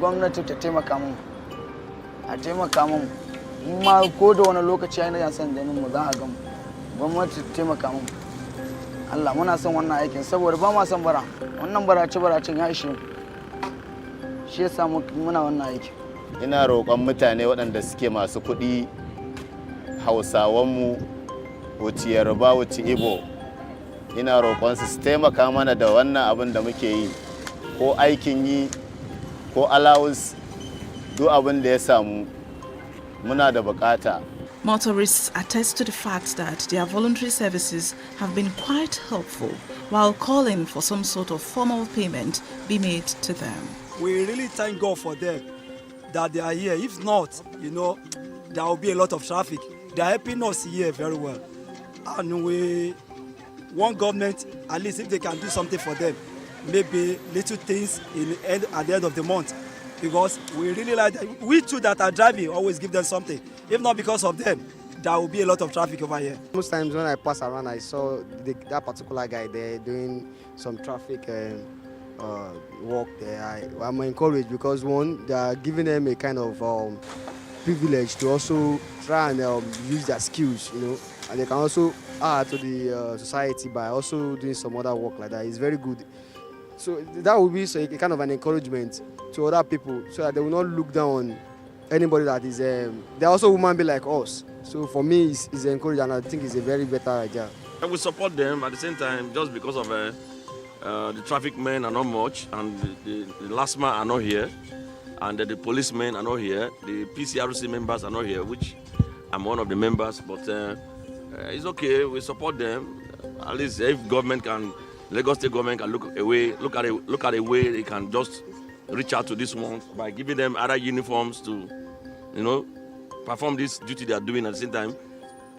gwamnati ta taimaka mu a taimaka mu ma ko da wani lokaci yana yan san ganin mu za a ga mu gwamnati ta taimaka mu Allah muna son wannan aikin saboda ba ma son bara wannan baracin ya ishe shi yasa muna wannan aikin. Ina roƙon mutane waɗanda suke masu kuɗi Hausawanmu wuce Yoruba wuce Igbo ina roƙon su taimaka mana da wannan abin da muke yi ko aikin yi ko allowance duk abin da ya samu muna da bukata. Motorists attest to the fact that their voluntary services have been quite helpful while calling for some sort of formal payment be made to them. We really thank God for them that they are here. If not, there will be a lot of traffic. They are helping us here very well. And we want government, at least if they can do something for them, maybe little things at the end of the month. Because we really like them. We too that are driving always give them something. If not because of them, there will be a lot of traffic over here. Most times when I pass around, I saw that particular guy there doing some traffic work there. I'm encouraged because one, they are giving them a kind of privilege to also try and use their skills, and they can also add to the society by also doing some other work like that. It's very good. So that will be a kind of an encouragement to other people so that they will not look down on anybody that is, they're also human beings like us. So for me, it's encouraging and I think it's a very better idea. I will support them at the same time just because of the traffic men are not much and the last man are not here and the policemen are not here. The PCRC members are not here, which I'm one of the members, but it's okay, we support them. At least if government can, Lagos State government can look at a way they can just reach out to this one by giving them other uniforms to, perform this duty they are doing at the same time.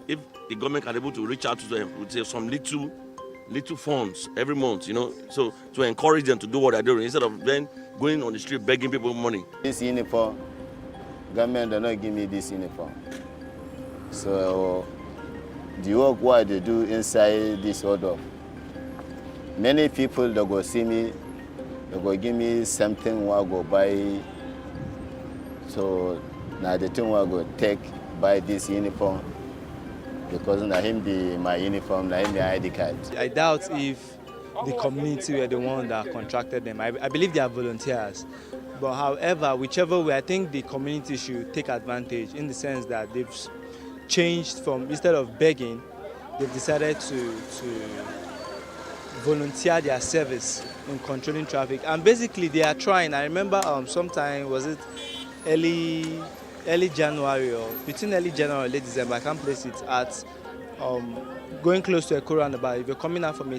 If the government can be able to reach out to them with some little funds every month, so to encourage them to do what they're doing instead of then going on the street begging people money. This uniform, government does not give me this uniform. So the work what they do inside this order, many people that go see me, they go give me something what I go buy. So now the thing what I go take buy this uniform because na him be my uniform, na him my ID card. I doubt if the community were the one that contracted them. I believe they are volunteers. But however, whichever way, I think the community should take advantage in the sense that they've changed from, instead of begging, they've decided to volunteer their service in controlling traffic. And basically they are trying. I remember sometime, was it early January or between early January and late December, I can't place it, at going close to a roundabout. If you're coming out from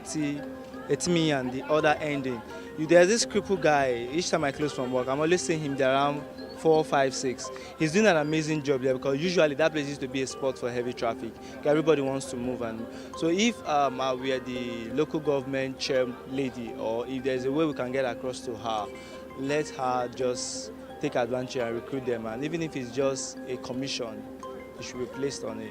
it's me and the other ending. There's this crippled guy, each time I close from work, I'm always seeing him there around 4, 5, 6. He's doing an amazing job there because usually that place used to be a spot for heavy traffic. Everybody wants to move. And so if we are the local government chair lady, or if there's a way we can get across to her, let her just take advantage and recruit them. And even if it's just a commission, it should be placed on a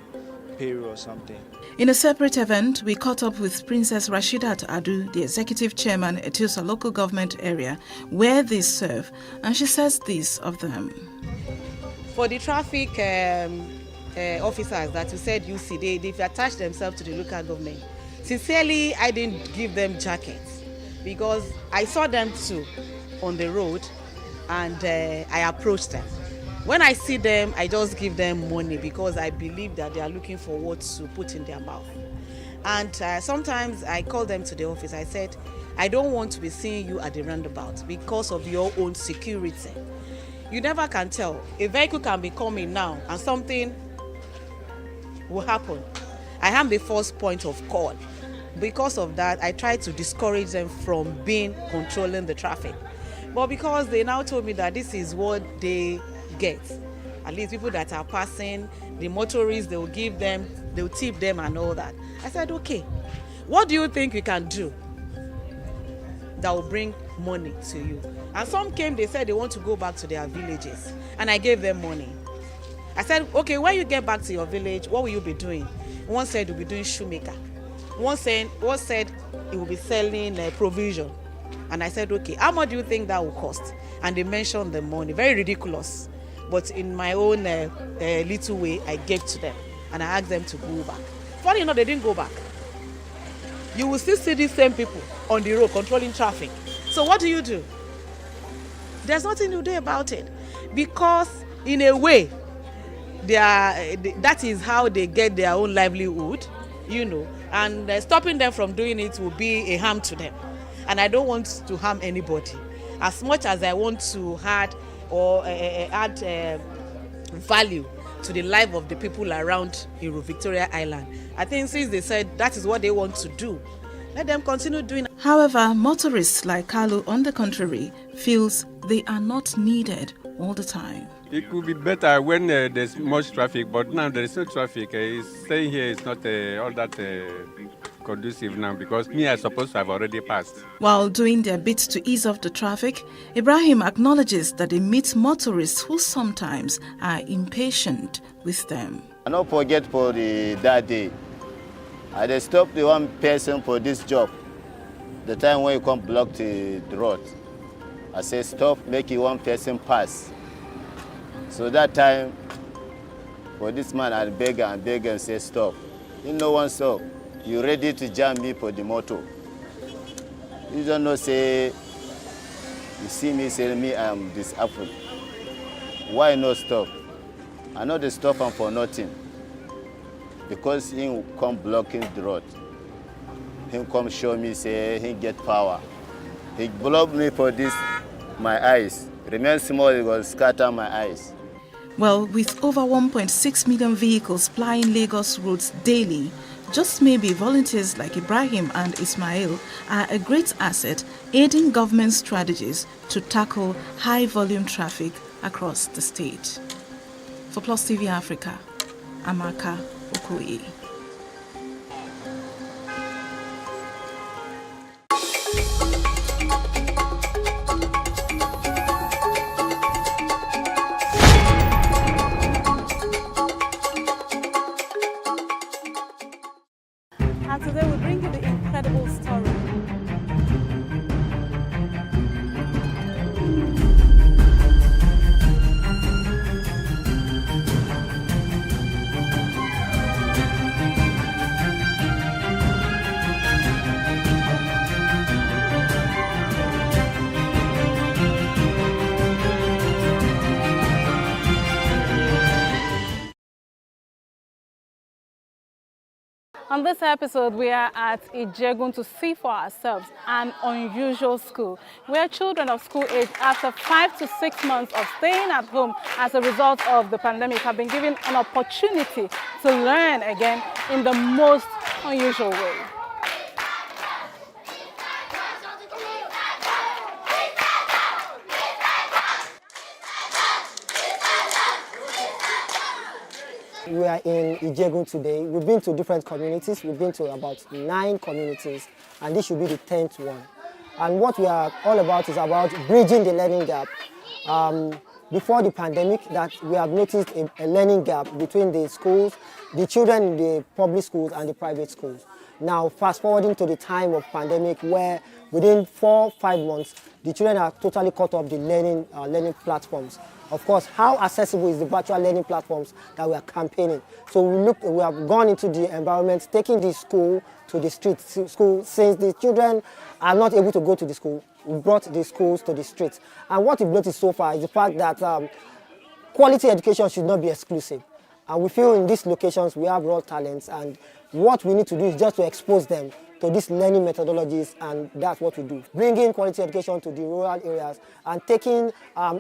payroll or something. In a separate event, we caught up with Princess Rashidat Adu, the executive chairman at Etiosa local government area, where they serve, and she says this of them. For the traffic officers that you said you see, they've attached themselves to the local government. Sincerely, I didn't give them jackets because I saw them too on the road and I approached them. When I see them, I just give them money because I believe that they are looking for what to put in their mouth. And sometimes I call them to the office. I said, I don't want to be seeing you at the roundabout because of your own security. You never can tell. A vehicle can be coming now and something will happen. I am the first point of call. Because of that, I try to discourage them from controlling the traffic. But because they now told me that this is what they get, at least people that are passing, the motorists, they'll give them, they'll tip them and all that. I said, okay, what do you think we can do that will bring money to you? And some came, they said they want to go back to their villages, and I gave them money. I said, okay, when you get back to your village, what will you be doing? One said you'll be doing shoemaker. One said it will be selling provision. And I said, okay, how much do you think that will cost? and they mentioned the money. Very ridiculous. But in my own little way, I gave to them and I asked them to go back. Funny enough, they didn't go back. You will still see these same people on the road controlling traffic. So what do? There's nothing you do about it, because in a way, that is how they get their own livelihood, and stopping them from doing it will be a harm to them. And I don't want to harm anybody. As much as I want to add value to the life of the people around Victoria Island, I think since they said that is what they want to do, let them continue doing. However, motorists like Kalu, on the contrary, feels they are not needed all the time. It could be better when there's much traffic, but now there is no traffic. Staying here is not all that conducive now, because I suppose to have already passed. While doing their bit to ease off the traffic, Ibrahim acknowledges that they meet motorists who sometimes are impatient with them. I don't forget for that day. I just stopped the one person for this job. The time when you come block the road, I say stop, make you one person pass. So that time, for this man, I beg and say stop. You know one stop. You ready to jam me for the motor? You don't know, say, you see me, say me, I am disabled. Why not stop? I know they stop him for nothing. Because he come blocking the road. He come show me, say he get power. He blocked me for this, my eyes. Remain small, it will scatter my eyes. Well, with over 1.6 million vehicles plying Lagos roads daily, just maybe volunteers like Ibrahim and Ismail are a great asset aiding government strategies to tackle high-volume traffic across the state. For Plus TV Africa, Amaka Okoye. And today we bring you the incredible story. On this episode, we are at Ijegun to see for ourselves an unusual school where children of school age after 5 to 6 months of staying at home as a result of the pandemic have been given an opportunity to learn again in the most unusual way. We are in Ijegun today. We've been to different communities. We've been to about 9 communities, and this should be the 10th one. And what we are all about is about bridging the learning gap. Before the pandemic, that we have noticed a learning gap between the schools, the children in the public schools and the private schools. Now, fast forwarding to the time of pandemic, where within 4-5 months, the children are totally caught up the learning platforms. Of course, how accessible is the virtual learning platforms that we are campaigning? So we have gone into the environment, taking the school to the streets. Since the children are not able to go to the school, we brought the schools to the streets. And what we've noticed so far is the fact that quality education should not be exclusive. And we feel in these locations we have raw talents, and what we need to do is just to expose them to these learning methodologies, and that's what we do. Bringing quality education to the rural areas and taking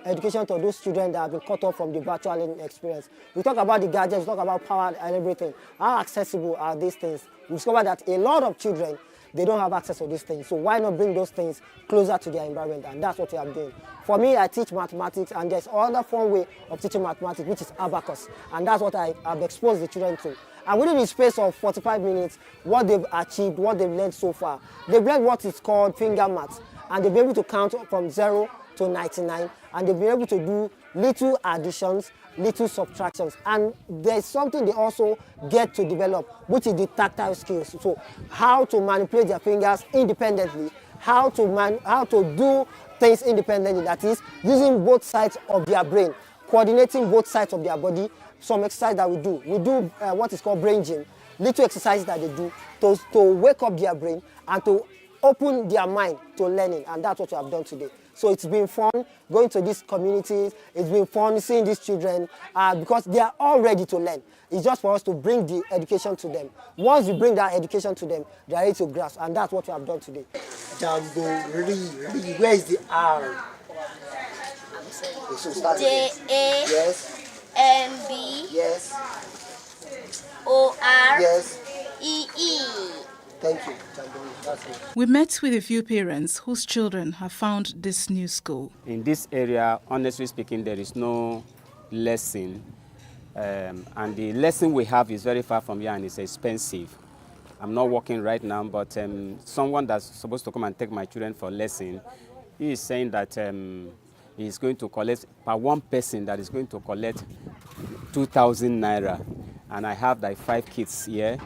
education to those children that have been cut off from the virtual learning experience. We talk about the gadgets, we talk about power and everything. How accessible are these things? We discovered that a lot of children, they don't have access to these things. So why not bring those things closer to their environment? And that's what we are doing. For me, I teach mathematics, and there's another fun way of teaching mathematics, which is abacus. And that's what I have exposed the children to. And within the space of 45 minutes, what they've achieved, what they've learned so far, they've learned what is called finger maths. And they'll be able to count from 0 to 99. And they'll be able to do little additions, little subtractions. And there's something they also get to develop, which is the tactile skills. So how to manipulate their fingers independently, how to do things independently. That is, using both sides of their brain, coordinating both sides of their body. Some exercise that we do what is called brain gym, little exercises that they do to wake up their brain and to open their mind to learning, and that's what we have done today. So it's been fun going to these communities. It's been fun seeing these children because they are all ready to learn. It's just for us to bring the education to them. Once we bring that education to them, they are ready to grasp, and that's what we have done today. Jamboree. Where is the R? J-A. Yes. N-B. Yes. O-R. Yes. E-E. Thank you. That's it. We met with a few parents whose children have found this new school. In this area, honestly speaking, there is no lesson. And the lesson we have is very far from here and it's expensive. I'm not working right now, but someone that's supposed to come and take my children for lesson, he is saying that he's going to collect, per one person that is going to collect 2,000 naira. And I have like 5 kids here.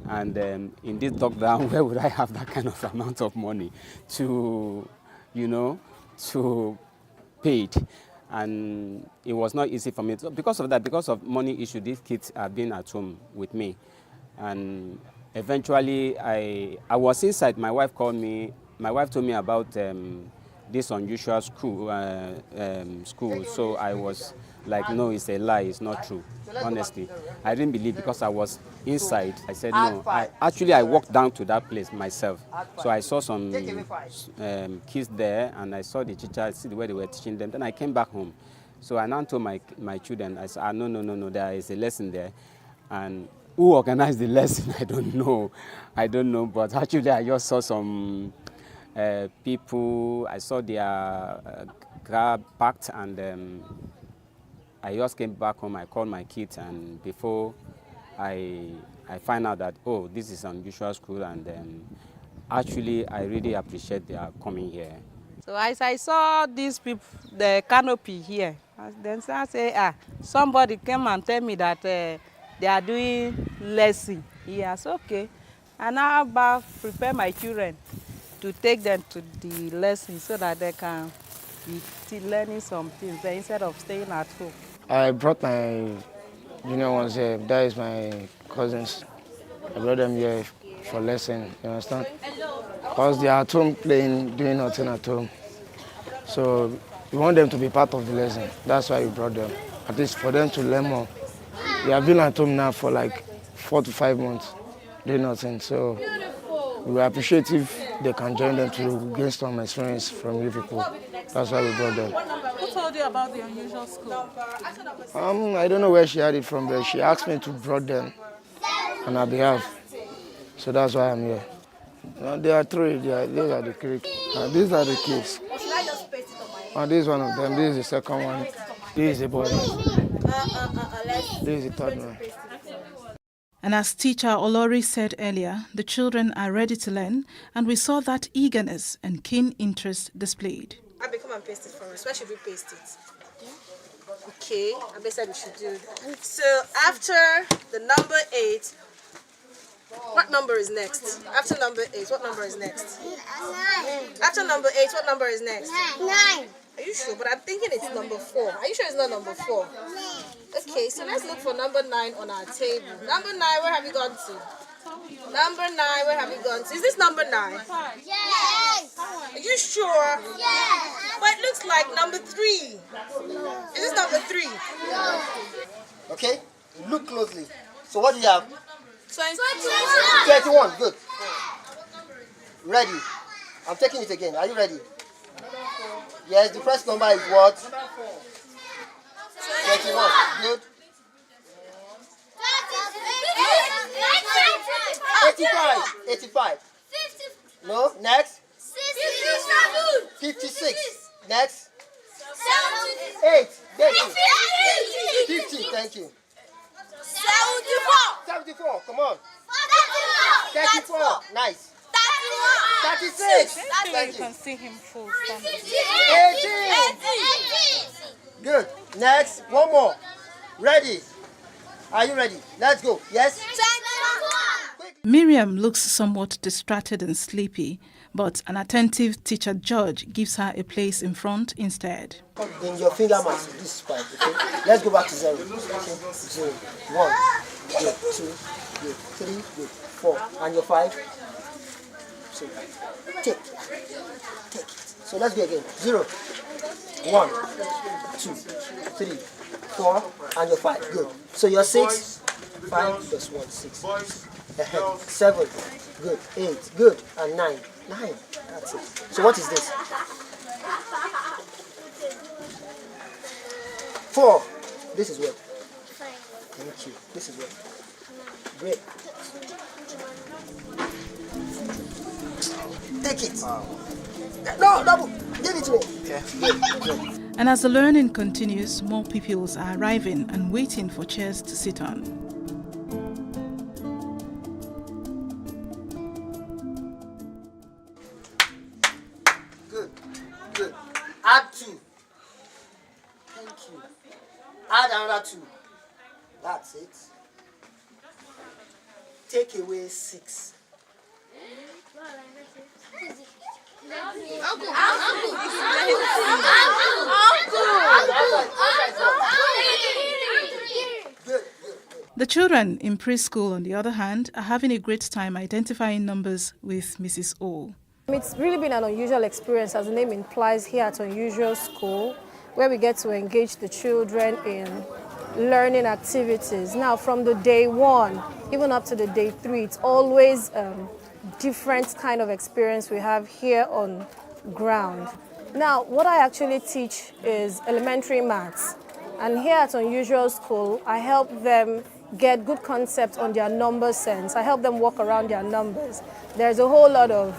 And in this lockdown, where would I have that kind of amount of money to, to pay it? And it was not easy for me. So because of that, because of money issue, these kids have been at home with me. And eventually, I was inside. My wife called me. My wife told me about this unusual school. So I was like, no, it's a lie. It's not true. Honestly, I didn't believe because I was inside. I said no. I walked down to that place myself. So I saw some kids there, and I saw the teacher, see the way they were teaching them. Then I came back home. So I now told my children, I said, no, there is a lesson there. And who organized the lesson? I don't know. But actually, I just saw some people. I saw their grab packed, and I just came back home. I called my kids, and before I find out that, oh, this is an unusual school, and actually, I really appreciate their coming here. So as I saw these people, the canopy here, then I say, somebody came and tell me that they are doing lesson. Yes, okay. And now prepare my children to take them to the lesson so that they can be learning some things there instead of staying at home. I brought my junior ones here. That is my cousins. I brought them here for lesson, you understand? Because they are at home playing, doing nothing at home. So we want them to be part of the lesson. That's why we brought them. At least for them to learn more. They have been at home now for like 4 to 5 months, doing nothing. So we will appreciate if they can join them to gain some experience from you people. That's why we brought them. Who told you about the unusual school? I don't know where she had it from, but she asked me to bring them on her behalf. So that's why I'm here. There are 3. These are the kids. These are the kids. This is one of them. This is the second one. This is the boy. This is the third one. And as teacher Olori said earlier, the children are ready to learn, and we saw that eagerness and keen interest displayed. Abby, come and paste it for us. Where should we paste it? Okay, Abby said we should do that. So after the number 8, what number is next? After number 8, what number is next? 9. After number 8, what number is next? 9. Are you sure? But I'm thinking it's number 4. Are you sure it's not number 4? Okay, so let's look for number 9 on our table. Number 9, where have you gone to? Number 9, where have you gone to? Is this number 9? Yes. Are you sure? Yes. But it looks like number 3. Is this number 3? No. Okay, look closely. So what do you have? 21. 21, good. Ready. I'm taking it again. Are you ready? Yes, the first number is what? 21, good. 85. No, next. 56. Next. 8. 50, thank you. 74, come on. 34, nice. 36, thank you. Can see him full. 18. Good. Next, one more. Ready? Are you ready? Let's go. Yes? Miriam looks somewhat distracted and sleepy, but an attentive teacher judge gives her a place in front instead. In your finger marks, this is 5, okay? Let's go back to 0. Okay? 0, 1, good, 2, good, 3, good, 4. And your 5? So, take it. So let's go again. 0, 1, 2, 3, 4, and your 5. Good. So your 6, 5 plus 1, 6. 7, good. 8, good. And 9, 9. That's it. So what is this? 4. This is what? Thank you. This is what? Great. Take it. No, double. Give it to me. Yeah. Good. And as the learning continues, more pupils are arriving and waiting for chairs to sit on. Good. Good. Add 2. Thank you. Add another 2. That's it. Take away 6. The children in preschool, on the other hand, are having a great time identifying numbers with Mrs. O. It's really been an unusual experience, as the name implies, here at Unusual School, where we get to engage the children in learning activities. Now, from the day 1, even up to the day 3, it's always different kind of experience we have here on ground. Now, what I actually teach is elementary maths. And here at Unusual School, I help them get good concepts on their number sense. I help them walk around their numbers. There's a whole lot of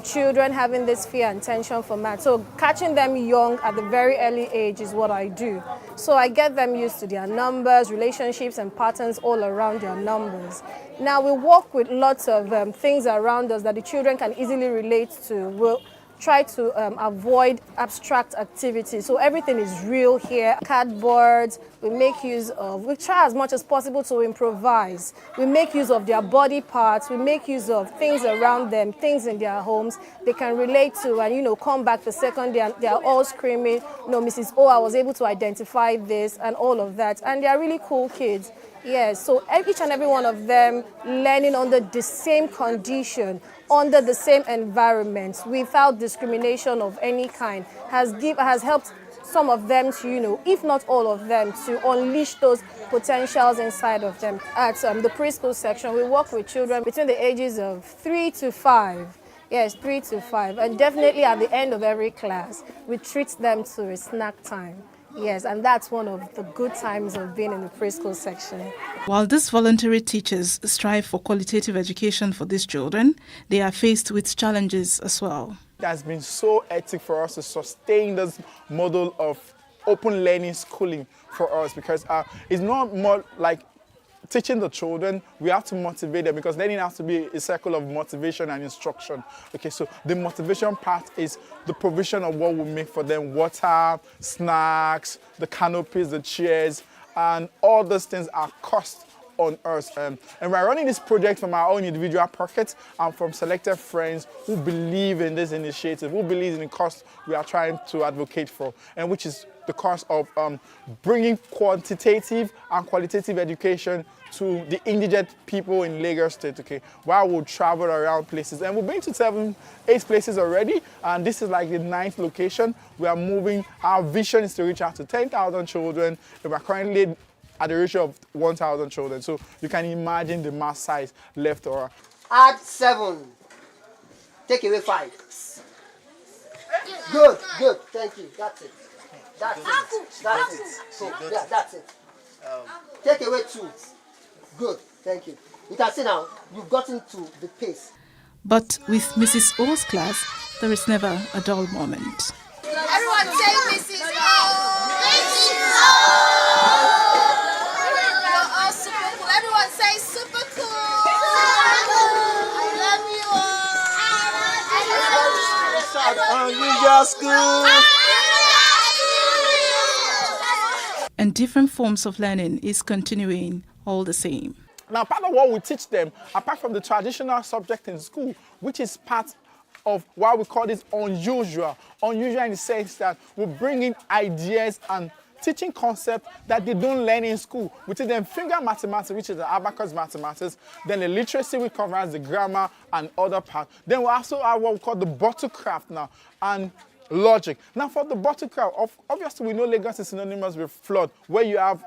children having this fear and tension for math. So catching them young at the very early age is what I do. So I get them used to their numbers, relationships and patterns all around their numbers. Now we work with lots of things around us that the children can easily relate to. We'll try to avoid abstract activities. So everything is real here. Cardboards, we try as much as possible to improvise. We make use of their body parts. We make use of things around them, things in their homes they can relate to and, come back the second day and they're all screaming, Mrs. O, I was able to identify this and all of that. And they're really cool kids. Yes, so each and every one of them learning under the same condition, under the same environment, without discrimination of any kind, has helped some of them to, if not all of them, to unleash those potentials inside of them. At the preschool section, we work with children between the ages of 3 to 5. Yes, 3 to 5. And definitely at the end of every class, we treat them to a snack time. Yes, and that's one of the good times of being in the preschool section. While these voluntary teachers strive for qualitative education for these children, they are faced with challenges as well. It has been so hectic for us to sustain this model of open learning schooling for us because it's not more like teaching the children. We have to motivate them because learning has to be a circle of motivation and instruction. Okay, so the motivation part is the provision of what we make for them: water, snacks, the canopies, the chairs, and all those things are cost on us. And we're running this project from our own individual pockets and from selected friends who believe in this initiative, who believe in the cause we are trying to advocate for, and which is the cause of bringing quantitative and qualitative education to the indigent people in Lagos State, okay, while we'll travel around places. And we've been to 8 places already, and this is like the 9th location. We are moving. Our vision is to reach out to 10,000 children, and we're currently at the ratio of 1,000 children. So you can imagine the mass size left over. Add 7. Take away 5. Good, good. Thank you. That's it. That's it. That's it. So, yeah, that's it. Take away 2. Good. Thank you. You can see now, you've gotten to the pace. But with Mrs. O's class, there is never a dull moment. Everyone say Mrs. O. Mrs. O. You're all super cool. Everyone say super cool. I love you all. Unusual School. And different forms of learning is continuing all the same. Now, part of what we teach them, apart from the traditional subject in school, which is part of what we call this unusual. Unusual in the sense that we bring in ideas and teaching concepts that they don't learn in school. We teach them finger mathematics, which is the abacus mathematics, then the literacy, which covers the grammar and other parts. Then we also have what we call the bottle craft now, and logic. Now for the bottle craft, obviously we know Lagos is synonymous with flood, where you have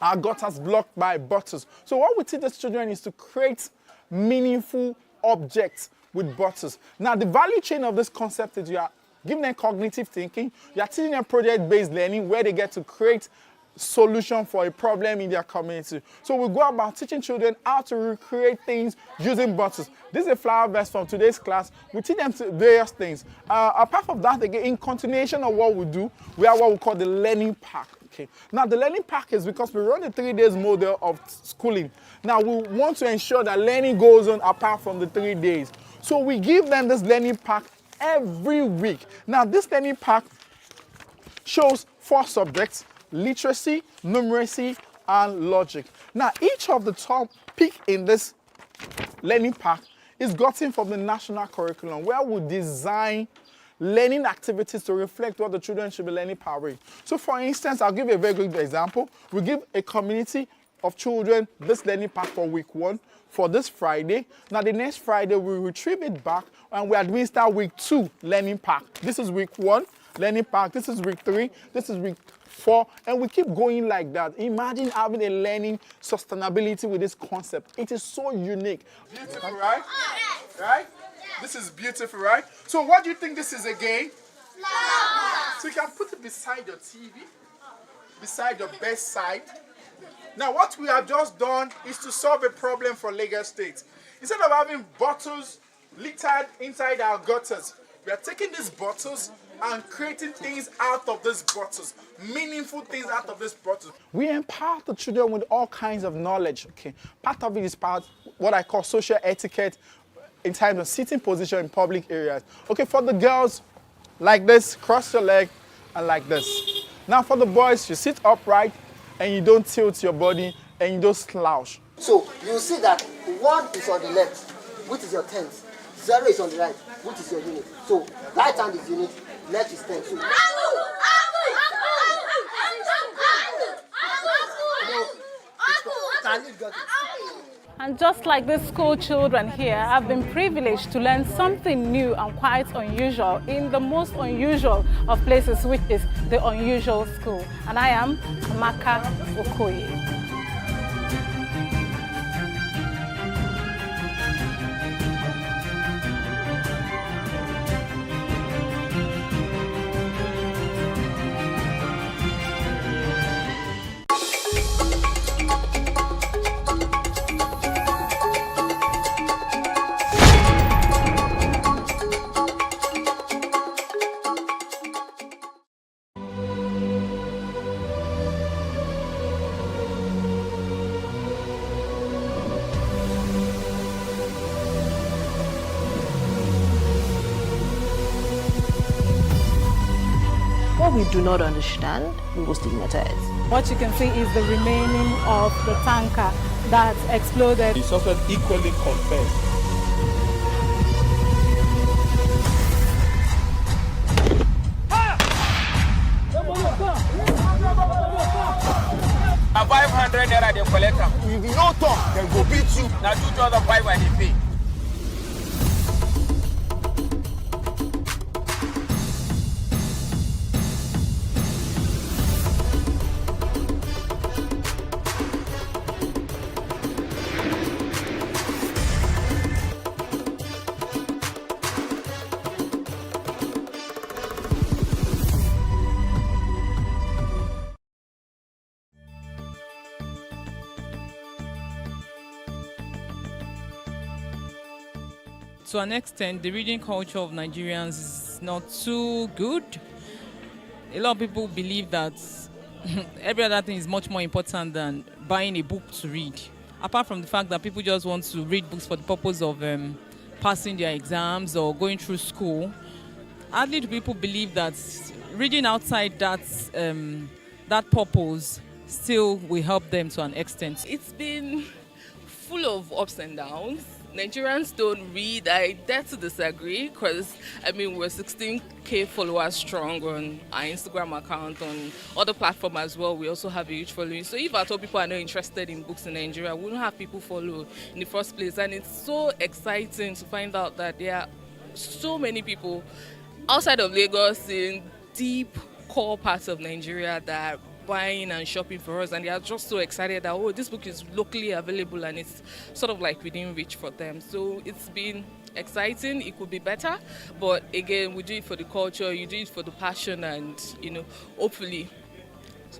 our gutters blocked by bottles. So what we teach the children is to create meaningful objects with bottles. Now the value chain of this concept is you are giving them cognitive thinking, you are teaching them project-based learning where they get to create solution for a problem in their community. So we go about teaching children how to recreate things using bottles. This is a flower vase from today's class. We teach them various things. Apart from that, again, in continuation of what we do, we have what we call the learning pack. Okay. Now the learning pack is because we run a 3 days model of schooling. Now we want to ensure that learning goes on apart from the 3 days. So we give them this learning pack every week. Now this learning pack shows 4 subjects: literacy, numeracy, and logic. Now each of the topics in this learning pack is gotten from the national curriculum, where we design learning activities to reflect what the children should be learning per week. So for instance, I'll give you a very good example. We give a community of children this learning pack for week 1 for this Friday. Now the next Friday we retrieve it back and we administer week 2 learning pack. This is week 1 learning pack, this is week 3, this is week 4, and we keep going like that. Imagine having a learning sustainability with this concept. It is so unique. Beautiful, right? Right? This is beautiful, right? So what do you think this is again? So you can put it beside your TV, beside your bedside. Now what we have just done is to solve a problem for Lagos State. Instead of having bottles littered inside our gutters, we are taking these bottles and creating things out of these bottles, meaningful things out of these bottles. We empower the children with all kinds of knowledge. Okay, part of it is what I call social etiquette in terms of sitting position in public areas. Okay, for the girls, like this, cross your leg, and like this. Now for the boys, you sit upright and you don't tilt your body and you don't slouch. So you see that 1 is on the left, which is your tenth. 0 is on the right, which is your unit. So right hand is unit, left is tenth. So, And just like these school children here, I've been privileged to learn something new and quite unusual in the most unusual of places, which is the unusual school. And I am Amaka Okoye. What we do not understand, we will stigmatize. What you can see is the remaining of the tanker that exploded. It's also equally confessed. A 500 naira they collect them. If you don't talk, they go beat you. Now 2,500 and they pay. To an extent, the reading culture of Nigerians is not too good. A lot of people believe that every other thing is much more important than buying a book to read. Apart from the fact that people just want to read books for the purpose of passing their exams or going through school, hardly do people believe that reading outside that purpose still will help them to an extent. It's been full of ups and downs. Nigerians don't read. I dare to disagree because, I mean, we're 16K followers strong on our Instagram account, on other platforms as well. We also have a huge following. So if at all people are not interested in books in Nigeria, we don't have people follow in the first place. And it's so exciting to find out that there are so many people outside of Lagos in deep core parts of Nigeria that are buying and shopping for us, and they are just so excited that, oh, this book is locally available and it's sort of like within reach for them. So it's been exciting. It could be better, but again, we do it for the culture, you do it for the passion, and hopefully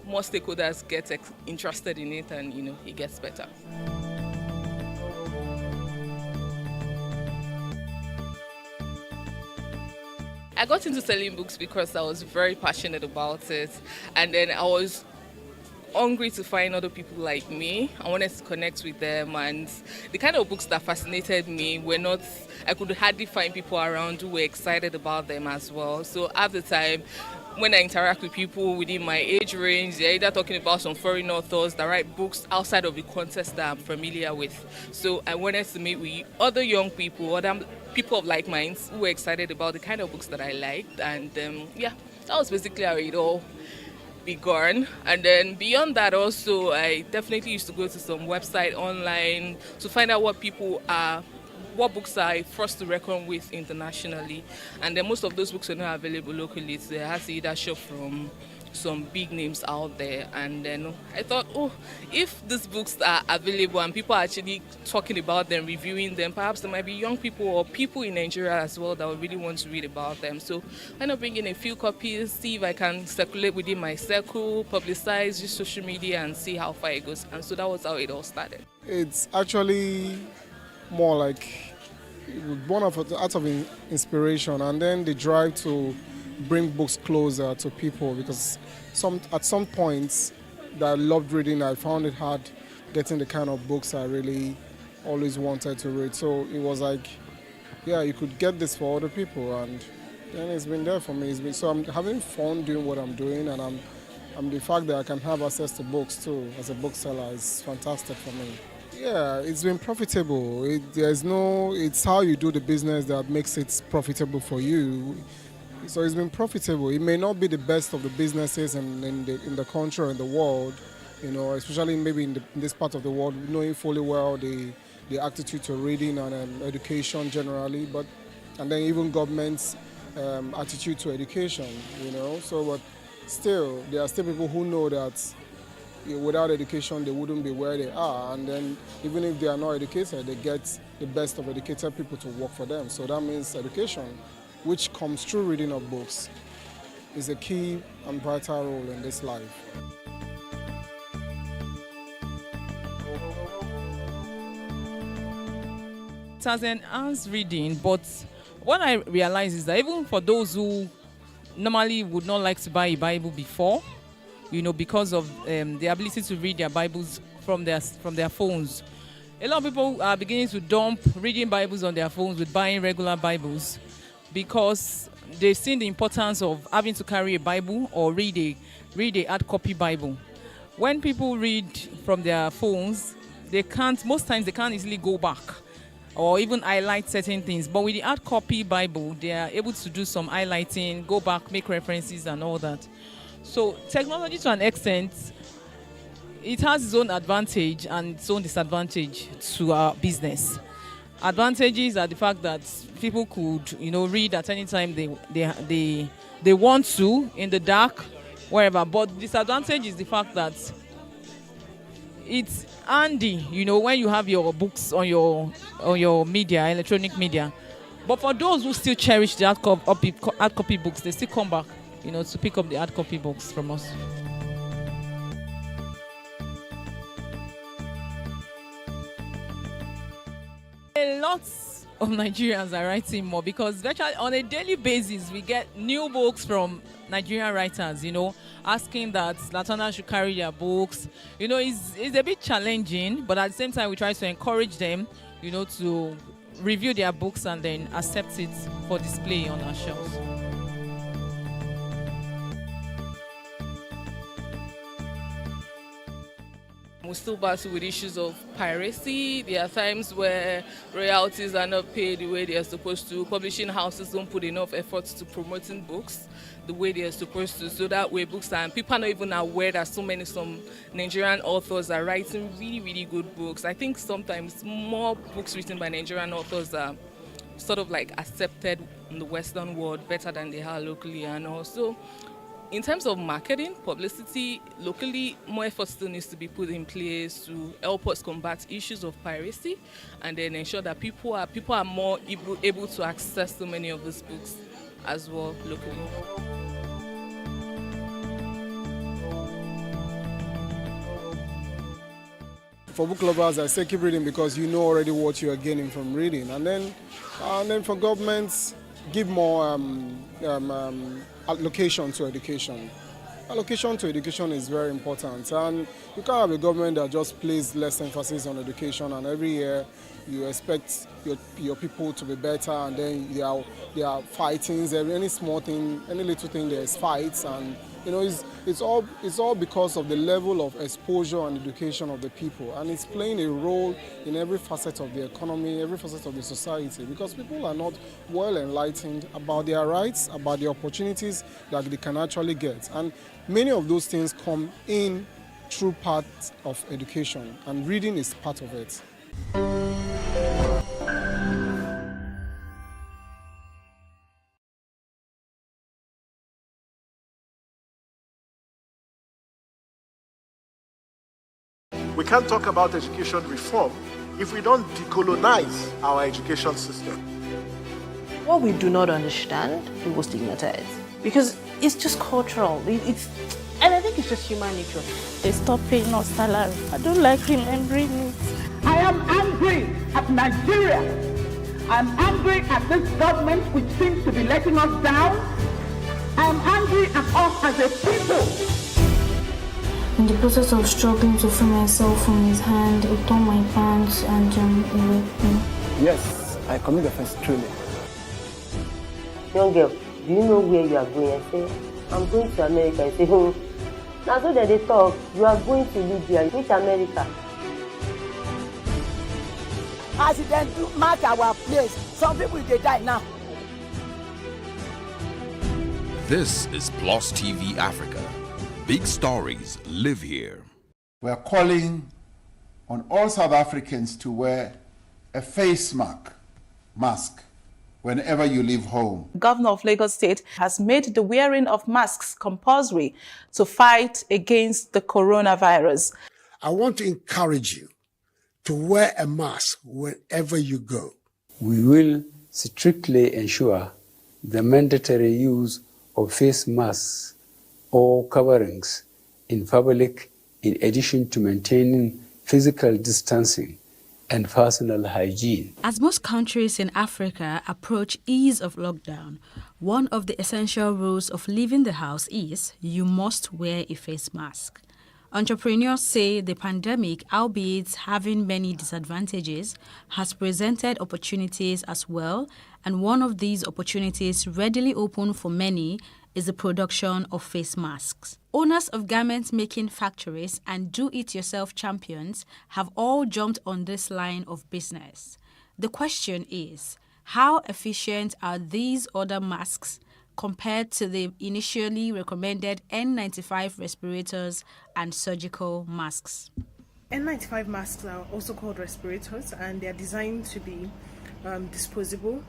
more stakeholders get interested in it, and it gets better. I got into selling books because I was very passionate about it, and then I was hungry to find other people like me. I wanted to connect with them, and the kind of books that fascinated me were not, I could hardly find people around who were excited about them as well. So at the time, when I interact with people within my age range, they're either talking about some foreign authors that write books outside of the context that I'm familiar with. So I wanted to meet with other young people, other people of like minds who were excited about the kind of books that I liked. And that was basically how it all began. And then beyond that also, I definitely used to go to some website online to find out what books are first to reckon with internationally. And then most of those books are not available locally, so I had to either shop from some big names out there. And then I thought, if these books are available and people are actually talking about them, reviewing them, perhaps there might be young people or people in Nigeria as well that would really want to read about them. So I end up bringing a few copies, see if I can circulate within my circle, publicize, use social media, and see how far it goes. And so that was how it all started. It's actually more like born out of inspiration, and then the drive to bring books closer to people, because at some points that I loved reading, I found it hard getting the kind of books I really always wanted to read. So it was like, yeah, you could get this for other people, and then it's been there for me. So I'm having fun doing what I'm doing, and I'm the fact that I can have access to books too as a bookseller is fantastic for me. Yeah, it's been profitable. It's how you do the business that makes it profitable for you. So it's been profitable. It may not be the best of the businesses in the country or in the world, especially maybe in this part of the world, knowing fully well the attitude to reading and education generally, and then even government's attitude to education, So, but still, there are still people who know that without education they wouldn't be where they are, and then even if they are not educated, they get the best of educated people to work for them. So that means education, which comes through reading of books, is a key and vital role in this life. It has enhanced reading, but what I realize is that even for those who normally would not like to buy a Bible before, because of the ability to read their Bibles from their phones, a lot of people are beginning to dump reading Bibles on their phones with buying regular Bibles, because they've seen the importance of having to carry a Bible or read a hard copy Bible. When people read from their phones, most times they can't easily go back or even highlight certain things. But with the hard copy Bible, they are able to do some highlighting, go back, make references and all that. So technology, to an extent, it has its own advantage and its own disadvantage to our business. Advantages are the fact that people could, read at any time they want to, in the dark, wherever. But disadvantage is the fact that it's handy, when you have your books on your media, electronic media. But for those who still cherish the hard copy books, they still come back, to pick up the hard copy books from us. A lot of Nigerians are writing more, because virtually on a daily basis we get new books from Nigerian writers, asking that Latana should carry their books. It's a bit challenging, but at the same time we try to encourage them, to review their books and then accept it for display on our shelves. We still battle with issues of piracy. There are times where royalties are not paid the way they are supposed to. Publishing houses don't put enough effort to promoting books the way they are supposed to. So that way books and people are not even aware that some Nigerian authors are writing really, really good books. I think sometimes more books written by Nigerian authors are sort of like accepted in the Western world better than they are locally. And also, in terms of marketing, publicity, locally, more effort still needs to be put in place to help us combat issues of piracy and then ensure that people are more able to access so many of these books as well locally. For book lovers, I say keep reading because you know already what you are gaining from reading. And then for governments, give more allocation to education. Allocation to education is very important, and you can't have a government that just places less emphasis on education, and every year you expect your people to be better, and then there are fightings. Any small thing, any little thing, there's fights, and you know it's all because of the level of exposure and education of the people, and it's playing a role in every facet of the economy, every facet of the society, because people are not well enlightened about their rights, about the opportunities that they can actually get, and many of those things come in through part of education, and reading is part of it. We can't talk about education reform if we don't decolonize our education system. What we do not understand, we will stigmatize. Because it's just cultural. And I think it's just human nature. They stop paying us salary. I don't like remembering it. I am angry at Nigeria. I'm angry at this government which seems to be letting us down. I am angry at us as a people. In the process of struggling to free myself from his hand, he tore my pants and he raped me. Yes, I commit offense truly. Young girl, do you know where you are going? I say, I'm going to America. I say, now so that they talk, you are going to Libya. Which America? As it then do mark our place, some people they die now. This is Plus TV Africa. Big stories live here. We're calling on all South Africans to wear a face mask whenever you leave home. Governor of Lagos State has made the wearing of masks compulsory to fight against the coronavirus. I want to encourage you to wear a mask wherever you go. We will strictly ensure the mandatory use of face masks or coverings in public, in addition to maintaining physical distancing and personal hygiene. As most countries in Africa approach ease of lockdown, one of the essential rules of leaving the house is you must wear a face mask. Entrepreneurs say the pandemic, albeit having many disadvantages, has presented opportunities as well, and one of these opportunities readily open for many is the production of face masks. Owners of garment-making factories and do-it-yourself champions have all jumped on this line of business. The question is, how efficient are these other masks compared to the initially recommended N95 respirators and surgical masks? N95 masks are also called respirators, and they are designed to be disposable,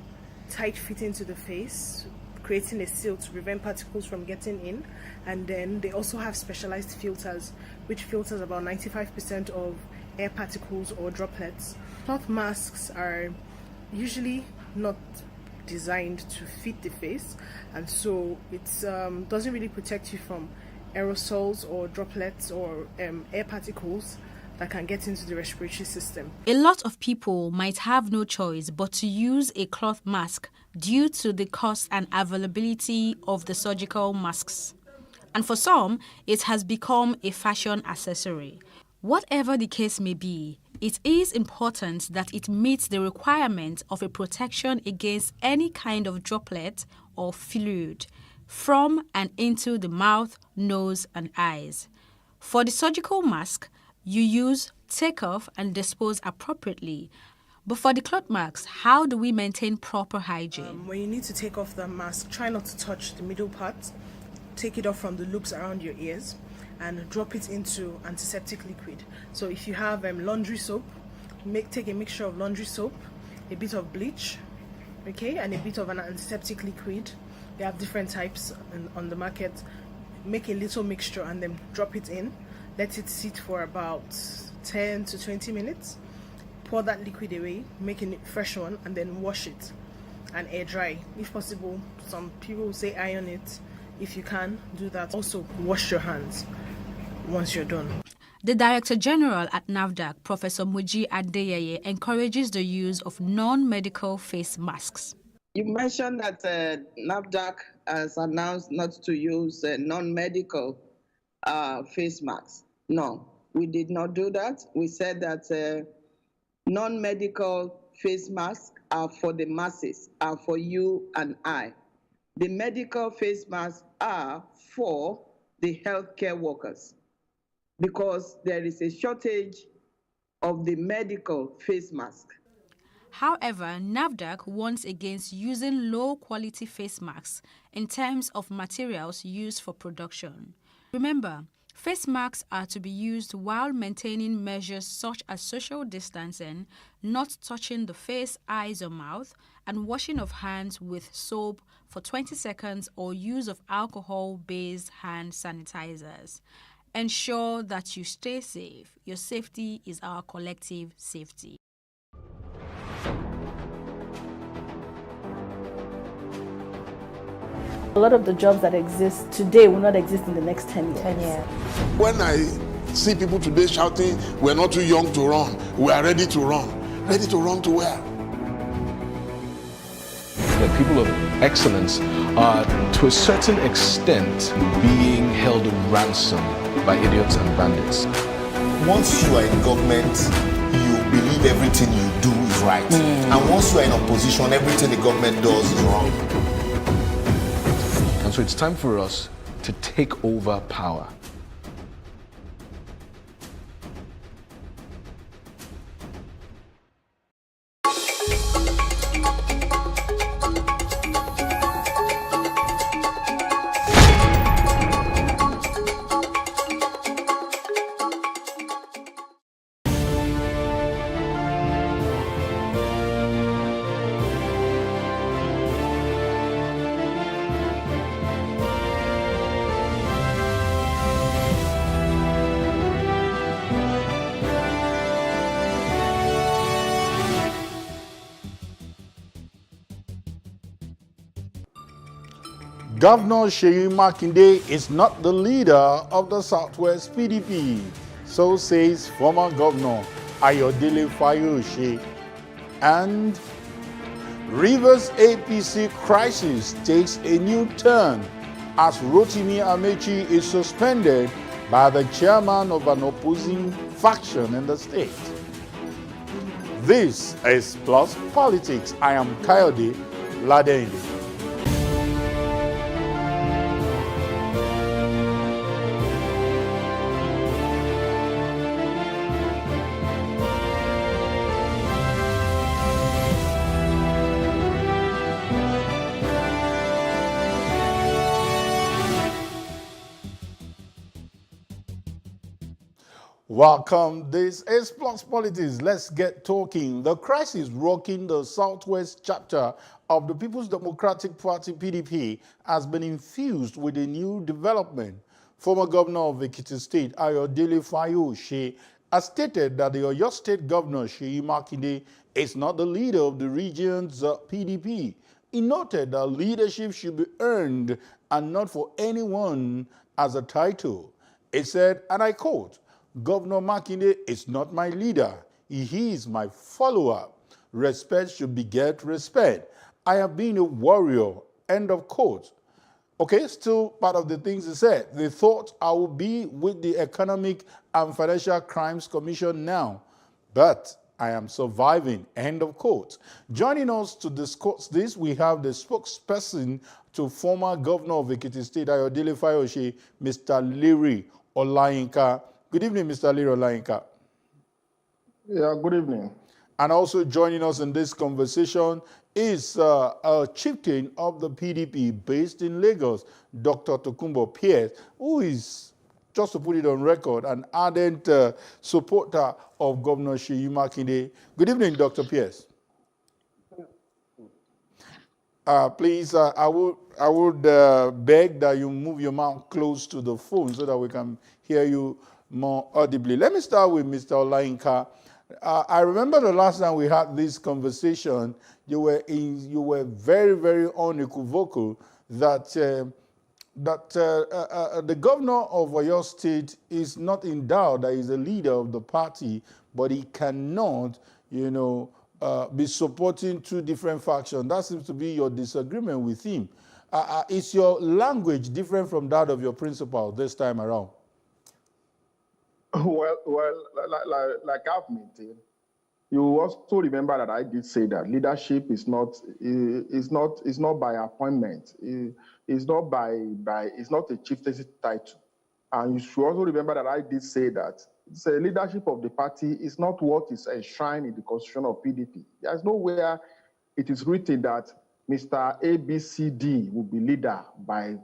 tight-fitting to the face, creating a seal to prevent particles from getting in, and then they also have specialized filters which filters about 95% of air particles or droplets. Cloth masks are usually not designed to fit the face, and so it doesn't really protect you from aerosols or droplets or air particles that can get into the respiratory system. A lot of people might have no choice but to use a cloth mask due to the cost and availability of the surgical masks. And for some, it has become a fashion accessory. Whatever the case may be, it is important that it meets the requirement of a protection against any kind of droplet or fluid from and into the mouth, nose, and eyes. For the surgical mask, You use, take off, and dispose appropriately. But for the cloth masks, how do we maintain proper hygiene? When you need to take off the mask, try not to touch the middle part. Take it off from the loops around your ears and drop it into antiseptic liquid. So if you have laundry soap, take a mixture of laundry soap, a bit of bleach, okay, and a bit of an antiseptic liquid. They have different types on the market. Make a little mixture and then drop it in. Let it sit for about 10 to 20 minutes. Pour that liquid away, make a fresh one, and then wash it and air dry. If possible, some people will say iron it. If you can, do that. Also, wash your hands once you're done. The Director General at NAFDAC, Professor Muji Adeyeye, encourages the use of non-medical face masks. You mentioned that NAFDAC has announced not to use non-medical face masks. No, we did not do that. We said that non-medical face masks are for the masses, are for you and I. The medical face masks are for the healthcare workers because there is a shortage of the medical face mask. However, NAFDAC warns against using low-quality face masks in terms of materials used for production. Remember, face masks are to be used while maintaining measures such as social distancing, not touching the face, eyes, or mouth, and washing of hands with soap for 20 seconds or use of alcohol-based hand sanitizers. Ensure that you stay safe. Your safety is our collective safety. A lot of the jobs that exist today will not exist in the next 10 years. When I see people today shouting, we're not too young to run, we are ready to run. Ready to run to where? The people of excellence are, to a certain extent, being held ransom by idiots and bandits. Once you are in government, you believe everything you do is right. And once you are in opposition, everything the government does is wrong. And so it's time for us to take over power. Governor Seyi Makinde is not the leader of the Southwest PDP, so says former Governor Ayodele Fayose. And Rivers APC crisis takes a new turn as Rotimi Amechi is suspended by the chairman of an opposing faction in the state. This is Plus Politics. I am Kayode Ladende. Welcome. This is Plus Politics. Let's get talking. The crisis rocking the Southwest chapter of the People's Democratic Party PDP has been infused with a new development. Former Governor of Ekiti State, Ayodele Fayose, has stated that the Oyo State Governor, Seyi Makinde, is not the leader of the region's PDP. He noted that leadership should be earned and not for anyone as a title. He said, and I quote, "Governor Makinde is not my leader. He is my follower. Respect should beget respect. I have been a warrior." End of quote. Okay, still part of the things he said. They thought I would be with the Economic and Financial Crimes Commission now, but I am surviving. End of quote. Joining us to discuss this, we have the spokesperson to former Governor of Ekiti State, Ayodele Fayose, Mr. Larry Olayinka. Good evening, Mr. Liro Lainka. Yeah, good evening. And also joining us in this conversation is a chieftain of the PDP based in Lagos, Dr. Tokunbo Pierce, who is, just to put it on record, an ardent supporter of Governor Seyi Makinde. Good evening, Dr. Pierce. Please, I would beg that you move your mouth close to the phone so that we can hear you more audibly. Let me start with Mr. Olainka. I remember the last time we had this conversation, you were very, very unequivocal that the governor of Oyo State is not in doubt that he's a leader of the party, but he cannot, be supporting two different factions. That seems to be your disagreement with him. Is your language different from that of your principal this time around? Well, like I've maintained, you also remember that I did say that leadership is not by appointment. It's not a chieftaincy title. And you should also remember that I did say that the leadership of the party is not what is enshrined in the constitution of PDP. There's nowhere it is written that Mr. ABCD will be leader on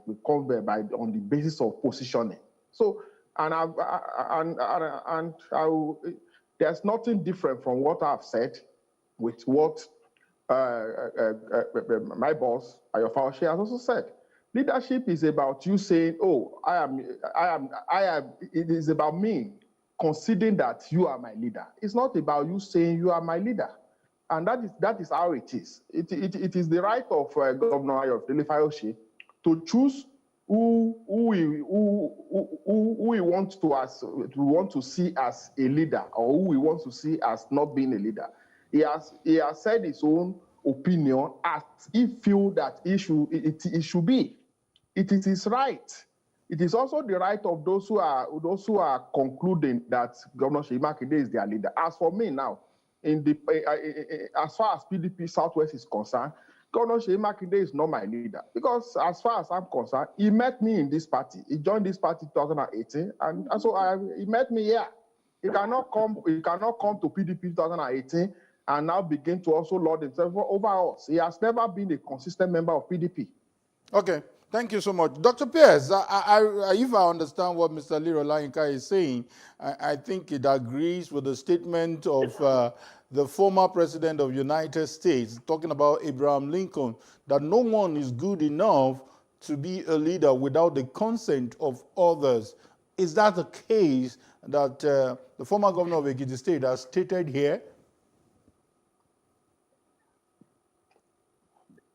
the basis of positioning. So, there's nothing different from what I've said with what my boss, Ayofawashe, has also said. Leadership is about you saying, "Oh, it is about me considering that you are my leader." It's not about you saying you are my leader, and that is how it is. It is the right of Governor Ayofawashe to choose who he wants to see as a leader, or who he wants to see as not being a leader. He has said his own opinion as he feels that it should be. It is his right. It is also the right of those who are concluding that Governor Seyi Makinde is their leader. As for me now, as far as PDP Southwest is concerned, Governor Seyi Makinde is not my leader, because as far as I'm concerned, he met me in this party. He joined this party in 2018, and so he met me here. He cannot come to PDP 2018 and now begin to also lord himself over us. He has never been a consistent member of PDP. Okay, thank you so much. Dr. Pierce, if I understand what Mr. Liro Lainka is saying, I think it agrees with the statement of the former president of the United States, talking about Abraham Lincoln, that no one is good enough to be a leader without the consent of others. Is that the case that the former governor of Ekiti State has stated here?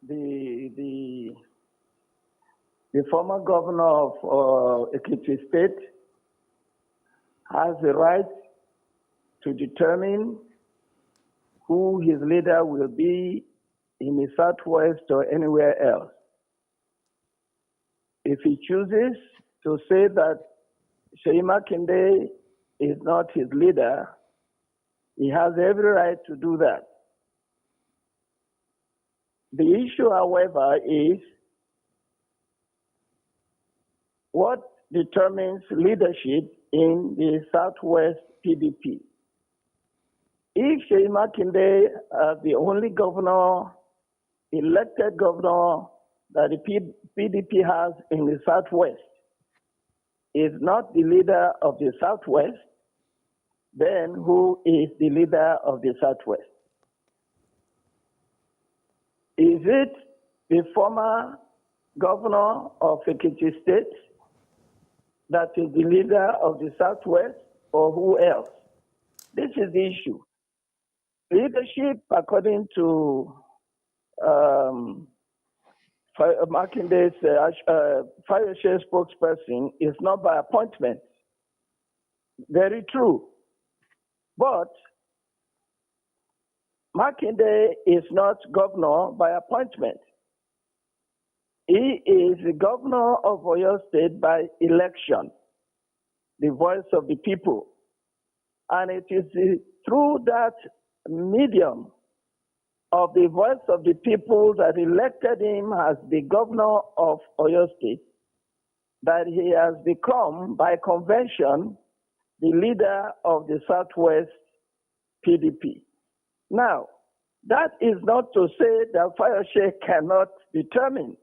The former governor of Ekiti State has the right to determine who his leader will be in the Southwest or anywhere else. If he chooses to say that Seyi Makinde is not his leader, he has every right to do that. The issue, however, is what determines leadership in the Southwest PDP. If Seyi Makinde, the only governor, elected governor that the PDP has in the Southwest, is not the leader of the Southwest, then who is the leader of the Southwest? Is it the former governor of Ekiti State that is the leader of the Southwest, or who else? This is the issue. Leadership, according to Makinde's Fayoshe spokesperson, is not by appointment. Very true. But Makinde is not governor by appointment. He is the governor of Oyo State by election, the voice of the people. And it is through that medium of the voice of the people that elected him as the governor of Oyo State that he has become, by convention, the leader of the Southwest PDP. Now, that is not to say that Fayose cannot determine,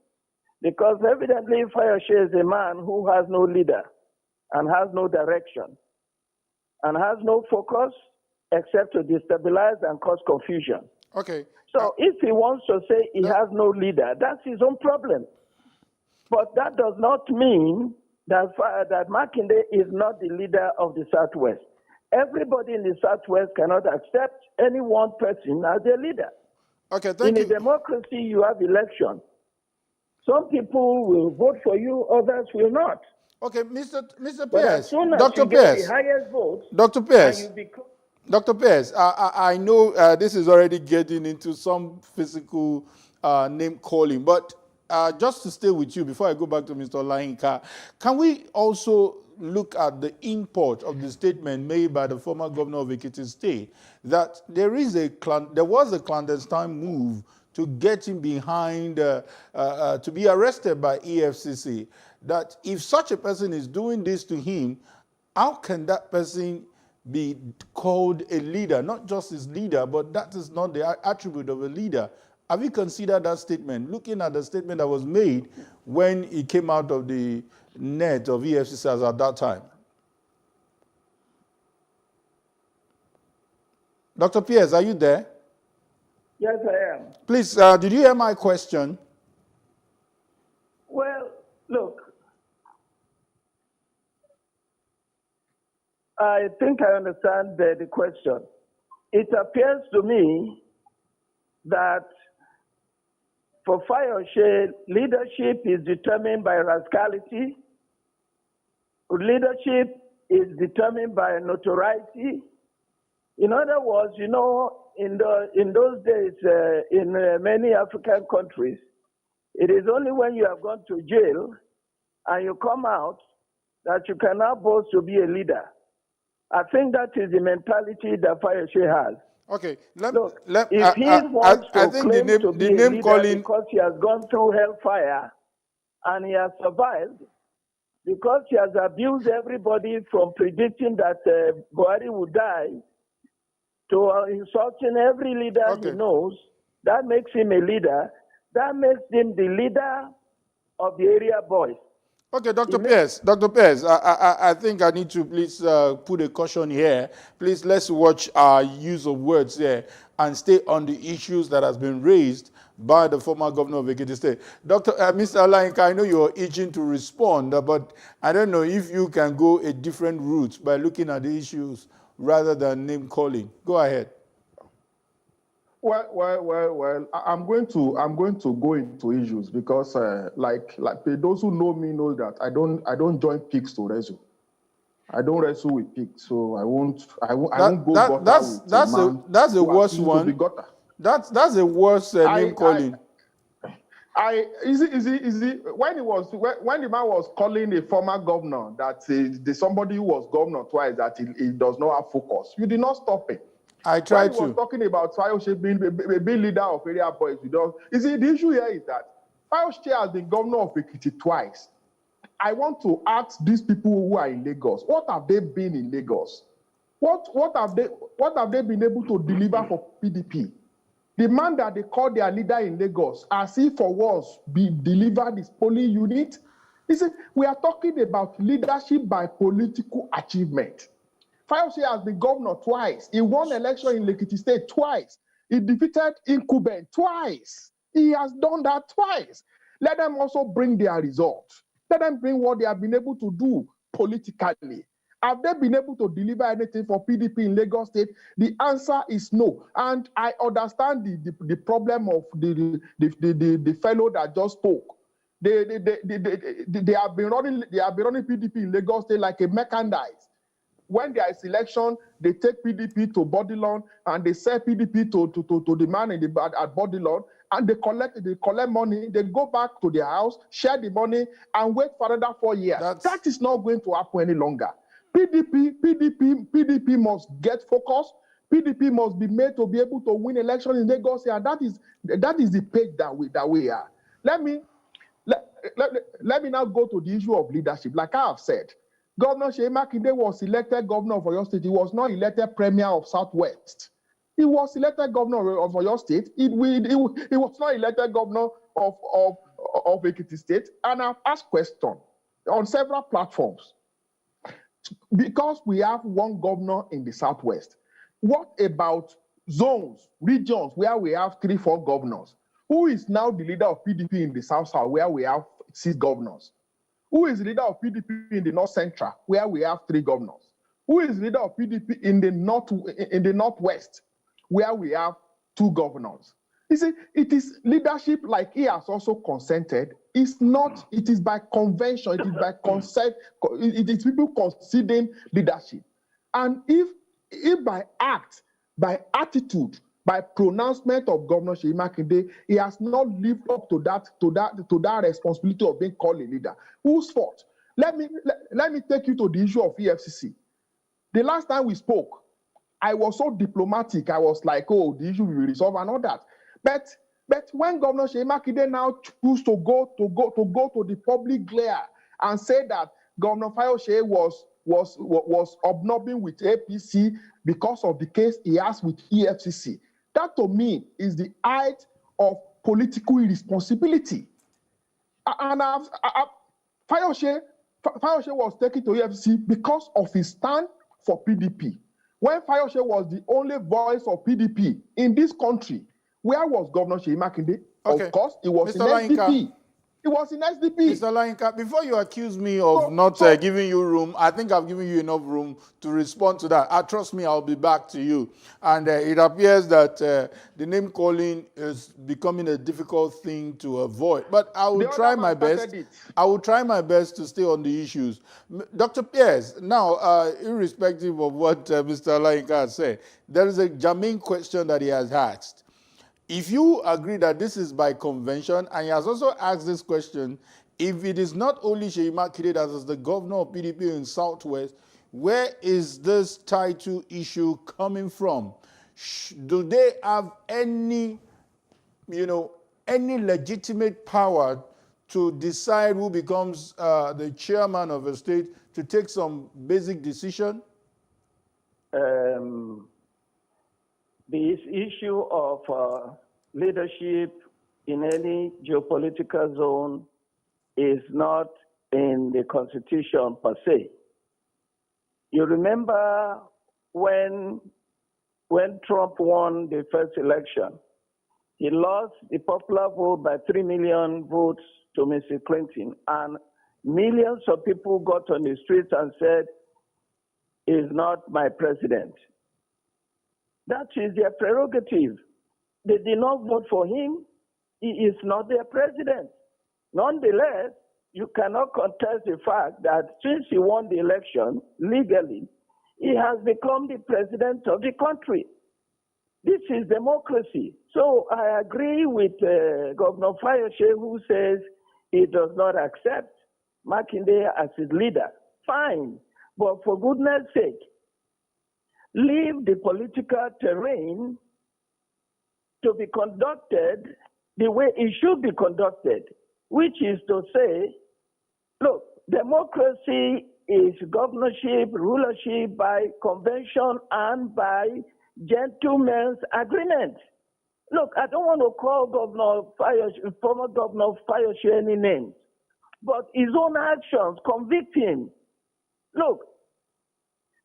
because evidently Fayose is a man who has no leader and has no direction and has no focus except to destabilize and cause confusion. Okay. So if he wants to say he has no leader, that's his own problem. But that does not mean that Makinde is not the leader of the Southwest. Everybody in the Southwest cannot accept any one person as their leader. Okay, thank you. In a democracy, you have election. Some people will vote for you, others will not. Okay, Mr. But Pierce, as soon as Dr. you get Pierce, the highest votes, Dr. Pierce, and you become... Dr. Pierce, I know this is already getting into some physical name calling, but just to stay with you before I go back to Mr. Olainka, can we also look at the import of the statement made by the former governor of Ekiti State that there was a clandestine move to get him behind, to be arrested by EFCC, that if such a person is doing this to him, how can that person be called a leader? Not just his leader, but that is not the attribute of a leader. Have you considered that statement, looking at the statement that was made when he came out of the net of EFCC at that time? Dr. Pierce, are you there? Yes, I am. Please, did you hear my question? Well, look, I think I understand the question. It appears to me that for Fayose, leadership is determined by rascality. Leadership is determined by notoriety. In other words, you know, in those days, in many African countries, it is only when you have gone to jail and you come out that you can now boast to be a leader. I think that is the mentality that Fayose has. Okay. If he wants to claim to be a leader because he has gone through hellfire and he has survived, because he has abused everybody from predicting that Buhari would die to insulting every leader he knows, that makes him a leader. That makes him the leader of the area boys. Okay, Dr. Pierce, I think I need to please put a caution here. Please, let's watch our use of words here and stay on the issues that has been raised by the former governor of Ekiti State. Mr. Olainka, I know you're itching to respond, but I don't know if you can go a different route by looking at the issues rather than name calling. Go ahead. Well. I'm going to go into issues because, like those who know me know that I don't join pigs to wrestle. I don't wrestle with pigs, so I won't go gutter with that's a worse one. That's a worse name calling. Is it when the man was calling a former governor that somebody who was governor twice that he does not have focus, you did not stop him. I tried when he was talking about Fayose being leader of area boys, the issue here is that Fayose has been governor of Ekiti twice. I want to ask these people who are in Lagos, what have they been in Lagos? What have they been able to deliver for PDP? The man that they call their leader in Lagos, as if for once be delivered his polling unit. You see, we are talking about leadership by political achievement. Fayose has been governor twice. He won election in Ekiti State twice. He defeated Incumbent twice. He has done that twice. Let them also bring their results. Let them bring what they have been able to do politically. Have they been able to deliver anything for PDP in Lagos State? The answer is no. And I understand the problem of the fellow that just spoke. They have been running PDP in Lagos State like a merchandise. When there is election, they take PDP to Bodilon and they sell PDP to the man at Bodilon, and they collect money. They go back to their house, share the money, and wait for another 4 years. That is not going to happen any longer. PDP must get focused. PDP must be made to be able to win election in Lagos, and that is the page that we are. Let me now go to the issue of leadership. Like I have said, Governor Seyi Makinde was elected governor of Oyo State. He was not elected premier of Southwest. He was elected governor of Oyo State. He was not elected governor of Ekiti State. And I've asked questions on several platforms. Because we have one governor in the Southwest, what about zones, regions where we have 3-4 governors? Who is now the leader of PDP in the South where we have 6 governors? Who is the leader of PDP in the North Central where we have 3 governors? Who is the leader of PDP in the Northwest where we have 2 governors? You see, it is leadership, like he has also consented. It's not, it is by convention, it is by consent, it is people considering leadership. And if by act, by attitude, by pronouncement of Governor Seyi Makinde, he has not lived up to that responsibility of being called a leader. Whose fault? Let me take you to the issue of EFCC. The last time we spoke, I was so diplomatic. I was like, oh, the issue will be resolved and all that. But when Governor Seyi Makinde now choose to go to the public glare and say that Governor Fayose was hobnobbing with APC because of the case he has with EFCC, that to me is the height of political irresponsibility. And Fayose was taken to EFCC because of his stand for PDP. When Fayose was the only voice of PDP in this country, where was Governor Seyi Makinde? Okay. Of course, he was Mr. in SDP. He was in SDP. Mr. Lainka, before you accuse me of giving you room, I think I've given you enough room to respond to that. Trust me, I'll be back to you. And it appears that the name calling is becoming a difficult thing to avoid. But I will try my best. I will try my best to stay on the issues. Dr. Pierce, now, irrespective of what Mr. Lainka has said, there is a germane question that he has asked. If you agree that this is by convention, and he has also asked this question, if it is not only Seyi Makinde that is the governor of PDP in Southwest, where is this title issue coming from? Do they have any legitimate power to decide who becomes the chairman of a state to take some basic decision? This issue of leadership in any geopolitical zone is not in the Constitution per se. You remember when Trump won the first election, he lost the popular vote by 3 million votes to Mr. Clinton, and millions of people got on the streets and said, "He's not my president." That is their prerogative. They did not vote for him. He is not their president. Nonetheless, you cannot contest the fact that since he won the election legally, he has become the president of the country. This is democracy. So I agree with Governor Fayose, who says he does not accept Makinde as his leader. Fine, but for goodness sake, leave the political terrain to be conducted the way it should be conducted, which is to say, look, democracy is governorship, rulership by convention and by gentlemen's agreement. Look, I don't want to call former Governor Fayose any names, but his own actions convict him. Look,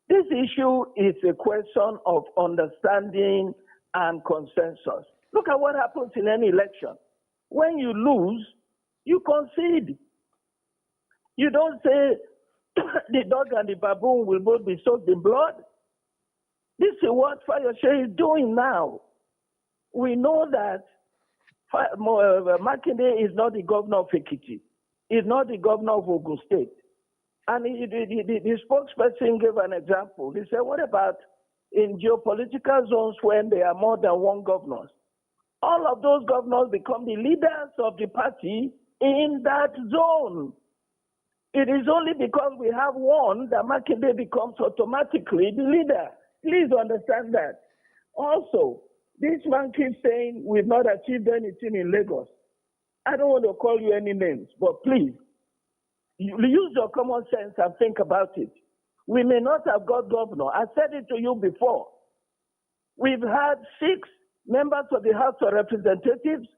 this issue is a question of understanding and consensus. Look at what happens in any election. When you lose, you concede. You don't say the dog and the baboon will both be soaked in blood. This is what Fayose is doing now. We know that Makinde is not the governor of Ekiti. He's not the governor of Ogun State. And the spokesperson gave an example. He said, what about in geopolitical zones when there are more than one governor? All of those governors become the leaders of the party in that zone. It is only because we have one that Makinde becomes automatically the leader. Please understand that. Also, this man keeps saying we've not achieved anything in Lagos. I don't want to call you any names, but please, You use your common sense and think about it. We may not have got governor. I said it to you before. We've had 6 members of the House of Representatives.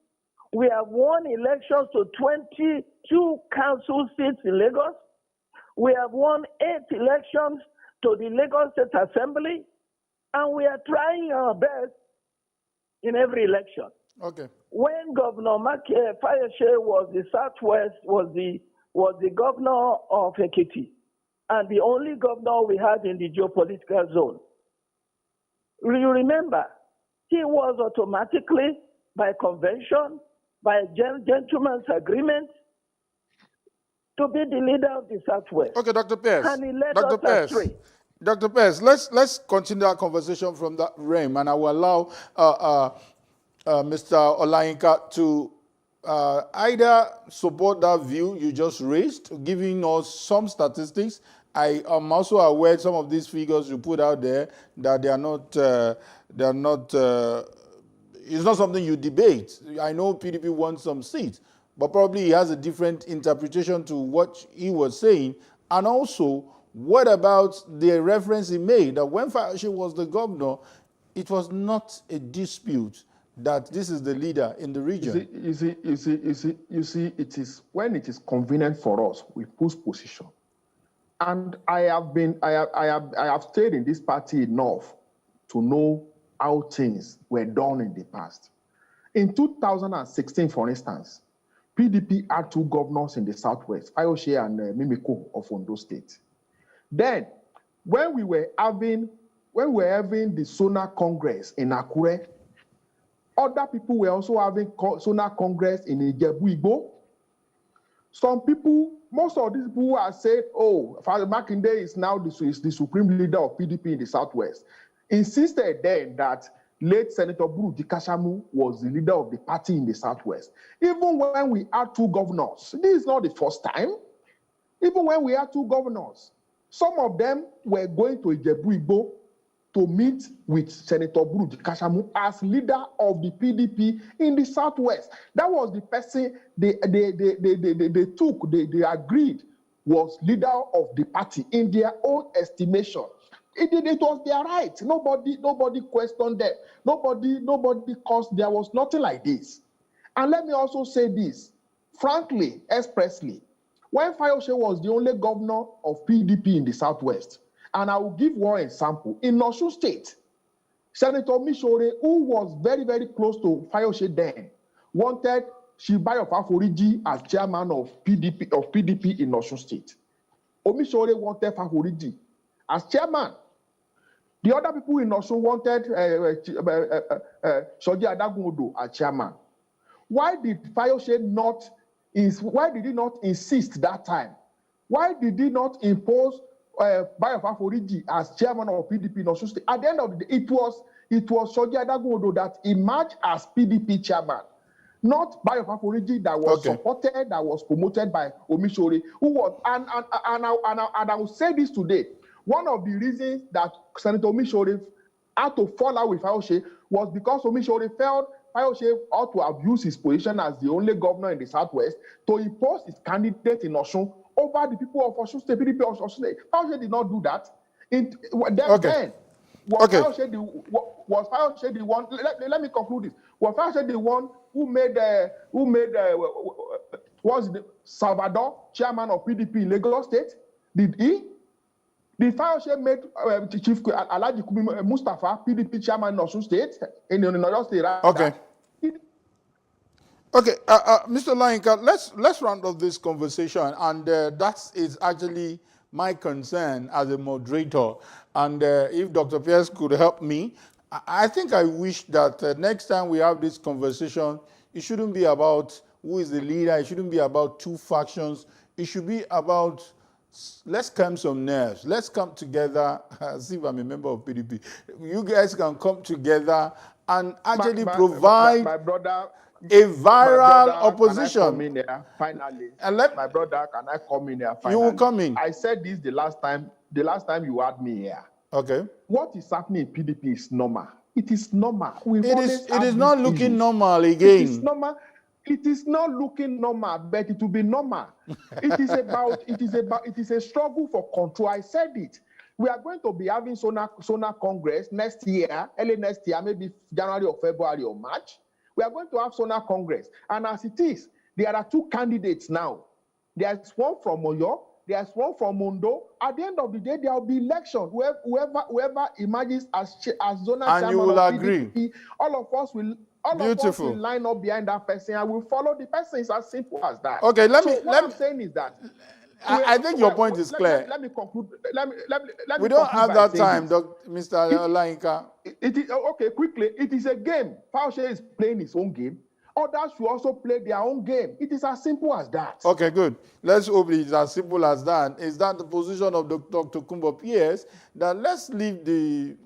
We have won elections to 22 council seats in Lagos. We have won 8 elections to the Lagos State Assembly. And we are trying our best in every election. Okay. When Governor Fayose was the Southwest, was the governor of Ekiti, and the only governor we had in the geopolitical zone. You remember, he was automatically, by convention, by gentleman's agreement, to be the leader of the Southwest. Okay, Dr. Pierce. And he led Dr. us Pierce. astray. Dr. Pierce, let's continue our conversation from that realm, and I will allow Mr. Olayinka to either support that view you just raised, giving us some statistics. I am also aware some of these figures you put out there that they are not. It's not something you debate. I know PDP wants some seats, but probably he has a different interpretation to what he was saying. And also, what about the reference he made that when Fayose was the governor, it was not a dispute that this is the leader in the region? You see, it is when it is convenient for us, we push position. And I have stayed in this party enough to know how things were done in the past. In 2016, for instance, PDP had 2 governors in the Southwest, Fayose and Mimiko of Ondo State. Then, when we were having the Sona Congress in Akure, other people were also having Sona Congress in Ijebu-Igbo. Some people, most of these people are saying, oh, Father Makinde is now the supreme leader of PDP in the Southwest. Insisted then that late Senator Buru Dikashamu was the leader of the party in the Southwest. Even when we had 2 governors, this is not the first time. Even when we had 2 governors, some of them were going to Ijebu-Igbo to meet with Senator Buru Dikashamu as leader of the PDP in the Southwest. That was the person they agreed was leader of the party in their own estimation. It was their right. Nobody questioned them. Nobody caused. There was nothing like this. And let me also say this, frankly, expressly, when Fayose was the only governor of PDP in the Southwest, and I will give one example. In Osun State, Senator Omishore, who was very, very close to Fayose then, wanted Shibayo Faforiji as chairman of PDP in Osun State. Omishore wanted Faforiji as chairman. The other people in Osun wanted Shoji Adagunodo as chairman. Why did Fayose not insist that time? Why did he not impose Bayo Faforiji as chairman of PDP in Osun State? At the end of the day, it was Shoji Adagunodo that emerged as PDP chairman, not Bayo Faforiji that was supported, that was promoted by Omishore, who was, and I will say this today, one of the reasons that Senator Omishore had to fall out with Fayose was because Omishore felt Fayose ought to abuse his position as the only governor in the Southwest to impose his candidate in Osun over the people of Osun State, PDP of Osun State. Fayose did not do that. Then was Fayose the one? Let me conclude this. Was Fayose the one who made Salvador chairman of PDP in Lagos State? Did he? Did Fayose make Chief Alhaji Kumi Mustafa PDP chairman in Osun State in Oyo State? Right? Okay. Okay, Mr. Olayinka, let's round up this conversation, and that is actually my concern as a moderator. And if Dr. Pierce could help me, I think I wish that next time we have this conversation, it shouldn't be about who is the leader. It shouldn't be about 2 factions. It should be about, let's calm some nerves. Let's come together, as if I'm a member of PDP. You guys can come together and actually provide my brother, a viral opposition. Can I come in there, finally? My brother, can I come in there finally? You will come in. I said this the last time you had me here. Okay. What is happening in PDP is normal. It is normal. It is not looking normal again. It is normal. It is not looking normal, but it will be normal. It is a struggle for control. I said it. We are going to be having Sona Congress next year, early next year, maybe January or February or March. We are going to have Sona Congress. And as it is, there are two candidates now. There's one from Oyo, there's one from Mundo. At the end of the day, there will be election. Whoever emerges as zona chairman, and you will agree. PDP, all of us will line up behind that person and will follow the person. It's as simple as that. Okay, what I'm saying is that I think your point is clear. Let me conclude. We don't have that time, Mr. Olainka. Okay, quickly. It is a game. Fauci is playing his own game. Others should also play their own game. It is as simple as that. Okay, good. Let's hope it's as simple as that. Is that the position of Dr. Kumbo? Yes, that let's leave the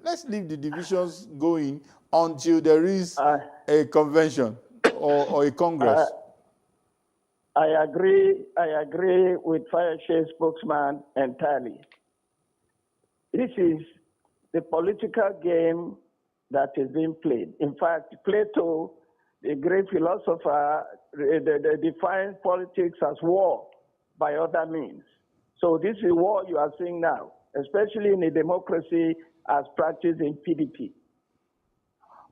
divisions going until there is a convention or a congress. I agree with Fauci's spokesman entirely. This is the political game that is being played. In fact, Plato, the great philosopher, defines politics as war by other means. So this is war you are seeing now, especially in a democracy as practiced in PDP.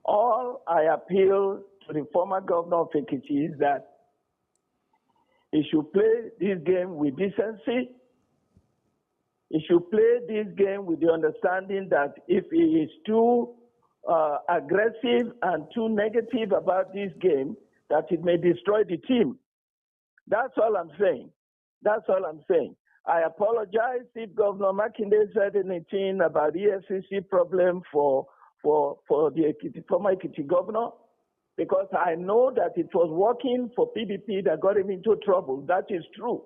All I appeal to the former governor of Ekiti is that he should play this game with decency. He should play this game with the understanding that if he is too aggressive and too negative about this game, that it may destroy the team. That's all I'm saying. That's all I'm saying. I apologize if Governor Makinde said anything about the EFCC problem for the former Ekiti governor, because I know that it was working for PDP that got him into trouble. That is true.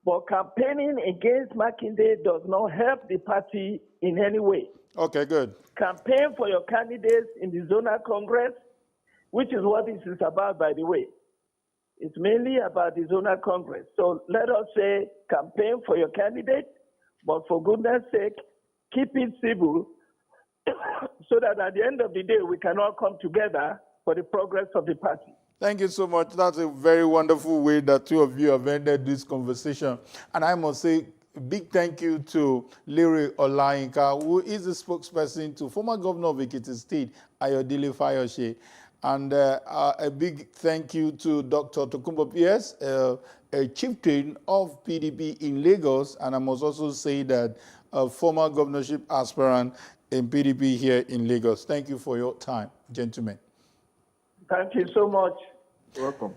But campaigning against Makinde does not help the party in any way. Okay, good. Campaign for your candidates in the Zonal Congress, which is what this is about, by the way. It's mainly about the Zonal Congress. So let us say campaign for your candidate, but for goodness sake, keep it civil so that at the end of the day, we can all come together for the progress of the party. Thank you so much. That's a very wonderful way that two of you have ended this conversation. And I must say a big thank you to Larry Olainka, who is the spokesperson to former governor of Ekiti State, Ayodele Fayose. And a big thank you to Dr. Tokunbo P.S., a chieftain of PDP in Lagos. And I must also say that a former governorship aspirant in PDP here in Lagos. Thank you for your time, gentlemen. Thank you so much. You're welcome.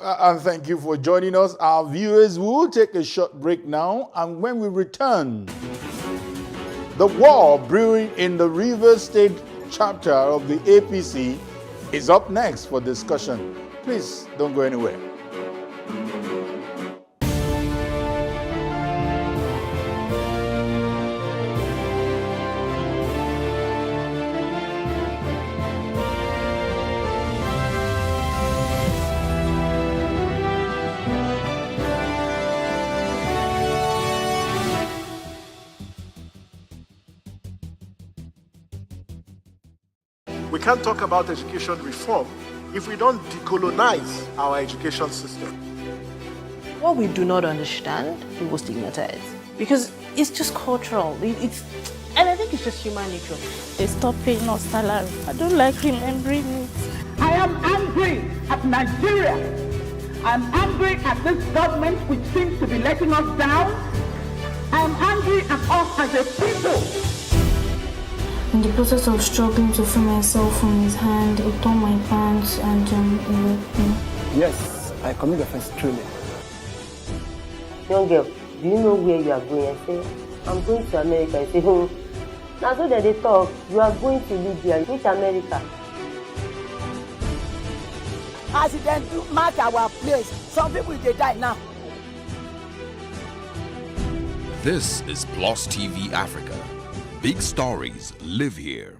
And thank you for joining us. Our viewers will take a short break now, and when we return, the war brewing in the Rivers State chapter of the APC is up next for discussion. Please don't go anywhere. We can't talk about education reform if we don't decolonize our education system. What we do not understand, we will stigmatize. Because it's just cultural. And I think it's just human nature. They stop paying us salary. I don't like remembering it. I am angry at Nigeria. I'm angry at this government which seems to be letting us down. I'm angry at us as a people. In the process of struggling to free myself from his hand, he tore my pants and he raped me. Yes, I commit offense truly. Young girl, do you know where you are going? I say, I'm going to America. I say, now so that they talk, you are going to Libya. Which America? As they do mark our place, some people they die now. This is Plus TV Africa. Big stories live here.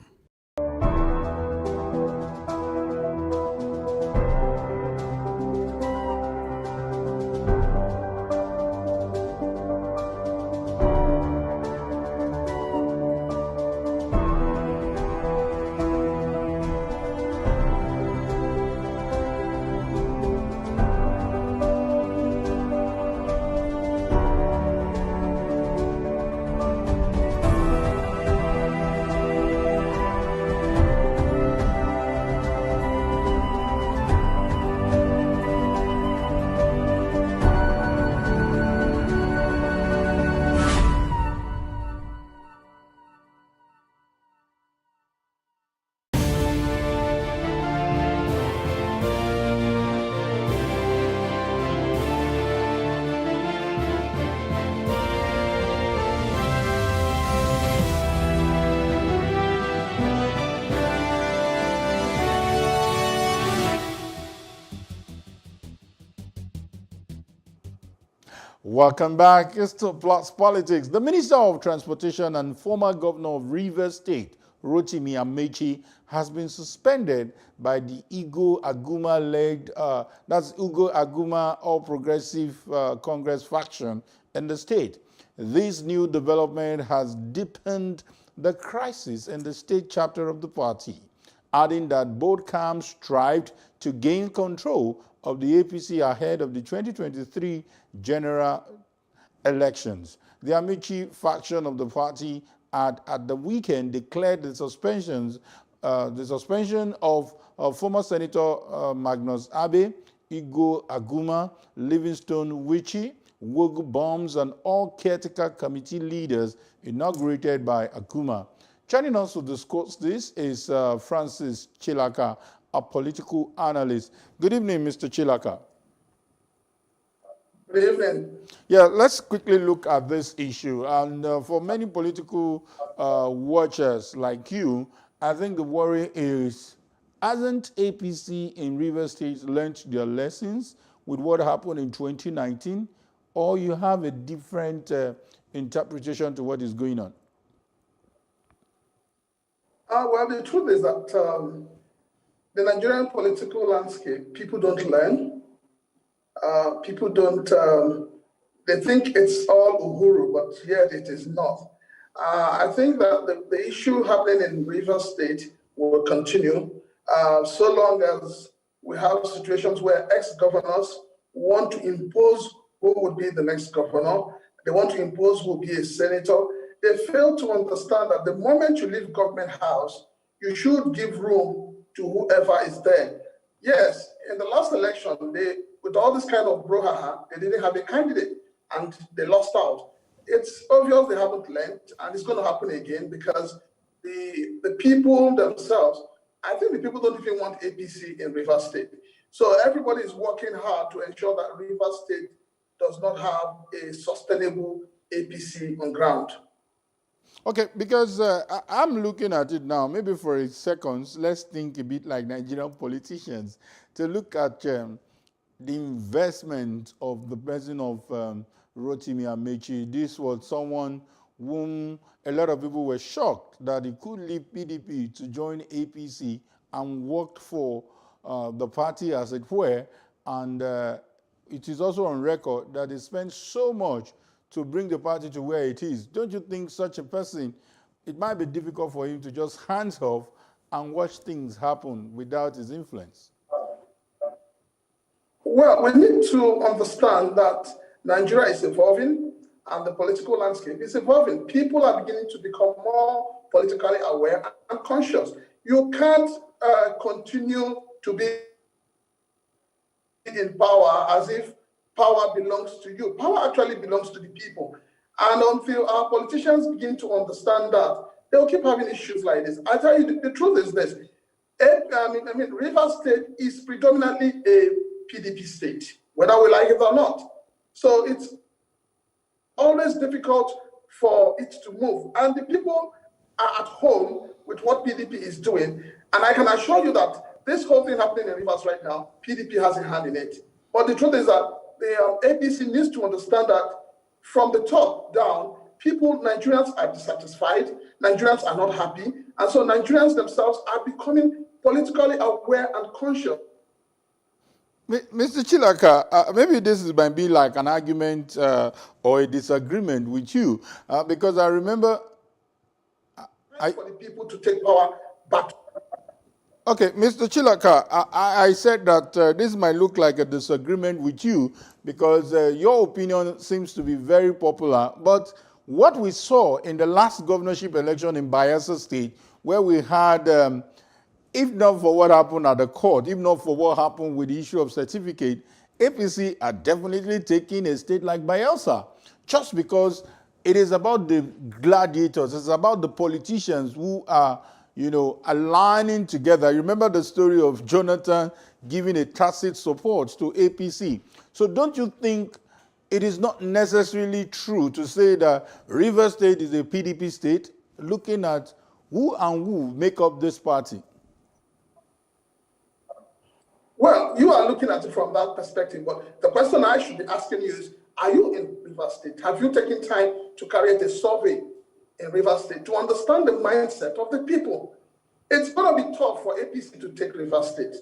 Welcome back. It's to Plus Politics. The Minister of Transportation and former Governor of Rivers State, Rotimi Amechi, has been suspended by the Igbo Aguma-led, that's Igbo Aguma All Progressive Congress faction in the state. This new development has deepened the crisis in the state chapter of the party, adding that both camps strived to gain control of the APC ahead of the 2023 general elections. The Amici faction of the party at the weekend declared the suspension of former Senator Magnus Abe, Igbo Aguma, Livingstone Wichi, Wogu Bombs, and all caretaker committee leaders inaugurated by Aguma. Joining us to discuss this is Francis Chilaka, a political analyst. Good evening, Mr. Chilaka. Good evening. Yeah, let's quickly look at this issue. And for many political watchers like you, I think the worry is, hasn't APC in Rivers State learned their lessons with what happened in 2019? Or you have a different interpretation to what is going on? Well, the truth is that the Nigerian political landscape, people don't learn. People don't, they think it's all Uhuru, but yet it is not. I think that the issue happening in Rivers State will continue so long as we have situations where ex-governors want to impose who would be the next governor. They want to impose who will be a senator. They fail to understand that the moment you leave government house, you should give room to whoever is there. Yes, in the last election, with all this kind of brouhaha, they didn't have a candidate and they lost out. It's obvious they haven't learned, and it's going to happen again because the people themselves, I think the people don't even want APC in Rivers State. So everybody is working hard to ensure that Rivers State does not have a sustainable APC on ground. Okay, because I'm looking at it now, maybe for a second, let's think a bit like Nigerian politicians, to look at the investment of the person of Rotimi Amechi. This was someone whom a lot of people were shocked that he could leave PDP to join APC and worked for the party, as it were, and it is also on record that he spent so much to bring the party to where it is. Don't you think such a person, it might be difficult for him to just hands off and watch things happen without his influence? Well, we need to understand that Nigeria is evolving and the political landscape is evolving. People are beginning to become more politically aware and conscious. You can't continue to be in power as if power belongs to you. Power actually belongs to the people. And until our politicians begin to understand that, they'll keep having issues like this. I tell you, the truth is this. Rivers State is predominantly a PDP state, whether we like it or not. So it's always difficult for it to move. And the people are at home with what PDP is doing. And I can assure you that this whole thing happening in Rivers right now, PDP has a hand in it. But the truth is that the APC needs to understand that from the top down, Nigerians are dissatisfied, Nigerians are not happy, and so Nigerians themselves are becoming politically aware and conscious. Mr. Chilaka, maybe this might be like an argument or a disagreement with you, because I remember... for the people to take power back. Okay, Mr. Chilaka, I said that this might look like a disagreement with you because your opinion seems to be very popular. But what we saw in the last governorship election in Bayelsa State, where we had, if not for what happened at the court, if not for what happened with the issue of certificate, APC are definitely taking a state like Bayelsa, just because it is about the gladiators, it's about the politicians who are aligning together. You remember the story of Jonathan giving a tacit support to APC. So don't you think it is not necessarily true to say that Rivers State is a PDP state, looking at who and who make up this party? Well, you are looking at it from that perspective, but the question I should be asking you is, Are you in Rivers State? Have you taken time to carry out a survey in Rivers State to understand the mindset of the people? It's going to be tough for APC to take Rivers State.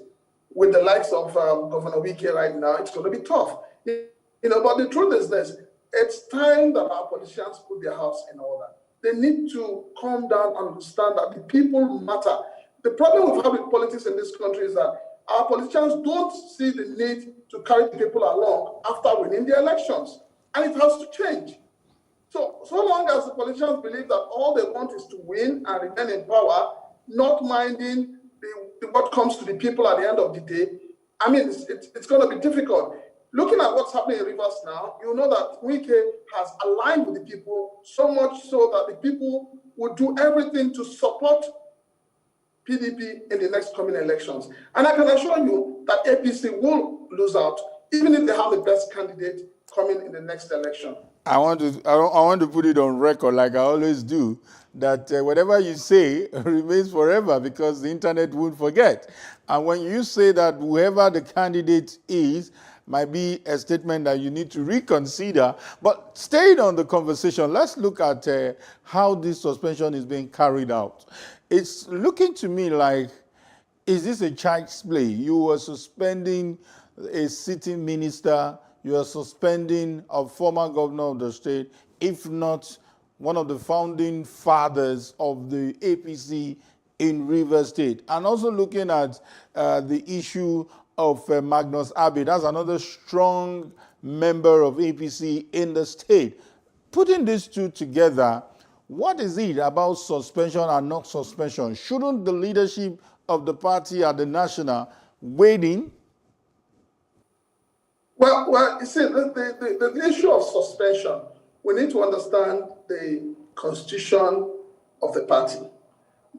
With the likes of Governor Wike right now, it's going to be tough. But the truth is this, it's time that our politicians put their house in order. They need to calm down and understand that the people matter. The problem we have with politics in this country is that our politicians don't see the need to carry the people along after winning the elections. And it has to change. So long as the politicians believe that all they want is to win and remain in power, not minding what comes to the people at the end of the day, I mean, it's going to be difficult. Looking at what's happening in Rivers now, you know that Wike has aligned with the people so much so that the people will do everything to support PDP in the next coming elections. And I can assure you that APC will lose out, even if they have the best candidate coming in the next election. I want to put it on record, like I always do, that whatever you say remains forever because the internet won't forget. And when you say that whoever the candidate is might be a statement that you need to reconsider. But staying on the conversation, let's look at how this suspension is being carried out. It's looking to me like, is this a child's play? You are suspending a sitting minister, you are suspending a former governor of the state, if not one of the founding fathers of the APC in Rivers State. And also looking at the issue of Magnus Abbey. That's another strong member of APC in the state. Putting these two together, what is it about suspension and not suspension? Shouldn't the leadership of the party at the national wade in? Well, you see, the issue of suspension, we need to understand the constitution of the party.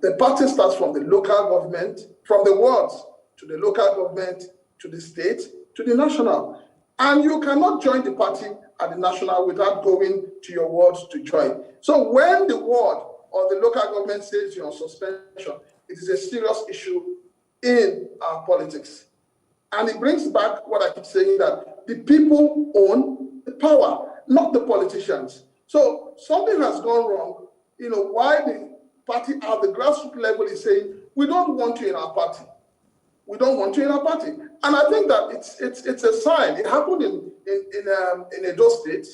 The party starts from the local government, from the wards to the local government, to the state, to the national. And you cannot join the party at the national without going to your wards to join. So when the ward or the local government says you're on suspension, it is a serious issue in our politics. And it brings back what I keep saying, that the people own the power, not the politicians. So something has gone wrong. Why the party at the grassroots level is saying, we don't want you in our party. We don't want you in our party. And I think that it's a sign. It happened in Edo State.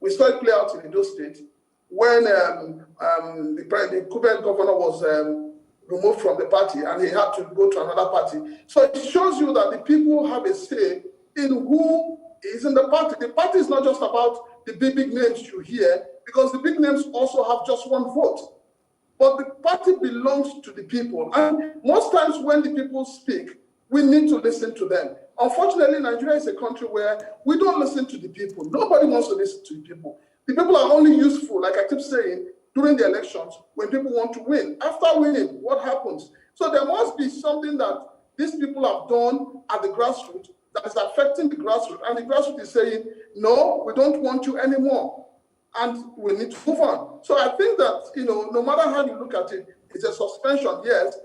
We saw it play out in Edo State when the Quebec governor was removed from the party and he had to go to another party. So it shows you that the people have a say in who is in the party. The party is not just about the big names you hear, because the big names also have just one vote. But the party belongs to the people. And most times when the people speak, we need to listen to them. Unfortunately, Nigeria is a country where we don't listen to the people. Nobody wants to listen to the people. The people are only useful, like I keep saying, during the elections when people want to win. After winning, what happens? So there must be something that these people have done at the grassroots that is affecting the grassroots. And the grassroots is saying, no, we don't want you anymore. And we need to move on. So I think that, no matter how you look at it, it's a suspension, yes.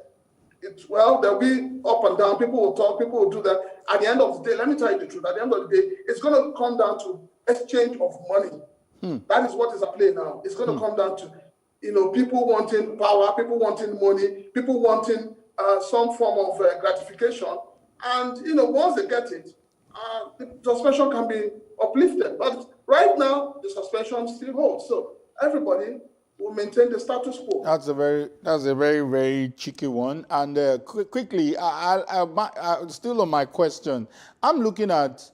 There'll be up and down. People will talk, people will do that. At the end of the day, let me tell you the truth. At the end of the day, it's going to come down to exchange of money. That is what is at play now. It's going to come down to, people wanting power, people wanting money, people wanting some form of gratification. And, once they get it, the suspension can be uplifted. But right now, the suspension still holds. So everybody will maintain the status quo. That's a very, very cheeky one. And quickly, still on my question, I'm looking at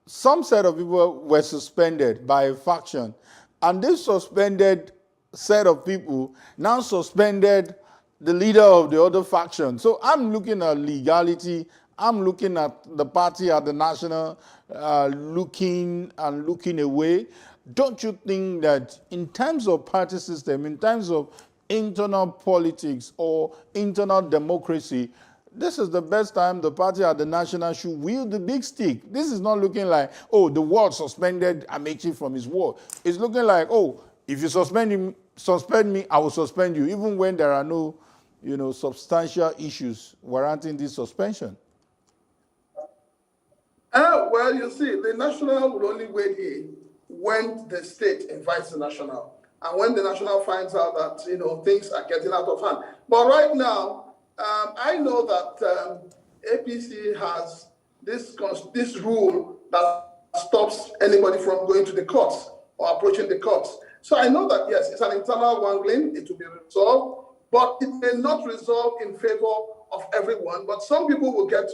some set of people were suspended by a faction, and this suspended set of people now suspended the leader of the other faction. So I'm looking at legality. I'm looking at the party at the national looking away. Don't you think that in terms of party system, in terms of internal politics or internal democracy, this is the best time the party at the national should wield the big stick? This is not looking like, oh, the ward suspended Amechi from his ward. It's looking like, oh, if you suspend me, I will suspend you, even when there are no, substantial issues warranting this suspension. Well, you see, the national will only wade in when the state invites the national, and when the national finds out that things are getting out of hand. But right now, I know that APC has this rule that stops anybody from going to the courts or approaching the courts. So I know that yes, it's an internal wrangling. It will be resolved, but it may not resolve in favor of everyone. But some people will get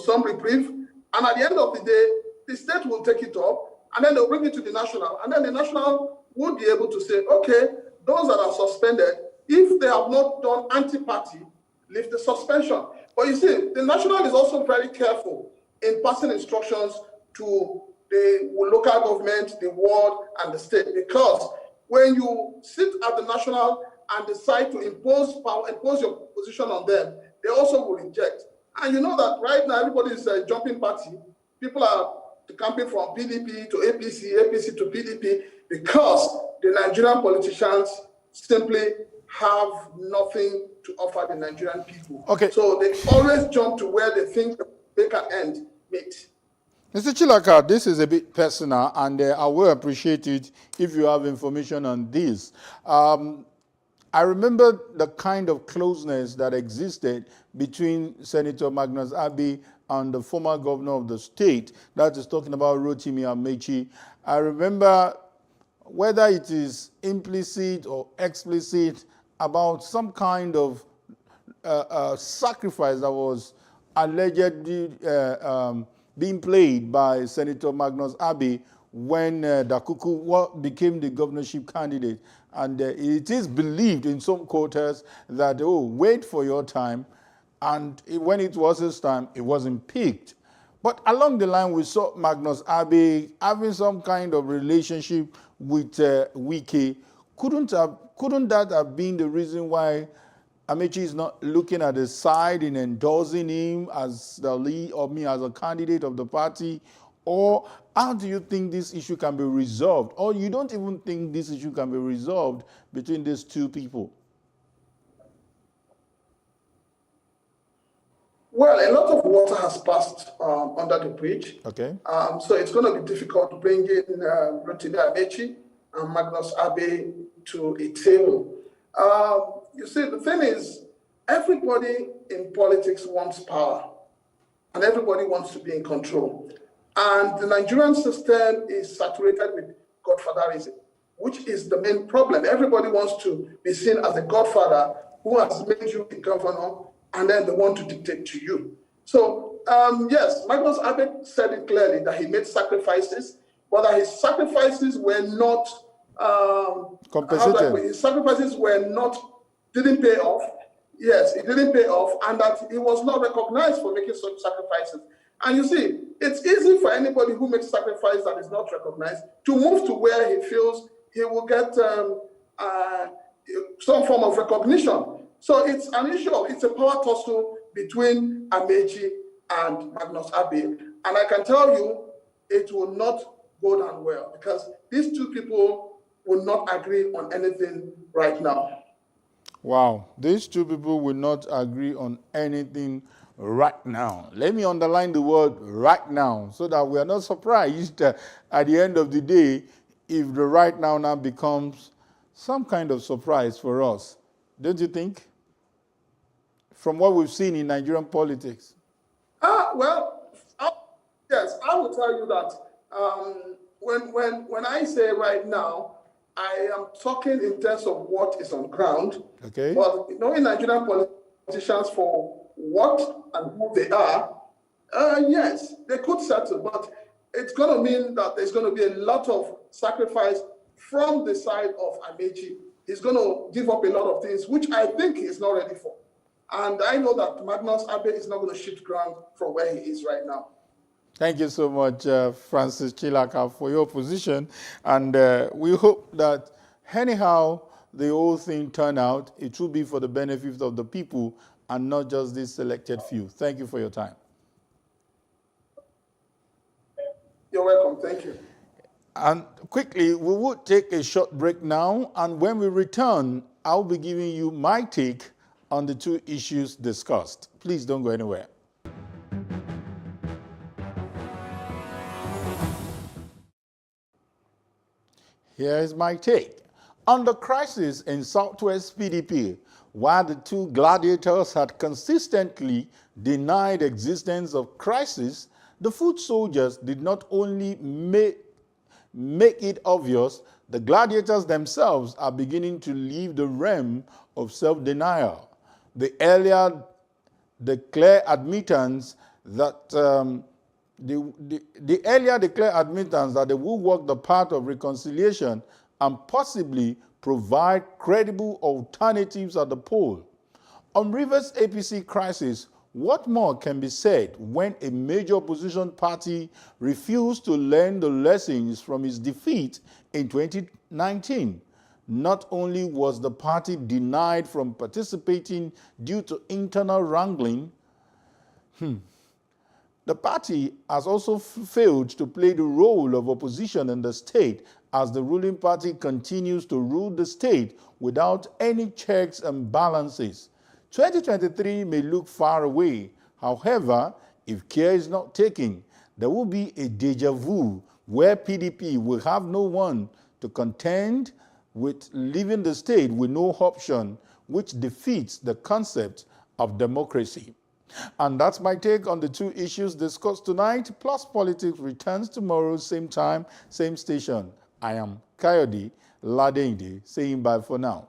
some reprieve. And at the end of the day, the state will take it up, and then they'll bring it to the national. And then the national would be able to say, okay, those that are suspended, if they have not done anti-party, lift the suspension. But you see, the national is also very careful in passing instructions to the local government, the ward, and the state. Because when you sit at the national and decide to impose power, impose your position on them, they also will reject. And you know that right now everybody is jumping party. People are camping from PDP to APC, APC to PDP, because the Nigerian politicians simply have nothing to offer the Nigerian people. Okay. So they always jump to where they think they can end meet. Mr. Chilaka, this is a bit personal, and I will appreciate it if you have information on this. I remember the kind of closeness that existed between Senator Magnus Abbey and the former governor of the state, that is talking about Rotimi Amechi. I remember, whether it is implicit or explicit, about some kind of sacrifice that was allegedly being played by Senator Magnus Abbey when Dakuku became the governorship candidate. And it is believed in some quarters that, wait for your time. And when it was his time, it wasn't picked. But along the line, we saw Magnus Abbey having some kind of relationship with Wike. Couldn't that have been the reason why Amechi is not looking at his side in endorsing him as the lead, or me as a candidate of the party? Or how do you think this issue can be resolved? Or you don't even think this issue can be resolved between these two people? Well, a lot of water has passed under the bridge. Okay. So it's going to be difficult to bring in Rotimi Amechi and Magnus Abbey to a table. You see, the thing is, everybody in politics wants power, and everybody wants to be in control. And the Nigerian system is saturated with godfatherism, which is the main problem. Everybody wants to be seen as a godfather who has made you a governor, and then they want to dictate to you. So, yes, Magnus Abbey said it clearly that he made sacrifices, but that his sacrifices were not compensated. His sacrifices didn't pay off. Yes, it didn't pay off, and that he was not recognized for making such sacrifices. And you see, it's easy for anybody who makes sacrifice that is not recognized to move to where he feels he will get some form of recognition. So it's an issue it's a power tussle between Amechi and Magnus Abbey. And I can tell you, it will not go down well, because these two people will not agree on anything right now. Wow, these two people will not agree on anything right now. Let me underline the word right now, so that we are not surprised at the end of the day if the right now becomes some kind of surprise for us. Don't you think? From what we've seen in Nigerian politics. Yes, I will tell you that when I say right now, I am talking in terms of what is on ground. Okay. But knowing Nigerian politicians for what and who they are, yes, they could settle, but it's going to mean that there's going to be a lot of sacrifice from the side of Amechi. He's going to give up a lot of things, which I think he's not ready for. And I know that Magnus Abbey is not going to shift ground from where he is right now. Thank you so much, Francis Chilaka, for your position. And we hope that anyhow the whole thing turn out, it will be for the benefit of the people and not just this selected few. Thank you for your time. You're welcome. Thank you. And quickly, we will take a short break now. And when we return, I'll be giving you my take on the two issues discussed. Please don't go anywhere. Here is my take. On the crisis in Southwest PDP, while the two gladiators had consistently denied existence of crisis, the foot soldiers did not only make it obvious, the gladiators themselves are beginning to leave the realm of self-denial. The earlier declared admittance that they will walk the path of reconciliation and possibly provide credible alternatives at the poll. On Rivers' APC crisis, what more can be said when a major opposition party refused to learn the lessons from its defeat in 2019? Not only was the party denied from participating due to internal wrangling, the party has also failed to play the role of opposition in the state as the ruling party continues to rule the state without any checks and balances. 2023 may look far away. However, if care is not taken, there will be a deja vu where PDP will have no one to contend with, leaving the state with no option, which defeats the concept of democracy. And that's my take on the two issues discussed tonight. Plus Politics returns tomorrow, same time, same station. I am Kayode Ladende, saying bye for now.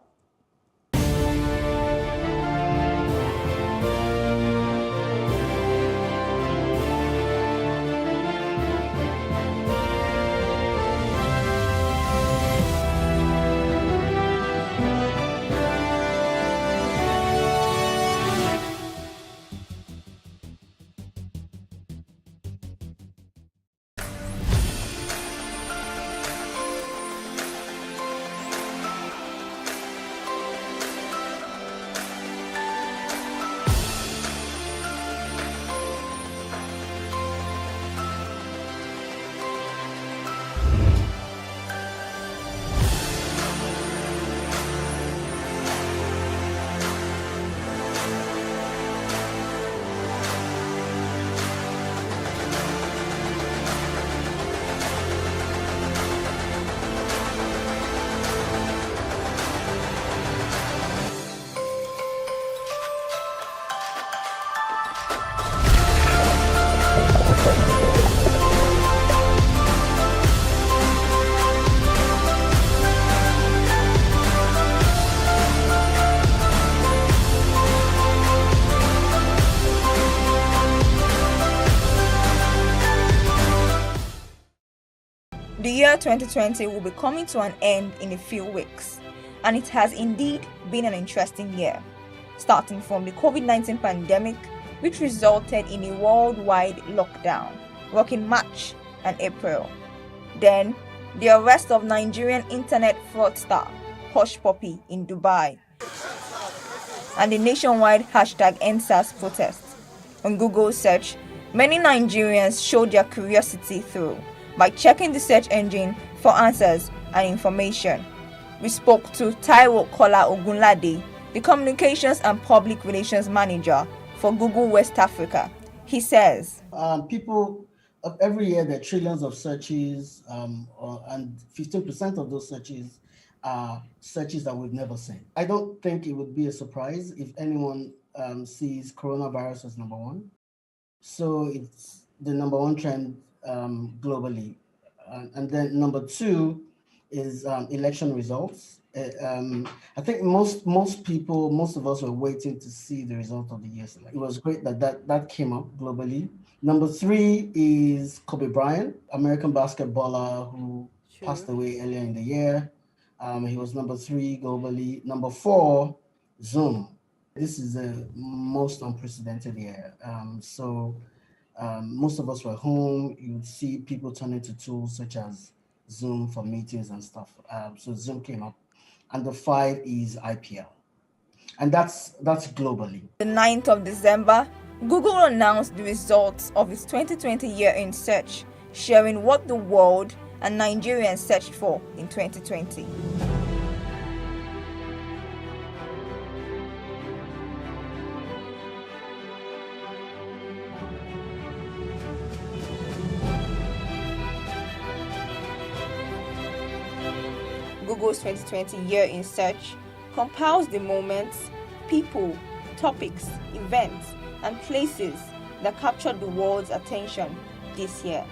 The year 2020 will be coming to an end in a few weeks, and it has indeed been an interesting year, starting from the COVID-19 pandemic, which resulted in a worldwide lockdown, in March and April. Then, the arrest of Nigerian internet fraudster Hush Puppy in Dubai, and the nationwide #EndSARS protest. On Google search, many Nigerians showed their curiosity through by checking the search engine for answers and information. We spoke to Taiwo Kola Ogunlade, the Communications and Public Relations Manager for Google West Africa. He says, People, every year there are trillions of searches, and 15% of those searches are searches that we've never seen. I don't think it would be a surprise if anyone sees coronavirus as number one. So it's the number one trend globally. And then number two is election results. I think most of us were waiting to see the result of the year's election. It was great that came up globally. Number three is Kobe Bryant, American basketballer who passed away earlier in the year. He was number three globally. Number four, Zoom. This is the most unprecedented year. Most of us were home. You would see people turning to tools such as Zoom for meetings and stuff. So Zoom came up. And the five is IPL. And that's globally. The 9th of December, Google announced the results of its 2020 year-end search, sharing what the world and Nigerians searched for in 2020. Lagos 2020 Year in Search compiles the moments, people, topics, events, and places that captured the world's attention this year.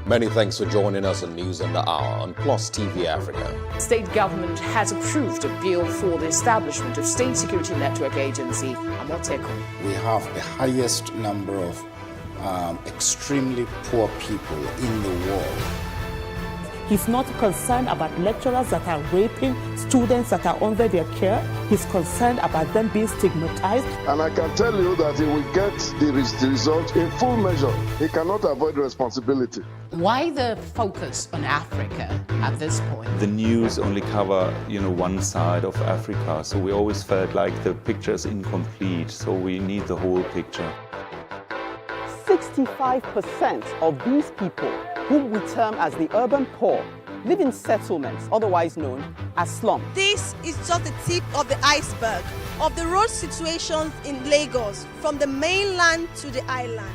Many thanks for joining us on News on the Hour on Plus TV Africa. State government has approved a bill for the establishment of State Security Network Agency, Amotekun. We have the highest number of extremely poor people in the world. He's not concerned about lecturers that are raping students that are under their care. He's concerned about them being stigmatized. And I can tell you that he will get the result in full measure. He cannot avoid responsibility. Why the focus on Africa at this point? The news only cover, one side of Africa, so we always felt like the picture is incomplete, so we need the whole picture. 65% of these people, whom we term as the urban poor, live in settlements, otherwise known as slums. This is just the tip of the iceberg of the road situations in Lagos, from the mainland to the island.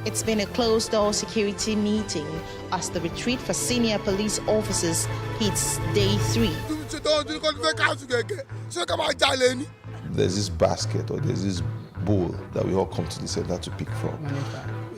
It's been a closed-door security meeting as the retreat for senior police officers hits day 3. There's this basket or there's this bowl that we all come to the center to pick from.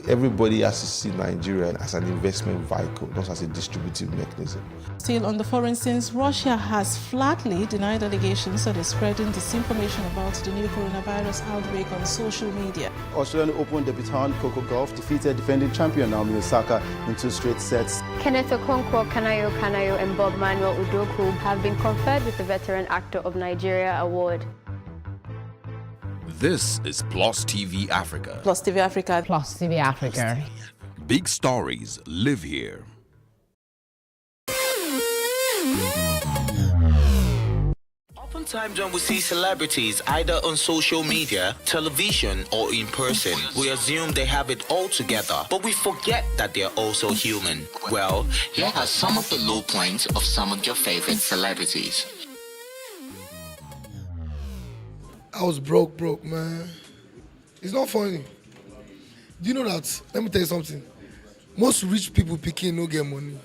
Everybody has to see Nigeria as an investment vehicle, not as a distributive mechanism. Still on the foreign scenes, Russia has flatly denied allegations that is spreading disinformation about the new coronavirus outbreak on social media. Australian Open debutant Coco Gauff defeated defending champion Naomi Osaka in 2 straight sets. Kenneth Okonkwo Kanayo and Bob Manuel Udoku have been conferred with the Veteran Actor of Nigeria Award. This is Plus TV Africa. Plus TV Africa. Plus TV Africa. Big stories live here. Oftentimes when we see celebrities either on social media, television, or in person, we assume they have it all together, but we forget that they're also human. Well, here are some of the low points of some of your favorite celebrities. I was broke, man. It's not funny. Do you know that? Let me tell you something. Most rich people picking no get money.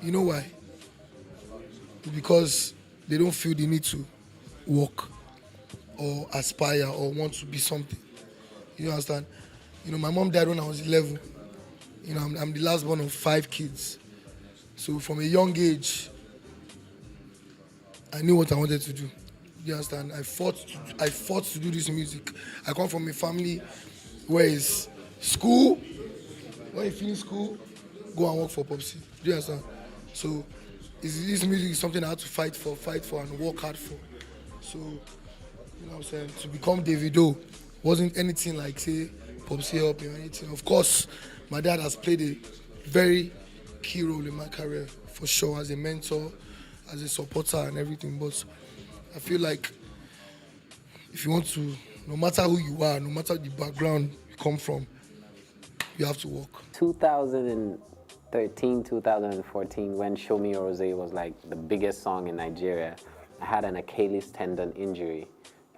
You know why? Because they don't feel the need to work or aspire or want to be something. You understand? My mom died when I was 11. I'm the last born of 5 kids. So from a young age, I knew what I wanted to do. You understand? I fought to do this music. I come from a family where is school. When you finish school, go and work for Popsy. Do you understand? So this music is something I had to fight for and work hard for. So, you know what I'm saying? To become Davido wasn't anything like, say, Popsy help me or anything. Of course, my dad has played a very key role in my career, for sure, as a mentor, as a supporter and everything. But I feel like if you want to, no matter who you are, no matter the background you come from, you have to work. 2013, 2014, when Show Me Your Rose was like the biggest song in Nigeria, I had an Achilles tendon injury.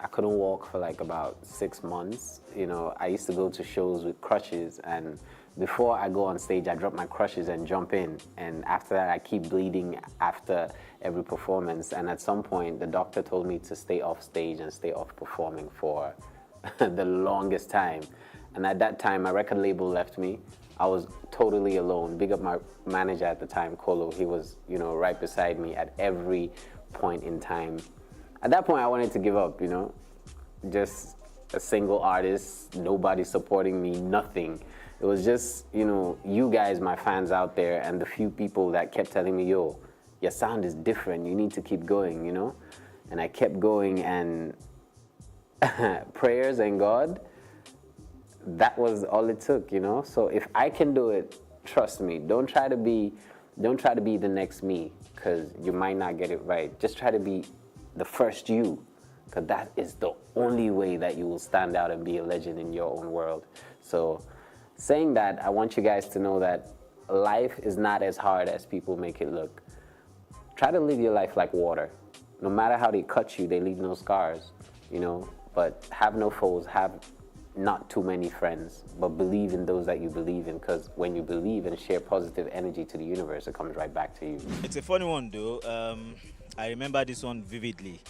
I couldn't walk for like about 6 months. You know, I used to go to shows with crutches, and before I go on stage, I drop my crutches and jump in. And after that, I keep bleeding after every performance. And at some point, the doctor told me to stay off stage and stay off performing for the longest time. And at that time, my record label left me. I was totally alone. Big up my manager at the time, Kolo. He was, you know, right beside me at every point in time. At that point, I wanted to give up, you know, just a single artist, nobody supporting me, nothing. It was just, you know, you guys, my fans out there, and the few people that kept telling me, yo, your sound is different, you need to keep going, you know? And I kept going, and prayers and God, that was all it took, you know? So if I can do it, trust me, don't try to be the next me, because you might not get it right. Just try to be the first you, because that is the only way that you will stand out and be a legend in your own world. So saying that, I want you guys to know that life is not as hard as people make it look. Try to live your life like water. No matter how they cut you, they leave no scars, you know? But have no foes, have not too many friends, but believe in those that you believe in, because when you believe and share positive energy to the universe, it comes right back to you. It's a funny one though. I remember this one vividly.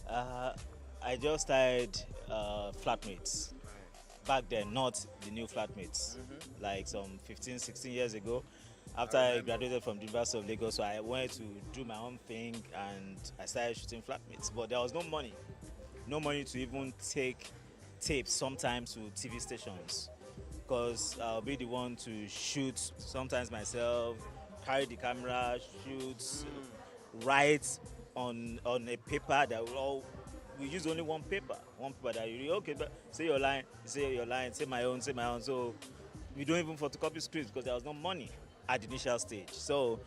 I just started Flatmates. Back then, not the new Flatmates, like some 15, 16 years ago. After I graduated from the University of Lagos, so I wanted to do my own thing, and I started shooting Flatmates. But there was no money to even take tapes sometimes to TV stations, because I'll be the one to shoot sometimes myself, carry the camera, shoot, write on a paper that we use only one paper that you okay, but say your line, say my own. So we don't even photocopy scripts because there was no money at the initial stage. So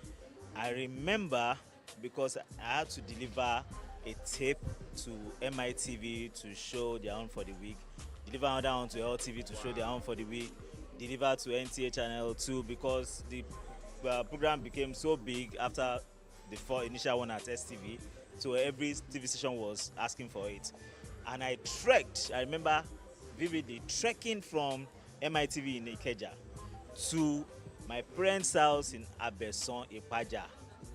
I remember, because I had to deliver a tape to MITV to show their own for the week, deliver another one to LTV to show their own for the week, deliver to NTA Channel 2, because the program became so big after the initial one at STV, so every TV station was asking for it. And I trekked, I remember vividly, trekking from MITV in Ikeja to my parents' house in Abeson, Ipaja.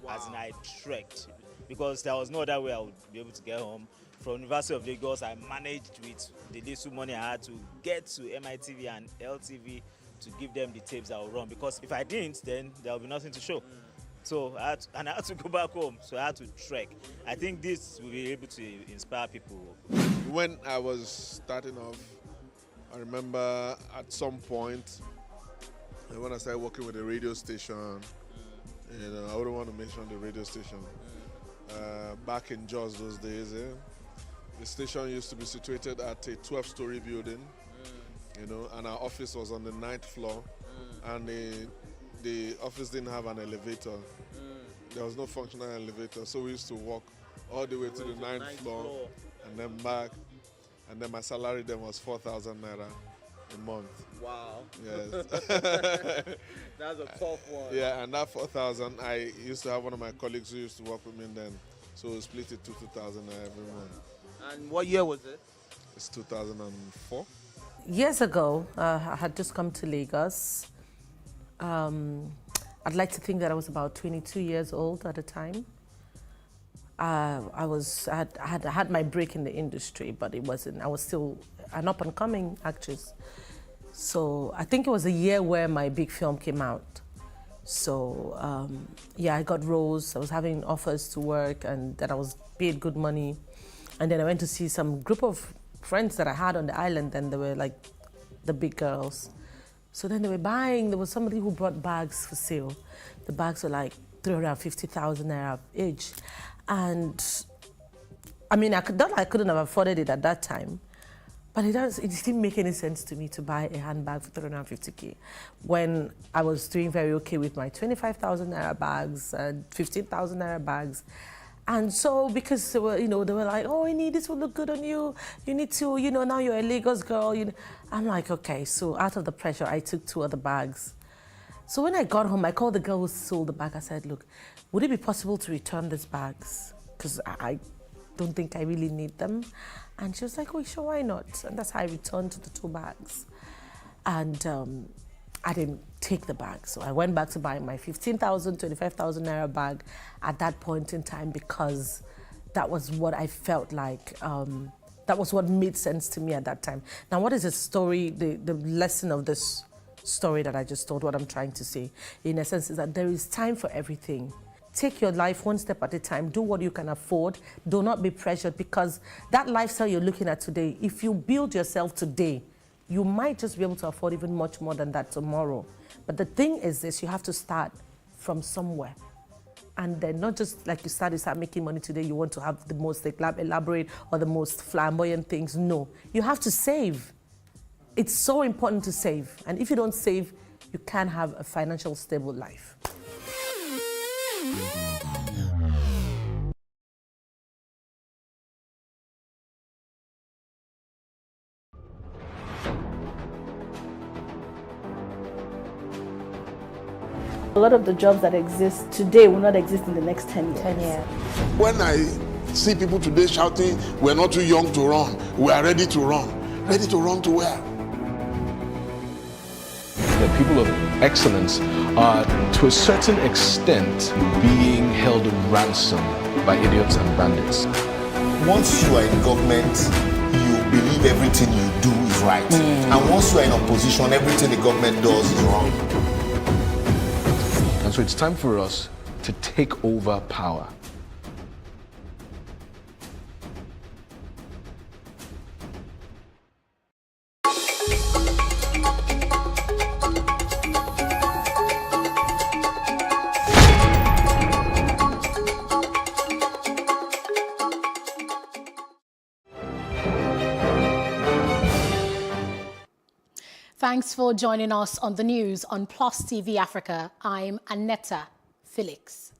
Wow. As in, I trekked, because there was no other way I would be able to get home. From University of Lagos, I managed with the little money I had to get to MITV and LTV to give them the tapes that would run, because if I didn't, then there would be nothing to show. So I had to go back home, so I had to trek. I think this will be able to inspire people. When I was starting off, I remember at some point, when I started working with a radio station, you know, I wouldn't want to mention the radio station. Back in Jos those days, the station used to be situated at a 12-story building, you know, and our office was on the 9th floor, and the office didn't have an elevator. There was no functional elevator, so we used to walk all the way to the 9th floor and then back, and then my salary then was 4,000 naira a month. Wow. Yes. That's a tough one. Yeah, and that 4,000, I used to have one of my colleagues who used to work with me then, so we split it to 2,000 every month. And what year was it? It's 2004. Years ago, I had just come to Lagos. I'd like to think that I was about 22 years old at the time. I had my break in the industry, but it wasn't. I was still an up-and-coming actress. So I think it was a year where my big film came out. So yeah, I got roles. I was having offers to work, and then I was paid good money. And then I went to see some group of friends that I had on the island, and they were like the big girls. So then they were buying, there was somebody who brought bags for sale. The bags were like 350,000 naira each. And I mean, I couldn't have afforded it at that time, but it didn't make any sense to me to buy a handbag for 350K when I was doing very okay with my 25,000 naira bags and 15,000 naira bags. And so, because they were, they were like, oh, this will look good on you. You need to, now you're a Lagos girl. I'm like, okay. So out of the pressure, I took 2 other bags. So when I got home, I called the girl who sold the bag. I said, look, would it be possible to return these bags? Because I don't think I really need them. And she was like, oh, sure, why not? And that's how I returned to the 2 bags. And I didn't take the bag. So I went back to buy my 15,000, 25,000 naira bag at that point in time, because that was what I felt like, that was what made sense to me at that time. Now, what is the story, the lesson of this story that I just told, what I'm trying to say, in essence, is that there is time for everything. Take your life one step at a time. Do what you can afford. Do not be pressured, because that lifestyle you're looking at today, if you build yourself today, you might just be able to afford even much more than that tomorrow. But the thing is this, you have to start from somewhere. And then not just like you start making money today, you want to have the most elaborate or the most flamboyant things. No, you have to save. It's so important to save. And if you don't save, you can't have a financial stable life. A lot of the jobs that exist today will not exist in the next 10 years. 10 years. When I see people today shouting, we're not too young to run, we are ready to run. Ready to run to where? The people of excellence are, to a certain extent, being held ransom by idiots and bandits. Once you are in government, you believe everything you do is right. And once you are in opposition, everything the government does is wrong. And so it's time for us to take over power. Thanks for joining us on the news on Plus TV Africa. I'm Annetta Felix.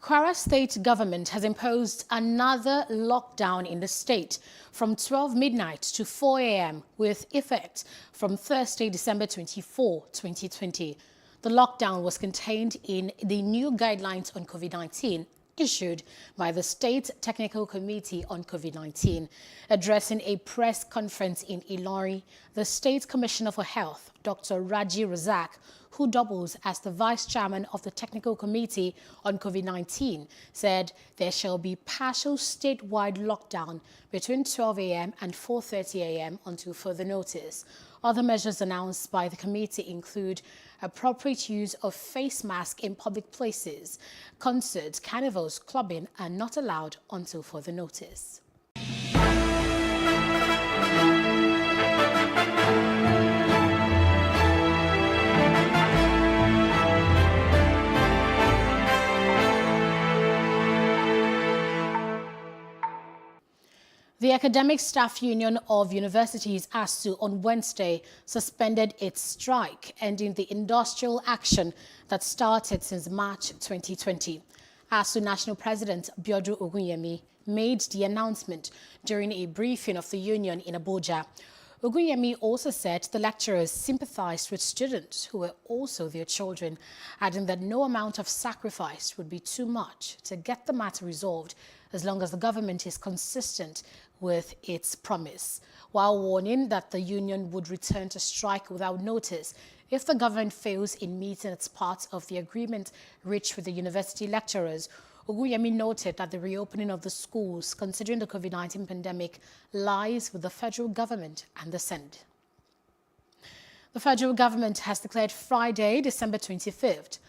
Kwara State government has imposed another lockdown in the state from 12 midnight to 4 a.m. with effect from Thursday, December 24, 2020. The lockdown was contained in the new guidelines on COVID-19 issued by the State Technical Committee on COVID-19. Addressing a press conference in Ilorin, the State Commissioner for Health, Dr. Raji Razak, who doubles as the Vice Chairman of the Technical Committee on COVID-19, said there shall be partial statewide lockdown between 12 a.m. and 4:30 a.m. until further notice. Other measures announced by the committee include appropriate use of face masks in public places. Concerts, carnivals, clubbing are not allowed until further notice. The Academic Staff Union of Universities, ASU, on Wednesday suspended its strike, ending the industrial action that started since March 2020. ASU National President Biodun Ogunyemi made the announcement during a briefing of the union in Abuja. Ogunyemi also said the lecturers sympathized with students who were also their children, adding that no amount of sacrifice would be too much to get the matter resolved as long as the government is consistent with its promise, while warning that the union would return to strike without notice if the government fails in meeting its part of the agreement reached with the university lecturers. Ogunyemi noted that the reopening of the schools, considering the COVID-19 pandemic, lies with the federal government and the Senate. The federal government has declared Friday, December 25th,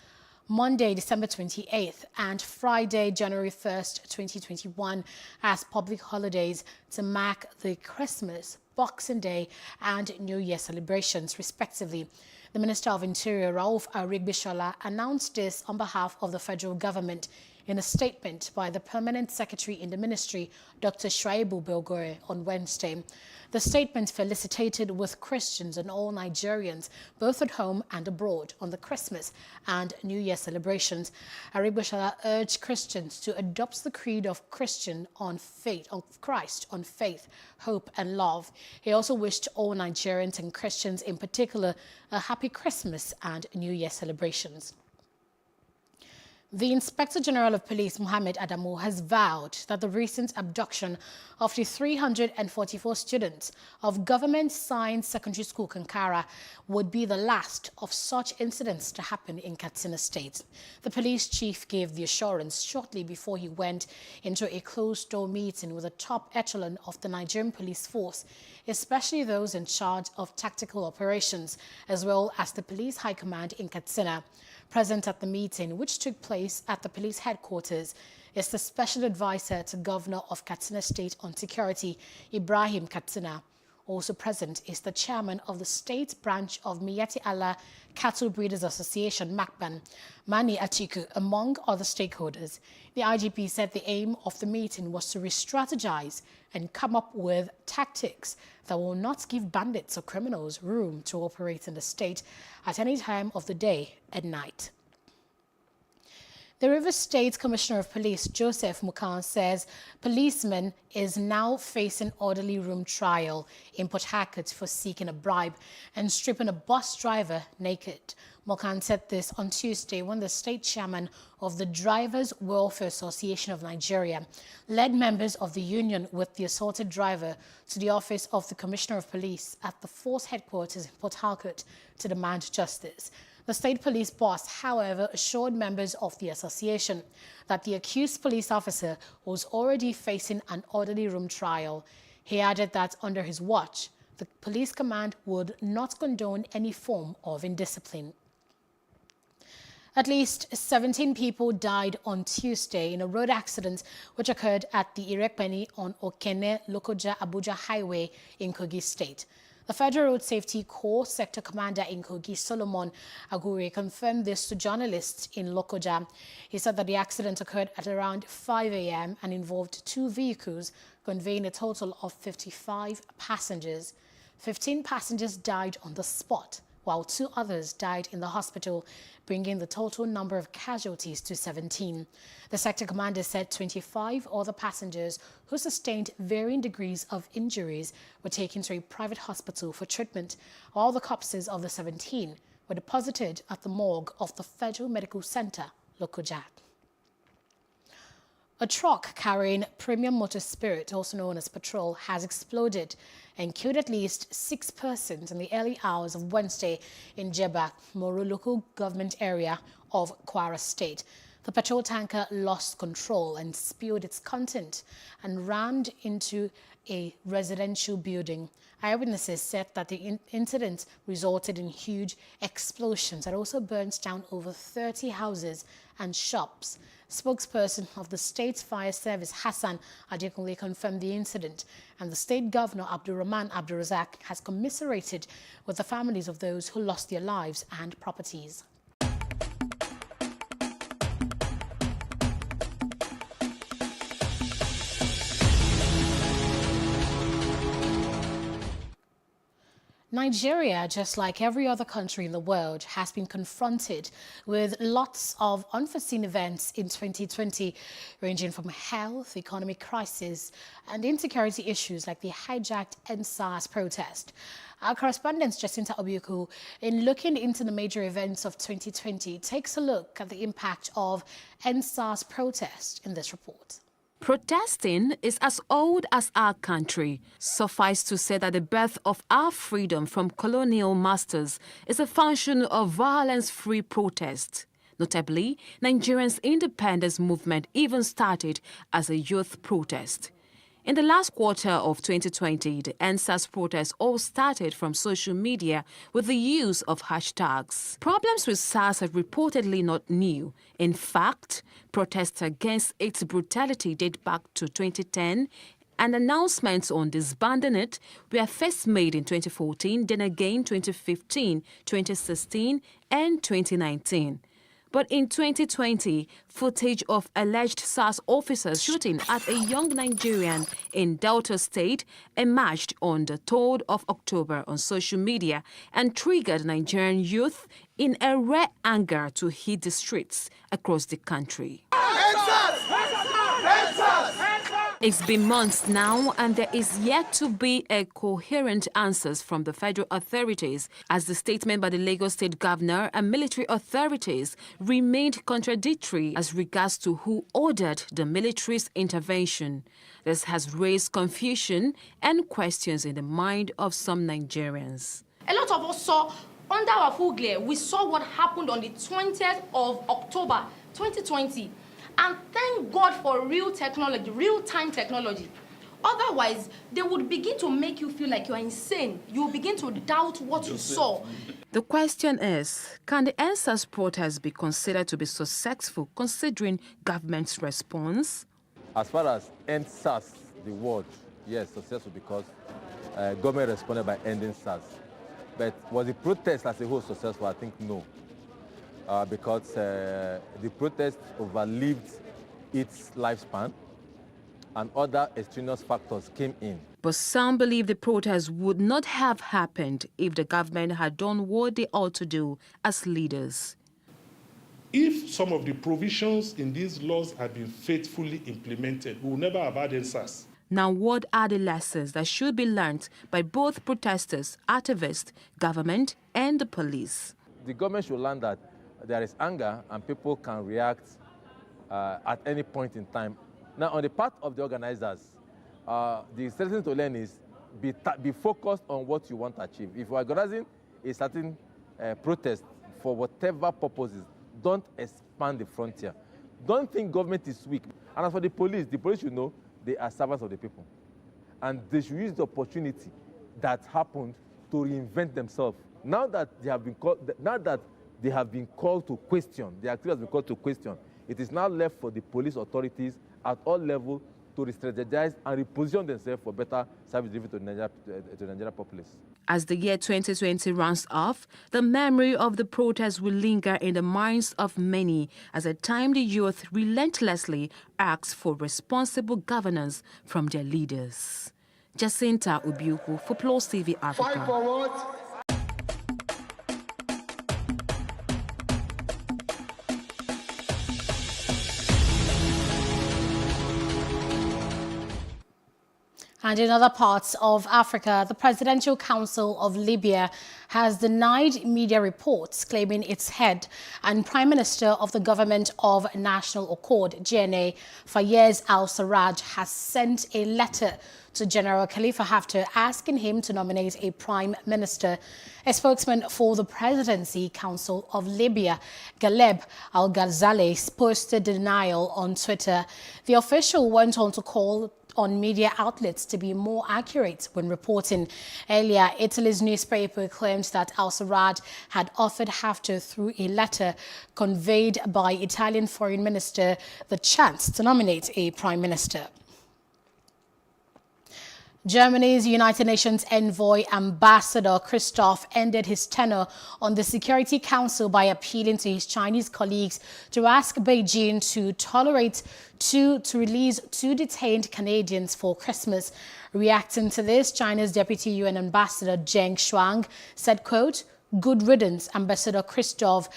Monday, December 28th, and Friday, January 1st, 2021 as public holidays to mark the Christmas, Boxing Day, and New Year celebrations, respectively. The Minister of Interior, Rauf Arigbishola, announced this on behalf of the federal government in a statement by the Permanent Secretary in the Ministry, Dr. Shuaibu Belgore, on Wednesday. The statement felicitated with Christians and all Nigerians, both at home and abroad, on the Christmas and New Year celebrations. Arigbishola urged Christians to adopt the creed of Christian on faith, of Christ on faith, hope and love. He also wished all Nigerians and Christians in particular a happy Christmas and New Year celebrations. The Inspector General of Police, Mohammed Adamu, has vowed that the recent abduction of the 344 students of Government Science Secondary School, Kankara, would be the last of such incidents to happen in Katsina State. The police chief gave the assurance shortly before he went into a closed-door meeting with the top echelon of the Nigerian police force, especially those in charge of tactical operations, as well as the police high command in Katsina. Present at the meeting, which took place at the police headquarters, is the Special Advisor to Governor of Katsina State on Security, Ibrahim Katsina. Also present is the Chairman of the State Branch of Miyati Allah Cattle Breeders Association, MACBAN, Mani Atiku, among other stakeholders. The IGP said the aim of the meeting was to re-strategize and come up with tactics that will not give bandits or criminals room to operate in the state at any time of the day and night. The Rivers State Commissioner of Police, Joseph Mukan, says policeman is now facing orderly room trial in Port Harcourt for seeking a bribe and stripping a bus driver naked. Mukan said this on Tuesday when the state chairman of the Drivers Welfare Association of Nigeria led members of the union with the assaulted driver to the office of the Commissioner of Police at the force headquarters in Port Harcourt to demand justice. The state police boss, however, assured members of the association that the accused police officer was already facing an orderly room trial. He added that under his watch, the police command would not condone any form of indiscipline. At least 17 people died on Tuesday in a road accident which occurred at the Irekpeni on Okene-Lokoja-Abuja Highway in Kogi State. The Federal Road Safety Corps Sector Commander in Kogi, Solomon Agure, confirmed this to journalists in Lokoja. He said that the accident occurred at around 5 a.m. and involved 2 vehicles conveying a total of 55 passengers. 15 passengers died on the spot, while 2 others died in the hospital, bringing the total number of casualties to 17. The sector commander said 25 other passengers who sustained varying degrees of injuries were taken to a private hospital for treatment, while the corpses of the 17 were deposited at the morgue of the Federal Medical Center, Lokoja. A truck carrying premium motor spirit, also known as petrol, has exploded and killed at least 6 persons in the early hours of Wednesday in Jeba, Moro local government area of Kwara State. The petrol tanker lost control and spilled its content and rammed into a residential building. Eyewitnesses said that the incident resulted in huge explosions that also burnt down over 30 houses and shops. Spokesperson of the state's fire service, Hassan Adekunle, confirmed the incident, and the state governor, Abdulrahman Abdulrazak, has commiserated with the families of those who lost their lives and properties. Nigeria, just like every other country in the world, has been confronted with lots of unforeseen events in 2020, ranging from health, economic crisis, and insecurity issues like the hijacked EndSARS protest. Our correspondent, Jacinta Obiuku, in looking into the major events of 2020, takes a look at the impact of EndSARS protest in this report. Protesting is as old as our country. Suffice to say that the birth of our freedom from colonial masters is a function of violence-free protest. Notably, Nigeria's independence movement even started as a youth protest. In the last quarter of 2020, the EndSARS protests all started from social media with the use of hashtags. Problems with SARS are reportedly not new. In fact, protests against its brutality date back to 2010, and announcements on disbanding it were first made in 2014, then again 2015, 2016, and 2019. But in 2020, footage of alleged SARS officers shooting at a young Nigerian in Delta State emerged on the 3rd of October on social media and triggered Nigerian youth in a rare anger to hit the streets across the country. It's been months now, and there is yet to be a coherent answers from the federal authorities, as the statement by the Lagos State Governor and military authorities remained contradictory as regards to who ordered the military's intervention. This has raised confusion and questions in the mind of some Nigerians. A lot of us saw under our full glare, we saw what happened on the 20th of October 2020. And thank God for real technology, real-time technology. Otherwise, they would begin to make you feel like you are insane. You will begin to doubt what you saw. The question is, can the EndSARS protest be considered to be successful considering government's response? As far as EndSARS, the word, yes, successful because government responded by ending SARS. But was the protest as a whole successful? I think no. Because the protest overlived its lifespan and other extraneous factors came in. But some believe the protest would not have happened if the government had done what they ought to do as leaders. If some of the provisions in these laws had been faithfully implemented, we would never have had EndSARS. Now, what are the lessons that should be learned by both protesters, activists, government, and the police? The government should learn that there is anger and people can react at any point in time. Now, on the part of the organizers, the certain to learn is be focused on what you want to achieve. If you are organizing a certain protest for whatever purposes, don't expand the frontier. Don't think government is weak. And as for the police should know they are servants of the people. And they should use the opportunity that happened to reinvent themselves. Now that they have been called to question, the activity has been called to question, it is now left for the police authorities at all levels to re-strategize and reposition themselves for better service delivery to the Nigerian populace. As the year 2020 runs off, the memory of the protest will linger in the minds of many as a time the youth relentlessly asks for responsible governance from their leaders. Jacinta Ubiuku for Plus TV Africa. Fight forward. And in other parts of Africa, the Presidential Council of Libya has denied media reports claiming its head and Prime Minister of the Government of National Accord, GNA, Fayez al-Sarraj, has sent a letter to General Khalifa Haftar asking him to nominate a Prime Minister. A spokesman for the Presidency Council of Libya, Galeb Al-Ghazali, posted denial on Twitter. The official went on to call on media outlets to be more accurate when reporting. Earlier, Italy's newspaper claimed that al-Sarraj had offered Haftar through a letter conveyed by Italian Foreign Minister the chance to nominate a Prime Minister. Germany's United Nations envoy Ambassador Christoph ended his tenure on the Security Council by appealing to his Chinese colleagues to ask Beijing to release 2 detained Canadians for Christmas. Reacting to this, China's Deputy UN Ambassador Zheng Shuang said, quote, "Good riddance, Ambassador Christoph."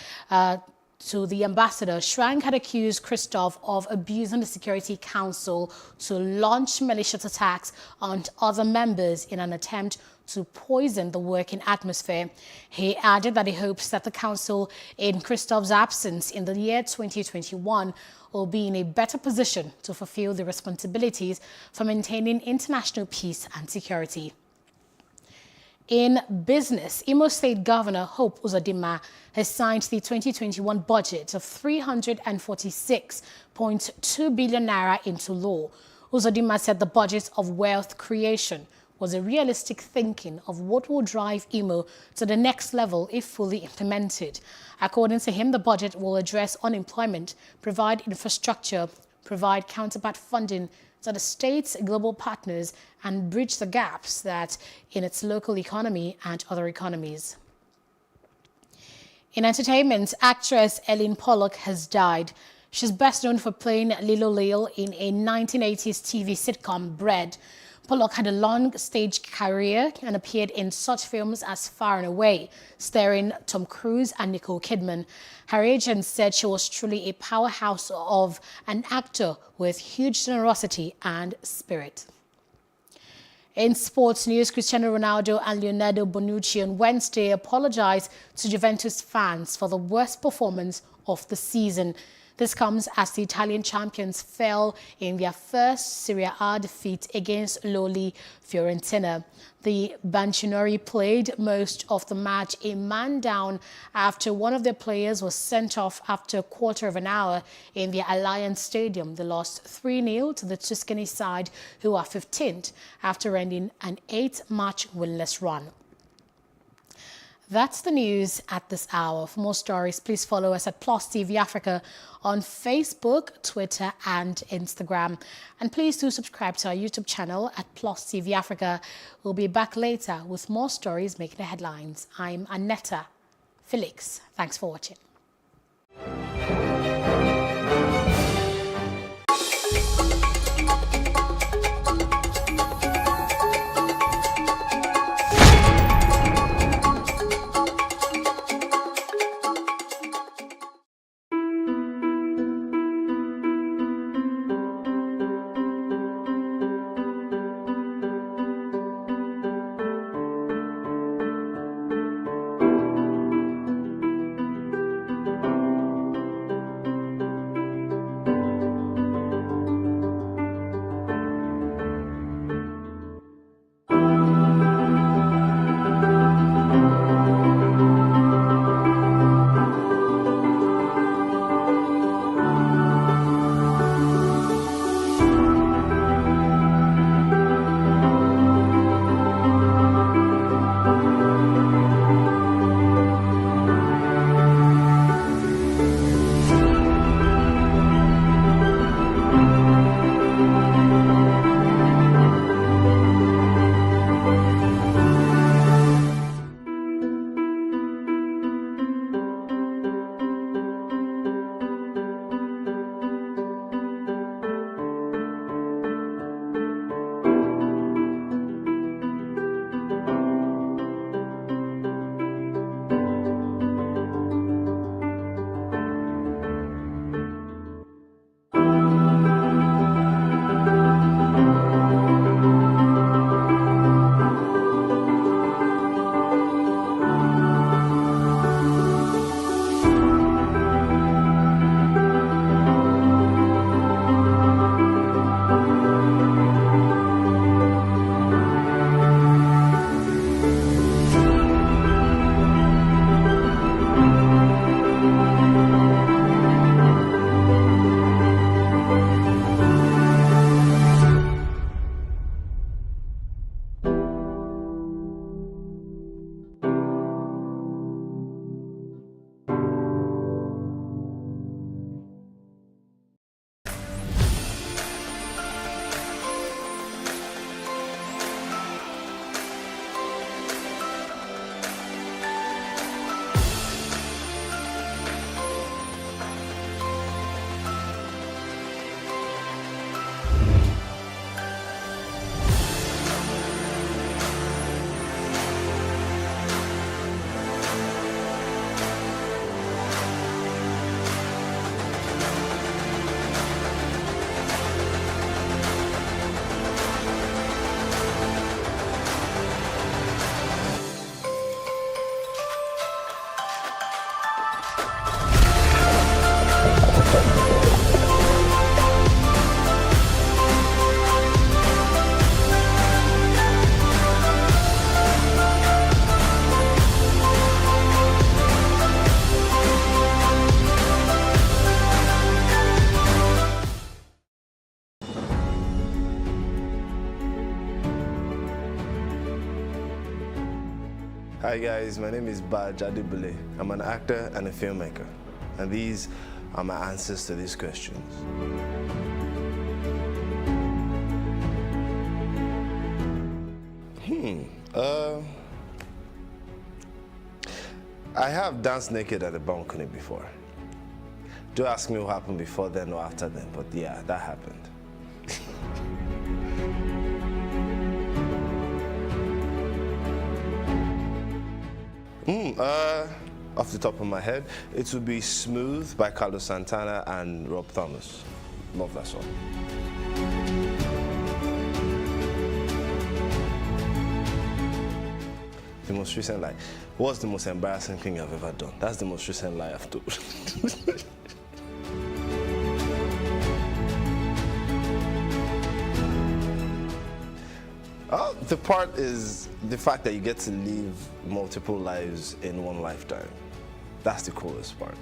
To the ambassador, Shuang had accused Christoph of abusing the Security Council to launch malicious attacks on other members in an attempt to poison the working atmosphere. He added that he hopes that the Council, in Christoph's absence in the year 2021, will be in a better position to fulfill the responsibilities for maintaining international peace and security. In business, Imo State Governor Hope Uzodinma has signed the 2021 budget of 346.2 billion naira into law. Uzodinma said the budget of wealth creation was a realistic thinking of what will drive Imo to the next level if fully implemented. According to him, the budget will address unemployment, provide infrastructure, provide counterpart funding to the state's global partners, and bridge the gaps that in its local economy and other economies. In entertainment, actress Ellen Pollock has died. She's best known for playing Lilo Lale in a 1980s TV sitcom, Bread. Pollock had a long stage career and appeared in such films as Far and Away, starring Tom Cruise and Nicole Kidman. Her agent said she was truly a powerhouse of an actor with huge generosity and spirit. In sports news, Cristiano Ronaldo and Leonardo Bonucci on Wednesday apologized to Juventus fans for the worst performance of the season. This comes as the Italian champions fell in their first Serie A defeat against lowly Fiorentina. The Bianconeri played most of the match a man down after one of their players was sent off after a quarter of an hour in the Allianz Stadium. They lost 3-0 to the Tuscany side, who are 15th, after ending an 8-match winless run. That's the news at this hour. For more stories, please follow us at Plus TV Africa on Facebook, Twitter and Instagram. And please do subscribe to our YouTube channel at Plus TV Africa. We'll be back later with more stories making the headlines. I'm Annetta Felix. Thanks for watching. Hi guys, my name is Adibule. I'm an actor and a filmmaker, and these are my answers to these questions. I have danced naked at a balcony before. Don't ask me what happened before then or after then, but yeah, that happened. Off the top of my head, it would be Smooth by Carlos Santana and Rob Thomas. Love that song. The most recent lie. What's the most embarrassing thing I've ever done? That's the most recent lie I've told. The part is the fact that you get to live multiple lives in one lifetime. That's the coolest part.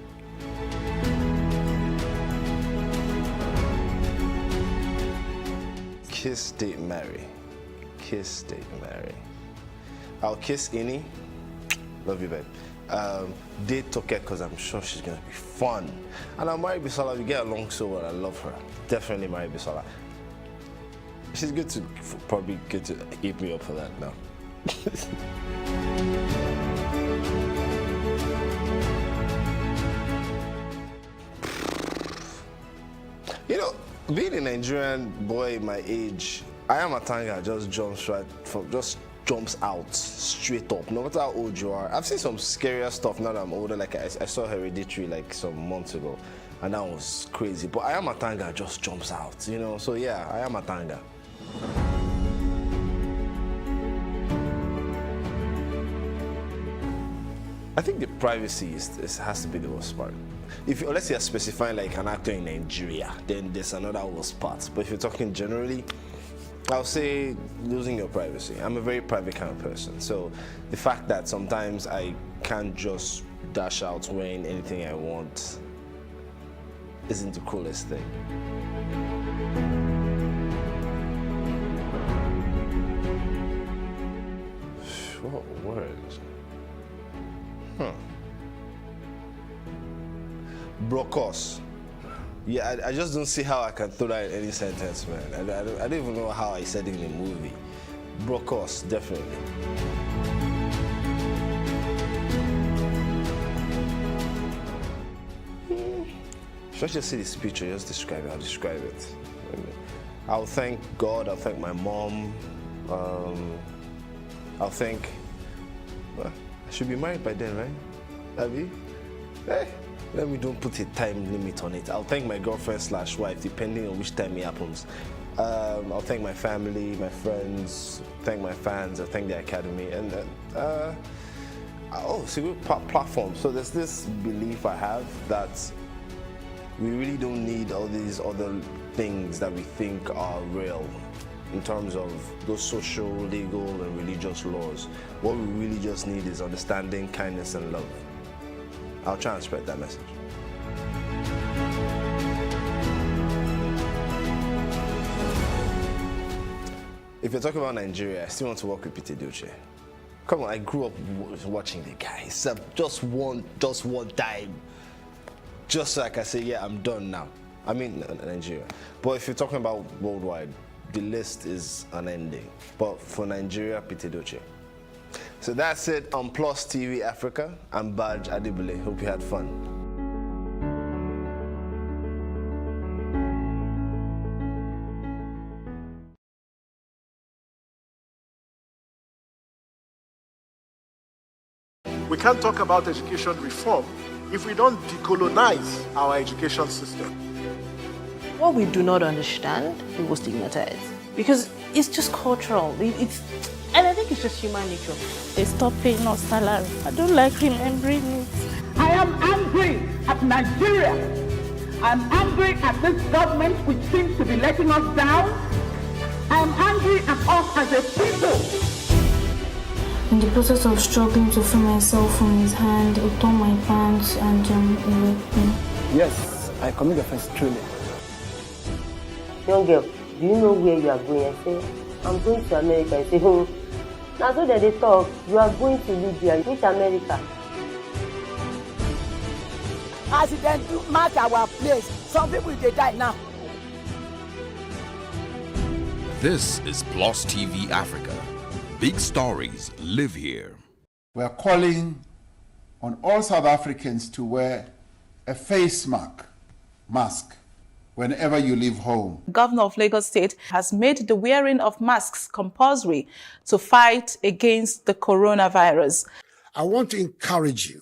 Kiss, date, marry. Kiss, date, marry. I'll kiss Ini. Love you, babe. Date Toket because I'm sure she's gonna be fun. And I'll marry Bisola. We get along so well. I love her. Definitely marry Bisola. She's good to, probably good to eat me up for that now. You know, being a Nigerian boy my age, I am a tanga just jumps out straight up, no matter how old you are. I've seen some scarier stuff now that I'm older, like I saw Hereditary like some months ago, and that was crazy. But I am a tanga just jumps out, you know, so yeah, I am a tanga. I think the privacy has to be the worst part. Unless you're specifying like an actor in Nigeria, then there's another worst part. But if you're talking generally, I'll say losing your privacy. I'm a very private kind of person. So the fact that sometimes I can't just dash out wearing anything I want isn't the coolest thing. What words? Brokos. Yeah, I just don't see how I can throw that in any sentence, man. I don't even know how I said it in the movie. Brokos, definitely. Should I just see this picture, just describe it? I'll describe it. I'll thank God, I'll thank my mom. I'll thank... Well, I should be married by then, right? Abby? Hey, let me don't put a time limit on it. I'll thank my girlfriend/wife, depending on which time it happens. I'll thank my family, my friends, thank my fans, I'll thank the academy, and it's a good platform. So there's this belief I have that we really don't need all these other things that we think are real in terms of those social, legal, and religious laws. What we really just need is understanding, kindness, and love. I'll try and spread that message. If you're talking about Nigeria, I still want to work with Pete Doche. Come on, I grew up watching the guy. Just one time. Just so I can say, yeah, I'm done now. I mean, Nigeria. But if you're talking about worldwide, the list is unending. But for Nigeria, Pete Doche. So that's it on Plus TV Africa. I'm Badge Adibule. Hope you had fun. We can't talk about education reform if we don't decolonize our education system. What we do not understand, we will stigmatize. Because it's just cultural. And I think it's just human nature. They stop paying us salary. I don't like remembering it. I am angry at Nigeria. I'm angry at this government which seems to be letting us down. I'm angry at us as a people. In the process of struggling to free myself from his hand, he tore my pants and he raped me. Yes, I commit offense truly. Young girl, do you know where you are going? I say, I'm going to America. I say, Now so that they talk, you are going to Libya, which America? As it then do mark our place, some people they die now. This is Plus TV Africa. Big stories live here. We are calling on all South Africans to wear a face mask whenever you leave home. Governor of Lagos State has made the wearing of masks compulsory to fight against the coronavirus. I want to encourage you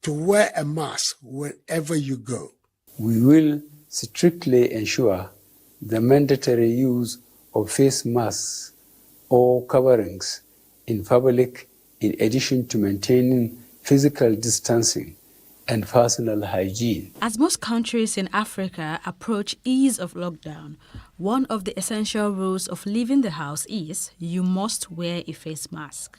to wear a mask wherever you go. We will strictly ensure the mandatory use of face masks or coverings in public, in addition to maintaining physical distancing and personal hygiene. As most countries in Africa approach ease of lockdown, one of the essential rules of leaving the house is you must wear a face mask.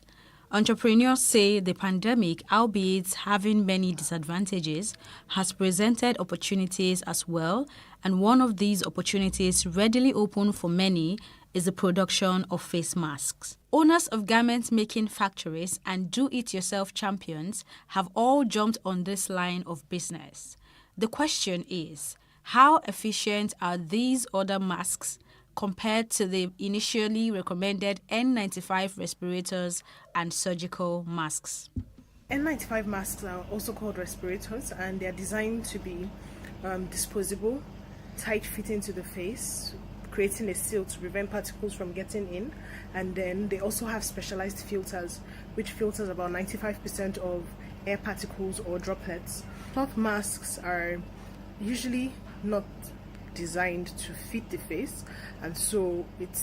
Entrepreneurs say the pandemic, albeit having many disadvantages, has presented opportunities as well, and one of these opportunities readily open for many is the production of face masks. Owners of garment-making factories and do-it-yourself champions have all jumped on this line of business. The question is, how efficient are these other masks compared to the initially recommended N95 respirators and surgical masks? N95 masks are also called respirators, and they are designed to be disposable, tight-fitting to the face, creating a seal to prevent particles from getting in. And then they also have specialized filters, which filters about 95% of air particles or droplets. Cloth masks are usually not designed to fit the face, and so it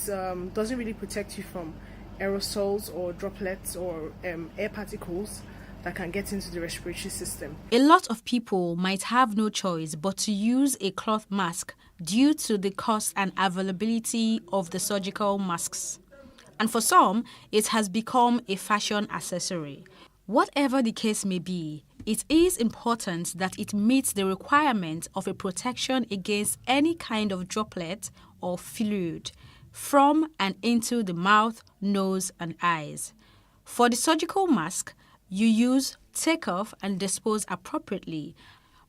doesn't really protect you from aerosols or droplets or air particles that can get into the respiratory system. A lot of people might have no choice but to use a cloth mask due to the cost and availability of the surgical masks. And for some, it has become a fashion accessory. Whatever the case may be, it is important that it meets the requirement of a protection against any kind of droplet or fluid from and into the mouth, nose, and eyes. For the surgical mask, you use, take off, and dispose appropriately.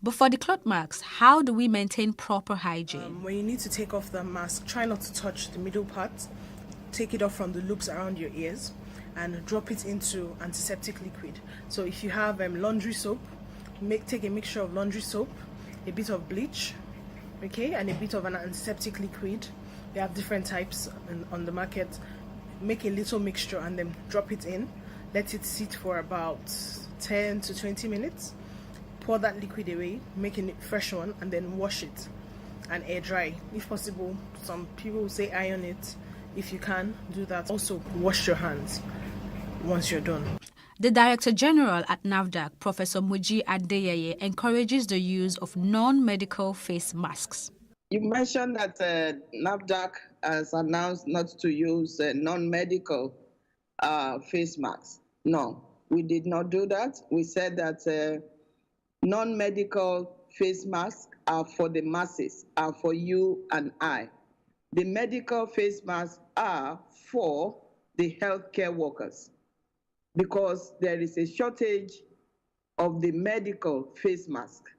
But for the cloth masks, how do we maintain proper hygiene? When you need to take off the mask, try not to touch the middle part. Take it off from the loops around your ears and drop it into antiseptic liquid. So if you have laundry soap, take a mixture of laundry soap, a bit of bleach, okay, and a bit of an antiseptic liquid. They have different types on the market. Make a little mixture and then drop it in. Let it sit for about 10 to 20 minutes. Pour that liquid away, make a fresh one, and then wash it and air dry. If possible, some people will say iron it. If you can, do that. Also, wash your hands once you're done. The Director General at NAFDAC, Professor Muji Adeyeye, encourages the use of non-medical face masks. You mentioned that NAFDAC has announced not to use non-medical face masks. No, we did not do that. We said that non-medical face masks are for the masses, are for you and I. The medical face masks are for the healthcare workers because there is a shortage of the medical face mask.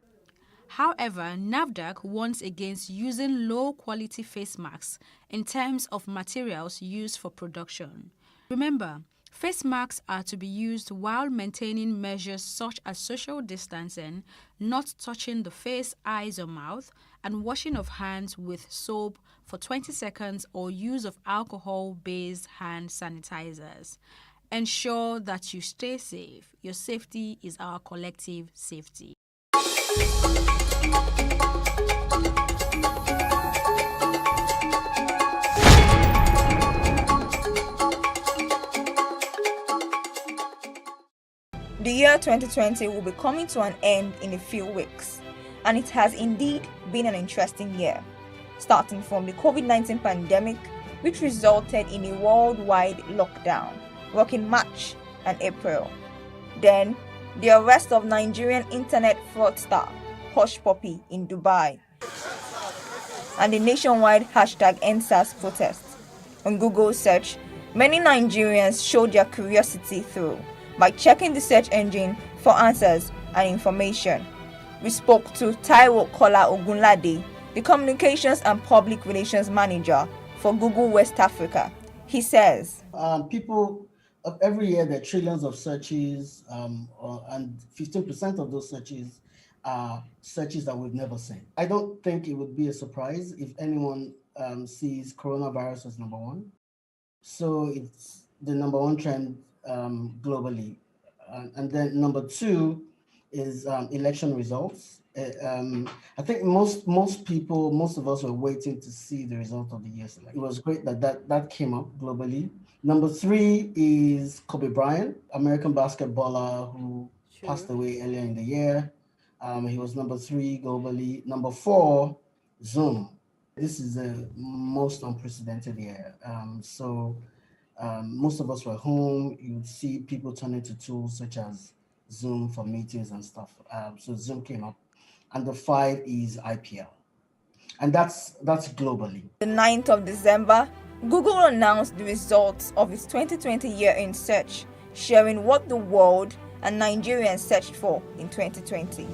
However, NAFDAC warns against using low-quality face masks in terms of materials used for production. Remember, face masks are to be used while maintaining measures such as social distancing, not touching the face, eyes, or mouth, and washing of hands with soap for 20 seconds or use of alcohol-based hand sanitizers. Ensure that you stay safe. Your safety is our collective safety. The year 2020 will be coming to an end in a few weeks, and it has indeed been an interesting year, starting from the COVID-19 pandemic, which resulted in a worldwide lockdown, rocking March and April. Then, the arrest of Nigerian internet fraudster Hush Puppy in Dubai, and the nationwide #EndSARS protest. On Google search, Many Nigerians showed their curiosity through by checking the search engine for answers and information. We spoke to Taiwo Kola Ogunlade, the Communications and Public Relations Manager for Google West Africa. He says, people every year there are trillions of searches, and 15% of those searches are searches that we've never seen. I don't think it would be a surprise if anyone sees coronavirus as number one. So it's the number one trend globally. And then number two is election results. I think most of us were waiting to see the result of the year's election. It was great that came up globally. Number three is Kobe Bryant, American basketballer who passed away earlier in the year. He was number three globally. Number four, Zoom. This is the most unprecedented year. Most of us were home. You would see people turning to tools such as Zoom for meetings and stuff. So Zoom came up. And the five is IPL. And that's globally. The 9th of December, Google announced the results of its 2020 year-end search, sharing what the world and Nigerians searched for in 2020.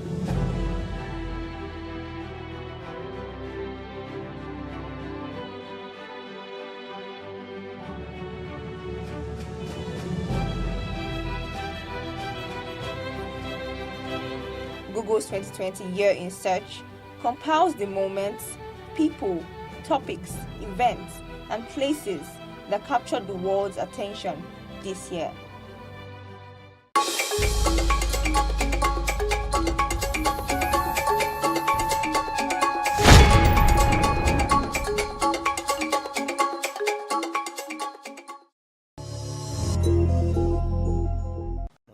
Google's 2020 year in search compiles the moments, people, topics, events, and places that captured the world's attention this year.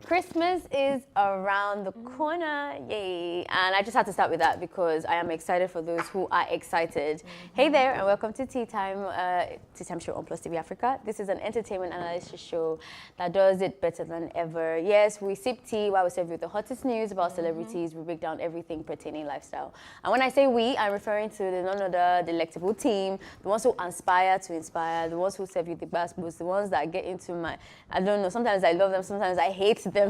Christmas is around the corner, yay! And I just had to start with that because I am excited for those who are excited. Hey there, and welcome to Tea Time Show on Plus TV Africa. This is an entertainment analysis show that does it better than ever. Yes, we sip tea while we serve you the hottest news about celebrities. We break down everything pertaining lifestyle. And when I say we, I'm referring to the none other delectable team, the ones who aspire to inspire, the ones who serve you the best boost, the ones that get into my, I don't know, sometimes I love them, sometimes I hate them.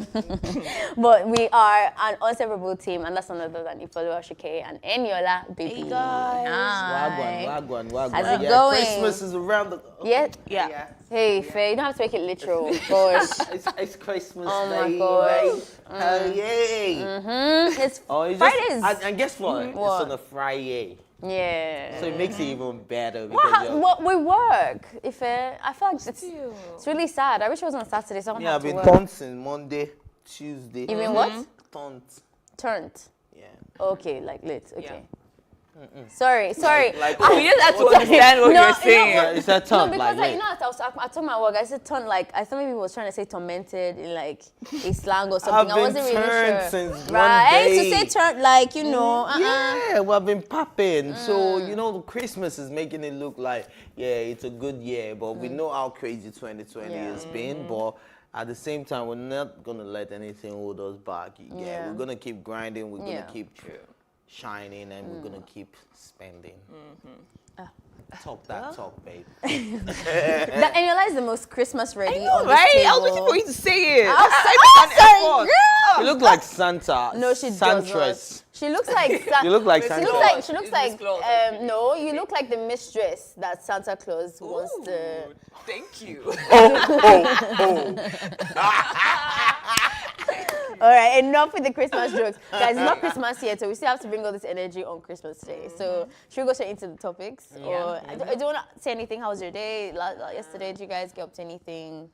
But we are an unseverable team, and that's none other than Ifolo Ashike and Eniola, baby. Hey guys. Wagwan. How's it going? Christmas is around the... Yeah. Hey, Faye, you don't have to make it literal, of course. it's Christmas Oh Day, my God. right? Yay! It's Fridays. And guess what? It's on a Friday. Yeah. So it makes it even better because What we work. If I feel like it's really sad. I wish it was on Saturday. So I don't have I've to been work. dancing Monday, Tuesday. You mean what? Turned. Yeah. Okay, like lit. Okay. Sorry. Like We just have to understand what you're saying. It's a turn. No, because I told my work, I said turn, like, I thought maybe he was trying to say tormented in like a slang or something. I wasn't really sure. Since right. I Monday. used to say turn, like, you know. Yeah, well, I've been popping. So, you know, Christmas is making it look like, it's a good year. But we know how crazy 2020 has been. But at the same time, we're not going to let anything hold us back. Yeah. We're going to keep grinding. We're going to keep shining, and we're going to keep spending. Talk, babe. That Eniola is the most Christmas ready. I know, right? I was waiting for you to say it. Sorry, girl. You look like Santa. No, she Santress. doesn't. She looks like You look like Santa. She looks like no, you look like the mistress that Santa Claus wants to. Thank you. All right, enough with the Christmas jokes. Guys, it's not Christmas yet, so we still have to bring all this energy on Christmas Day. So should we go straight into the topics? Or I don't want to say anything. How was your day? Yesterday, did you guys get up to anything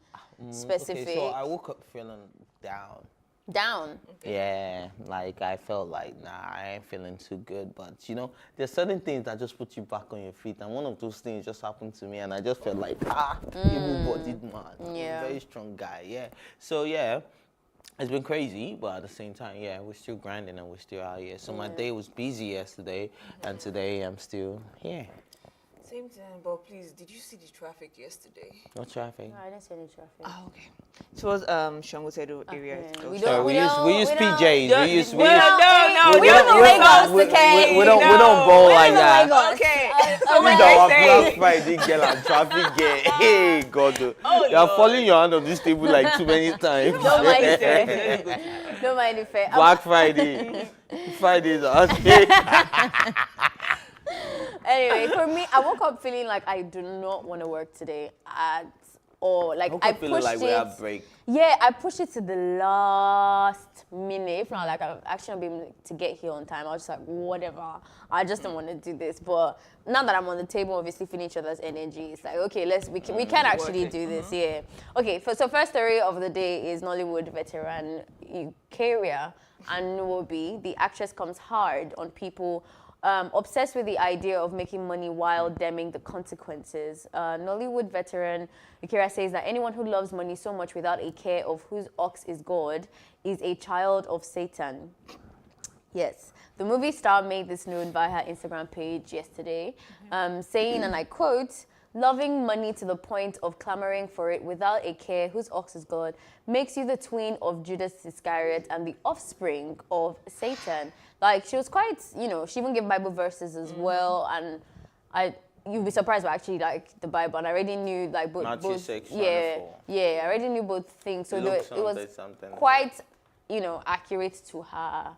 specific? Okay, so I woke up feeling down. Down? Yeah, like I felt like, I ain't feeling too good. But, you know, there's certain things that just put you back on your feet. And one of those things just happened to me. And I just felt like, able-bodied man. Yeah. Very strong guy, So, it's been crazy. But at the same time, we're still grinding and we're still out here. So my day was busy yesterday. And today I'm still here. Same time, but please, did you see the traffic yesterday? What traffic? No, I didn't see any traffic. Oh, okay. It was Shangotedo area. We use PJs. No. We don't roll like that. Okay. Oh my Our God. Black Friday girl and traffic girl. Hey, God. You are falling your hand on this table like too many times. Don't mind it. Don't mind it. Black Friday. Fridays are Anyway, for me, I woke up feeling like I do not want to work today at all. Like I pushed like it. we have break. Yeah, I pushed it to the last minute. If not, like I've actually been able to get here on time. I was just like, whatever. I just don't want to do this. But now that I'm on the table, obviously feeling each other's energy, it's like, okay, we can actually do this. Yeah. Okay. So first story of the day is Nollywood veteran Eukaria Anuobi. The actress comes hard on people obsessed with the idea of making money while damning the consequences. Nollywood veteran Eukaria says that anyone who loves money so much without a care of whose ox is God is a child of Satan. Yes. The movie star made this known via her Instagram page yesterday, saying, and I quote, "Loving money to the point of clamoring for it without a care whose ox is God makes you the twin of Judas Iscariot and the offspring of Satan." Like, she was quite, she even gave Bible verses as well, and you'd be surprised, but I actually like the Bible, and I already knew like both 6, I already knew both things, so it was quite, accurate to her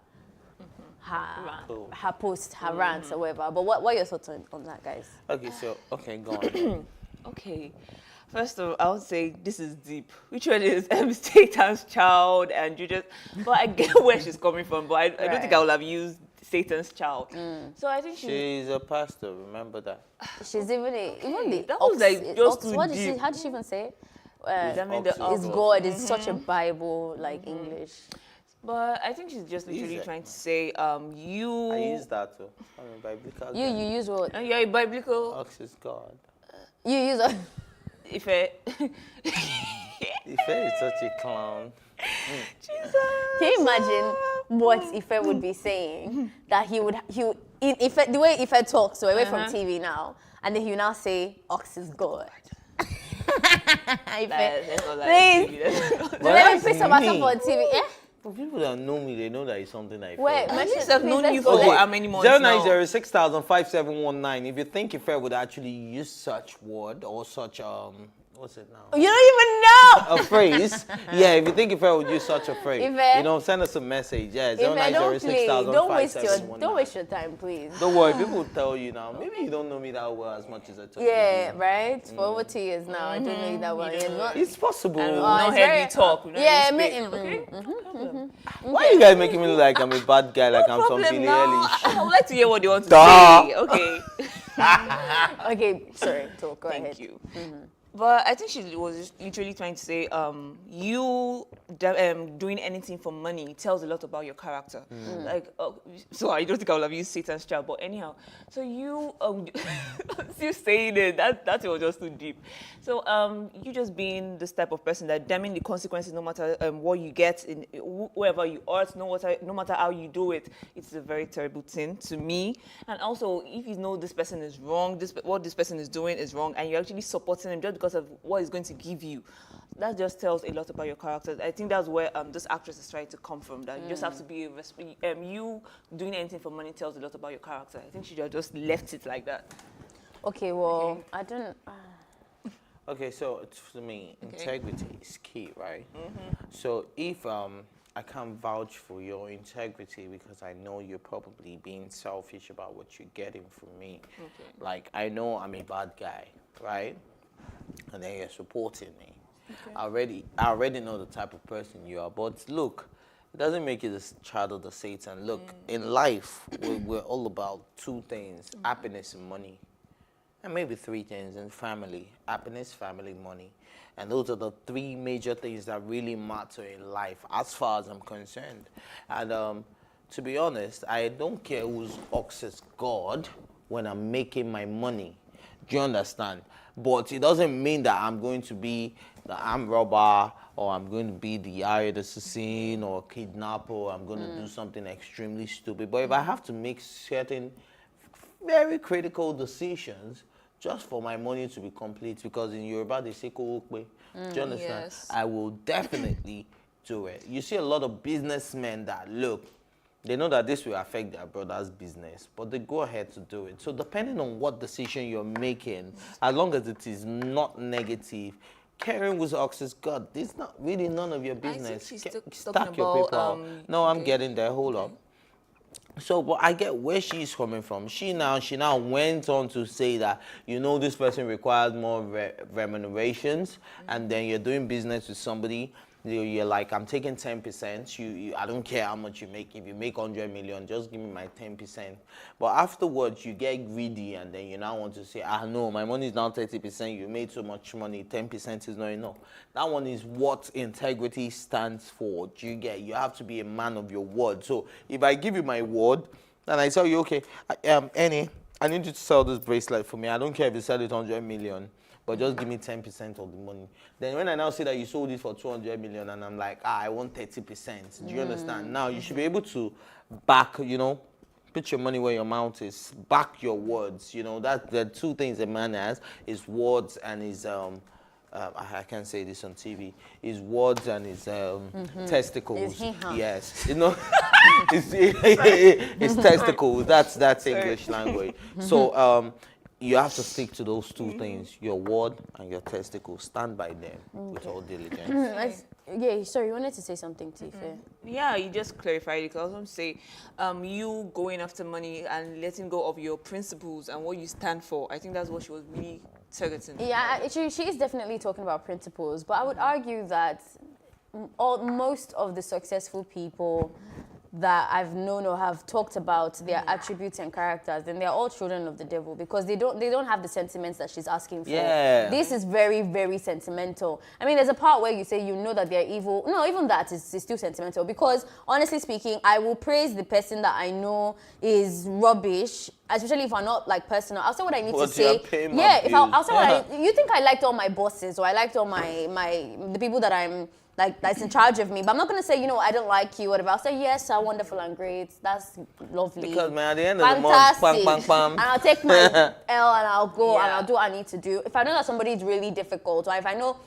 post, her rants or whatever. But what are your thoughts on that, guys? Okay, go on. Okay. First of all, I would say this is deep. Which one is Satan's child and Judas? But I get where she's coming from, but I don't think I would have used Satan's child. So I think she's a pastor, remember that. She's even the that was like just too how deep. did she even say it? Is God is such a Bible like English. But I think she's just literally trying to say, you... I use that too. I'm a biblical You use what? You're a biblical... Ox is God. You use a... Ife is such a clown. Jesus. Can you imagine what Ife would be saying? That he would the way Ife talks, so away from TV now, and then he will now say, "Ox is God." Ife, please, let me put some myself on TV. For people that know me, they know that it's something I feel. Wait, I've known you for how many months now? 090605719. If you think Ife would actually use such word or such what's it now? You don't even know. A phrase. Yeah, if you think Ife would use such a phrase, send us a message. Yeah, 090605719. Don't waste your time, please. Don't worry, people will tell you now. Maybe you don't know me that well as much as I told you. Yeah, right? For over 2 years now, I don't know you that well. It's possible. And we've not heard you talk. Why are you guys making me look like I'm a bad guy, like I'm some Billy Eilish? I would like to hear what they want to say. Okay. Okay, sorry, talk. Go ahead. Thank you. But I think she was just literally trying to say, you doing anything for money tells a lot about your character. Like, so I don't think I would have used Satan's child, but anyhow. So you, still saying it, that was just too deep. So you just being this type of person that damning the consequences, no matter what you get, in whoever you are, no matter how you do it, it's a very terrible thing to me. And also, if you know this person is wrong, what this person is doing is wrong, and you're actually supporting him just because of what he's going to give you, that just tells a lot about your character. I think that's where this actress is trying to come from, that you just have to be, you doing anything for money tells a lot about your character. I think she just left it like that. Okay, well, I don't... Okay, so for me, integrity is key, right? So if I can't vouch for your integrity because I know you're probably being selfish about what you're getting from me. Like, I know I'm a bad guy, right? And then you're supporting me. I already know the type of person you are. But look, it doesn't make you the child of the Satan. Look, in life, we're all about 2 things: happiness and money. And maybe 3 things in family: happiness, family, money. And those are the 3 major things that really matter in life, as far as I'm concerned. And to be honest, I don't care whose ox is God when I'm making my money. Do you understand? But it doesn't mean that I'm going to be the armed robber, or I'm going to be the hired assassin or kidnapper, or I'm going to do something extremely stupid. But if I have to make certain very critical decisions just for my money to be complete, because in Yoruba they say "Kookwe," do you understand? Yes. I will definitely do it. You see a lot of businessmen that look, they know that this will affect their brother's business, but they go ahead to do it. So depending on what decision you're making, as long as it is not negative, caring with Ox's God, this is not really none of your business. She's Stack your paper out. No, I'm getting there. Hold up. So, but I get where she's coming from. She now went on to say that, this person requires more remunerations, and then you're doing business with somebody. You're like, I'm taking 10%. I don't care how much you make. If you make 100 million, just give me my 10%. But afterwards, you get greedy, and then you now want to say, no, my money is now 30%. You made so much money, 10% is not enough. That one is what integrity stands for. Do you get? You have to be a man of your word. So if I give you my word, and I tell you, okay, Annie, I need you to sell this bracelet for me. I don't care if you sell it 100 million. But just give me 10% of the money. Then when I now say that you sold it for 200 million and I'm like, I want 30%. Do you understand? Now you should be able to back, put your money where your mouth is, back your words. That the two things a man has is words and his I can't say this on TV. His words and his testicles. Yes, it's testicles. That's English language. So you have to stick to those two things, your word and your testicles. Stand by them with all diligence. Yeah, sorry, you wanted to say something, Tife. Yeah, you just clarified it. I was going to say, you going after money and letting go of your principles and what you stand for. I think that's what she was really targeting. Yeah, she is definitely talking about principles, but I would argue that most of the successful people that I've known or have talked about their attributes and characters, and they're all children of the devil because they don't have the sentiments that she's asking for. Yeah. This is very, very sentimental. I mean, there's a part where you say that they're evil. No, even that is still sentimental because honestly speaking, I will praise the person that I know is rubbish, especially if I'm not like personal. I'll say what I need to say. Yeah, I'll say what you think I liked all my bosses or I liked all the people that I'm that's in charge of me, but I'm not gonna say, I don't like you, whatever. I'll say, yes, are wonderful and great. That's lovely. Because man, at the end of the month, bang, bang, bang. And I'll take my L and I'll go and I'll do what I need to do. If I know that somebody is really difficult, or if I know,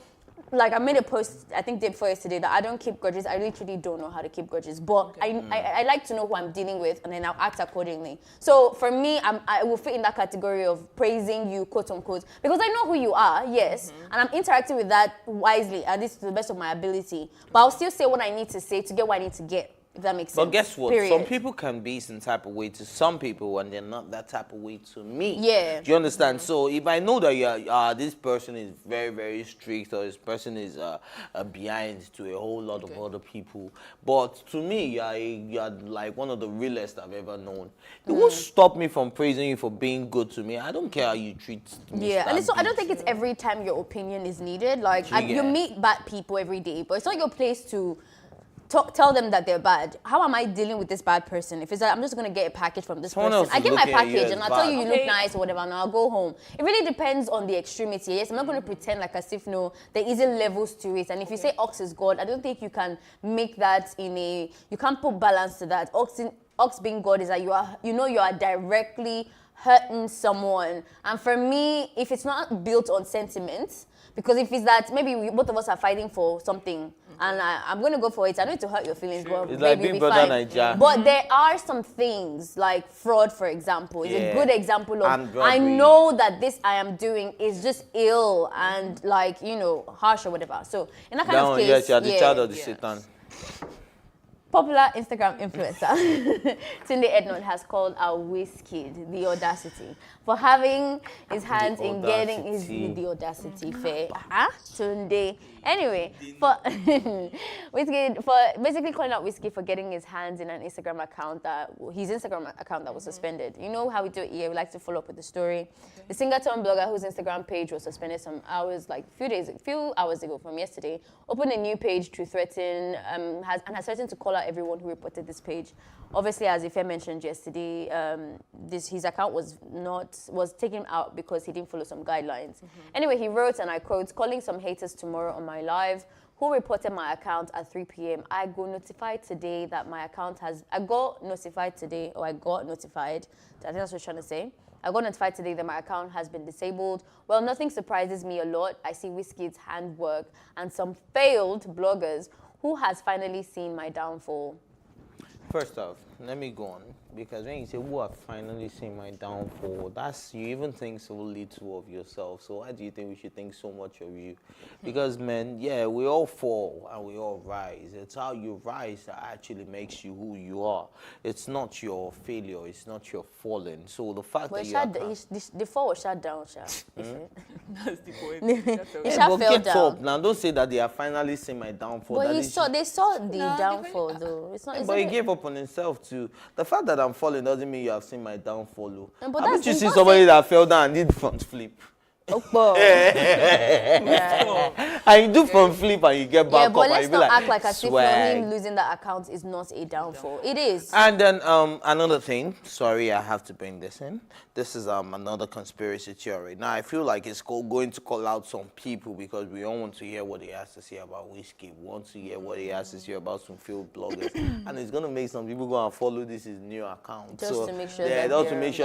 like I made a post, I think day before yesterday, that I don't keep grudges. I literally don't know how to keep grudges, but I like to know who I'm dealing with, and then I'll act accordingly. So for me, I will fit in that category of praising you, quote unquote, because I know who you are, yes, and I'm interacting with that wisely, at least to the best of my ability. But I'll still say what I need to say to get what I need to get. If that makes sense. But guess what? Period. Some people can be some type of way to some people, and they're not that type of way to me. Yeah. Do you understand? So if I know that this person is very, very strict, or this person is behind to a whole lot of other people, but to me, you're like one of the realest I've ever known. It won't stop me from praising you for being good to me. I don't care how you treat me. Yeah, and I don't think it's every time your opinion is needed. Like you meet bad people every day, but it's not your place to tell them that they're bad. How am I dealing with this bad person? If it's like I'm just gonna get a package from this person, I get my package and I'll tell you look nice or whatever, and I'll go home. It really depends on the extremity. Yes, I'm not gonna pretend like as if there isn't levels to it. And if you say ox is God, I don't think you can make that you can't put balance to that. Ox being God is that you are directly hurting someone. And for me, if it's not built on sentiments, because if it's that maybe both of us are fighting for something and I'm going to go for it, I know to hurt your feelings, but it's like being brother Nigeria. But there are some things like fraud, for example, is a good example of I know that this I am doing is just ill and harsh or whatever. So in that kind of case, yes, you're the child of the Satan. Popular Instagram influencer Tunde Ednon has called our Wizkid the audacity for having his hands in getting the audacity fair. Tunde. Anyway, for basically calling out Wizkid for getting his hands in his Instagram account that was suspended. You know how we do it here. We like to follow up with the story. The singer-turned blogger whose Instagram page was suspended some hours, like few hours ago from yesterday, opened a new page to threaten has threatened to call out everyone who reported this page. Obviously, as Ife mentioned yesterday, his account was taken out because he didn't follow some guidelines. Anyway, he wrote, and I quote, "Calling some haters tomorrow on my live who reported my account at 3 p.m. I got notified today that my account I got notified. I think that's what I'm trying to say. I got notified today that my account has been disabled. Well, nothing surprises me a lot. I see Wizkid's handwork and some failed bloggers who has finally seen my downfall." First off, let me go on. Because when you say, who have finally seen my downfall, that's, you even think so little of yourself. So why do you think we should think so much of you? Because, man, yeah, we all fall and we all rise. It's how you rise that actually makes you who you are. It's not your failure. It's not your falling. So the fact that you are... The fall was shut down, That's the point. It but fell get down. up now. Don't say that they have finally seen my downfall. But that they saw the downfall, though. It's not. But he gave up on himself too. The fact that I'm falling doesn't mean you have seen my downfall. Though. But haven't you seen somebody that fell down and did front flip? And you do front flip and you get back up. But let's and you not be act like as if swag. him losing that account is not a downfall. It is. And then another thing, sorry, I have to bring this in. This is another conspiracy theory. Now, I feel like it's going to call out some people because we don't want to hear what he has to say about whiskey. We want to hear what he has to say about some field bloggers. And it's going to make some people go and follow this his new account. Just to make sure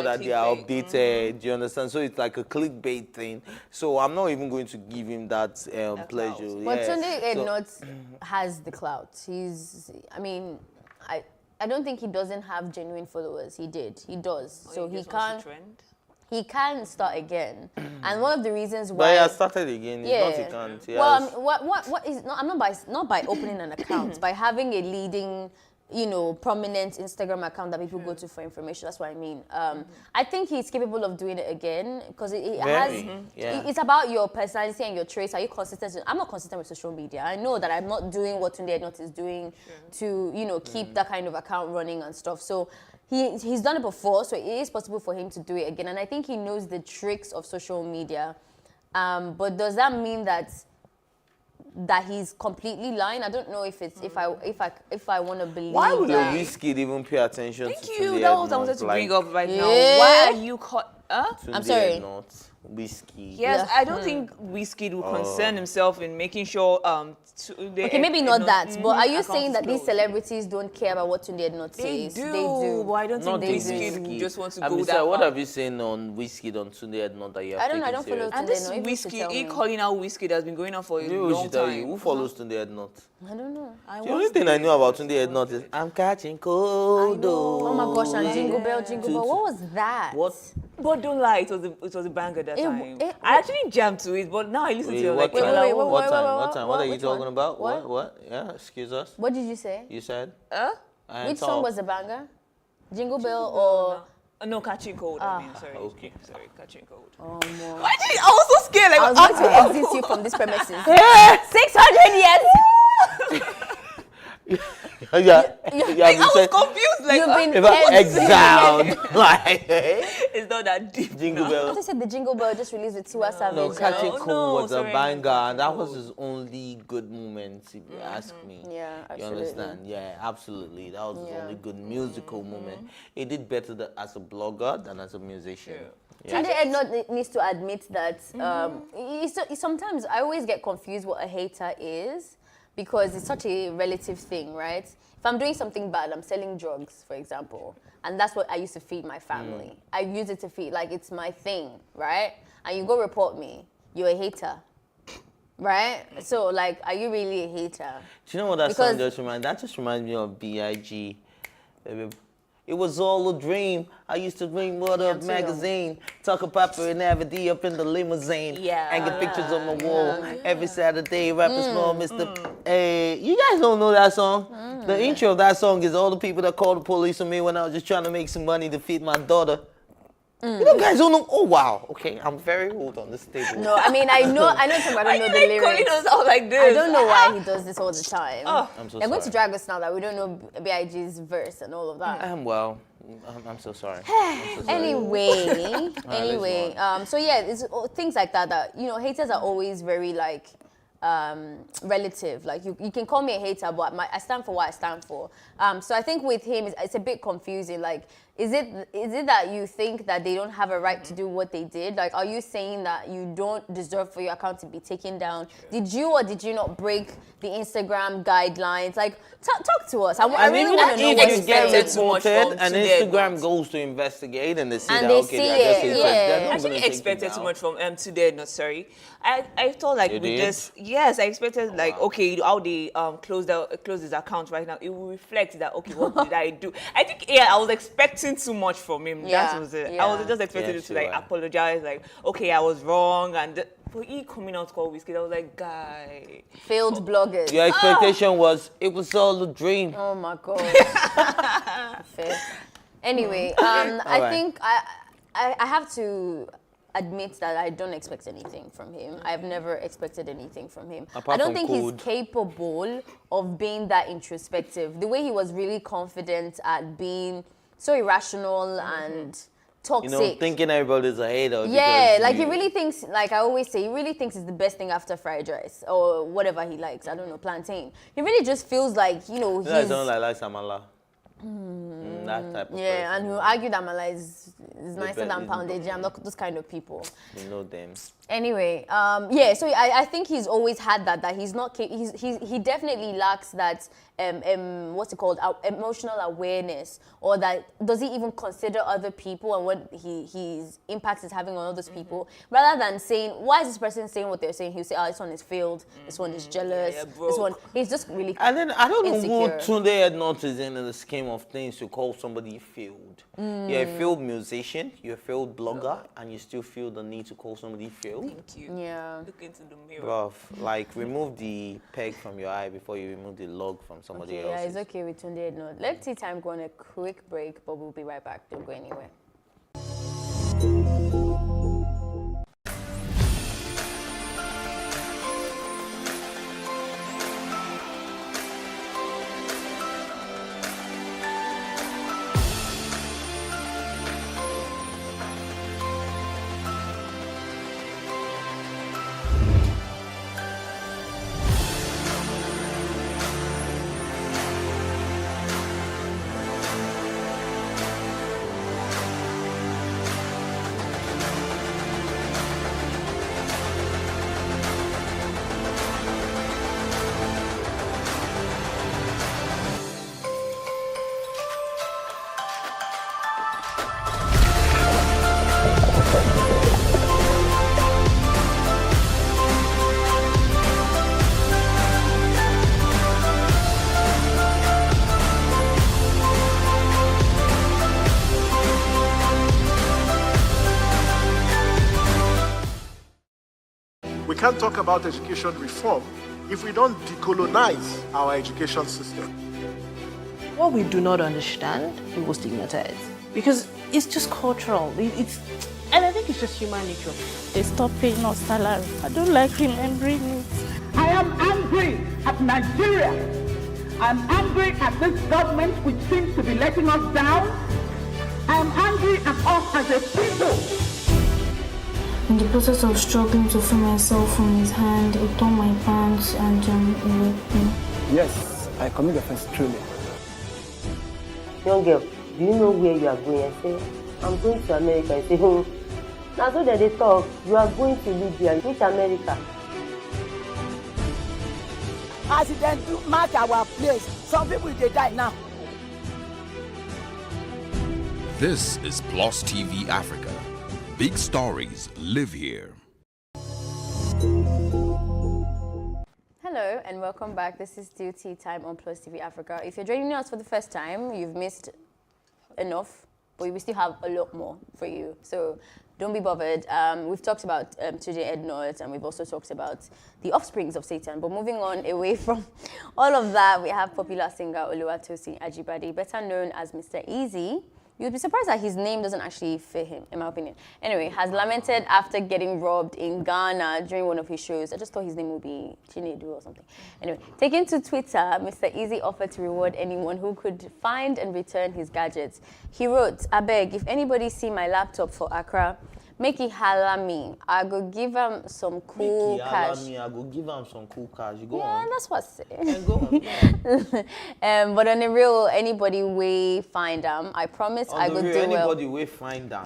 that they are updated. Do you understand? So it's like a clickbait thing. So I'm not even going to give him that pleasure. But Tunde Ednut has the clout. I don't think he doesn't have genuine followers. He did. He does. So he can't. He can start again. And one of the reasons why. But he has started again. It's not he can't. What is not by opening an account, by having a leading, prominent Instagram account that people go to for information. That's what I mean. I think he's capable of doing it again because it's about your personality and your traits. Are you consistent? I'm not consistent with social media. I know that I'm not doing what Tunde Ednut is doing to, keep that kind of account running and stuff. So he's done it before, so it is possible for him to do it again. And I think he knows the tricks of social media. But does that mean that he's completely lying? I don't know if I want to believe. Why would that. a whiskey even pay attention to Thank you. That was what I wanted to bring up right now. Why are you caught? I'm sorry. Whiskey. Yes, I don't think Whiskey will concern himself in making sure. Okay, maybe not that. But are you saying that these celebrities don't care about what Tunde Ednut says? They do. They do. But I don't think Whiskey just want to go that What far. have you seen on Whiskey on Tunde Ednut that you have I don't follow serious? Tunde. And this No, Whiskey, calling out Whiskey that's been going on for a long time. Who follows Tunde Ednut? I don't know. The only thing I know about Tunde Ednut is I'm catching cold. Oh my gosh, and Jingle Bell, Jingle Bell. What was that? What? But don't lie, it was a banger that time. I actually jammed to it, but now I listen to it like... What time? What are you talking about? What? Yeah, excuse us. What did you say? You said? Which song was the banger? Jingle Bell or... No, Catching Cold. Sorry. Okay. Sorry, Catching Cold. Oh, no. Why did I was so scared. I was going to exit you from this premises. 600 years! I was confused. You've been exiled. It's not that deep. Jingle Bell. I said the Jingle Bell just released with Tiwa Savage. No, Catching Cold was a banger, and that was his only good moment, if you ask me. Yeah, absolutely. You understand? Yeah, absolutely. That was his only good musical moment. He did better as a blogger than as a musician. Tunde Ednut needs to admit that sometimes I always get confused what a hater is. Because it's such a relative thing, right? If I'm doing something bad, I'm selling drugs, for example, and that's what I used to feed my family. I use it to feed, like it's my thing, right? And you go report me, you're a hater, right? So, like, are you really a hater? Do you know what that song just reminds? That just reminds me of B.I.G. It was all a dream. I used to dream What Up magazine. Talk about Papa and Avity up in the limousine. Hanging pictures on my wall. Every Saturday, rappers know Mr. Hey, you guys don't know that song? The intro of that song is all the people that called the police on me when I was just trying to make some money to feed my daughter. You know, guys don't know. Oh, wow. Okay, I'm very old on this table. No, I mean, I know something, I don't know the lyrics. Like this? I don't know why he does this all the time. I'm so They're going to drag us now that we don't know B.I.G.'s verse and all of that. I'm so sorry. Anyway, so yeah, it's things like that, haters are always very, like, relative. Like, you can call me a hater, but I stand for what I stand for. So I think with him, it's a bit confusing. Like, Is it that you think that they don't have a right to do what they did? Like, are you saying that you don't deserve for your account to be taken down? Did you or did you not break the Instagram guidelines? Like, talk to us. I really want to know what you get reported and Instagram goes to investigate and they see and that, they okay, see they're I actually expected too much from Today, not sorry. I thought like with this, yes, I expected like, okay, how they close his account right now, it will reflect that, okay, what did I do? I think, I was expecting too much from him. That was it. I was just expecting him to like apologize, like, okay, I was wrong, and for he coming out called Whiskey, I was like, guy. Failed bloggers. Your expectation was it was all a dream. Oh my god. Fair. Anyway, I think I have to admit that I don't expect anything from him. I've never expected anything from him. I don't think he's capable of being that introspective. The way he was really confident at being so irrational and toxic. You know, thinking everybody's a hater. Yeah, like he really thinks, like I always say, he really thinks it's the best thing after fried rice or whatever he likes. I don't know, plantain. He really just feels like, you know, I don't like samala. That type of person. And he'll argue that Mala is nicer than pounded jam. Those kind of people. You know them. Anyway, so I think he's always had that he's not, he definitely lacks that, what's it called, emotional awareness, or that, does he even consider other people and what his impact is having on other people, rather than saying, why is this person saying what they're saying? He'll say, this one is failed, this one is jealous, this one, he's just really And then, I don't insecure. know who Tunde had noticed in the scheme of things to call somebody failed. You're a failed musician, you're a failed blogger, and you still feel the need to call somebody failed. Thank you. Yeah. Look into the mirror. Bruv, like remove the peg from your eye before you remove the log from somebody else. Yeah, it's okay with Tunde. No, let Tea Time go on a quick break, but we'll be right back. Don't go anywhere. We can't talk about education reform if we don't decolonize our education system. What we do not understand, we will stigmatize. Because it's just cultural. And I think it's just human nature. They stop paying us salary. I don't like remembering it. I am angry at Nigeria. I'm angry at this government which seems to be letting us down. I am angry at us as a people. In the process of struggling to free myself from his hand, he tore my pants and he raped me. Yes, I commit offense truly. Young girl, do you know where you are going? I say, I'm going to America. I say, now so that they talk, you are going to Libya. Which America? As they do mark our place, some people they die now. This is Plus TV Africa. Big stories live here. Hello and welcome back. This is still Tea Time on Plus TV Africa. If you're joining us for the first time, you've missed enough, but we still have a lot more for you. So don't be bothered. We've talked about Tuji Ednot, and we've also talked about the offsprings of Satan. But moving on away from all of that, we have popular singer Oluwatosin Ajibade, better known as Mr. Easy. You'd be surprised that his name doesn't actually fit him, in my opinion. Anyway, has lamented after getting robbed in Ghana during one of his shows. I just thought his name would be Chinedu or something. Anyway, taking to Twitter, Mr. Easy offered to reward anyone who could find and return his gadgets. He wrote, "I beg, if anybody see my laptop for Accra, Make it holla me. I go give him some cool Make cash. me, I go give him some cool cash. You go Yeah, on. that's what's it. Go on. But on the real, anybody we find I promise I go do well. Anybody we find them,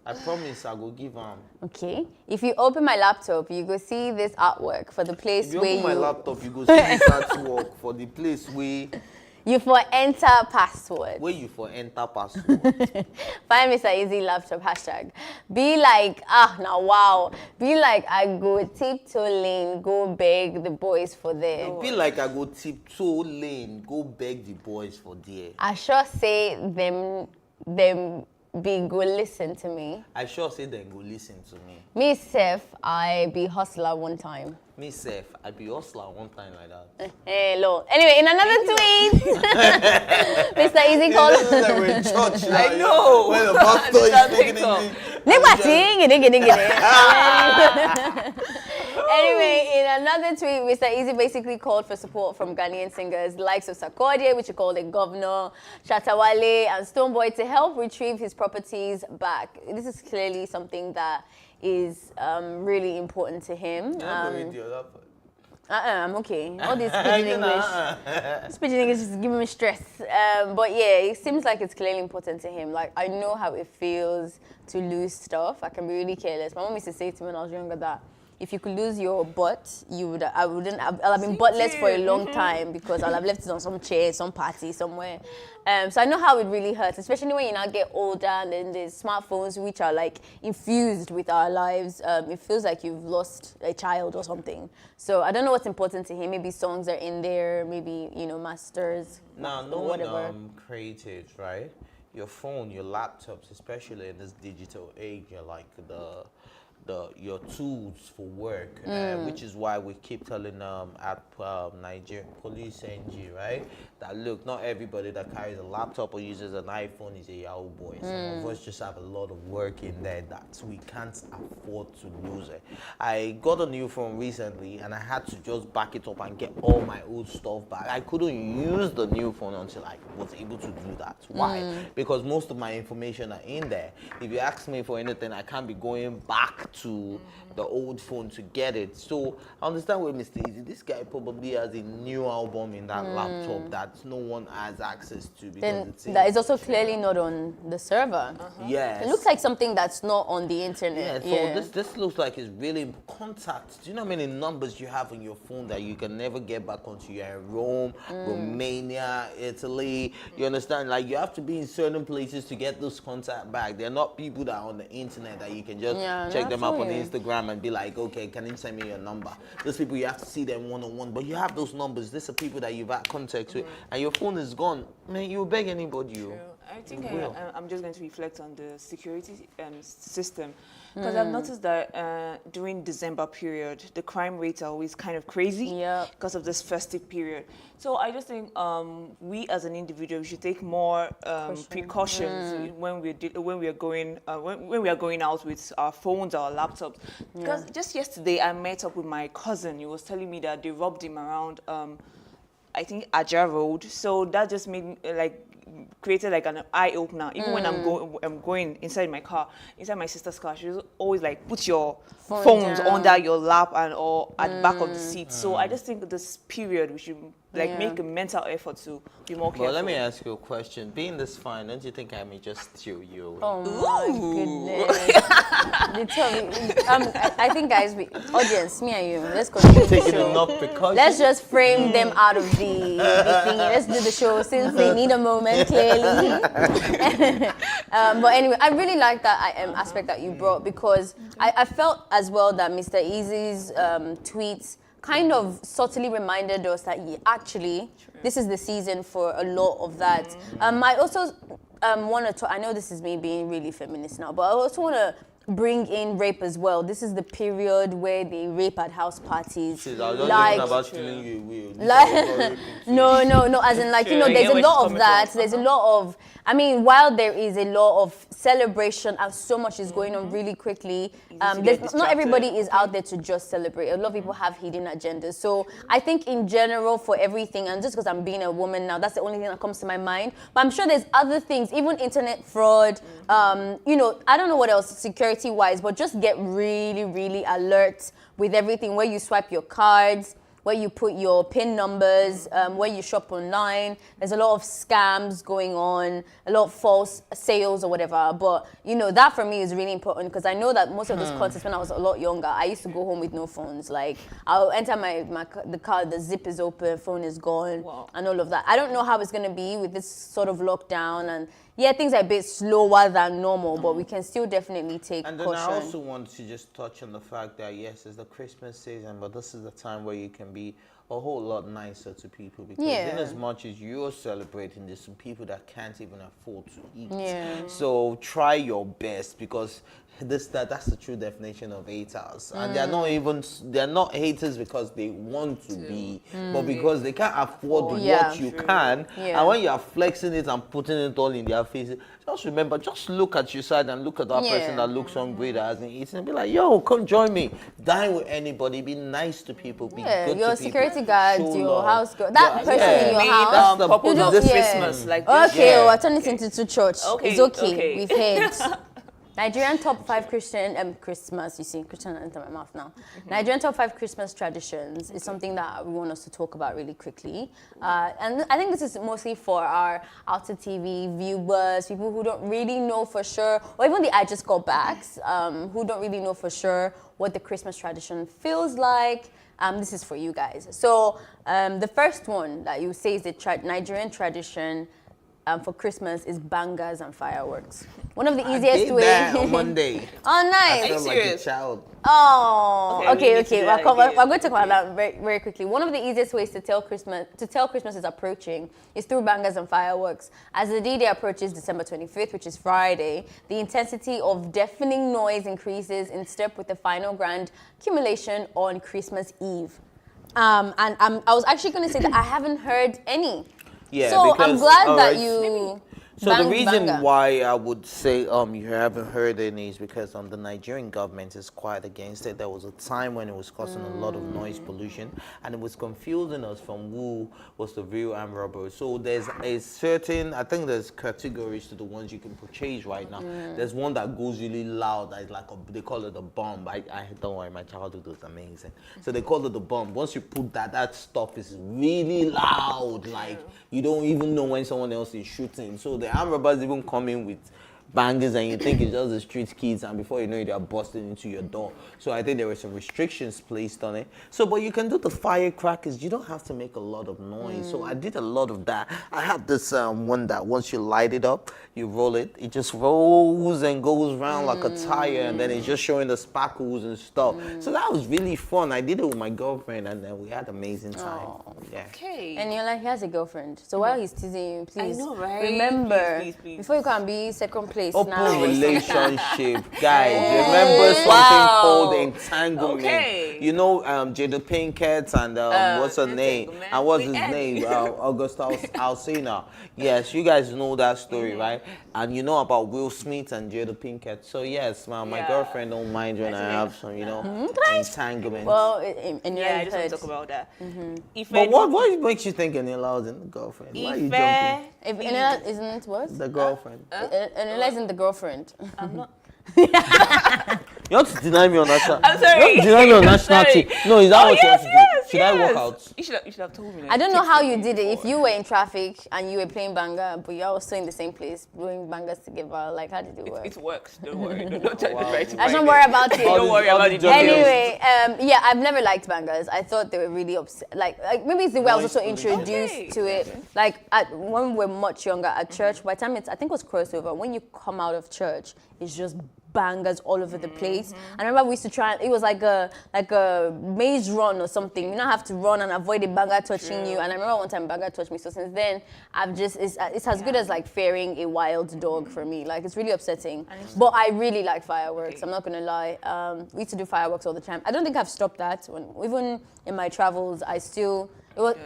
I promise I go give them. Okay. If you open my laptop, you go see this artwork for the place If you where open my laptop, you go see this artwork for the place where you for enter password. where you for enter password. Find Mr. Easy laptop hashtag. Be like, now wow. Be like, I go tiptoe lane, go beg the boys for there. Be like I go tiptoe lane, go beg the boys for there. I sure say them be go listen to me. I sure say them go listen to me. Me self, I be hustler one time. Me self, I be hustler one time like that. Hello. Anyway, in another tweet, Mr. Easy called. I know. When the pastor is speaking Anyway, in another tweet, Mr. Easy basically called for support from Ghanaian singers likes of Sarkodie, which he called a governor, Shatawale, and Stonebwoy to help retrieve his properties back. This is clearly something that is really important to him. I'm okay. All this speaking English. Speaking English is giving me stress. But yeah, it seems like it's clearly important to him. Like, I know how it feels to lose stuff. I can be really careless. My mom used to say to me when I was younger that if you could lose your butt, I'll have been buttless for a long time because I'll have left it on some chair, some party, somewhere. So I know how it really hurts, especially when you now get older and then there's smartphones which are like infused with our lives. It feels like you've lost a child or something. So I don't know what's important to him. Maybe songs are in there, maybe, masters. Now, no one created, right? Your phone, your laptops, especially in this digital age, are like your tools for work, which is why we keep telling at Nigerian police NG, right, that look, not everybody that carries a laptop or uses an iPhone is a Yahoo boy. Some of us just have a lot of work in there that we can't afford to lose it. I got a new phone recently and I had to just back it up and get all my old stuff back. I couldn't use the new phone until I was able to do that. Why? Because most of my information are in there. If you ask me for anything, I can't be going back to the old phone to get it. So I understand where Mr. Easy, this guy probably has a new album in that laptop that no one has access to because that is also clearly not on the server. Yes. It looks like something that's not on the internet. Yeah, so this looks like it's really contact. Do you know how many numbers you have on your phone that you can never get back onto? You're in Rome, Romania, Italy. You understand? Like, you have to be in certain places to get those contacts back. They're not people that are on the internet that you can just check them up on Instagram and be like, okay, can you send me your number? Those people, you have to see them one-on-one, but you have those numbers. These are people that you've had contact with, and your phone is gone. Man, you'll beg anybody. I think I'm just going to reflect on the security system. Because I've noticed that during December period, the crime rates are always kind of crazy because of this festive period. So I just think we as an individual should take more precautions when we are going out with our phones, our laptops. Because just yesterday I met up with my cousin. He was telling me that they robbed him around, I think Aja Road. So that just made created like an eye opener. Even when I'm going inside my car, inside my sister's car, she was always like, put your phones under your lap or at the back of the seat. So I just think this period we should make a mental effort to be more careful. Well, let me ask you a question. Being this fine, don't you think I may just steal you away? Oh my goodness. I think, guys, audience, me and you, let's continue the show. Let's just frame them out of the thing. Let's do the show since they need a moment, clearly. But anyway, I really like that aspect that you brought because I felt as well that Mr. Easy's tweets kind of subtly reminded us that this is the season for a lot of that. I also want to talk, I know this is me being really feminist now, but I also want to bring in rape as well. This is the period where they rape at house parties. About stealing you away. No, as in there's a lot of that. There's a lot of, while there is a lot of celebration and so much is going on really quickly, not everybody is out there to just celebrate. A lot of people have hidden agendas. So I think in general for everything, and just because I'm being a woman now, that's the only thing that comes to my mind. But I'm sure there's other things, even internet fraud, I don't know what else, security security-wise, but just get really, really alert with everything, where you swipe your cards, where you put your PIN numbers, where you shop online. There's a lot of scams going on, a lot of false sales or whatever. But, you know, that for me is really important because I know that most of those concerts when I was a lot younger, I used to go home with no phones. Like, I'll enter the car, the zip is open, phone is gone, and all of that. I don't know how it's going to be with this sort of lockdown. And yeah, things are a bit slower than normal, but we can still definitely take caution. And then I also want to just touch on the fact that, yes, it's the Christmas season, but this is the time where you can be a whole lot nicer to people because in as much as you're celebrating, there's some people that can't even afford to eat. So try your best because that's the true definition of haters. And they're not haters because they want to be, but because they can't afford what you can. And when you are flexing it and putting it all in their faces, just remember, just look at your side and look at that person that looks hungry that hasn't eaten and be like, yo, come join me. Dine with anybody, be nice to people, be good to people. Your security guard, your house girl, that person in your house. That's the purpose of this Christmas. Like okay, we're turning it into church. It's okay. We've heard. Nigerian top 5 Christmas, you see, Christian enter my mouth now. Nigerian top 5 Christmas traditions is something that we want us to talk about really quickly. And I think this is mostly for our Alta TV viewers, people who don't really know for sure, or even the I Just Got Backs, who don't really know for sure what the Christmas tradition feels like. This is for you guys. So the first one that you say is the Nigerian tradition for Christmas is bangers and fireworks. One of the easiest ways. I did that on Monday. Oh, nice. I felt like a child. Oh, okay. We're going to talk about that very, very quickly. One of the easiest ways to tell Christmas is approaching is through bangers and fireworks. As the D-Day approaches December 25th, which is Friday, the intensity of deafening noise increases in step with the final grand accumulation on Christmas Eve. And I was actually going to say that I haven't heard any. Yeah, so because, I'm glad that you. So the reason why I would say you haven't heard any is because the Nigerian government is quite against it. There was a time when it was causing a lot of noise pollution and it was confusing us from who was the real armed robber. So there's a certain, I think there's categories to the ones you can purchase right now. There's one that goes really loud, like they call it a bomb. I don't worry, my childhood was amazing. So they call it a bomb. Once you put that stuff is really loud, like you don't even know when someone else is shooting. So the armed robbers even come in with bangers and you think it's just the street kids and before you know it, they're busting into your door. So I think there were some restrictions placed on it. So, but you can do the firecrackers. You don't have to make a lot of noise. So I did a lot of that. I had this one that once you light it up, you roll it. It just rolls and goes around like a tire and then it's just showing the sparkles and stuff. So that was really fun. I did it with my girlfriend and then we had an amazing time. Yeah. Okay. And you're like, he has a girlfriend. So while he's teasing you, please I know, right? remember, Please. before you can be second place Open now. relationship, guys. Remember something called entanglement. Okay. You know, Jada Pinkett and what's her name? And what's his name? August Alsina. Yes, you guys know that story, right? And you know about Will Smith and Jada Pinkett. So yes, my girlfriend don't mind when I have some, entanglement. Well, and I just want to talk about that. But what makes you think Aniela is in the girlfriend? Why are you jumping? If Aniela isn't what? The girlfriend. Aniela isn't the girlfriend. I'm not. You want to deny me on national? I'm sorry. You want to deny me on national team? No, is that what you want to do? Should I walk out? You should have told me. I don't know how you did it. If you were in traffic and you were playing banga, but you're also in the same place doing bangas together, like how did it work? It works. Don't worry. Don't try to I don't worry about it. Don't worry about it. Anyway, I've never liked bangas. I thought they were really like maybe it's the way I was also introduced to it. Like when we were much younger at church, by the time I think it was crossover. When you come out of church, it's just bangers all over the place. And I remember we used to try, it was like a maze run or something. You don't have to run and avoid a banger touching you. And I remember one time a banger touched me. So since then, it's as good as like fearing a wild dog for me. Like it's really upsetting. But I really like fireworks. I'm not gonna lie. We used to do fireworks all the time. I don't think I've stopped that. Even in my travels,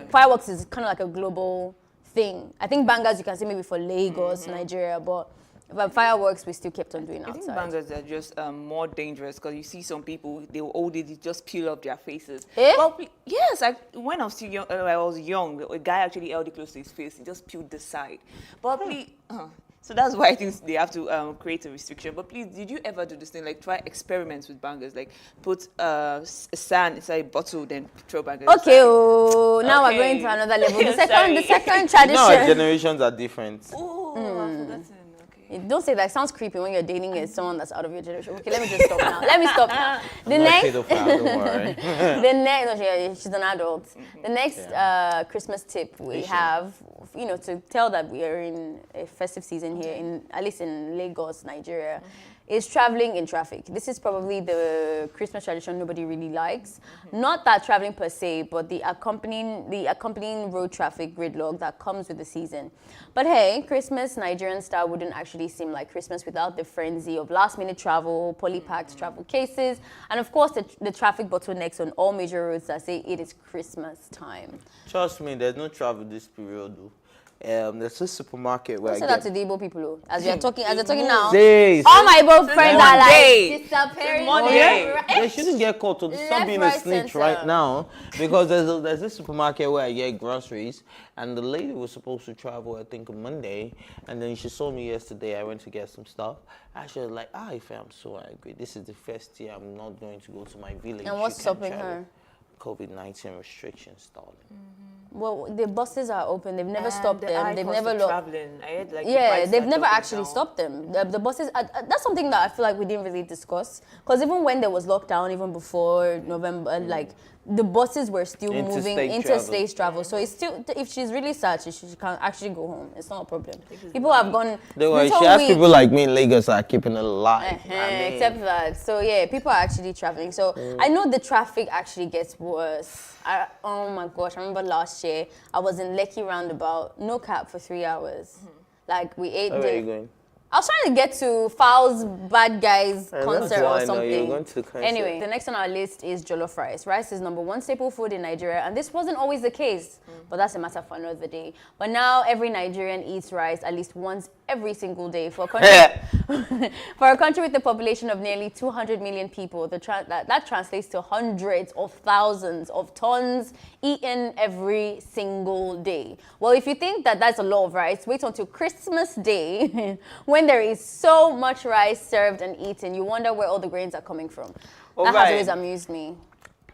fireworks is kind of like a global thing. I think bangers you can see maybe for Lagos, Nigeria, but fireworks we still kept on doing outside. I think bangers are just more dangerous because you see some people, they will just peel up their faces. Well, yes, when I was young, a guy actually held it close to his face. He just peeled the side. But So that's why I think they have to create a restriction. But please, did you ever do this thing, like try experiments with bangers, like put sand inside a bottle, then throw bangers? Okay, now we're going to another level. The second tradition. No, our generations are different. Oh, I've forgotten. Don't say that. It sounds creepy when you're dating someone that's out of your generation. Okay, let me just stop now. Let me stop now. The next, don't worry. she's an adult. The next Christmas tip we have, to tell that we are in a festive season here, at least in Lagos, Nigeria, is traveling in traffic. This is probably the Christmas tradition nobody really likes. Not that traveling per se, but the accompanying road traffic gridlock that comes with the season. But hey, Christmas Nigerian style wouldn't actually seem like Christmas without the frenzy of last-minute travel, poly-packed travel cases, and of course the traffic bottlenecks on all major roads that say it is Christmas time. Trust me, there's no travel this period though. There's a supermarket where Don't say that to the Igbo people. As you're talking now, days. all my Igbo friends are like disappearing. They shouldn't get caught to stop being a snitch right now, because there's this supermarket where I get groceries, and the lady was supposed to travel, I think, on Monday, and then she saw me yesterday. I went to get some stuff, and she was like, Ife, I'm so angry. This is the first year I'm not going to go to my village. And what's stopping her? COVID-19 restrictions, darling. Well, the buses are open. They've never stopped them. They've never traveling. I had they've never actually stopped them. The buses. That's something that I feel like we didn't really discuss. Because even when there was lockdown, even before November, the buses were still moving interstate travel. So it's still, if she's really sad, she can actually go home. It's not a problem. People have gone. Don't worry, she has people like me in Lagos are keeping it alive. Except that. So yeah, people are actually traveling. So I know the traffic actually gets worse. Oh my gosh, I remember last year I was in Lekki roundabout, no cap for 3 hours. Like we ate. Where are you going? I was trying to get to Fowl's Bad Guys concert or something. You're going to the concert. Anyway, the next on our list is jollof rice. Rice is #1 staple food in Nigeria, and this wasn't always the case, but that's a matter for another day. But now every Nigerian eats rice at least once every single day. For a country with a population of nearly 200 million people, that translates to hundreds of thousands of tons eaten every single day. Well, if you think that that's a lot of rice, wait until Christmas Day when there is so much rice served and eaten. You wonder where all the grains are coming from. That has always amused me.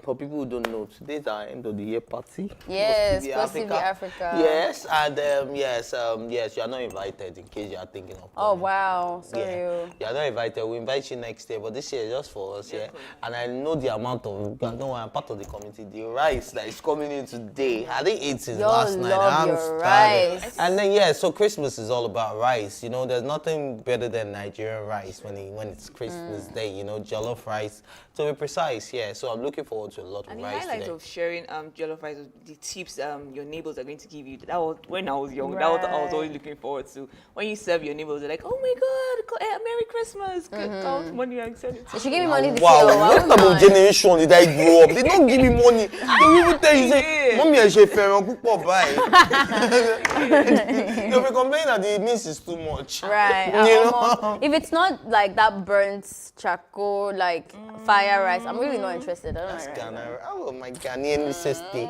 For people who don't know, today's our end of the year party. Yes, Plus TV Africa. Yes, and yes, you are not invited in case you are thinking of coming. Oh wow, sorry. You are not invited. We invite you next year, but this year is just for us, yeah. And I know the amount of, I'm part of the committee. The rice that is coming in today, I didn't eat since last night. I'm starving. Rice. And then so Christmas is all about rice. You know, there's nothing better than Nigerian rice when it's Christmas Day. You know, jollof rice. To be precise, yeah. So I'm looking forward to a lot of rice today. And the highlight of sharing jollof rice, the tips your neighbors are going to give you. That was when I was young. Right. That was what I was always looking forward to. When you serve your neighbors, they're like, "Oh my God, Merry Christmas! Count money and send it." They should give me money this year. Wow, what type of generation did I grow up? They don't give me money. They even tell you, say, "Mommy, I should fair and cook buy." They'll be complaining that the means is too much. Right. You know? If it's not like that burnt charcoal, like fire rice, I'm really not interested. I don't know. Oh my Ghanaian necessity.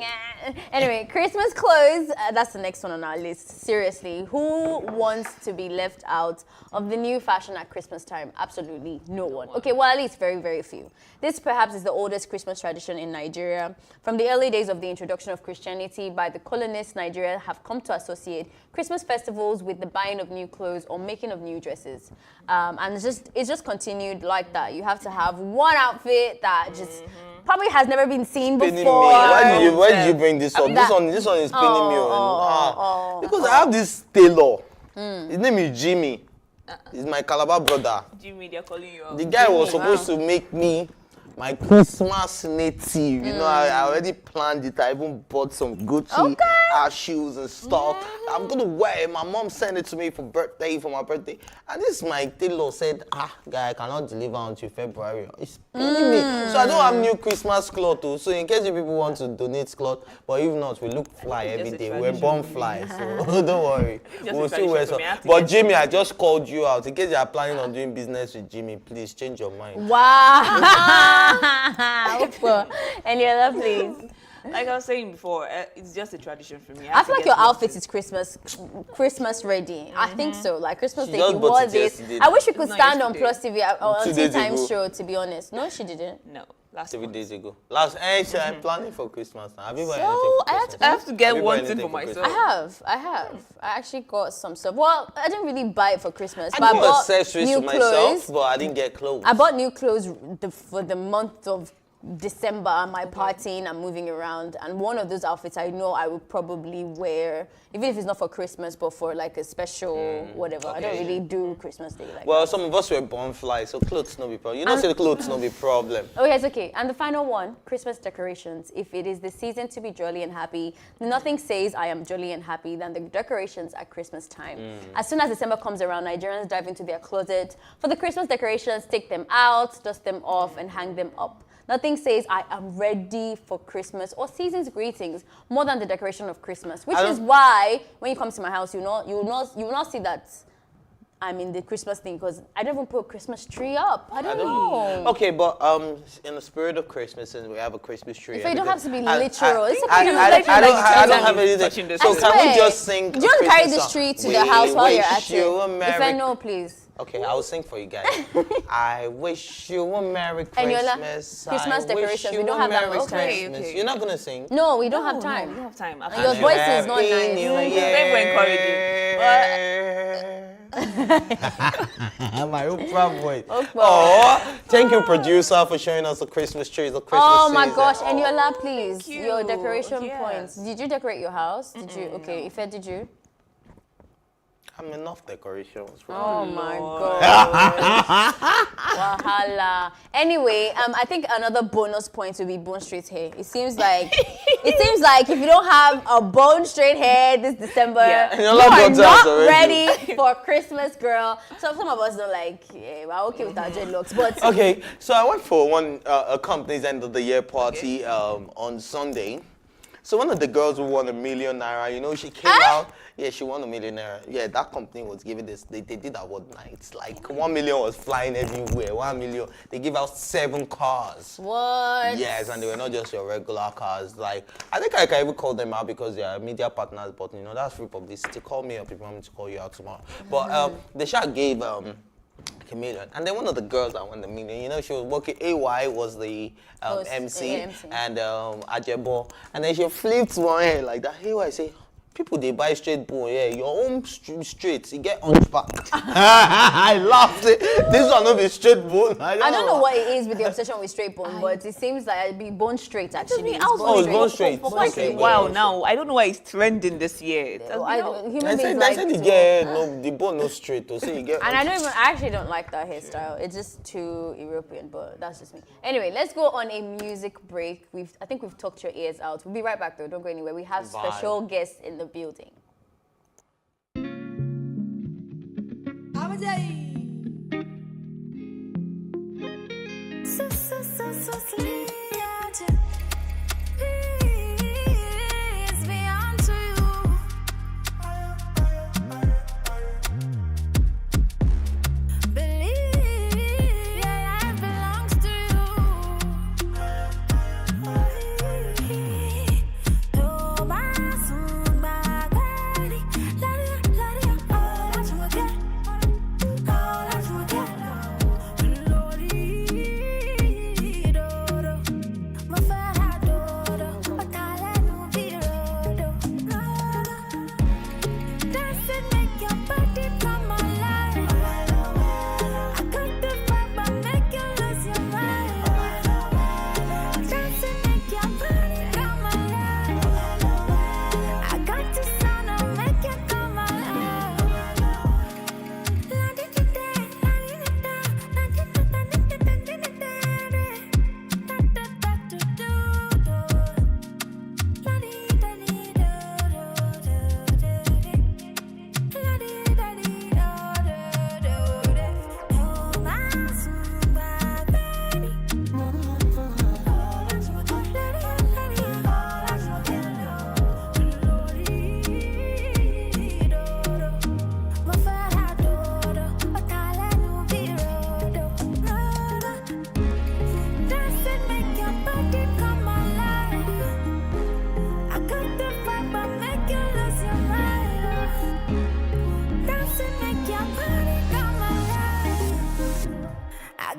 Anyway, Christmas clothes. That's the next one on our list. Seriously, who wants to be left out of the new fashion at Christmas time? Absolutely no one. Okay, well, at least very, very few. This perhaps is the oldest Christmas tradition in Nigeria. From the early days of the introduction of Christianity by the colonists, Nigeria have come to associate Christmas festivals with the buying of new clothes or making of new dresses. And it's just continued like that. You have to have one outfit that just probably has never been seen before. Why did you bring this up? This one is pinning me. Because I have this tailor. His name is Jimmy. He's my Calabar brother. Jimmy, they're calling you out. The guy was supposed to make me my Christmas native. You know, I already planned it. I even bought some Gucci shoes and stuff. I'm gonna wear it. My mom sent it to me for my birthday. And this my tailor said, guy, I cannot deliver until February. It's paining me. So I don't have new Christmas cloth too. So in case you people want to donate cloth, but if not, we look fly every day. We're born fly, so don't worry. We'll still wear some. But Jimmy, I just called you out. In case you are planning on doing business with Jimmy, please change your mind. Wow. Any other, please? Like I was saying before, it's just a tradition for me. I feel like your outfit is Christmas ready. I think so. Like Christmas Day, you wore this. I wish we could stand on Plus TV or on Tea Time show, to be honest. No, she didn't. No. 3 days ago. I'm planning for Christmas now. Have you bought So anything for I Christmas? have to get one thing for myself. I have. I actually got some stuff. Well, I didn't really buy it for Christmas, I but I got bought accessories new for myself, clothes. but I didn't get clothes. I bought new clothes for the month of December. My partying, I'm moving around, and one of those outfits I know I would probably wear, even if it's not for Christmas, but for like a special whatever. I don't really do Christmas Day like that. Some of us were born fly, so clothes no be problem. You don't say the clothes no be problem. Oh, yes, okay. And the final one, Christmas decorations. If it is the season to be jolly and happy, nothing says I am jolly and happy than the decorations at Christmas time. As soon as December comes around, Nigerians dive into their closet for the Christmas decorations, take them out, dust them off, and hang them up. Nothing says I am ready for Christmas or season's greetings more than the decoration of Christmas, which is why when you come to my house, you will not see that I'm in the Christmas thing, because I don't even put a Christmas tree up. I don't know. Okay, but in the spirit of Christmas, since we have a Christmas tree. If you don't have to be literal, it's okay. I don't have anything. So can we just sing? Do you want to carry this tree to the house while you're at it? If I know, please. Okay, I will sing for you guys. I wish you a Merry Christmas. Christmas decorations. We don't have that much time. Okay. You're not gonna sing? No, we don't have time. We don't have time. And your voice is not nice. My Oprah voice. Oh, thank you, producer, for showing us the Christmas trees, the Christmas Oh my season. gosh, Eniola, please. Your decoration points. Did you decorate your house? Did you? Okay, Ife, did you? I'm enough decorations. Oh my god. Wahala. Anyway, I think another bonus point would be bone straight hair. It seems like if you don't have a bone straight hair this December, you are not ready for Christmas, girl. So some of us don't we're okay with our dreadlocks, but okay. So I went for a company's end of the year party on Sunday. So one of the girls who won ₦1 million, she came out. Yeah, she won ₦1 million. Yeah, that company was giving this. They did award nights. Like 1 million was flying everywhere. 1 million. They give out 7 cars. What? Yes, and they were not just your regular cars. Like I think I can even call them out because they are media partners. But that's free publicity. Call me up if you want me to call you out tomorrow. But the shot gave $1 million. And then one of the girls that won the $1 million, she was working. AY was the MC, and Ajebo. And then she flipped one hair like that. AY say, people they buy straight bone, your own straight, you get hunchback. I laughed. This one not be straight bone. I don't know what it is with the obsession with straight bone, but it seems like it'd be bone straight actually. It's bone straight. For quite a while now. I don't know why it's trending this year. They said you get the bone no straight, so you get. And I actually don't like that hairstyle. It's just too European, but that's just me. Anyway, let's go on a music break. I think we've talked your ears out. We'll be right back though. Don't go anywhere. We have special guests in the building.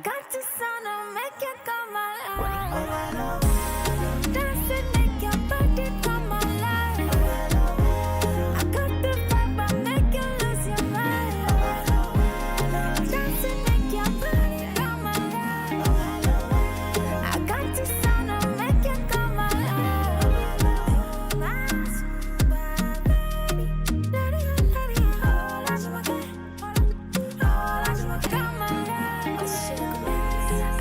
got the sound to make you come alive. Dance and make your body come alive. I got the vibe to make you lose your mind. Dance and make your body come alive. I got the sound to make you come alive.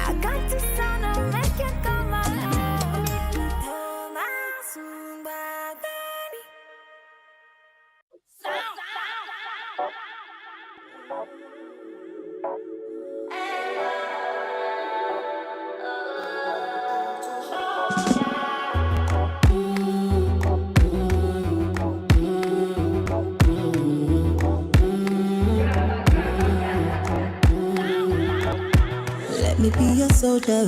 I got the sound to make you come Let me be your soldier.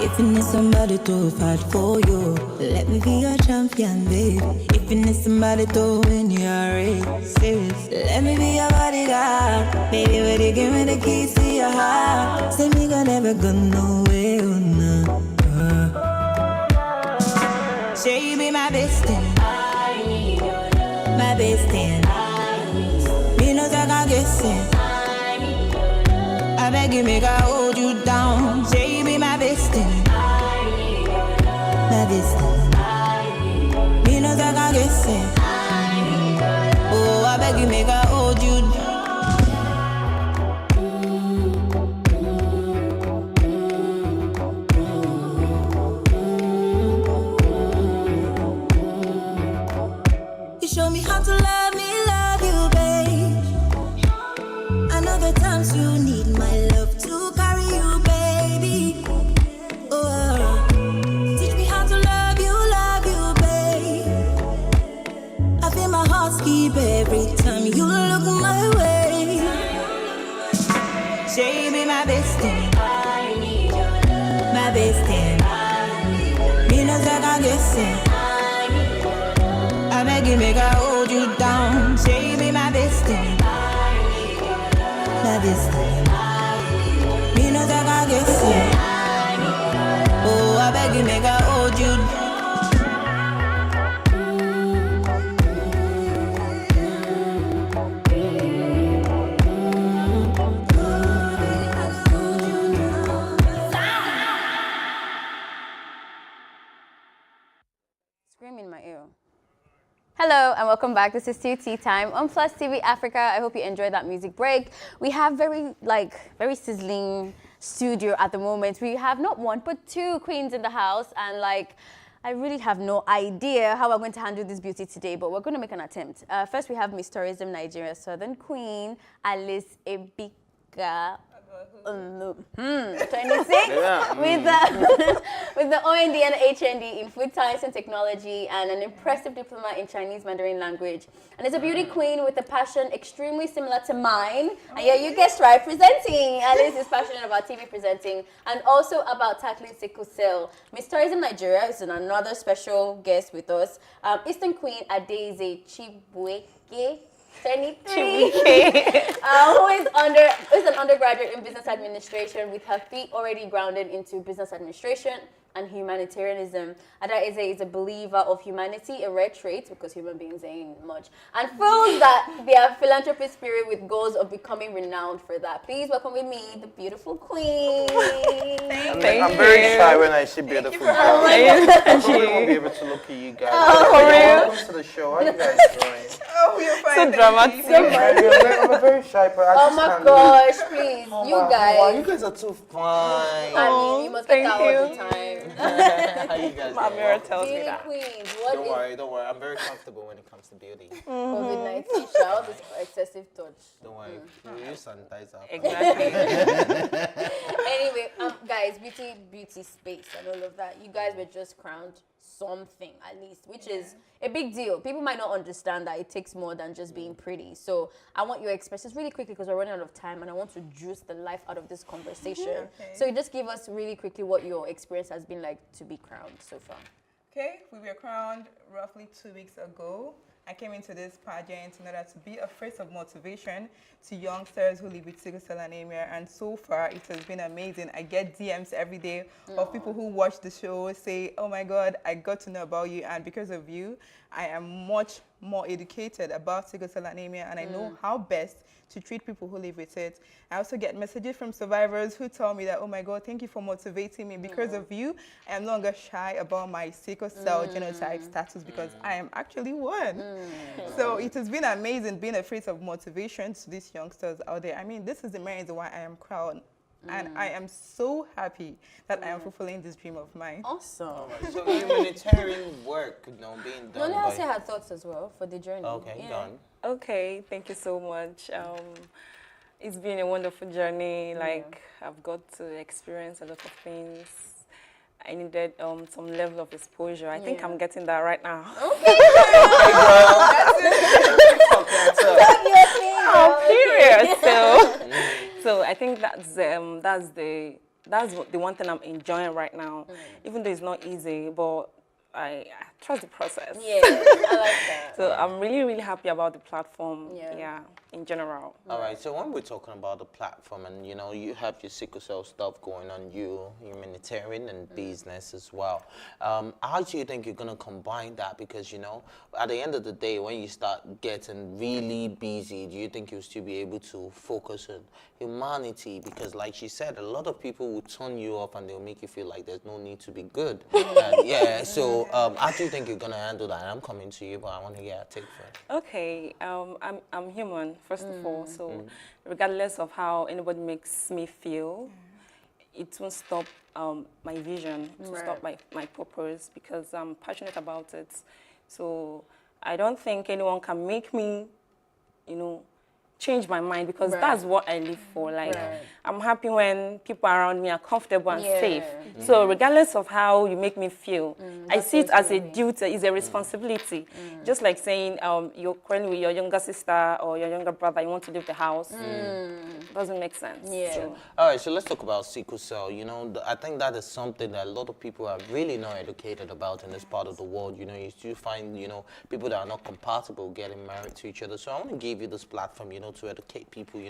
If you need somebody to fight for you, let me be your champion, babe. If you need somebody to win your races, let me be your bodyguard. Baby, when you give me the keys to your heart, say me gonna never go nowhere, oh no. Say you be my bestie, I need your love. My bestie, me no talk I guess it. I beg you, make I hold you down. Say you be my bestie, my bestie. Me no talk I guess it. Oh, I beg you, make I hold you down. You show me how to love you, babe. I know the times you need my love to carry you, baby. Oh, teach me how to love you, babe. I feel my heart skip every time you look my way. Say you be my bestie, I need your love. My bestie, me no talk I guess it. I beg you, make I hold you down. Say you be my bestie, my bestie. Me no talk I guess it. Oh, I beg you, make I hold you down. Scream in my ear. Hello and welcome back. This is Tea Time on Plus TV Africa. I hope you enjoyed that music break. We have very sizzling studio at the moment. We have not one but two queens in the house, and I really have no idea how we're going to handle this beauty today, but we're going to make an attempt. First, we have Miss Tourism Nigeria Southern Queen Alice Ebika. 26 with the OND and HND in food science and technology, and an impressive diploma in Chinese Mandarin language, and is a beauty queen with a passion extremely similar to mine. And yeah, you guessed right, presenting. Alice is passionate about TV presenting and also about tackling sickle cell. Miss Tourism Nigeria is another special guest with us, Eastern Queen Adeze Chibueke 23, who is an undergraduate in business administration with her feet already grounded into business administration and humanitarianism. Adeze is a believer of humanity, a rare trait because human beings ain't much, and feels that their philanthropy spirit with goals of becoming renowned for that. Please welcome with me the beautiful queen. I'm very shy when I see beautiful girls. I probably won't be able to look at you guys. Welcome to the show. How are you guys doing? Oh, you're fine. So dramatic. I'm a very shy person. Oh my gosh, please. You guys. Wow, you guys are too fine. I mean, you must get that all the time. How you guys My doing? mirror tells me that. Queens, Don't worry. I'm very comfortable when it comes to beauty. COVID-19 shout is excessive touch. Don't worry. You use sanitizer. Exactly. Anyway, guys, beauty space and all of that. You guys were just crowned something at least, which is a big deal. People might not understand that it takes more than just being pretty. So I want your expressions really quickly because we're running out of time and I want to juice the life out of this conversation. So you just give us really quickly what your experience has been like to be crowned so far. Okay, we were crowned roughly 2 weeks ago. I came into this pageant in order to be a face of motivation to youngsters who live with sickle cell anemia, and so far it has been amazing. I get DMs every day of people who watch the show say, oh my God, I got to know about you, and because of you, I am much more educated about sickle cell anemia, and I know how best to treat people who live with it. I also get messages from survivors who tell me that, oh my God, thank you for motivating me. Because of you, I am no longer shy about my sickle cell genotype status, because I am actually one. So it has been amazing being a face of motivation to these youngsters out there. I mean, this is the main reason why I am proud. And I am so happy that I am fulfilling this dream of mine. Awesome. So humanitarian work, being done. Nole has her thoughts as well for the journey. Okay, done. Okay, thank you so much. It's been a wonderful journey. Like, I've got to experience a lot of things. I needed some level of exposure. I think I'm getting that right now. Okay. Period. So I think that's the one thing I'm enjoying right now. Even though it's not easy, but I trust the process. Yeah, I like that. So I'm really, really happy about the platform. Yeah, in general. All right, so when we're talking about the platform, and you have your sickle cell stuff going on, humanitarian and business as well. How do you think you're gonna combine that? Because at the end of the day, when you start getting really busy, do you think you'll still be able to focus on humanity? Because, like she said, a lot of people will turn you off and they'll make you feel like there's no need to be good. So how do you think you're gonna handle that? I'm coming to you, but I want to get a take for it. Okay, I'm human first of all, so regardless of how anybody makes me feel, it won't stop my vision, it won't stop my purpose, because I'm passionate about it. So I don't think anyone can make me, change my mind, because that's what I live for. Like, I'm happy when people around me are comfortable and safe. So regardless of how you make me feel, I see it as a duty, it's a responsibility. Just like saying you're currently with your younger sister or your younger brother, you want to leave the house. Doesn't make sense. So. All right, so let's talk about sickle cell. I think that is something that a lot of people are really not educated about in this part of the world. You still find, people that are not compatible getting married to each other. So I want to give you this platform, to educate people,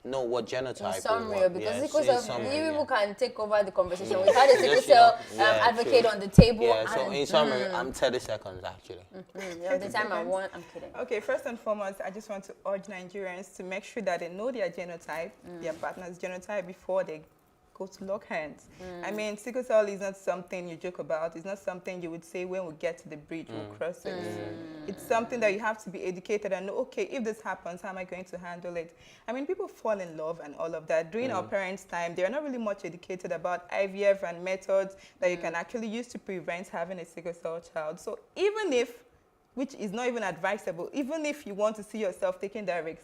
know what genotype. In summary, because sickle cell, people can take over the conversation. We've had a sickle cell advocate on the table. Yeah, so in summary, I'm 30 seconds actually. The time I want, I'm kidding. Okay, first and foremost, I just want to urge Nigerians to make sure that they know their genotype, their partner's genotype, before they go to lock hands. I mean, sickle cell is not something you joke about. It's not something you would say when we get to the bridge, we'll cross it. It's something that you have to be educated and know, okay, if this happens, how am I going to handle it? I mean, people fall in love and all of that. During our parents' time, they are not really much educated about IVF and methods that you can actually use to prevent having a sickle cell child. So even if, which is not even advisable, even if you want to see yourself taking that risk,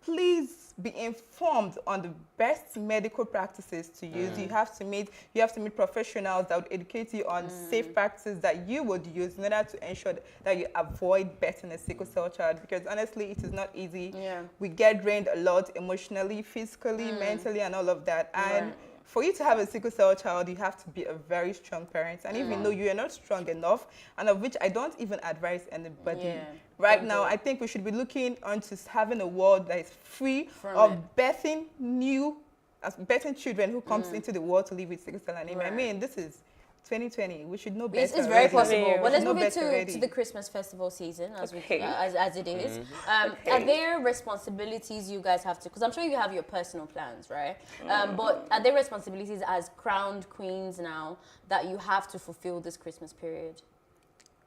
please be informed on the best medical practices to use. You have to meet professionals that would educate you on safe practices that you would use in order to ensure that you avoid birthing a sickle cell child, because honestly it is not easy. We get drained a lot emotionally, physically, mentally, and all of that. And for you to have a sickle cell child, you have to be a very strong parent. And even though you are not strong enough, and of which I don't even advise anybody right now, I think we should be looking onto having a world that is free of birthing children who comes into the world to live with sickle cell anemia. I mean, this is 2020. We should know better. It's very possible. But let's move it to the Christmas festival season, as it is. Are there responsibilities you guys have to? Because I'm sure you have your personal plans, right? But are there responsibilities as crowned queens now that you have to fulfill this Christmas period?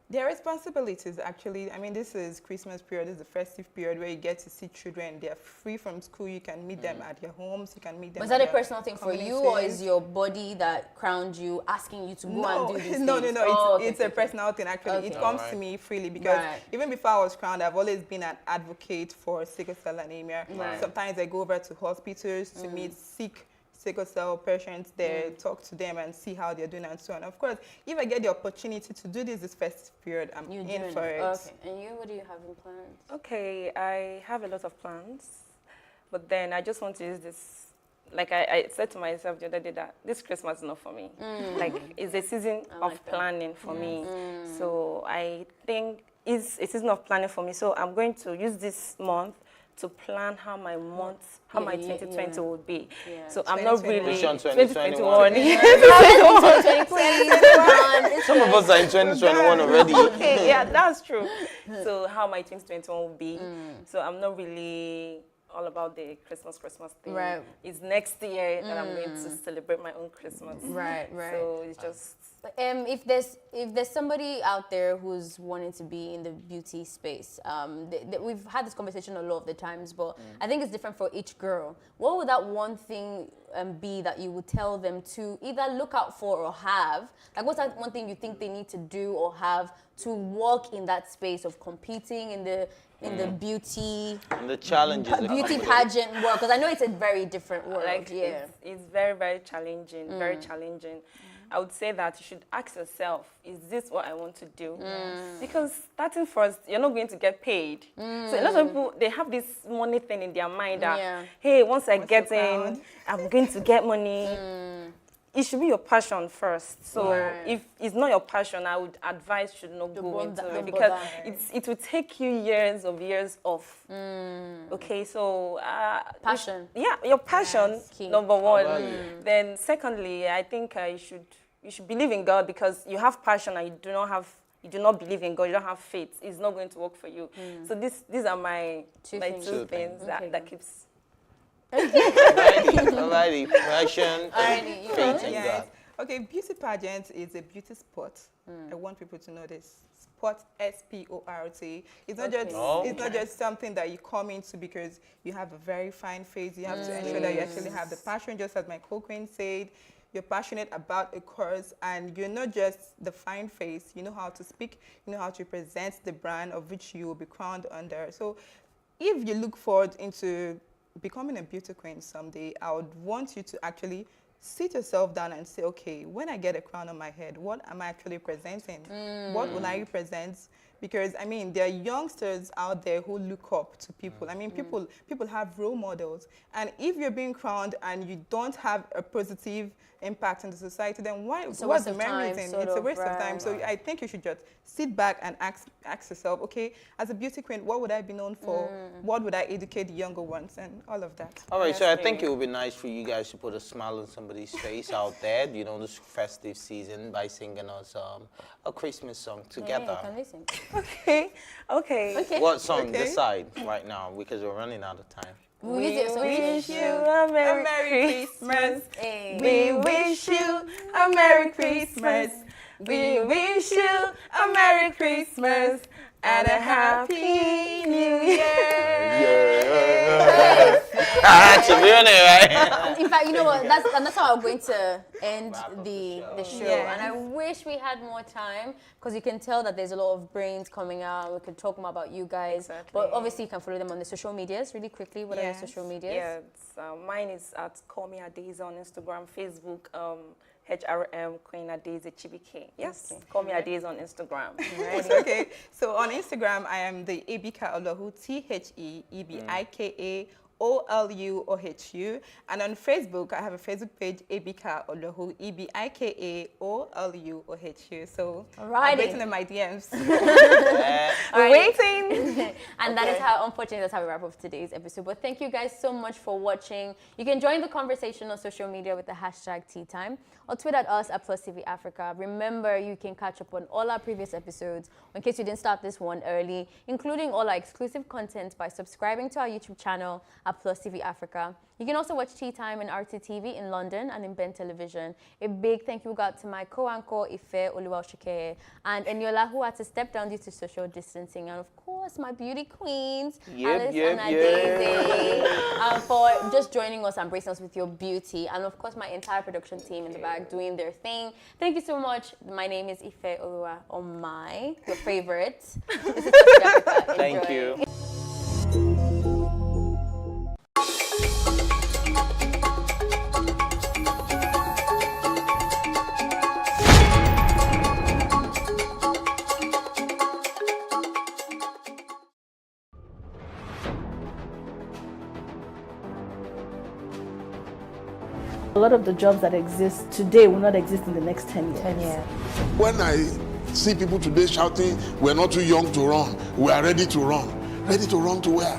Their responsibilities, actually. I mean, this is Christmas period. This is the festive period where you get to see children. They're free from school. You can meet them at your homes. You can meet them. Was that a personal thing for you, or is your body that crowned you asking you to go and do these things? No. It's a personal thing, actually. It comes to me freely, because even before I was crowned, I've always been an advocate for sickle cell anemia. Sometimes I go over to hospitals to meet sick sickle cell patients there, talk to them and see how they're doing and so on. Of course, if I get the opportunity to do this festive period, I'm in for it. Okay. And you, what do you have in plans? Okay, I have a lot of plans, but then I just want to use this. Like I said to myself the other day that this Christmas is not for me. Like, it's a season of planning for me. So I think is a season of planning for me. So I'm going to use this month to plan how my 2020 will be. Yeah. So I'm not really 2021. 2021. Some of us are in 2021 already. Okay, yeah, that's true. So how my 2021 will be. So I'm not really all about the Christmas thing. Right. It's next year that I'm going to celebrate my own Christmas. Right. So it's just. If there's somebody out there who's wanting to be in the beauty space, we've had this conversation a lot of the times, but I think it's different for each girl. What would that one thing be that you would tell them to either look out for or have? Like, what's that one thing you think they need to do or have to walk in that space of competing in the beauty and the challenges beauty pageant world? Because I know it's a very different world. It's very, very challenging. Very challenging. I would say that you should ask yourself, is this what I want to do? Because starting first, you're not going to get paid. So a lot of people, they have this money thing in their mind that, hey, once I get in, I'm going to get money. It should be your passion first. So if it's not your passion, I would advise you should not go into it because it will take you years off. Okay, so passion. Yeah, your passion, number one. Then secondly, I think you should believe in God because you have passion and you do not believe in God, you don't have faith. It's not going to work for you. So these are my two things that keeps. Alrighty, passion, faith in God. Okay, beauty pageant is a beauty sport. I want people to know this. Sport, S-P-O-R-T. It's not just something that you come into because you have a very fine face. You have to ensure that you actually have the passion, just as my co-queen said. You're passionate about a cause, and you're not just the fine face. You know how to speak. You know how to present the brand of which you will be crowned under. So if you look forward into becoming a beauty queen someday, I would want you to actually sit yourself down and say, okay, when I get a crown on my head, what am I actually presenting? What will I represent? Because, I mean, there are youngsters out there who look up to people. I mean, people have role models. And if you're being crowned and you don't have a positive impact in the society, then what's the memory thing? It's a waste of time. So I think you should just sit back and ask yourself, okay, as a beauty queen, what would I be known for? What would I educate the younger ones? And all of that. All right, so I think it would be nice for you guys to put a smile on somebody's face out there, you know, this festive season by singing us a Christmas song together. Can they sing? Okay. What song? Decide right now because we're running out of time. We wish you a Merry Christmas. We wish you a Merry Christmas. We wish you a Merry Christmas and a Happy New Year. To be on it, right? In fact, you know what? That's how I'm going to end the show. And I wish we had more time because you can tell that there's a lot of brains coming out. We could talk more about you guys. But obviously, you can follow them on the social medias really quickly. What are your social medias? Yeah, mine is at Call Me Adeze on Instagram, Facebook. HRM Queen Adeze Chibike. Yes, Call Me Adeze on Instagram. Okay, so on Instagram, I am the Ebika Olohu, THEEBIKA OLUOHU, and on Facebook, I have a Facebook page, Ebika Olohu, EBIKA OLUOHU. So I'm waiting in my DMs. Waiting. And that is how, unfortunately, that's how we wrap up today's episode. But thank you guys so much for watching. You can join the conversation on social media with the hashtag #TeaTime or tweet at us at +TV Africa. Remember, you can catch up on all our previous episodes in case you didn't start this one early, including all our exclusive content by subscribing to our YouTube channel at +TV Africa. You can also watch Tea Time in RTTV in London and in Ben Television. A big thank you got to my co-anchor Ife Oluwashike and Eniola, who had to step down due to social distancing, and of course my beauty queens, Alice and Adeze, for just joining us and bracing us with your beauty, and of course my entire production team in the back doing their thing. Thank you so much. My name is Ife Oluwa Omai, your favorite. This is +TV Africa. Thank you. A lot of the jobs that exist today will not exist in the next 10 years. When I see people today shouting, we're not too young to run. We are ready to run. Ready to run to where?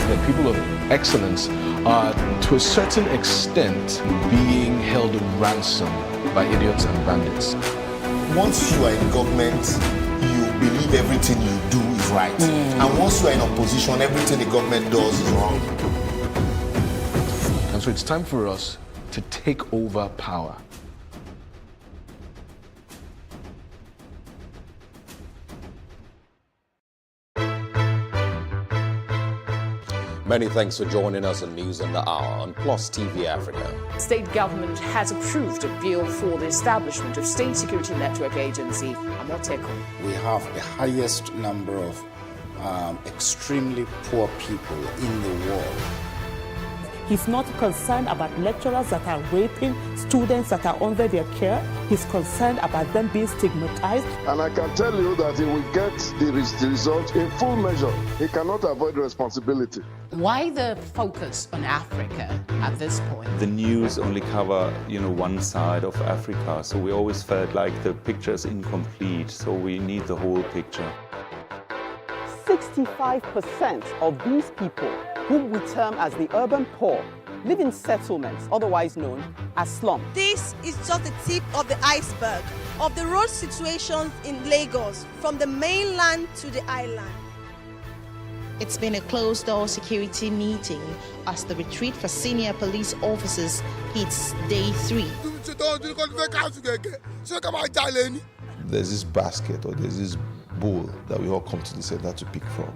The people of excellence are, to a certain extent, being held ransom by idiots and bandits. Once you are in government, you believe everything you do is right. And once you are in opposition, everything the government does is wrong. And so it's time for us to take over power. Many thanks for joining us on News on the Hour on Plus TV Africa. State government has approved a bill for the establishment of State Security Network Agency, Amoteco. We have the highest number of extremely poor people in the world. He's not concerned about lecturers that are raping students that are under their care. He's concerned about them being stigmatized. And I can tell you that he will get the result in full measure. He cannot avoid responsibility. Why the focus on Africa at this point? The news only cover, one side of Africa, so we always felt like the picture is incomplete, so we need the whole picture. 65% of these people, whom we term as the urban poor, live in settlements, otherwise known as slums. This is just the tip of the iceberg of the road situations in Lagos, from the mainland to the island. It's been a closed-door security meeting as the retreat for senior police officers hits day 3. There's this basket or there's this bowl that we all come to the center to pick from.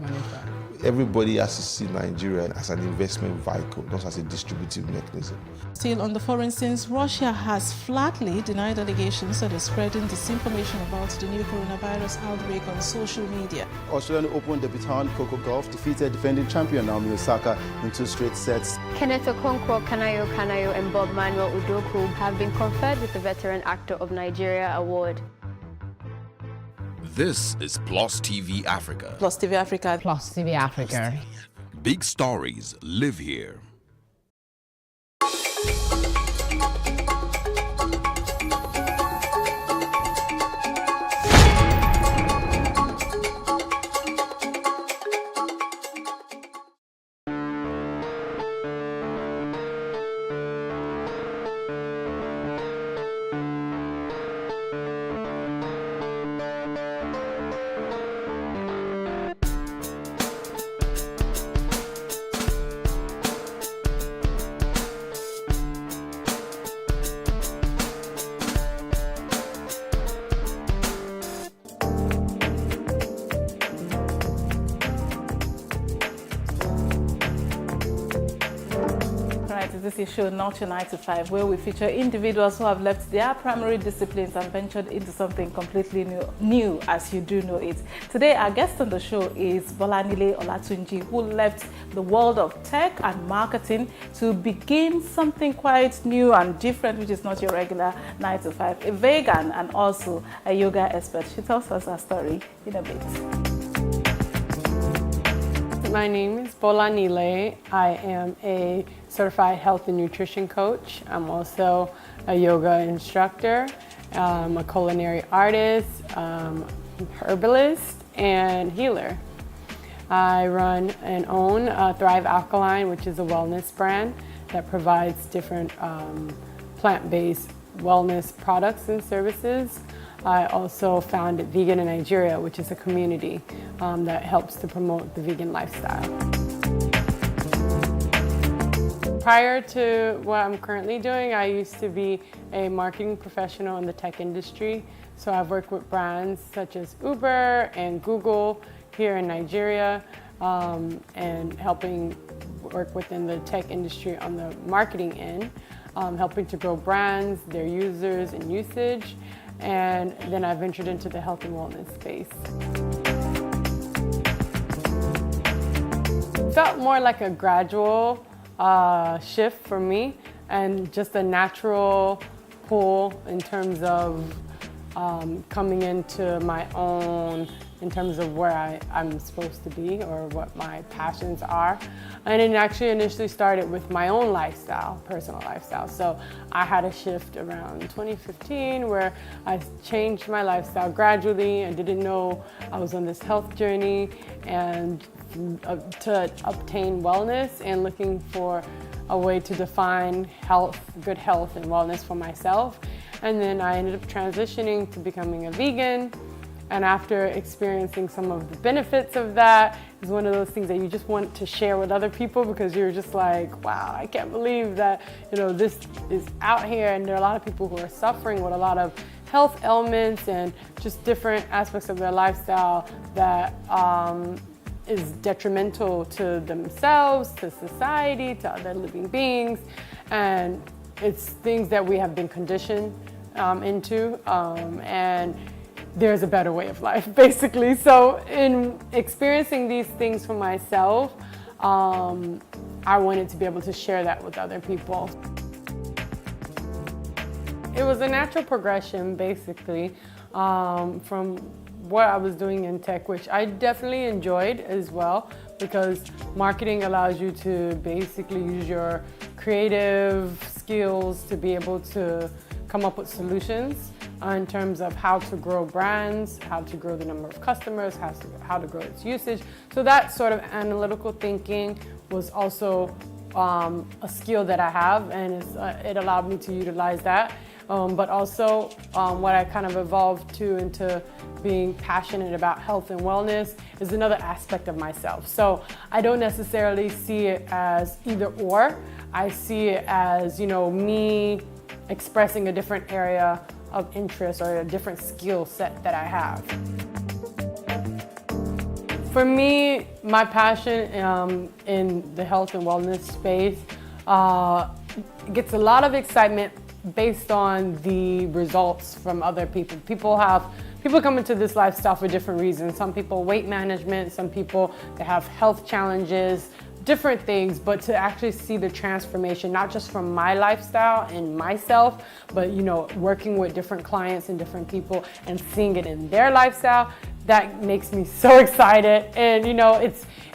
Everybody has to see Nigeria as an investment vehicle, not as a distributive mechanism. Still on the foreign scenes, Russia has flatly denied allegations that are spreading disinformation about the new coronavirus outbreak on social media. Australian Open debutant Coco Gauff defeated defending champion Naomi Osaka in 2 straight sets. Kenneth Okonkwo Kanayo and Bob Manuel Udoku have been conferred with the Veteran Actor of Nigeria Award. This is Plus TV Africa. Plus TV Africa. Plus TV Africa. Big stories live here. This is show Nurture 9 to 5, where we feature individuals who have left their primary disciplines and ventured into something completely new, as you do know it. Today, our guest on the show is Bolanile Olatunji, who left the world of tech and marketing to begin something quite new and different, which is not your regular 9 to 5, a vegan and also a yoga expert. She tells us her story in a bit. My name is Bolanile. I am a certified health and nutrition coach. I'm also a yoga instructor, a culinary artist, herbalist, and healer. I run and own Thrive Alkaline, which is a wellness brand that provides different plant-based wellness products and services. I also founded Vegan in Nigeria, which is a community that helps to promote the vegan lifestyle. Prior to what I'm currently doing, I used to be a marketing professional in the tech industry. So I've worked with brands such as Uber and Google here in Nigeria, and helping work within the tech industry on the marketing end, helping to grow brands, their users and usage. And then I ventured into the health and wellness space. It felt more like a gradual shift for me, and just a natural pull in terms of coming into my own in terms of where I'm supposed to be or what my passions are. And it actually initially started with my own lifestyle, personal lifestyle. So I had a shift around 2015 where I changed my lifestyle gradually. I didn't know I was on this health journey and to obtain wellness and looking for a way to define health, good health and wellness for myself. And then I ended up transitioning to becoming a vegan. And after experiencing some of the benefits of that, it's one of those things that you just want to share with other people because you're just like, wow, I can't believe that, you know, this is out here and there are a lot of people who are suffering with a lot of health ailments and just different aspects of their lifestyle that is detrimental to themselves, to society, to other living beings. And it's things that we have been conditioned into, and there's a better way of life, basically. So in experiencing these things for myself, I wanted to be able to share that with other people. It was a natural progression, basically, from what I was doing in tech, which I definitely enjoyed as well, because marketing allows you to basically use your creative skills to be able to come up with solutions in terms of how to grow brands, how to grow the number of customers, how to grow its usage. So that sort of analytical thinking was also a skill that I have, and it allowed me to utilize that. But also what I kind of evolved to into being passionate about health and wellness is another aspect of myself. So I don't necessarily see it as either or. I see it as, you know, me expressing a different area of interest or a different skill set that I have. For me, my passion in the health and wellness space gets a lot of excitement based on the results from other people. People come into this lifestyle for different reasons. Some people weight management, some people they have health challenges, different things, but to actually see the transformation, not just from my lifestyle and myself, but you know, working with different clients and different people and seeing it in their lifestyle, that makes me so excited. And you know,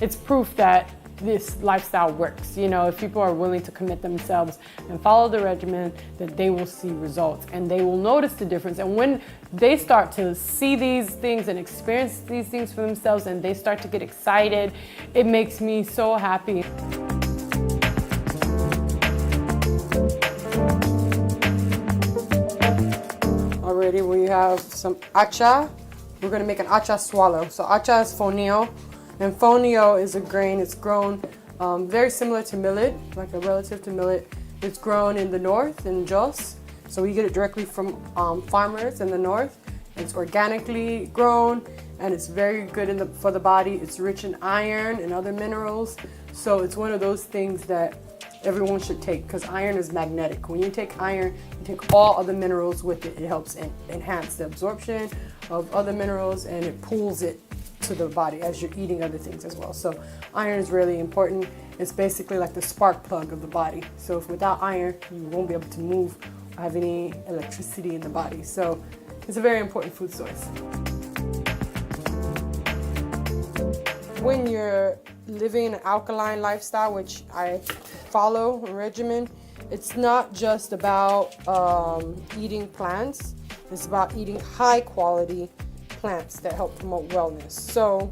it's proof that this lifestyle works. You know, if people are willing to commit themselves and follow the regimen, that they will see results and they will notice the difference. And when they start to see these things and experience these things for themselves and they start to get excited, it makes me so happy. Already we have some acha. We're gonna make an acha swallow. So acha is fonio. And fonio is a grain. It's grown very similar to millet, like a relative to millet. It's grown in the north, in Jos. So we get it directly from farmers in the north. It's organically grown, and it's very good for the body. It's rich in iron and other minerals. So it's one of those things that everyone should take, because iron is magnetic. When you take iron, you take all other minerals with it. It helps enhance the absorption of other minerals, and it pulls it to the body as you're eating other things as well. So iron is really important. It's basically like the spark plug of the body. So if without iron, you won't be able to move or have any electricity in the body. So it's a very important food source. When you're living an alkaline lifestyle, which I follow a regimen, it's not just about eating plants. It's about eating high quality plants that help promote wellness. So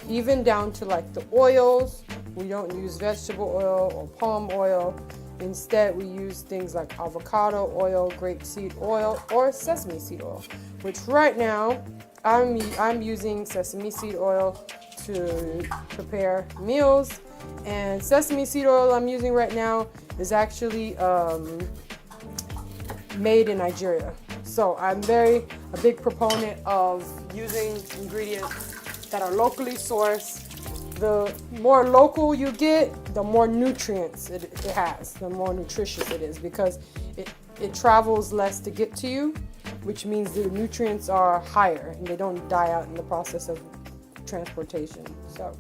even down to like the oils, we don't use vegetable oil or palm oil. Instead, we use things like avocado oil, grapeseed oil, or sesame seed oil, which right now I'm using sesame seed oil to prepare meals. And sesame seed oil I'm using right now is actually made in Nigeria. So I'm a big proponent of using ingredients that are locally sourced. The more local you get, the more nutrients it has, the more nutritious it is, because it travels less to get to you, which means the nutrients are higher and they don't die out in the process of transportation, so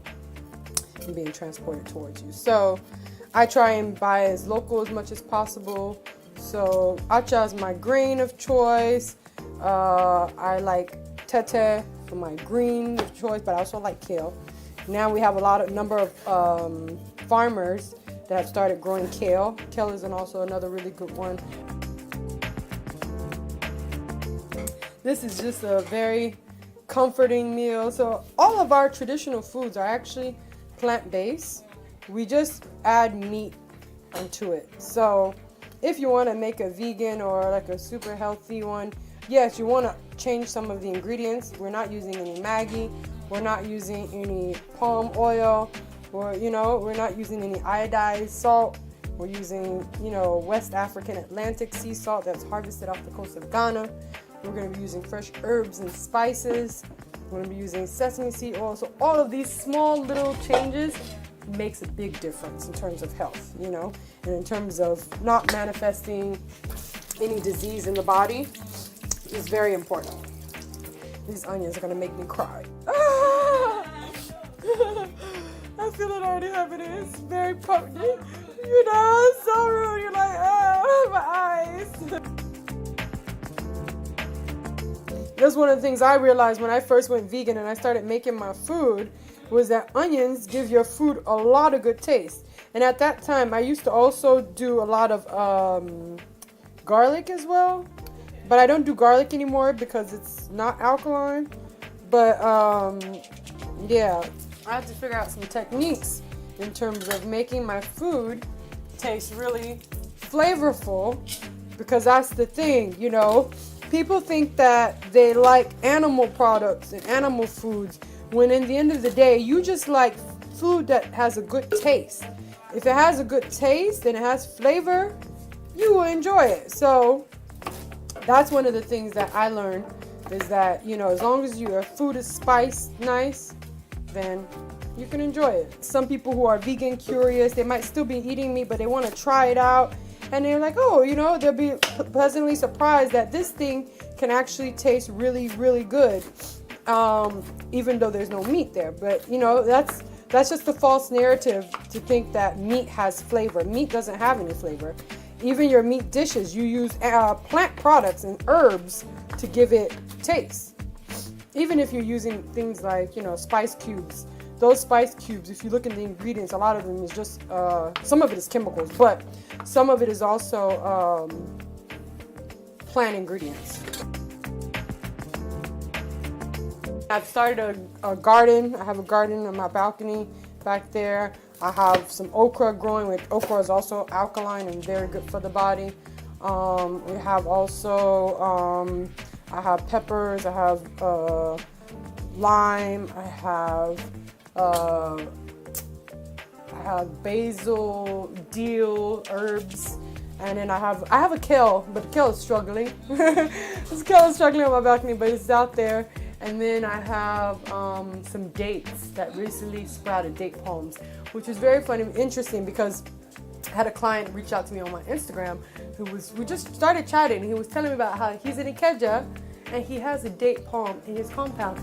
and being transported towards you. So I try and buy as local as much as possible. So acha is my grain of choice. I like tete for my green of choice, but I also like kale. Now we have a number of farmers that have started growing kale. Kale is also another really good one. This is just a very comforting meal. So all of our traditional foods are actually plant-based. We just add meat onto it. So if you want to make a vegan or like a super healthy one, yes, you want to change some of the ingredients. We're not using any Maggi. We're not using any palm oil. Or, we're not using any iodized salt. We're using, West African Atlantic sea salt that's harvested off the coast of Ghana. We're going to be using fresh herbs and spices. We're going to be using sesame seed oil. So all of these small little changes makes a big difference in terms of health, and in terms of not manifesting any disease in the body is very important. These onions are going to make me cry. I feel it already happening. It's very potent. It's so rude. You're like, oh, my eyes. That's one of the things I realized when I first went vegan and I started making my food was that onions give your food a lot of good taste. And at that time, I used to also do a lot of garlic as well. But I don't do garlic anymore because it's not alkaline. But yeah, I have to figure out some techniques in terms of making my food taste really flavorful, because that's the thing, People think that they like animal products and animal foods, when in the end of the day, you just like food that has a good taste. If it has a good taste and it has flavor, you will enjoy it. So that's one of the things that I learned, is that, as long as your food is spiced nice, then you can enjoy it. Some people who are vegan curious, they might still be eating meat, but they want to try it out. And they're like, oh, they'll be pleasantly surprised that this thing can actually taste really, really good, even though there's no meat there. But, that's just a false narrative to think that meat has flavor. Meat doesn't have any flavor. Even your meat dishes, you use plant products and herbs to give it taste. Even if you're using things like, spice cubes. Those spice cubes, if you look at the ingredients, a lot of them is just, some of it is chemicals, but some of it is also plant ingredients. I've started a garden. I have a garden on my balcony back there. I have some okra growing, which okra is also alkaline and very good for the body. We have also, I have peppers, I have lime, I have basil, dill, herbs, and then I have a kale, but the kale is struggling. This kale is struggling on my balcony, but it's out there. And then I have some dates that recently sprouted, date palms, which is very funny and interesting because I had a client reach out to me on my Instagram we just started chatting, and he was telling me about how he's in Ikeja and he has a date palm in his compound.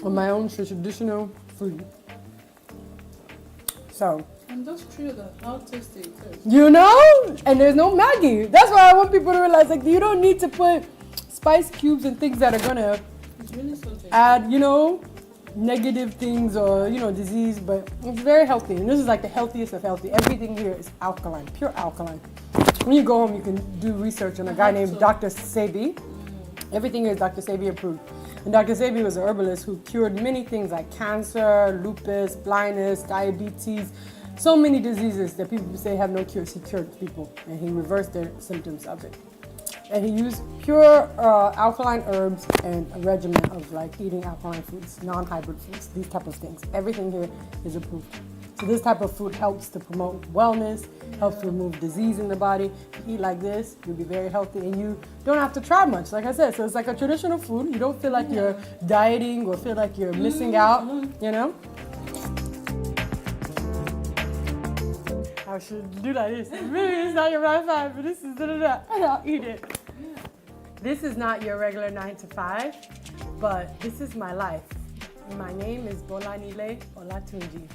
On my own traditional food. So. And that's true that how tasty it is. And there's no Maggi. That's why I want people to realize, like, you don't need to put spice cubes and things that are gonna add, negative things or, disease, but it's very healthy. And this is like the healthiest of healthy. Everything here is alkaline, pure alkaline. When you go home, you can do research on a guy named Dr. Sebi. Everything here is Dr. Sebi approved. And Dr. Sebi was an herbalist who cured many things like cancer, lupus, blindness, diabetes, so many diseases that people say have no cures. He cured people, and he reversed their symptoms of it. And he used pure alkaline herbs and a regimen of like eating alkaline foods, non-hybrid foods, these type of things. Everything here is approved. So this type of food helps to promote wellness, helps to remove disease in the body. If you eat like this, you'll be very healthy, and you don't have to try much, like I said. So it's like a traditional food. You don't feel like you're dieting or feel like you're missing out, I should do like this. Maybe it's not your 9 to 5, but this is da-da-da, and I'll eat it. This is not your regular 9 to 5, but this is my life. My name is Bolanile Olatunji.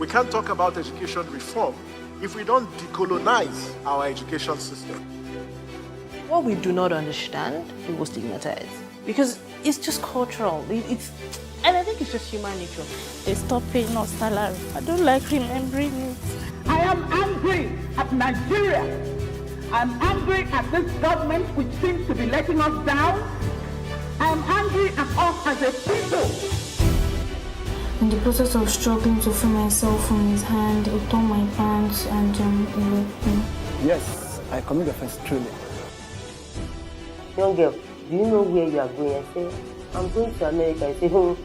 can't talk about education reform if we don't decolonize our education system. What we do not understand, we will stigmatize. Because it's just cultural. And I think it's just human nature. They stop paying us salary. I don't like remembering it. I am angry at Nigeria. I'm angry at this government which seems to be letting us down. I'm angry at us as a people. In the process of struggling to free myself from his hand, he tore my pants and he raped me. Yes, I commit offense truly. Young girl, do you know where you are going? I say, I'm going to America. I say, oh,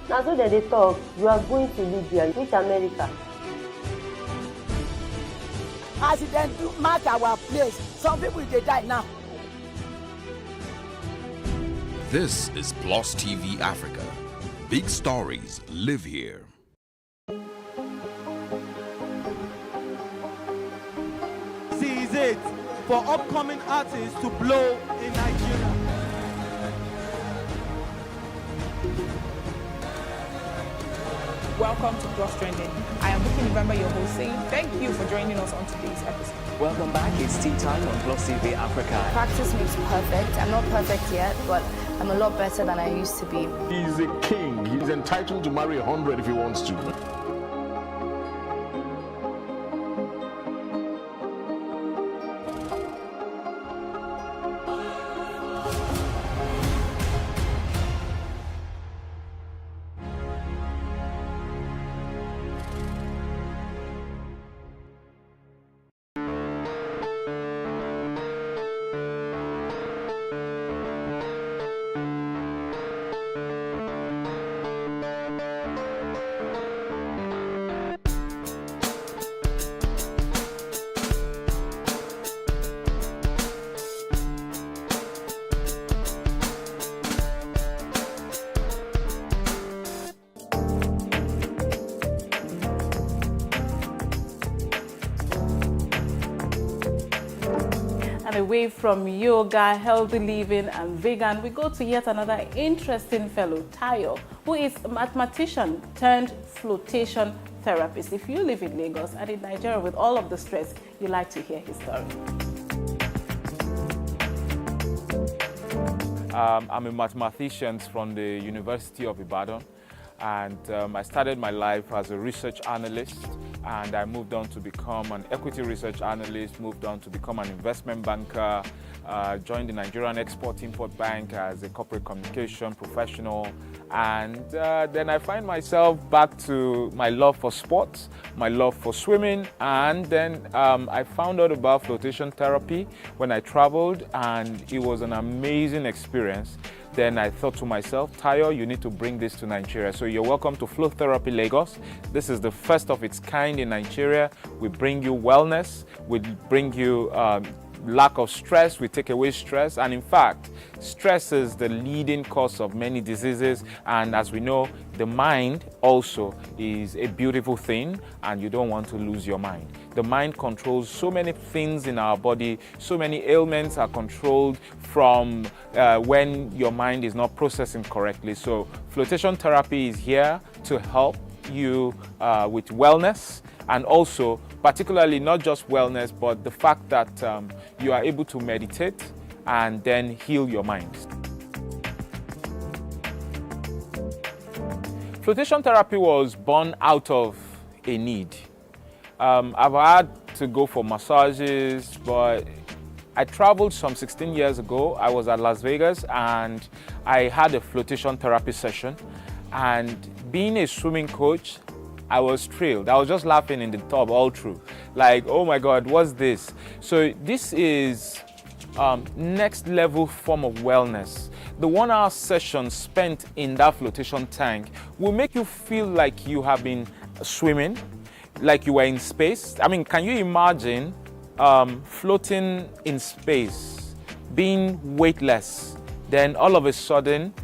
now so that they talk, you are going to Libya. Which America? As it then do mark our place, some people they die now. This is Plus TV Africa. Big stories live here. Seize it for upcoming artists to blow in Nigeria. Welcome to Plus Trending. I am Bookie November, your host, saying thank you for joining us on today's episode. Welcome back. It's tea time on Plus TV Africa. Practice makes perfect. I'm not perfect yet, but I'm a lot better than I used to be. He's a king. He's entitled to marry 100 if he wants to. And away from yoga, healthy living, and vegan, we go to yet another interesting fellow, Tayo, who is a mathematician turned flotation therapist. If you live in Lagos and in Nigeria with all of the stress, you like to hear his story. I'm a mathematician from the University of Ibadan, and I started my life as a research analyst, and I moved on to become an equity research analyst, moved on to become an investment banker, joined the Nigerian Export-Import Bank as a corporate communication professional, and then I find myself back to my love for sports, my love for swimming, and then I found out about flotation therapy when I traveled, and it was an amazing experience. Then I thought to myself, Tayo, you need to bring this to Nigeria. So you're welcome to Flow Therapy Lagos. This is the first of its kind in Nigeria. We bring you wellness, we bring you lack of stress, we take away stress, and in fact, stress is the leading cause of many diseases, and as we know, the mind also is a beautiful thing, and you don't want to lose your mind. The mind controls so many things in our body, so many ailments are controlled from when your mind is not processing correctly. So flotation therapy is here to help you with wellness, and also particularly not just wellness, but the fact that you are able to meditate and then heal your mind. Flotation therapy was born out of a need. I've had to go for massages, but I traveled some 16 years ago. I was at Las Vegas and I had a flotation therapy session, and being a swimming coach, I was thrilled. I was just laughing in the tub all through. Like, oh my God, what's this? So this is next level form of wellness. The 1 hour session spent in that flotation tank will make you feel like you have been swimming, like you were in space. I mean, can you imagine floating in space, being weightless, then all of a sudden,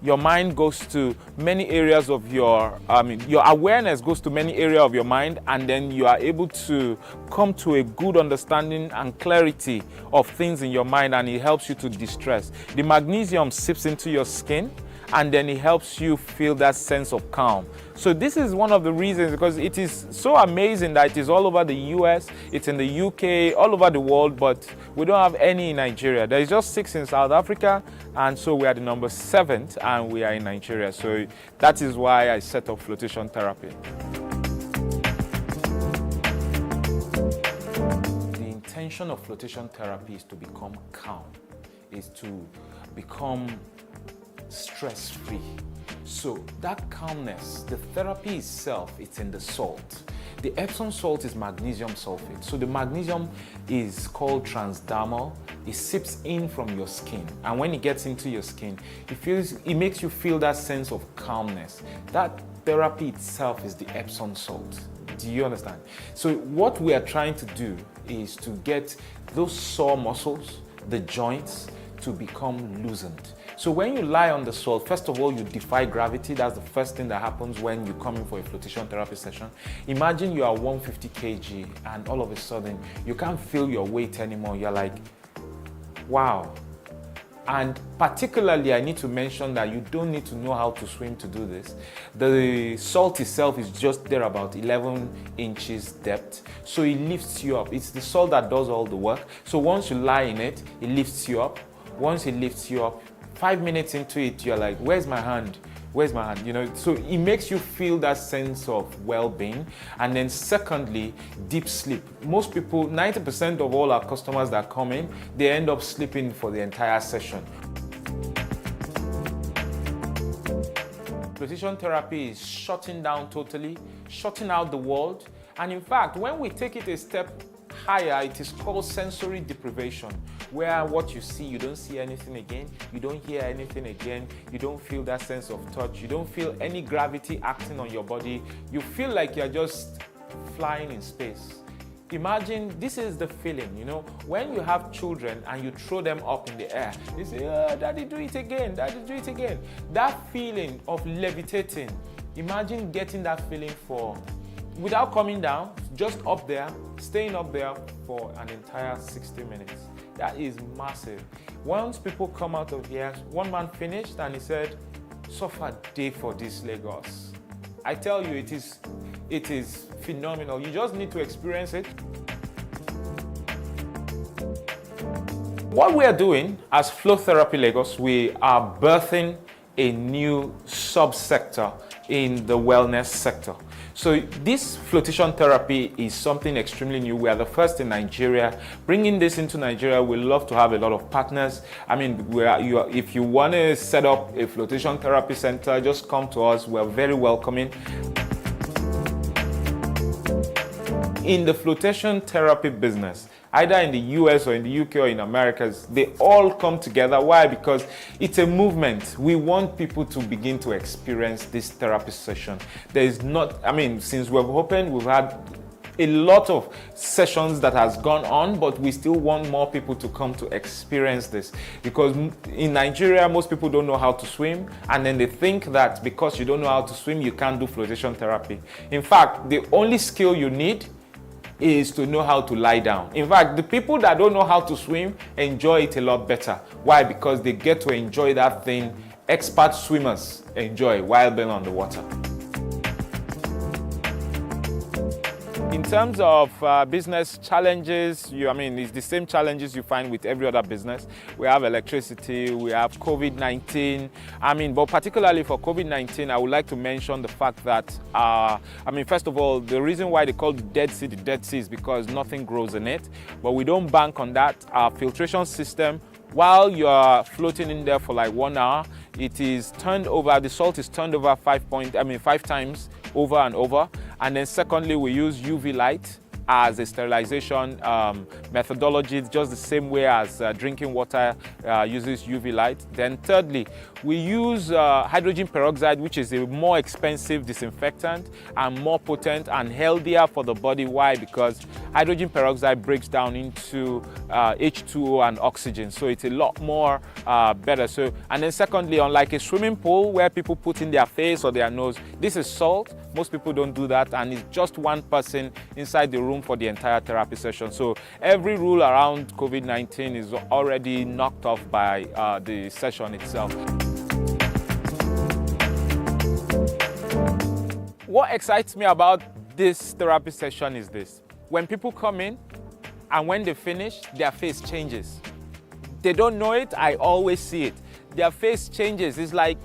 your mind goes to many areas of your awareness goes to many areas of your mind, and then you are able to come to a good understanding and clarity of things in your mind, and it helps you to de-stress. The magnesium seeps into your skin, and then it helps you feel that sense of calm. So this is one of the reasons, because it is so amazing that it is all over the US, it's in the UK, all over the world, but we don't have any in Nigeria. There is just 6 in South Africa, and so we are the number 7th, and we are in Nigeria. So that is why I set up flotation therapy. The intention of flotation therapy is to become calm, is to become stress-free. So that calmness, the therapy itself, it's in the salt. The Epsom salt is magnesium sulfate. So the magnesium is called transdermal. It seeps in from your skin, and when it gets into your skin, it makes you feel that sense of calmness. That therapy itself is the Epsom salt. Do you understand? So what we are trying to do is to get those sore muscles, the joints, to become loosened. So when you lie on the salt, first of all, you defy gravity. That's the first thing that happens when you come in for a flotation therapy session. Imagine you are 150 kg and all of a sudden you can't feel your weight anymore. You're like, wow. And particularly, I need to mention that you don't need to know how to swim to do this. The salt itself is just there about 11 inches depth. So it lifts you up. It's the salt that does all the work. So once you lie in it, it lifts you up. Once it lifts you up, 5 minutes into it, you're like, where's my hand? Where's my hand? You know, so it makes you feel that sense of well-being. And then secondly, deep sleep. Most people, 90% of all our customers that come in, they end up sleeping for the entire session. Flotation therapy is shutting down totally, shutting out the world. And in fact, when we take it a step higher, it is called sensory deprivation, where what you see, you don't see anything again, you don't hear anything again, you don't feel that sense of touch, you don't feel any gravity acting on your body, you feel like you're just flying in space. Imagine, this is the feeling, you know, when you have children and you throw them up in the air, they say, oh, daddy, do it again, daddy, do it again. That feeling of levitating, imagine getting that feeling without coming down, just up there, staying up there for an entire 60 minutes. That is massive. Once people come out of here, one man finished and he said, suffer day for this Lagos. I tell you, it is phenomenal. You just need to experience it. What we are doing as Flow Therapy Lagos, we are birthing a new subsector in the wellness sector. So this flotation therapy is something extremely new. We are the first in Nigeria. Bringing this into Nigeria, we love to have a lot of partners. I mean, if you want to set up a flotation therapy center, just come to us. We're very welcoming. In the flotation therapy business, either in the US or in the UK or in Americas, they all come together. Why? Because it's a movement. We want people to begin to experience this therapy session. There is not, I mean, since we've opened, we've had a lot of sessions that has gone on, but we still want more people to come to experience this. Because in Nigeria, most people don't know how to swim, and then they think that because you don't know how to swim, you can't do flotation therapy. In fact, the only skill you need is to know how to lie down. In fact, the people that don't know how to swim enjoy it a lot better. Why? Because they get to enjoy that thing expert swimmers enjoy while being on the water. In terms of business challenges, it's the same challenges you find with every other business. We have electricity, we have COVID-19. But particularly for COVID-19, I would like to mention the fact that, first of all, the reason why they call the Dead Sea is because nothing grows in it. But we don't bank on that. Our filtration system, while you're floating in there for like 1 hour, it is turned over, the salt is turned over 5 times over and over. And then secondly, we use UV light as a sterilization methodology. It's just the same way as drinking water uses UV light. Then thirdly, we use hydrogen peroxide, which is a more expensive disinfectant and more potent and healthier for the body. Why? Because hydrogen peroxide breaks down into H2O and oxygen, so it's a lot more better. And then secondly, unlike a swimming pool where people put in their face or their nose, this is salt. Most people don't do that, and it's just one person inside the room for the entire therapy session. So every rule around COVID-19 is already knocked off by the session itself. What excites me about this therapy session is this. When people come in and when they finish, their face changes. They don't know it, I always see it. Their face changes. It's like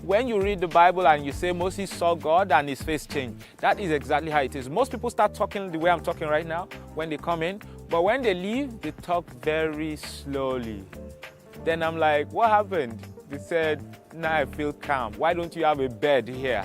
when you read the Bible and you say Moses saw God and his face changed. That is exactly how it is. Most people start talking the way I'm talking right now when they come in, but when they leave, they talk very slowly. Then I'm like, what happened? They said, now I feel calm. Why don't you have a bed here?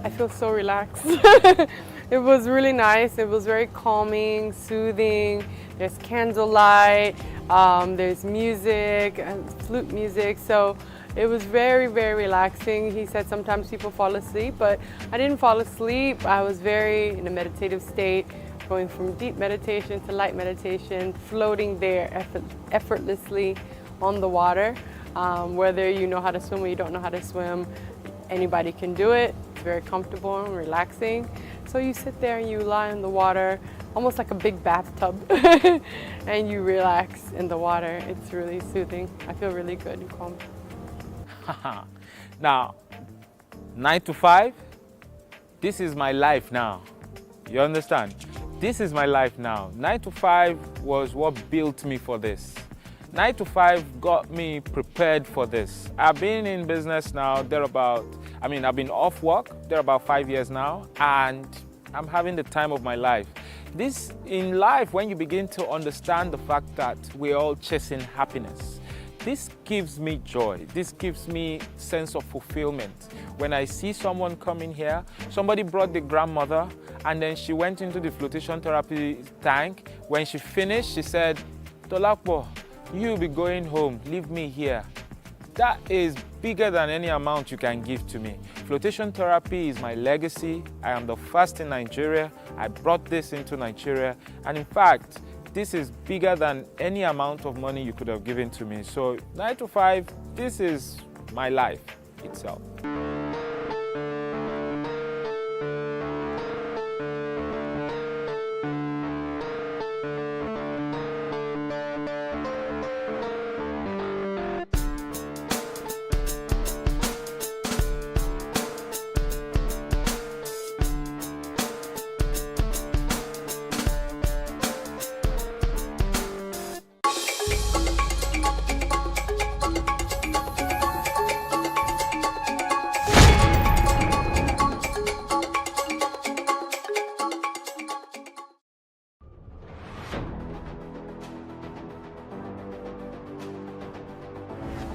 I feel so relaxed. It was really nice. It was very calming, soothing. There's candlelight, there's music, flute music. So it was very, very relaxing. He said sometimes people fall asleep, but I didn't fall asleep. I was very in a meditative state, going from deep meditation to light meditation, floating there effortlessly on the water. Whether you know how to swim or you don't know how to swim, anybody can do it. It's very comfortable and relaxing. So you sit there and you lie in the water, almost like a big bathtub, and you relax in the water. It's really soothing. I feel really good and calm. Now, 9 to 5, this is my life now. You understand? This is my life now. 9 to 5 was what built me for this. 9 to 5 got me prepared for this. I've been in business now, I've been off work, about 5 years now, and I'm having the time of my life. This, in life, when you begin to understand the fact that we're all chasing happiness, this gives me joy. This gives me sense of fulfillment. When I see someone coming here, somebody brought the grandmother, and then she went into the flotation therapy tank. When she finished, she said, Tolakpo, you'll be going home, leave me here. That is bigger than any amount you can give to me. Flotation therapy is my legacy. I am the first in Nigeria. I brought this into Nigeria. And in fact, this is bigger than any amount of money you could have given to me. So 9 to 5, this is my life itself.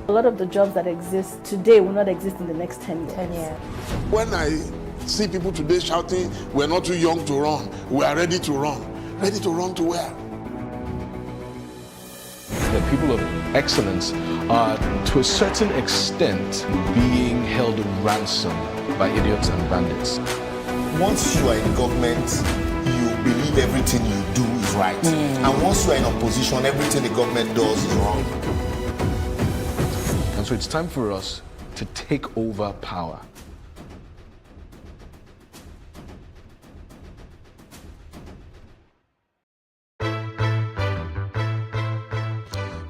A lot of the jobs that exist today will not exist in the next 10 years. When I see people today shouting, we're not too young to run, we are ready to run. Ready to run to where? The people of excellence are, to a certain extent, being held ransom by idiots and bandits. Once you are in government, you believe everything you do is right. And once you are in opposition, everything the government does is wrong. And so it's time for us to take over power.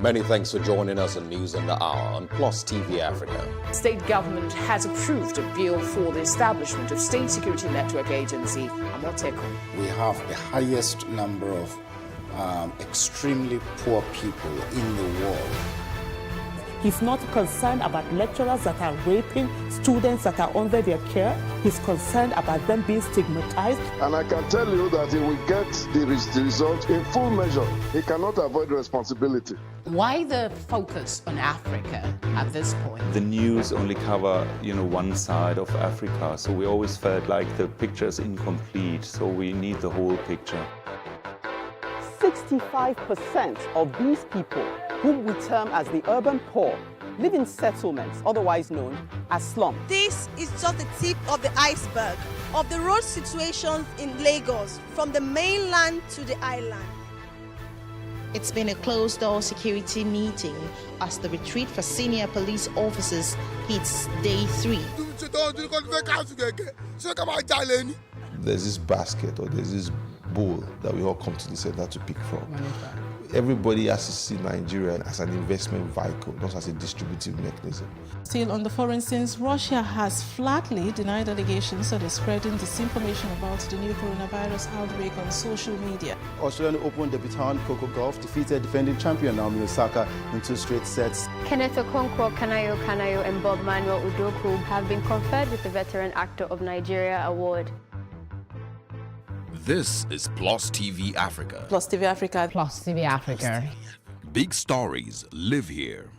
Many thanks for joining us on News on the Hour on Plus TV Africa. State government has approved a bill for the establishment of State Security Network Agency, Amoteko. We have the highest number of extremely poor people in the world. He's not concerned about lecturers that are raping students that are under their care. He's concerned about them being stigmatized. And I can tell you that he will get the result in full measure. He cannot avoid responsibility. Why the focus on Africa at this point? The news only cover, one side of Africa, so we always felt like the picture is incomplete, so we need the whole picture. 65% of these people, whom we term as the urban poor, live in settlements, otherwise known as slums. This is just the tip of the iceberg of the road situations in Lagos, from the mainland to the island. It's been a closed-door security meeting as the retreat for senior police officers hits day 3. There's this basket or there's this bowl that we all come to the center to pick from. Everybody has to see Nigeria as an investment vehicle, not as a distributive mechanism. Still on the foreign scenes, Russia has flatly denied allegations that is spreading disinformation about the new coronavirus outbreak on social media. Australian Open debutant Coco Gauff defeated defending champion Naomi Osaka in 2 straight sets. Kenneth Okonkwo, Kanayo Kanayo and Bob Manuel Udoku have been conferred with the Veteran Actor of Nigeria Award. This is Plus TV Africa. Plus TV Africa. Plus TV Africa. Big stories live here.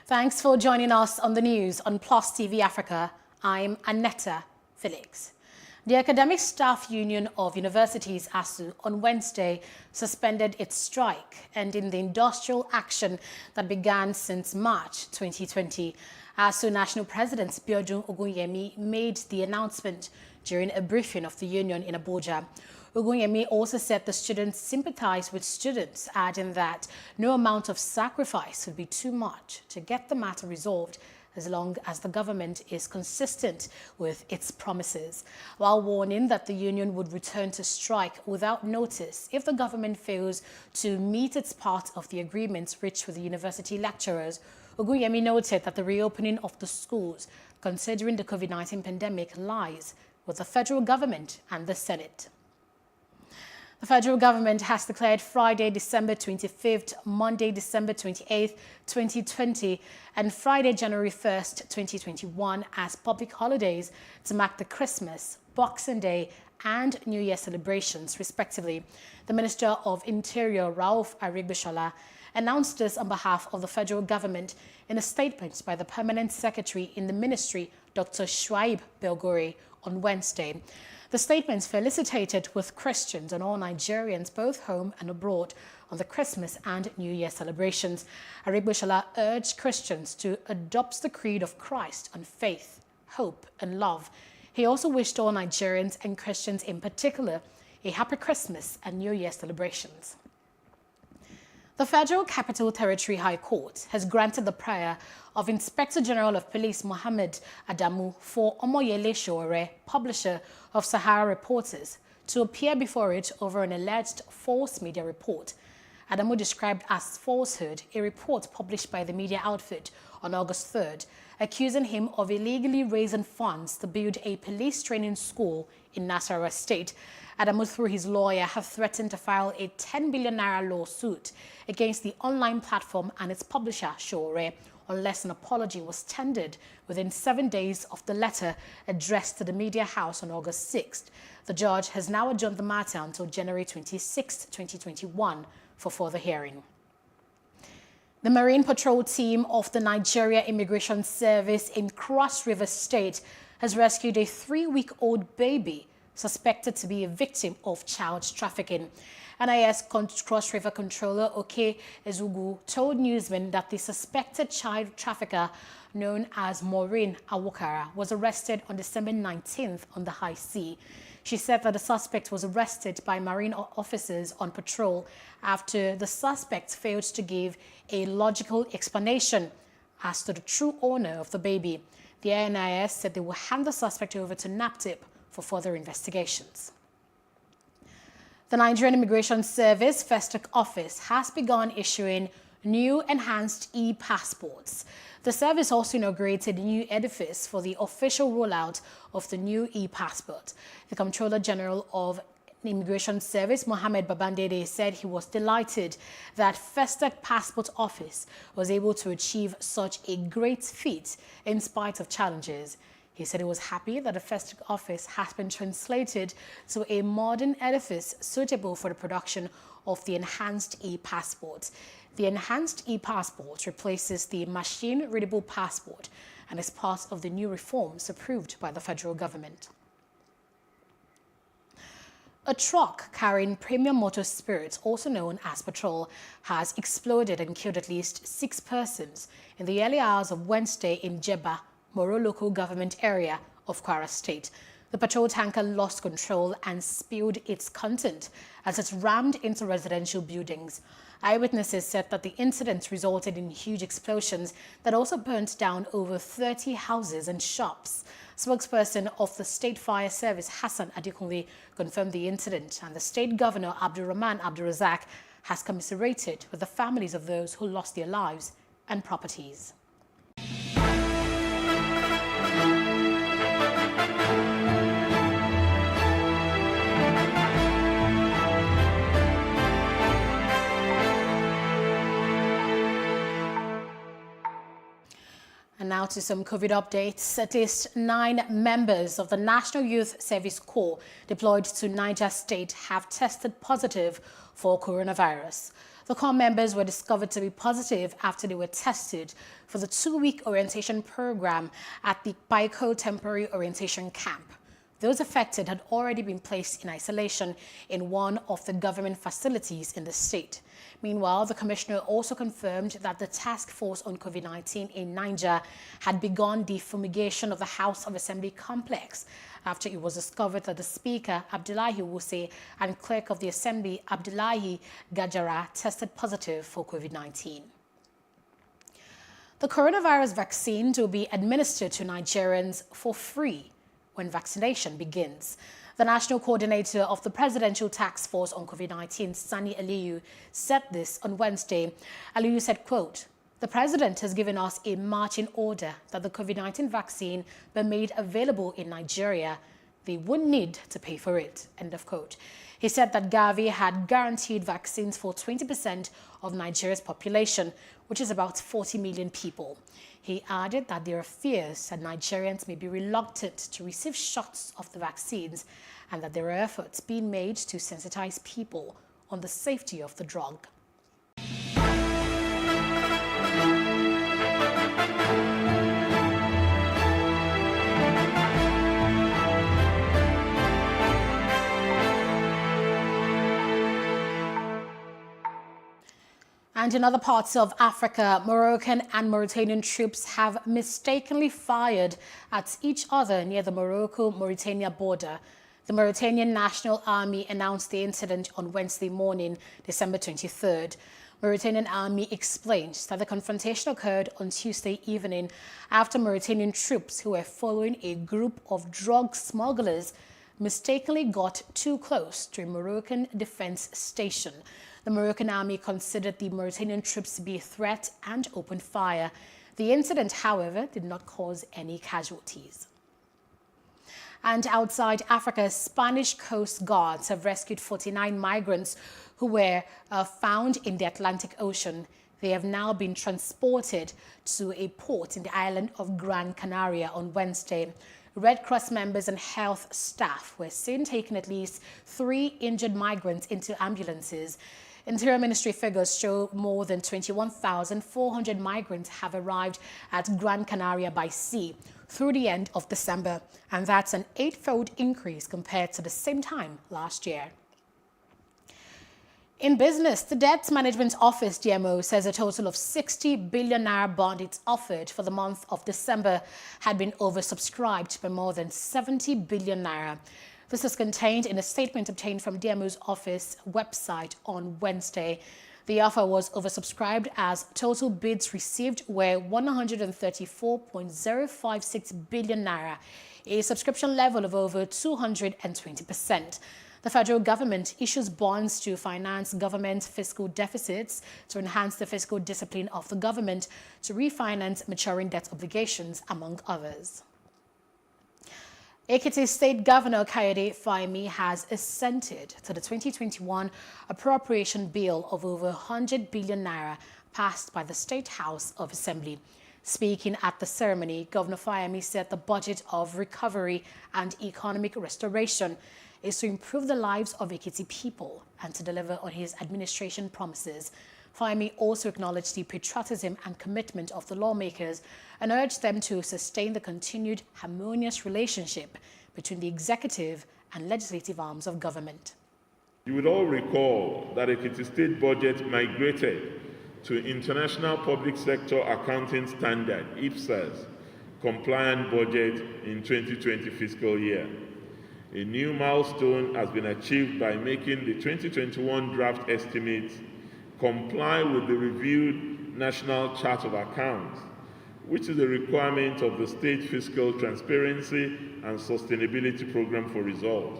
Thanks for joining us on the news on Plus TV Africa. I'm Annetta Felix. The Academic Staff Union of Universities, ASU, on Wednesday suspended its strike, ending the industrial action that began since March 2020. ASU National President Biodun Ogunyemi made the announcement during a briefing of the union in Abuja. Ogunyemi also said the students sympathize with students, adding that no amount of sacrifice would be too much to get the matter resolved as long as the government is consistent with its promises, while warning that the union would return to strike without notice if the government fails to meet its part of the agreements reached with the university lecturers. Ogunyemi noted that the reopening of the schools, considering the COVID-19 pandemic, lies with the federal government and the Senate. The federal government has declared Friday, December 25th, Monday, December 28th, 2020, and Friday, January 1st, 2021 as public holidays to mark the Christmas, Boxing Day, and New Year celebrations, respectively. The Minister of Interior, Rauf Arigbeshola, announced this on behalf of the federal government in a statement by the Permanent Secretary in the Ministry, Dr. Shuaib Belgore, on Wednesday. The statements felicitated with Christians and all Nigerians, both home and abroad, on the Christmas and New Year celebrations. Arigbeshola urged Christians to adopt the creed of Christ on faith, hope, and love. He also wished all Nigerians and Christians in particular a happy Christmas and New Year celebrations. The Federal Capital Territory High Court has granted the prayer of Inspector General of Police Mohammed Adamu for Omoyele Sowore, publisher of Sahara Reporters, to appear before it over an alleged false media report. Adamu described as falsehood a report published by the media outfit on August 3rd, accusing him of illegally raising funds to build a police training school in Nasarawa State. Adamu, through his lawyer, have threatened to file a 10 billion naira lawsuit against the online platform and its publisher, Shore, unless an apology was tendered within 7 days of the letter addressed to the media house on August 6th. The judge has now adjourned the matter until January 26, 2021 for further hearing. The Marine Patrol team of the Nigeria Immigration Service in Cross River State has rescued a 3-week-old baby suspected to be a victim of child trafficking. NIS Cross River Controller Oke Ezugu told newsmen that the suspected child trafficker, known as Maureen Awokara, was arrested on December 19th on the high sea. She said that the suspect was arrested by Marine officers on patrol after the suspect failed to give a logical explanation as to the true owner of the baby. The NIS said they will hand the suspect over to NAPTIP for further investigations. The Nigerian Immigration Service Festac office has begun issuing new enhanced e-passports. The service also inaugurated a new edifice for the official rollout of the new e-passport. The Comptroller General of the Immigration Service, Mohammed Babandede, said he was delighted that Festac Passport Office was able to achieve such a great feat in spite of challenges. He said he was happy that the Festac office has been translated to a modern edifice suitable for the production of the enhanced e-passport. The enhanced e-passport replaces the machine-readable passport and is part of the new reforms approved by the federal government. A truck carrying premium motor spirits, also known as petrol, has exploded and killed at least 6 persons in the early hours of Wednesday in Jebba, Moro local government area of Kwara State. The petrol tanker lost control and spilled its content as it rammed into residential buildings. Eyewitnesses said that the incident resulted in huge explosions that also burnt down over 30 houses and shops. Spokesperson of the State Fire Service, Hassan Adekunle, confirmed the incident, and the State Governor, Abdulrahman Abdulrazak, has commiserated with the families of those who lost their lives and properties. And now to some COVID updates. At least 9 members of the National Youth Service Corps deployed to Niger State have tested positive for coronavirus. The Corps members were discovered to be positive after they were tested for the 2-week orientation program at the Baiko Temporary Orientation Camp. Those affected had already been placed in isolation in one of the government facilities in the state. Meanwhile, the commissioner also confirmed that the task force on COVID-19 in Niger had begun the fumigation of the House of Assembly complex after it was discovered that the Speaker, Abdullahi Wuse, and Clerk of the Assembly, Abdullahi Gajara, tested positive for COVID-19. The coronavirus vaccine will be administered to Nigerians for free when vaccination begins. The national coordinator of the Presidential Task Force on COVID-19, Sani Aliyu, said this on Wednesday. Aliyu said, quote, "The president has given us a marching order that the COVID-19 vaccine be made available in Nigeria. They wouldn't need to pay for it," end of quote. He said that Gavi had guaranteed vaccines for 20% of Nigeria's population, which is about 40 million people. He added that there are fears that Nigerians may be reluctant to receive shots of the vaccines and that there are efforts being made to sensitize people on the safety of the drug. And in other parts of Africa, Moroccan and Mauritanian troops have mistakenly fired at each other near the Morocco-Mauritania border. The Mauritanian National Army announced the incident on Wednesday morning, December 23rd. Mauritanian Army explained that the confrontation occurred on Tuesday evening after Mauritanian troops who were following a group of drug smugglers mistakenly got too close to a Moroccan defense station. The Moroccan army considered the Mauritanian troops to be a threat and opened fire. The incident, however, did not cause any casualties. And outside Africa, Spanish Coast Guards have rescued 49 migrants who were found in the Atlantic Ocean. They have now been transported to a port in the island of Gran Canaria on Wednesday. Red Cross members and health staff were seen taking at least 3 injured migrants into ambulances. Interior Ministry figures show more than 21,400 migrants have arrived at Gran Canaria by sea through the end of December, and that's an 8-fold increase compared to the same time last year. In business, the Debt Management Office, DMO, says a total of 60 billion naira bond it's offered for the month of December had been oversubscribed by more than 70 billion naira. This is contained in a statement obtained from DMO's office website on Wednesday. The offer was oversubscribed as total bids received were 134.056 billion naira, a subscription level of over 220%. The federal government issues bonds to finance government fiscal deficits, to enhance the fiscal discipline of the government, to refinance maturing debt obligations, among others. Ekiti State Governor Kayode Fayemi has assented to the 2021 appropriation bill of over 100 billion naira passed by the State House of Assembly. Speaking at the ceremony, Governor Fayemi said the budget of recovery and economic restoration is to improve the lives of Ekiti people and to deliver on his administration promises. Fayemi also acknowledged the patriotism and commitment of the lawmakers and urged them to sustain the continued harmonious relationship between the executive and legislative arms of government. You would all recall that Ekiti State budget migrated to International Public Sector Accounting Standard, EndSARS, compliant budget in 2020 fiscal year. A new milestone has been achieved by making the 2021 draft estimates comply with the reviewed National Chart of Accounts, which is a requirement of the State Fiscal Transparency and Sustainability Program for results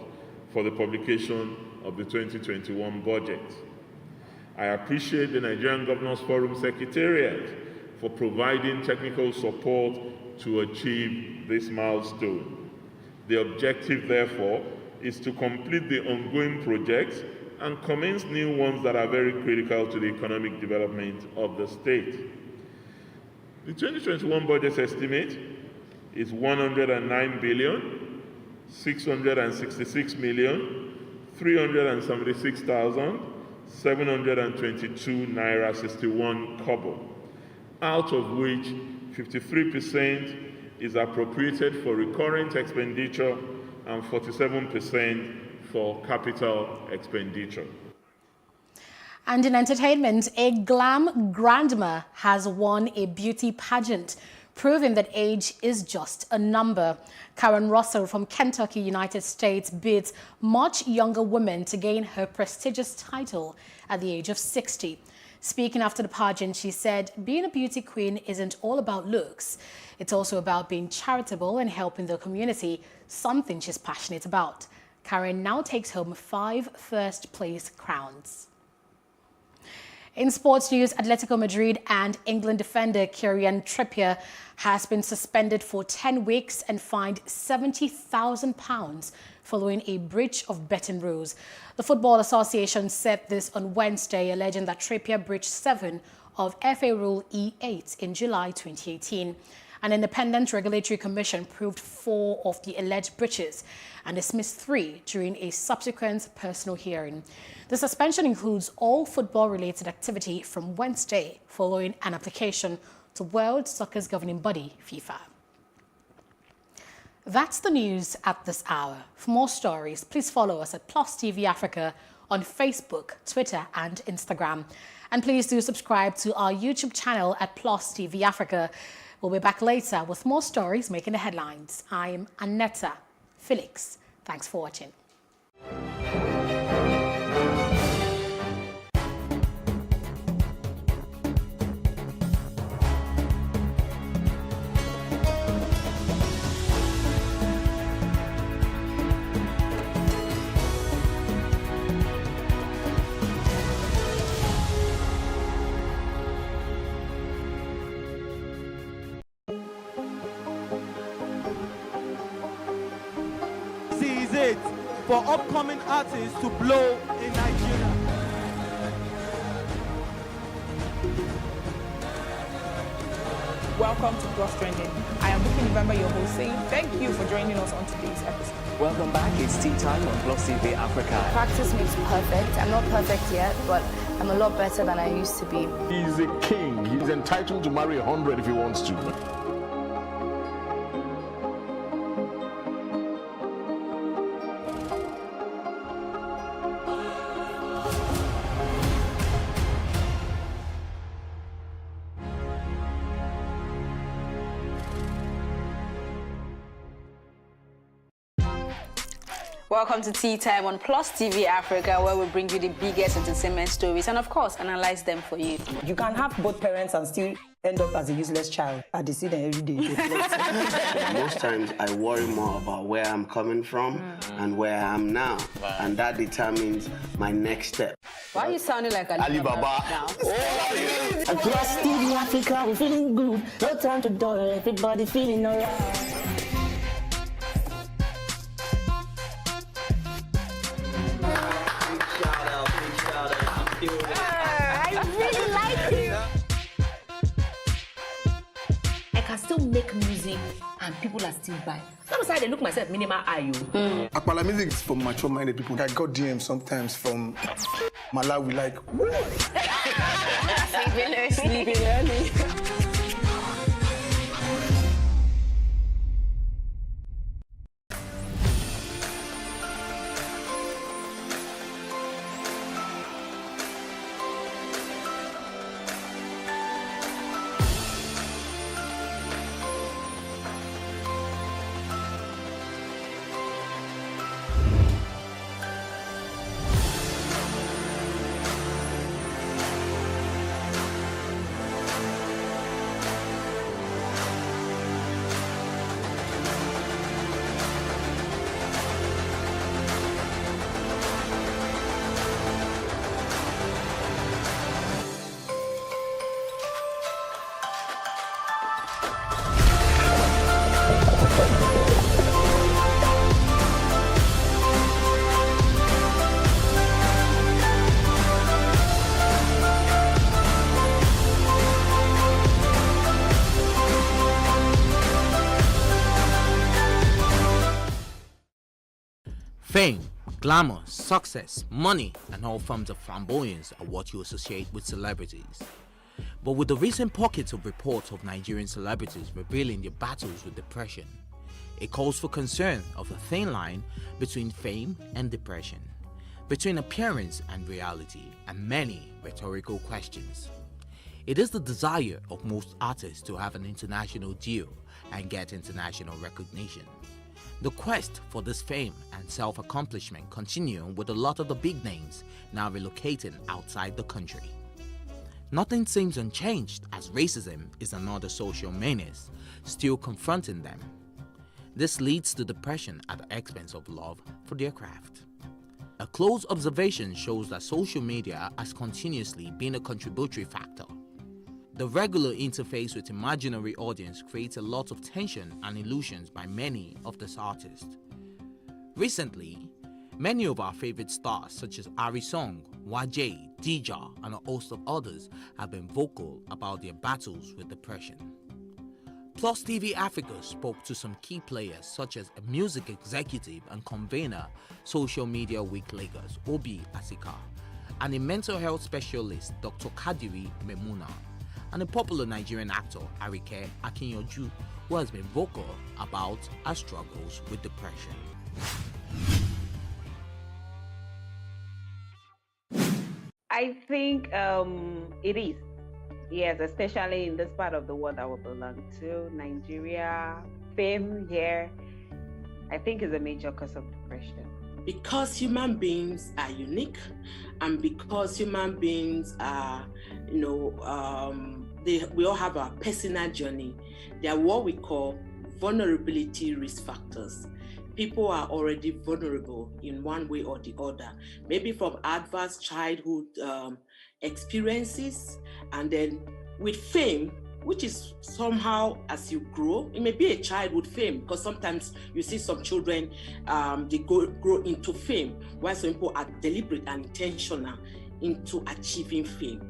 for the publication of the 2021 budget. I appreciate the Nigerian Governors Forum Secretariat for providing technical support to achieve this milestone. The objective, therefore, is to complete the ongoing projects and commence new ones that are very critical to the economic development of the state. The 2021 budget estimate is 109,666,376,722 naira 61 kobo, out of which 53% is appropriated for recurrent expenditure and 47% for capital expenditure. And in entertainment, a glam grandma has won a beauty pageant, proving that age is just a number. Karen Russell from Kentucky, United States, bids much younger women to gain her prestigious title at the age of 60. Speaking after the pageant, she said, being a beauty queen isn't all about looks. It's also about being charitable and helping the community, something she's passionate about. Karen now takes home 5 first-place crowns. In sports news, Atletico Madrid and England defender Kieran Trippier has been suspended for 10 weeks and fined £70,000 following a breach of betting rules. The Football Association said this on Wednesday, alleging that Trippier breached 7 of FA Rule E8 in July 2018. An independent regulatory commission proved 4 of the alleged breaches and dismissed 3 during a subsequent personal hearing. The suspension includes all football-related activity from Wednesday, following an application to World Soccer's governing body, FIFA. That's the news at this hour. For more stories, please follow us at Plus TV Africa on Facebook, Twitter and Instagram. And please do subscribe to our YouTube channel at Plus TV Africa. We'll be back later with more stories making the headlines. I'm Annetta Felix. Thanks for watching. advocate for upcoming artists to blow in Nigeria. Welcome to Plus Trending. I am Bookie November, your host, saying thank you for joining us on today's episode. Welcome back. It's tea time on Plus TV Africa. Practice makes perfect. I'm not perfect yet, but I'm a lot better than I used to be. He's a king. He's entitled to marry 100 if he wants to. Welcome to Tea Time on Plus TV Africa, where we bring you the biggest entertainment stories and, of course, analyze them for you. You can have both parents and still end up as a useless child. I see them every day. Most times I worry more about where I'm coming from and where I am now, and that determines my next step. Why are you sounding like Alibaba now? Plus TV Africa, we're feeling good. No time to dull, everybody feeling alright. I still make music and people are still buying. Sometimes I look myself minimal IU. Akpala music is for mature-minded people. I got DMs sometimes from Malawi, like, Sleeping early. Fame, glamour, success, money, and all forms of flamboyance are what you associate with celebrities. But with the recent pockets of reports of Nigerian celebrities revealing their battles with depression, it calls for concern of a thin line between fame and depression, between appearance and reality, and many rhetorical questions. It is the desire of most artists to have an international deal and get international recognition. The quest for this fame and self-accomplishment continuing with a lot of the big names now relocating outside the country. Nothing seems unchanged as racism is another social menace still confronting them. This leads to depression at the expense of love for their craft. A close observation shows that social media has continuously been a contributory factor. The regular interface with imaginary audience creates a lot of tension and illusions by many of these artists. Recently, many of our favorite stars such as Arisong, Wajay, Dija, and a host of others have been vocal about their battles with depression. Plus TV Africa spoke to some key players such as a music executive and convener, Social Media Week Lagos, Obi Asika, and a mental health specialist, Dr. Kadiri Memuna, and a popular Nigerian actor, Arike Akinyoju, who has been vocal about her struggles with depression. I think it is. Yes, especially in this part of the world that we belong to, Nigeria, fame here, I think is a major cause of depression. Because human beings are unique, and because human beings are, we all have our personal journey. They are what we call vulnerability risk factors. People are already vulnerable in one way or the other, maybe from adverse childhood experiences, and then with fame, which is somehow, as you grow, it may be a child with fame, because sometimes you see some children, they grow into fame, while some people are deliberate and intentional into achieving fame.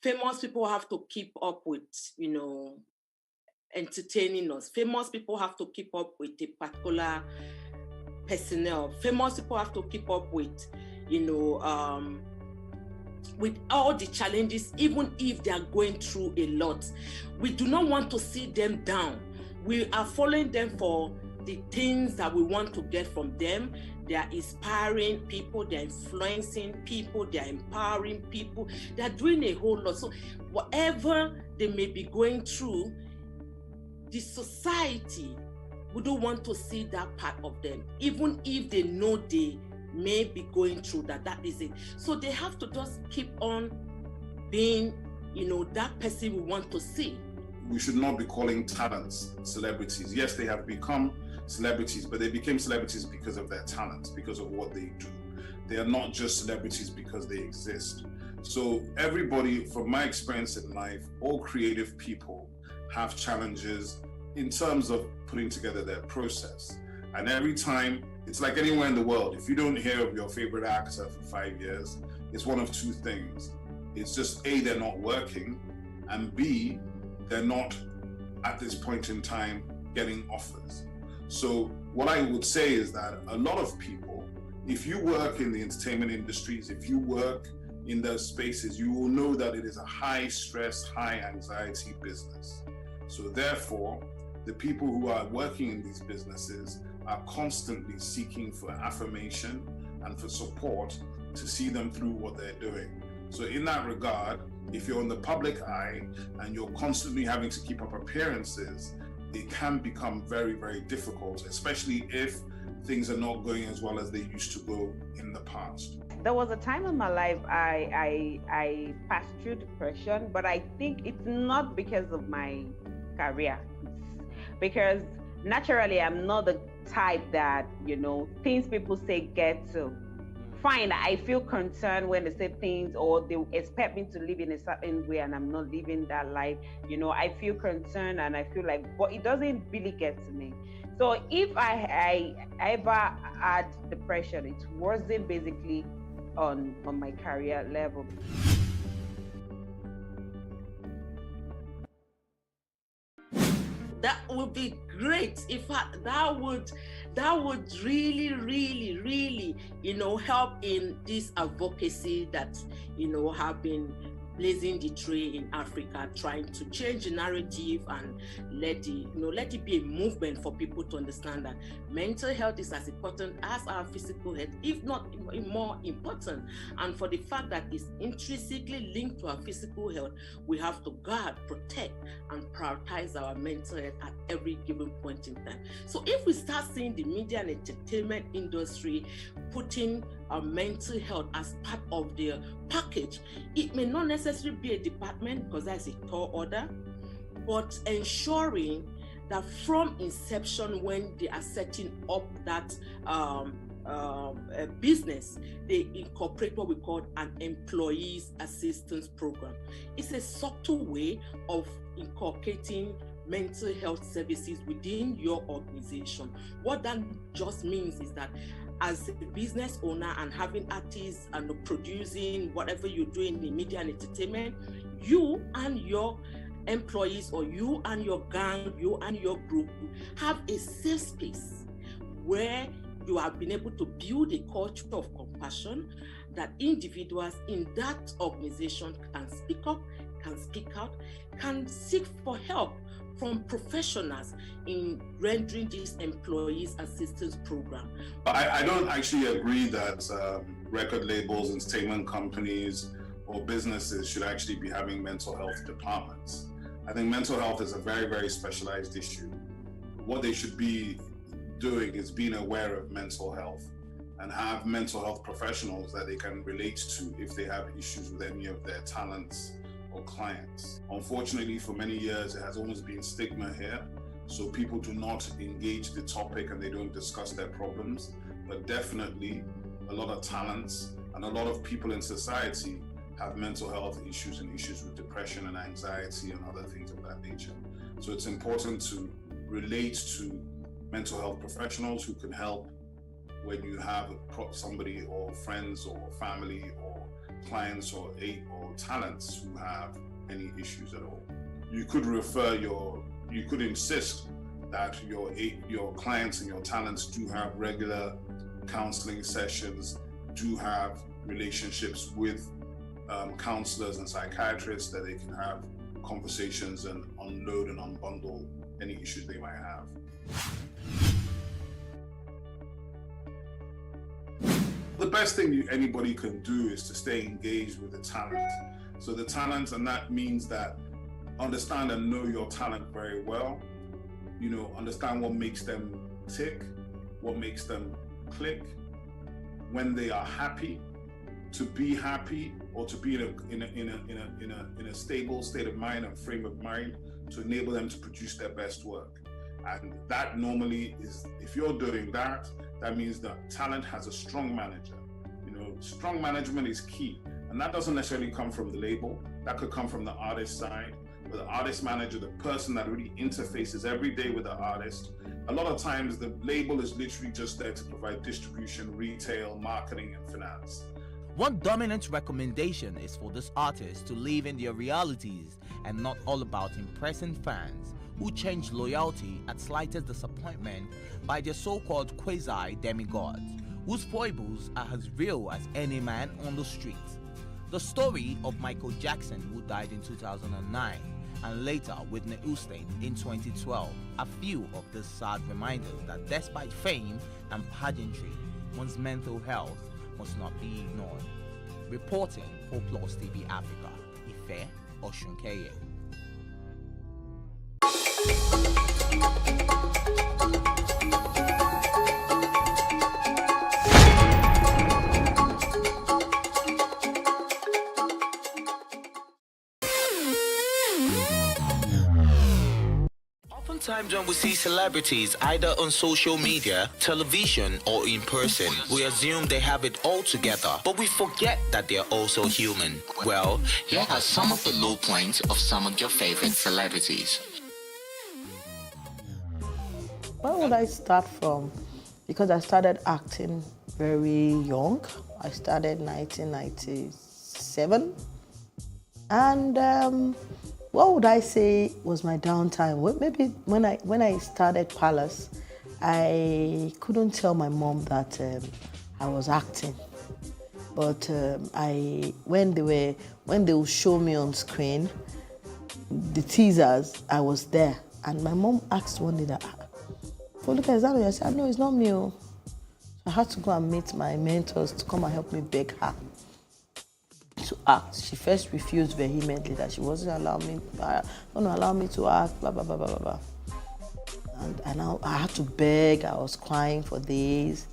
Famous people have to keep up with, entertaining us. Famous people have to keep up with a particular personnel. Famous people have to keep up with, with all the challenges, even if they are going through a lot. We do not want to see them down. We are following them for the things that we want to get from them. They are inspiring people, they're influencing people, they're empowering people, they're doing a whole lot. So whatever they may be going through, the society, we don't want to see that part of them, even if they know they may be going through that is it. So they have to just keep on being, that person we want to see. We should not be calling talents celebrities. Yes, they have become celebrities, but they became celebrities because of their talents, because of what they do. They are not just celebrities because they exist. So everybody, from my experience in life, all creative people have challenges in terms of putting together their process. And every time, it's like anywhere in the world, if you don't hear of your favorite actor for 5 years, it's one of two things. It's just A, they're not working, and B, they're not at this point in time getting offers. So what I would say is that a lot of people, if you work in the entertainment industries, if you work in those spaces, you will know that it is a high stress, high anxiety business. So therefore, the people who are working in these businesses are constantly seeking for affirmation and for support to see them through what they're doing. So in that regard, if you're in the public eye and you're constantly having to keep up appearances, it can become very, very difficult, especially if things are not going as well as they used to go in the past. There was a time in my life I passed through depression, but I think it's not because of my career. It's because naturally I'm not the type that, things people say get to. Fine, I feel concerned when they say things or they expect me to live in a certain way and I'm not living that life. I feel concerned and I feel like, but it doesn't really get to me. So if I ever had depression, it wasn't basically on my career level. That would be great. In fact, that would really, really, really, help in this advocacy that, have been blazing the trail in Africa, trying to change the narrative and let it be a movement for people to understand that mental health is as important as our physical health, if not more important. And for the fact that it's intrinsically linked to our physical health, we have to guard, protect, and prioritize our mental health at every given point in time. So if we start seeing the media and entertainment industry putting our mental health as part of their package, it may not necessarily be a department because that's a tall order, but ensuring that from inception, when they are setting up that business, they incorporate what we call an employees assistance program. It's a subtle way of incorporating mental health services within your organization. What that just means is that as a business owner and having artists and producing whatever you're doing in media and entertainment, you and your employees or you and your gang, you and your group have a safe space where you have been able to build a culture of compassion that individuals in that organization can speak up, can speak out, can seek for help from professionals in rendering this employees assistance program. I don't actually agree that record labels, entertainment companies, or businesses should actually be having mental health departments. I think mental health is a very, very specialized issue. What they should be doing is being aware of mental health and have mental health professionals that they can relate to if they have issues with any of their talents or clients. Unfortunately, for many years, it has almost been stigma here. So people do not engage the topic and they don't discuss their problems. But definitely, a lot of talents, and a lot of people in society have mental health issues and issues with depression and anxiety and other things of that nature. So it's important to relate to mental health professionals who can help when you have somebody or friends or family or clients or talents who have any issues at all. You could you could insist that your clients and your talents do have regular counseling sessions, do have relationships with counselors and psychiatrists that they can have conversations and unload and unbundle any issues they might have. The best thing anybody can do is to stay engaged with the talent. So the talent, and that means that understand and know your talent very well. You know, understand what makes them tick, what makes them click, when they are happy, to be happy, or to be in a stable state of mind and frame of mind to enable them to produce their best work. And that normally is, if you're doing that, that means that talent has a strong manager. You know, strong management is key. And that doesn't necessarily come from the label. That could come from the artist side. But the artist manager, the person that really interfaces every day with the artist, a lot of times the label is literally just there to provide distribution, retail, marketing, and finance. One dominant recommendation is for this artist to live in their realities and not all about impressing fans who change loyalty at slightest disappointment by their so-called quasi-demigods, whose foibles are as real as any man on the street. The story of Michael Jackson, who died in 2009, and later Whitney Houston in 2012, are few of the sad reminders that despite fame and pageantry, one's mental health must not be ignored. Reporting for Plus TV Africa, Ife Oshunkeye. Oftentimes when we see celebrities either on social media, television, or in person, we assume they have it all together, but we forget that they're also human. Well, here are some of the low points of some of your favorite celebrities. Where would I start from? Because I started acting very young. I started 1997. And what would I say was my downtime? Well, maybe when I started Palace, I couldn't tell my mom that I was acting. But when they would show me on screen, the teasers, I was there. And my mom asked one day that, "Foluke, is that what you?" I said, "No, it's not me." So I had to go and meet my mentors to come and help me beg her to act. She first refused vehemently that she wasn't going to allow me to act, blah, blah, blah, blah, blah. And I had to beg. I was crying for days.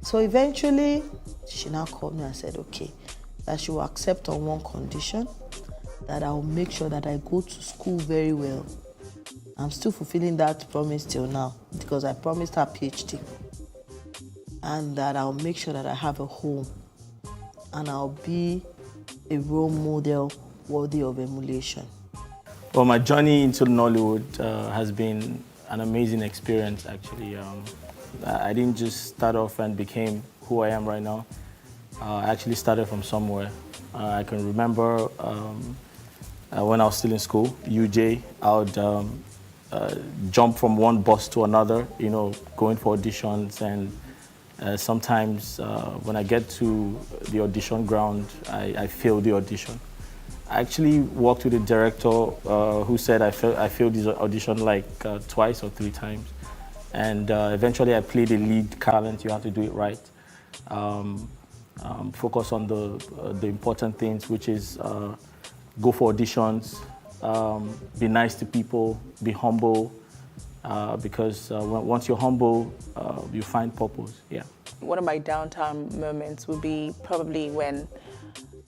So eventually, she now called me and said, okay, that she will accept on one condition, that I will make sure that I go to school very well. I'm still fulfilling that promise till now, because I promised her PhD. And that I'll make sure that I have a home. And I'll be a role model worthy of emulation. Well, my journey into Nollywood has been an amazing experience, actually. I didn't just start off and became who I am right now. I actually started from somewhere. I can remember when I was still in school, UJ, I would jump from one bus to another, going for auditions, and sometimes when I get to the audition ground, I fail the audition. I actually worked with a director who said I failed this audition like twice or 3 times. And eventually I played a lead talent. You have to do it right. Focus on the important things, which is go for auditions, be nice to people, be humble, because once you're humble, you find purpose. Yeah. One of my downtime moments would be probably when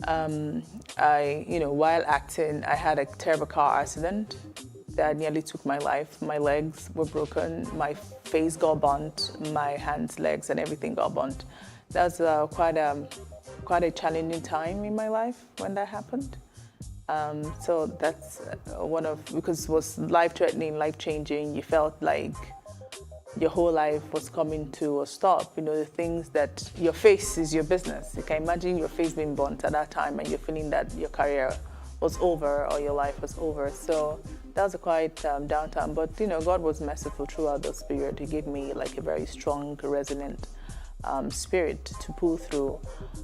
while acting, I had a terrible car accident that nearly took my life. My legs were broken, my face got burnt, my hands, legs, and everything got burnt. that was quite a challenging time in my life when that happened. So that's because it was life-threatening, life-changing. You felt like your whole life was coming to a stop. You know, the things that your face is your business. You can imagine your face being burnt at that time and you're feeling that your career was over or your life was over. So that was a quite downtime. But, you know, God was merciful throughout this period. He gave me like a very strong, resilient spirit to pull through.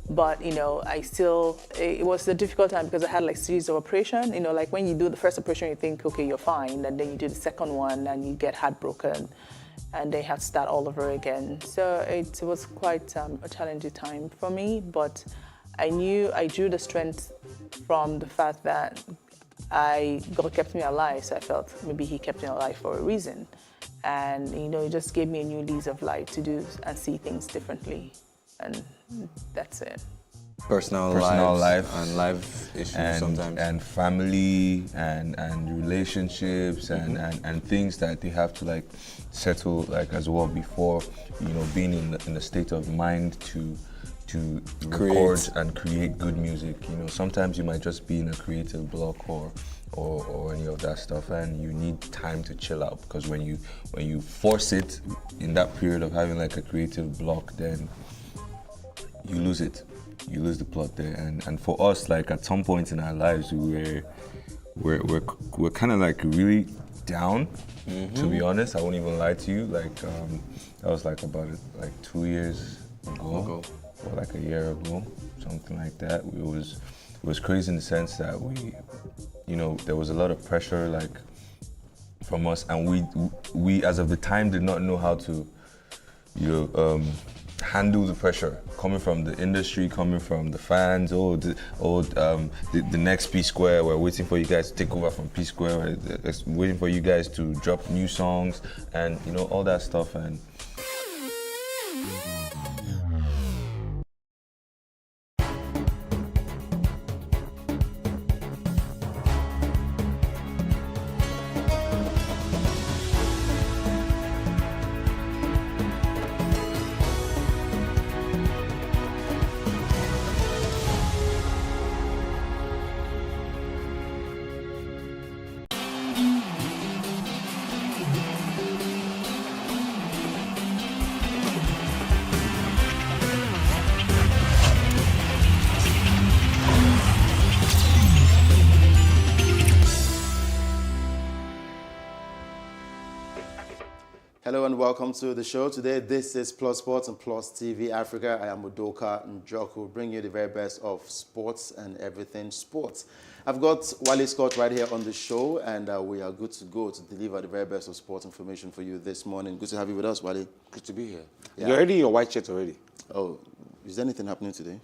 But, you know, it was a difficult time because I had like series of operation. You know, like when you do the first operation, you think, okay, you're fine. And then you do the second one and you get heartbroken and they have to start all over again. So it was quite a challenging time for me, but I knew I drew the strength from the fact that God kept me alive. So I felt maybe he kept me alive for a reason. And, you know, it just gave me a new lease of life to do and see things differently. And that's it. Personal life and life issues sometimes. And family and relationships and things that they have to like settle like as well before, you know, being in a state of mind to record and create good music. You know, sometimes you might just be in a creative block or any of that stuff, and you need time to chill out, because when you force it in that period of having like a creative block, then you lose it. You lose the plot there. And for us, like at some point in our lives, we're kind of like really down. To be honest, I won't even lie to you. Like that was like about 2 years ago. Or like a year ago, something like that. It was crazy in the sense that you know, there was a lot of pressure like from us, and we as of the time did not know how to, you know, handle the pressure coming from the industry, coming from the fans. The next P Square, we're waiting for you guys to take over from P Square. We're waiting for you guys to drop new songs, and you know, all that stuff. And Hello and welcome to the show today. This is Plus Sports and Plus TV Africa. I am Udoka Njoku, bringing you the very best of sports and everything sports. I've got Wale Scott right here on the show, and we are good to go to deliver the very best of sports information for you this morning. Good to have you with us, Wale. Good to be here. Yeah. You're already in your white shirt already. Oh, is there anything happening today?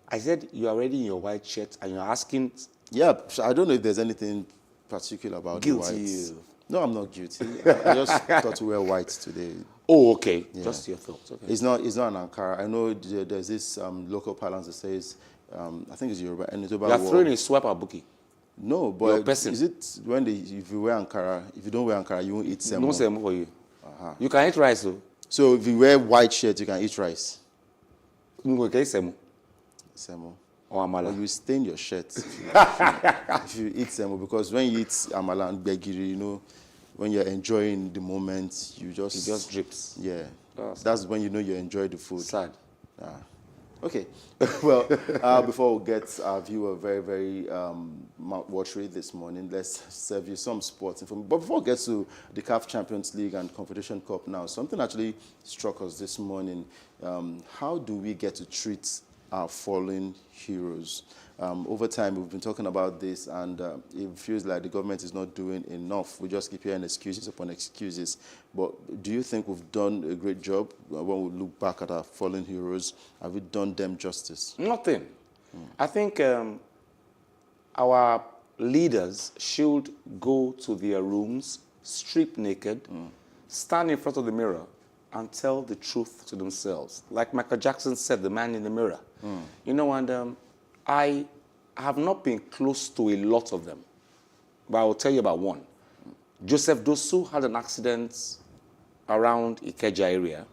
I said you're already in your white shirt and you're asking... Yeah, I don't know if there's anything particular about guilty. The white. No, I'm not guilty. I just thought to wear white today. Oh, okay. Yeah. Just your thoughts. Okay. It's not an Ankara. I know there's this local parlance that says, I think it's Yoruba. And it's about you're throwing a swap at Buki. No, but is it when if you wear Ankara, if you don't wear Ankara, you won't eat semo? No semo for you. You can eat rice, though. So if you wear white shirt, you can eat rice? You can eat semo. Semo. Or amala. Or you stain your shirt if you eat semo, because when you eat amala and begiri, you know, when you're enjoying the moment, it just drips. Yeah, that's when you know you enjoy the food. Sad. Okay. Well, before we get our viewer very, very watery this morning, let's serve you some sports information. But before we get to the CAF Champions League and Confederation Cup now, something actually struck us this morning. How do we get to treat our fallen heroes? Over time, we've been talking about this, and it feels like the government is not doing enough. We just keep hearing excuses upon excuses. But do you think we've done a great job when we look back at our fallen heroes? Have we done them justice? Nothing. I think our leaders should go to their rooms, strip naked, stand in front of the mirror, and tell the truth to themselves. Like Michael Jackson said, the man in the mirror. You know, and I have not been close to a lot of them, but I will tell you about one. Joseph Dosu had an accident around Ikeja area,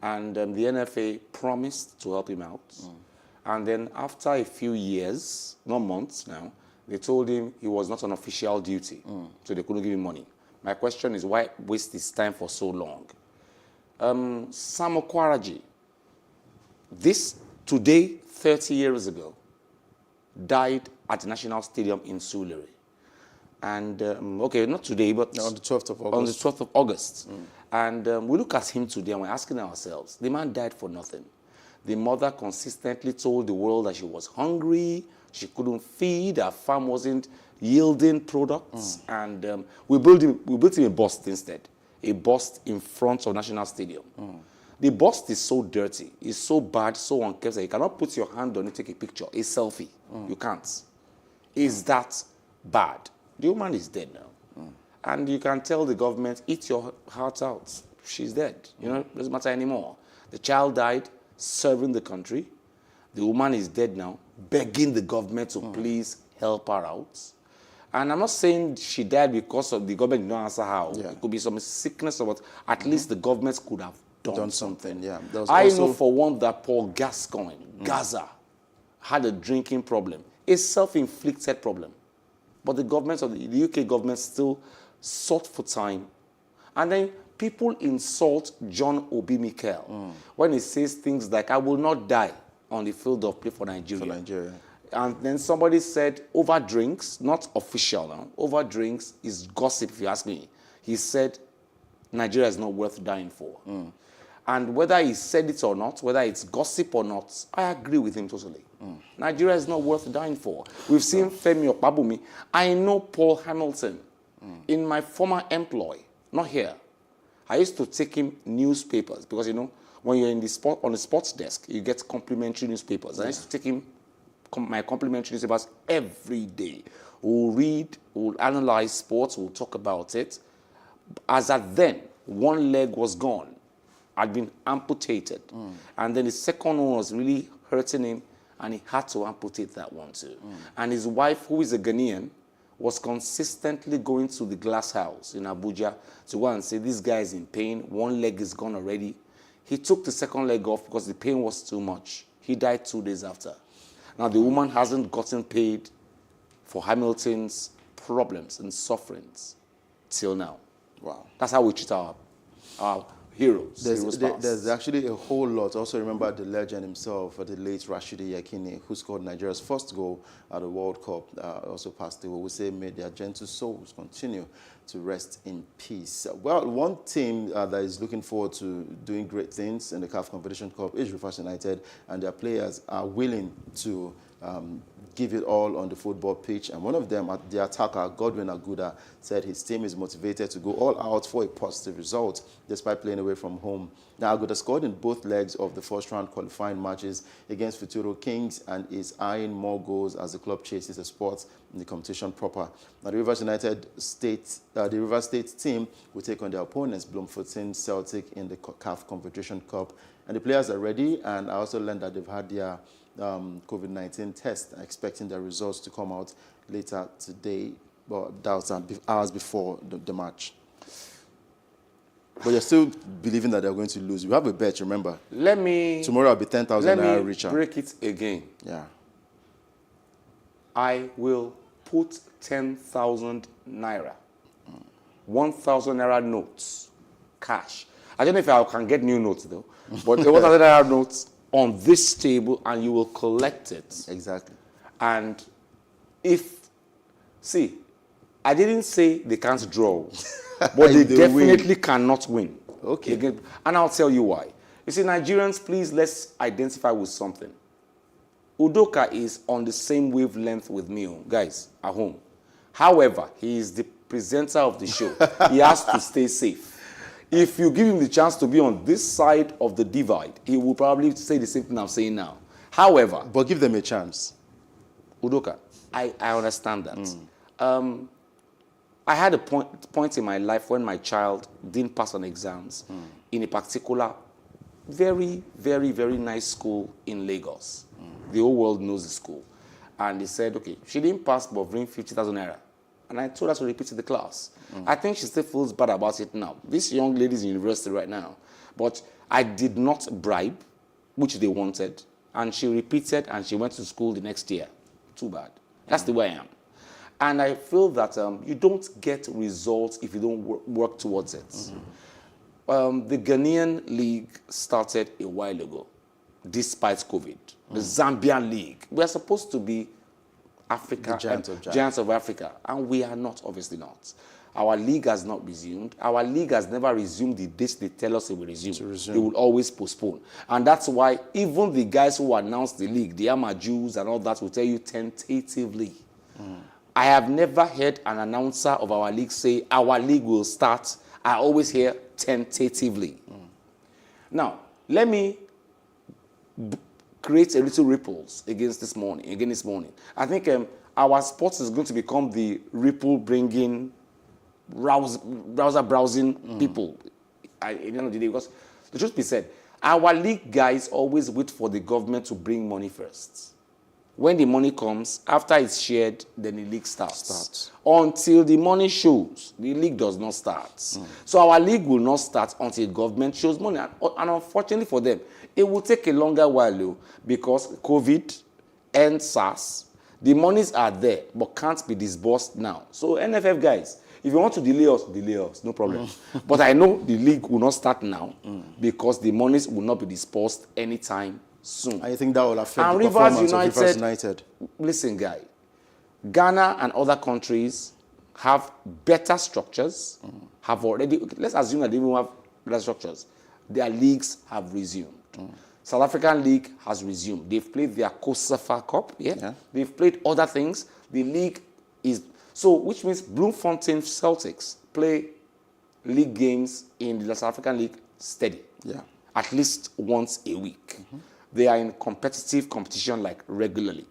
And the NFA promised to help him out. And then after a few years, not months now, they told him he was not on official duty, so they couldn't give him money. My question is, why waste his time for so long? Sam Okwaraji, this today, 30 years ago, died at the National Stadium in Surulere. And, okay, not today, but on the 12th of August. On the 12th of August. And we look at him today and we're asking ourselves, the man died for nothing. The mother consistently told the world that she was hungry, she couldn't feed, her farm wasn't yielding products. And we built him a bust instead, a bust in front of National Stadium. The bust is so dirty, it's so bad, so unkempt that you cannot put your hand on it, take a picture, a selfie. You can't. Is that bad? The woman is dead now. And you can tell the government, eat your heart out. She's dead. You know, it doesn't matter anymore. The child died serving the country. The woman is dead now, begging the government to please help her out. And I'm not saying she died because of the government did not answer her. It could be some sickness, but at least the government could have done something. Yeah. I know for one that Paul Gascoigne, Gaza, had a drinking problem, a self-inflicted problem. But the government of the UK government still sought for time. And then people insult John Obi Mikel when he says things like, I will not die on the field of play for Nigeria. And then somebody said, over drinks, not official now, over drinks is gossip if you ask me. He said, Nigeria is not worth dying for. And whether he said it or not, whether it's gossip or not, I agree with him totally. Nigeria is not worth dying for. We've seen Femi Opabumi. I know Paul Hamilton. In my former employ, not here, I used to take him newspapers because, you know, when you're in the on the sports desk, you get complimentary newspapers. I used to take him my complimentary newspapers every day. We'll read, we'll analyze sports, we'll talk about it. As at then, one leg was gone, had been amputated. And then the second one was really hurting him, and he had to amputate that one too. And his wife, who is a Ghanaian, was consistently going to the glass house in Abuja to go and say, this guy is in pain, one leg is gone already. He took the second leg off because the pain was too much. He died 2 days after. Now the woman hasn't gotten paid for Hamilton's problems and sufferings till now. Wow. That's how we treat our heroes. There's actually a whole lot. Also remember the legend himself, the late Rashidi Yekini, who scored Nigeria's first goal at the World Cup, also passed away. We say, may their gentle souls continue to rest in peace. Well, one team that is looking forward to doing great things in the CAF Competition Cup is Rivers United, and their players are willing to give it all on the football pitch. And one of them, the attacker, Godwin Aguda, said his team is motivated to go all out for a positive result, despite playing away from home. Now, Aguda scored in both legs of the first-round qualifying matches against Futuro Kings and is eyeing more goals as the club chases a spot in the competition proper. Now, the Rivers State team will take on their opponents, Bloemfontein Celtic, in the CAF Confederation Cup. And the players are ready, and I also learned that they've had their COVID-19 test, expecting their results to come out later today, but that was hours before the match. But you're still believing that they're going to lose. You have a bet, remember? Tomorrow I'll be 10,000 naira richer. Let me break it again. Yeah. I will put 10,000 naira, 1,000 naira notes, cash. I don't know if I can get new notes though, but 1,000 naira notes on this table, and you will collect it. Exactly. And see, I didn't say they can't draw, but they definitely cannot win. Okay. And I'll tell you why. You see, Nigerians, please, let's identify with something. Udoka is on the same wavelength with me, guys, at home. However, he is the presenter of the show. He has to stay safe. If you give him the chance to be on this side of the divide, he will probably say the same thing I'm saying now. However... But give them a chance. Udoka, I understand that. I had a point in my life when my child didn't pass on exams in a particular very, very, very nice school in Lagos. The whole world knows the school. And they said, okay, she didn't pass, but bring 50,000 naira. And I told her to repeat to the class. I think she still feels bad about it now. This young lady is in university right now. But I did not bribe, which they wanted, and she repeated and she went to school the next year. Too bad. That's the way I am. And I feel that you don't get results if you don't work towards it. The Ghanaian league started a while ago, despite COVID. The Zambian league. We are supposed to be Africa, giants of Africa, and we are not, obviously not. Our league has not resumed. Our league has never resumed the dates they tell us it will resume. They will always postpone. And that's why even the guys who announced the league, the Jews and all that, will tell you tentatively. I have never heard an announcer of our league say, our league will start. I always hear tentatively. Now, let me create a little ripples against this morning. I think our sports is going to become the ripple bringing browser browsing people at the end of the day, because the truth be said, our league guys always wait for the government to bring money first. When the money comes, after it's shared, then the league starts. Until the money shows, the league does not start. So our league will not start until government shows money. And unfortunately for them, it will take a longer while though, because COVID, EndSARS, the monies are there, but can't be disbursed now. So NFF guys, if you want to delay us, no problem. But I know the league will not start now because the monies will not be disbursed anytime soon. I think that will affect and the performance of Rivers United. Listen, guy, Ghana and other countries have better structures, have already, let's assume that they even have better structures. Their leagues have resumed. South African League has resumed. They've played their COSAFA Cup, They've played other things. The league is, so which means Bloemfontein Celtics play league games in the South African League steady. At least once a week. They are in competition like regularly.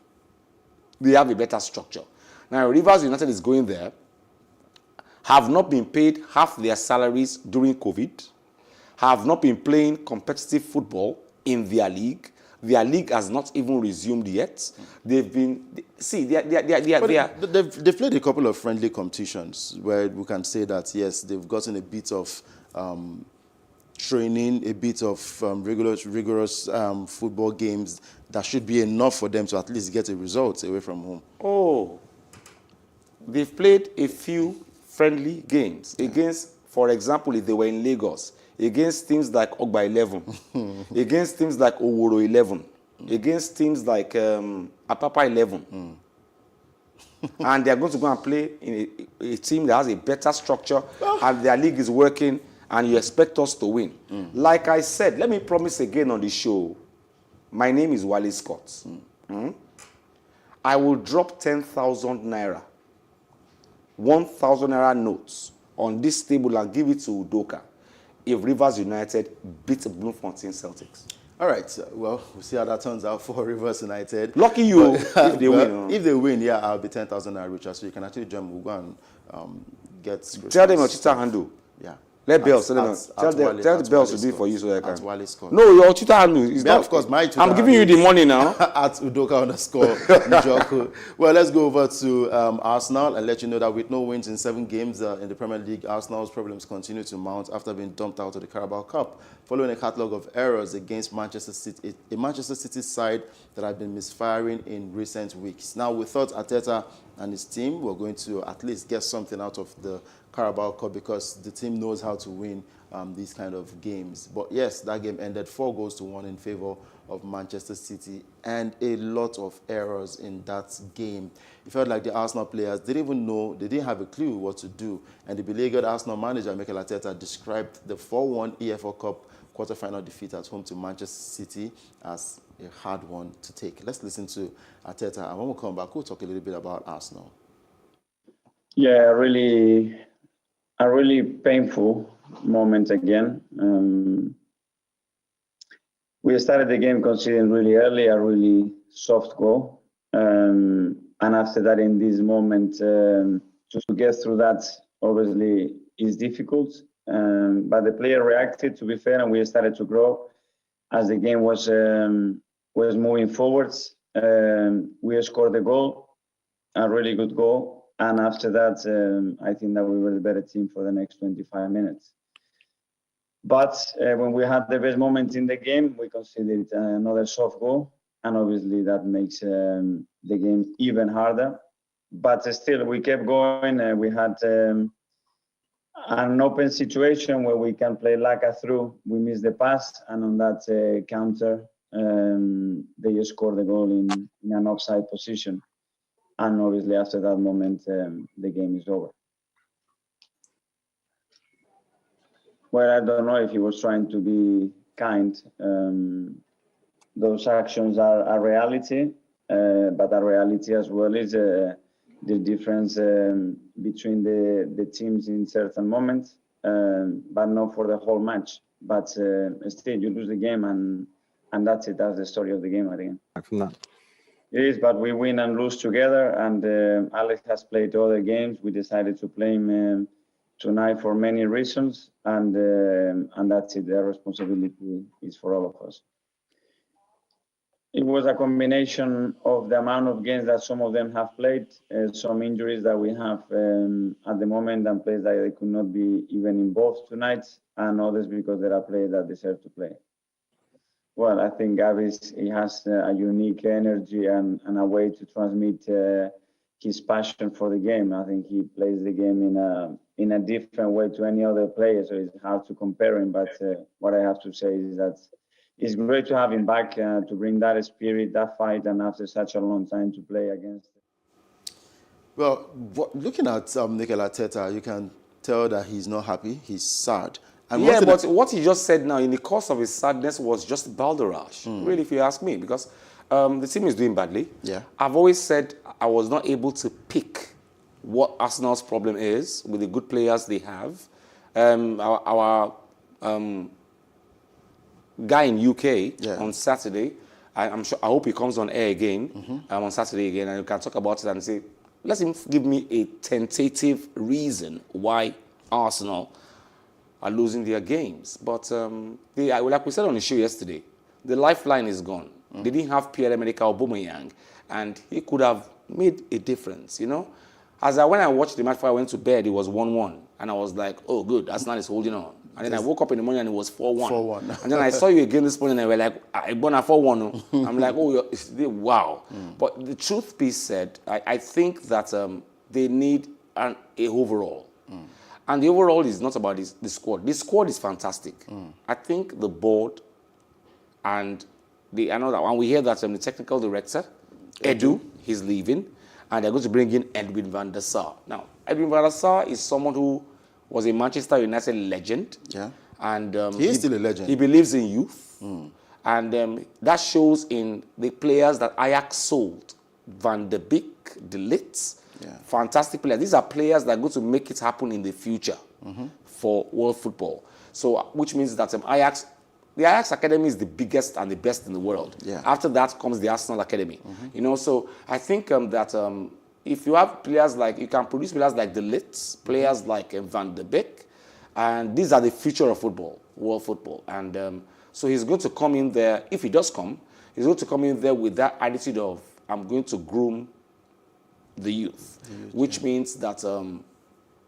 They have a better structure. Now, Rivers United is going there, have not been paid half their salaries during COVID, have not been playing competitive football in their league. Their league has not even resumed yet. They've been, they've played a couple of friendly competitions where we can say that, yes, they've gotten a bit of training, a bit of rigorous football games that should be enough for them to at least get a result away from home. Oh, they've played a few friendly games against, for example, if they were in Lagos, against teams like Ogba 11, against teams like Oworo 11, against teams like Apapa 11. And they're going to go and play in a team that has a better structure and their league is working, and you expect us to win. Like I said, let me promise again on the show, my name is Wale Scott. I will drop 10,000 naira, 1,000 naira notes on this table and give it to Udoka if Rivers United beat Bloemfontein Celtics. All right, well, we'll see how that turns out for Rivers United. Lucky you if they win. If they win, yeah, I'll be 10,000 naira richer, so you can actually join me. We'll go and get Christmas. Tell them your Twitter handle. Yeah. Let Bells tell the Bells to do it for you so they can. At Wale Scott. No, your Twitter handle is not. Of course, my Twitter I'm giving you the money now. At Udoka_Njoku. Well, let's go over to Arsenal and let you know that with no wins in 7 games in the Premier League, Arsenal's problems continue to mount after being dumped out of the Carabao Cup following a catalogue of errors against Manchester City, a Manchester City side that had been misfiring in recent weeks. Now, we thought Arteta and his team were going to at least get something out of the Carabao Cup because the team knows how to win these kind of games. But yes, that game ended 4-1 in favor of Manchester City and a lot of errors in that game. It felt like the Arsenal players didn't even know, they didn't have a clue what to do. And the beleaguered Arsenal manager, Mikel Arteta, described the 4-1 EFL Cup quarter-final defeat at home to Manchester City as a hard one to take. Let's listen to Arteta, and when we come back, we'll talk a little bit about Arsenal. Yeah, a really painful moment again. We started the game conceding really early, a really soft goal. And after that, in this moment, to get through that, obviously, is difficult. But the player reacted, to be fair, and we started to grow as the game was moving forwards. We scored the goal, a really good goal. And after that, I think that we were the better team for the next 25 minutes. But when we had the best moment in the game, we conceded another soft goal, and obviously that makes the game even harder. But still, we kept going. We had an open situation where we can play Laka through. We missed the pass, and on that counter, they scored the goal in an offside position. And obviously, after that moment, the game is over. Well, I don't know if he was trying to be kind. Those actions are reality, but a reality as well is the difference between the teams in certain moments, but not for the whole match. But still, you lose the game, and that's it. That's the story of the game, I think. It is, but we win and lose together. And Alex has played other games. We decided to play him tonight for many reasons, and that's it. The responsibility is for all of us. It was a combination of the amount of games that some of them have played, some injuries that we have at the moment, and players that they could not be even involved tonight, and others because there are players that deserve to play. Well, I think he has a unique energy and a way to transmit his passion for the game. I think he plays the game in a different way to any other player, so it's hard to compare him. But what I have to say is that it's great to have him back, to bring that spirit, that fight, and after such a long time to play against. Well, looking at Mikel Arteta, you can tell that he's not happy, he's sad. And yeah, but what he just said now, in the course of his sadness, was just balderdash, really, if you ask me, because the team is doing badly. Yeah. I've always said I was not able to pick what Arsenal's problem is with the good players they have. Our guy in UK on Saturday, I'm sure, I hope he comes on air again, on Saturday again, and you can talk about it and say, let him give me a tentative reason why Arsenal are losing their games. But like we said on the show yesterday, the lifeline is gone. They didn't have Pierre-Emerick Aubameyang, and he could have made a difference, you know. When I watched the match before I went to bed, it was 1-1, and I was like, oh, good, Arsenal is holding on. And then I woke up in the morning and it was 4-1. 4-1. And then I saw you again this morning and we're like, I won a 4-1. I'm like, oh, wow. But the truth be said, I think that they need an overall. And the overall is not about the squad. The squad is fantastic. I think the board and I know that when we hear that the technical director, Edu, he's leaving, and they're going to bring in Edwin van der Sar. Now, Edwin van der Sar is someone who was a Manchester United legend. Yeah. And he is still a legend. He believes in youth. And that shows in the players that Ajax sold. Van de Beek, De Ligt, fantastic players. These are players that are going to make it happen in the future for world football. So, which means that the Ajax Academy is the biggest and the best in the world. Yeah. After that comes the Arsenal Academy. You know, so I think that if you have players you can produce players like De Ligt, players like Van de Beek, and these are the future of football, world football. And so he's going to come in there, if he does come, he's going to come in there with that attitude of, I'm going to groom the youth, which means that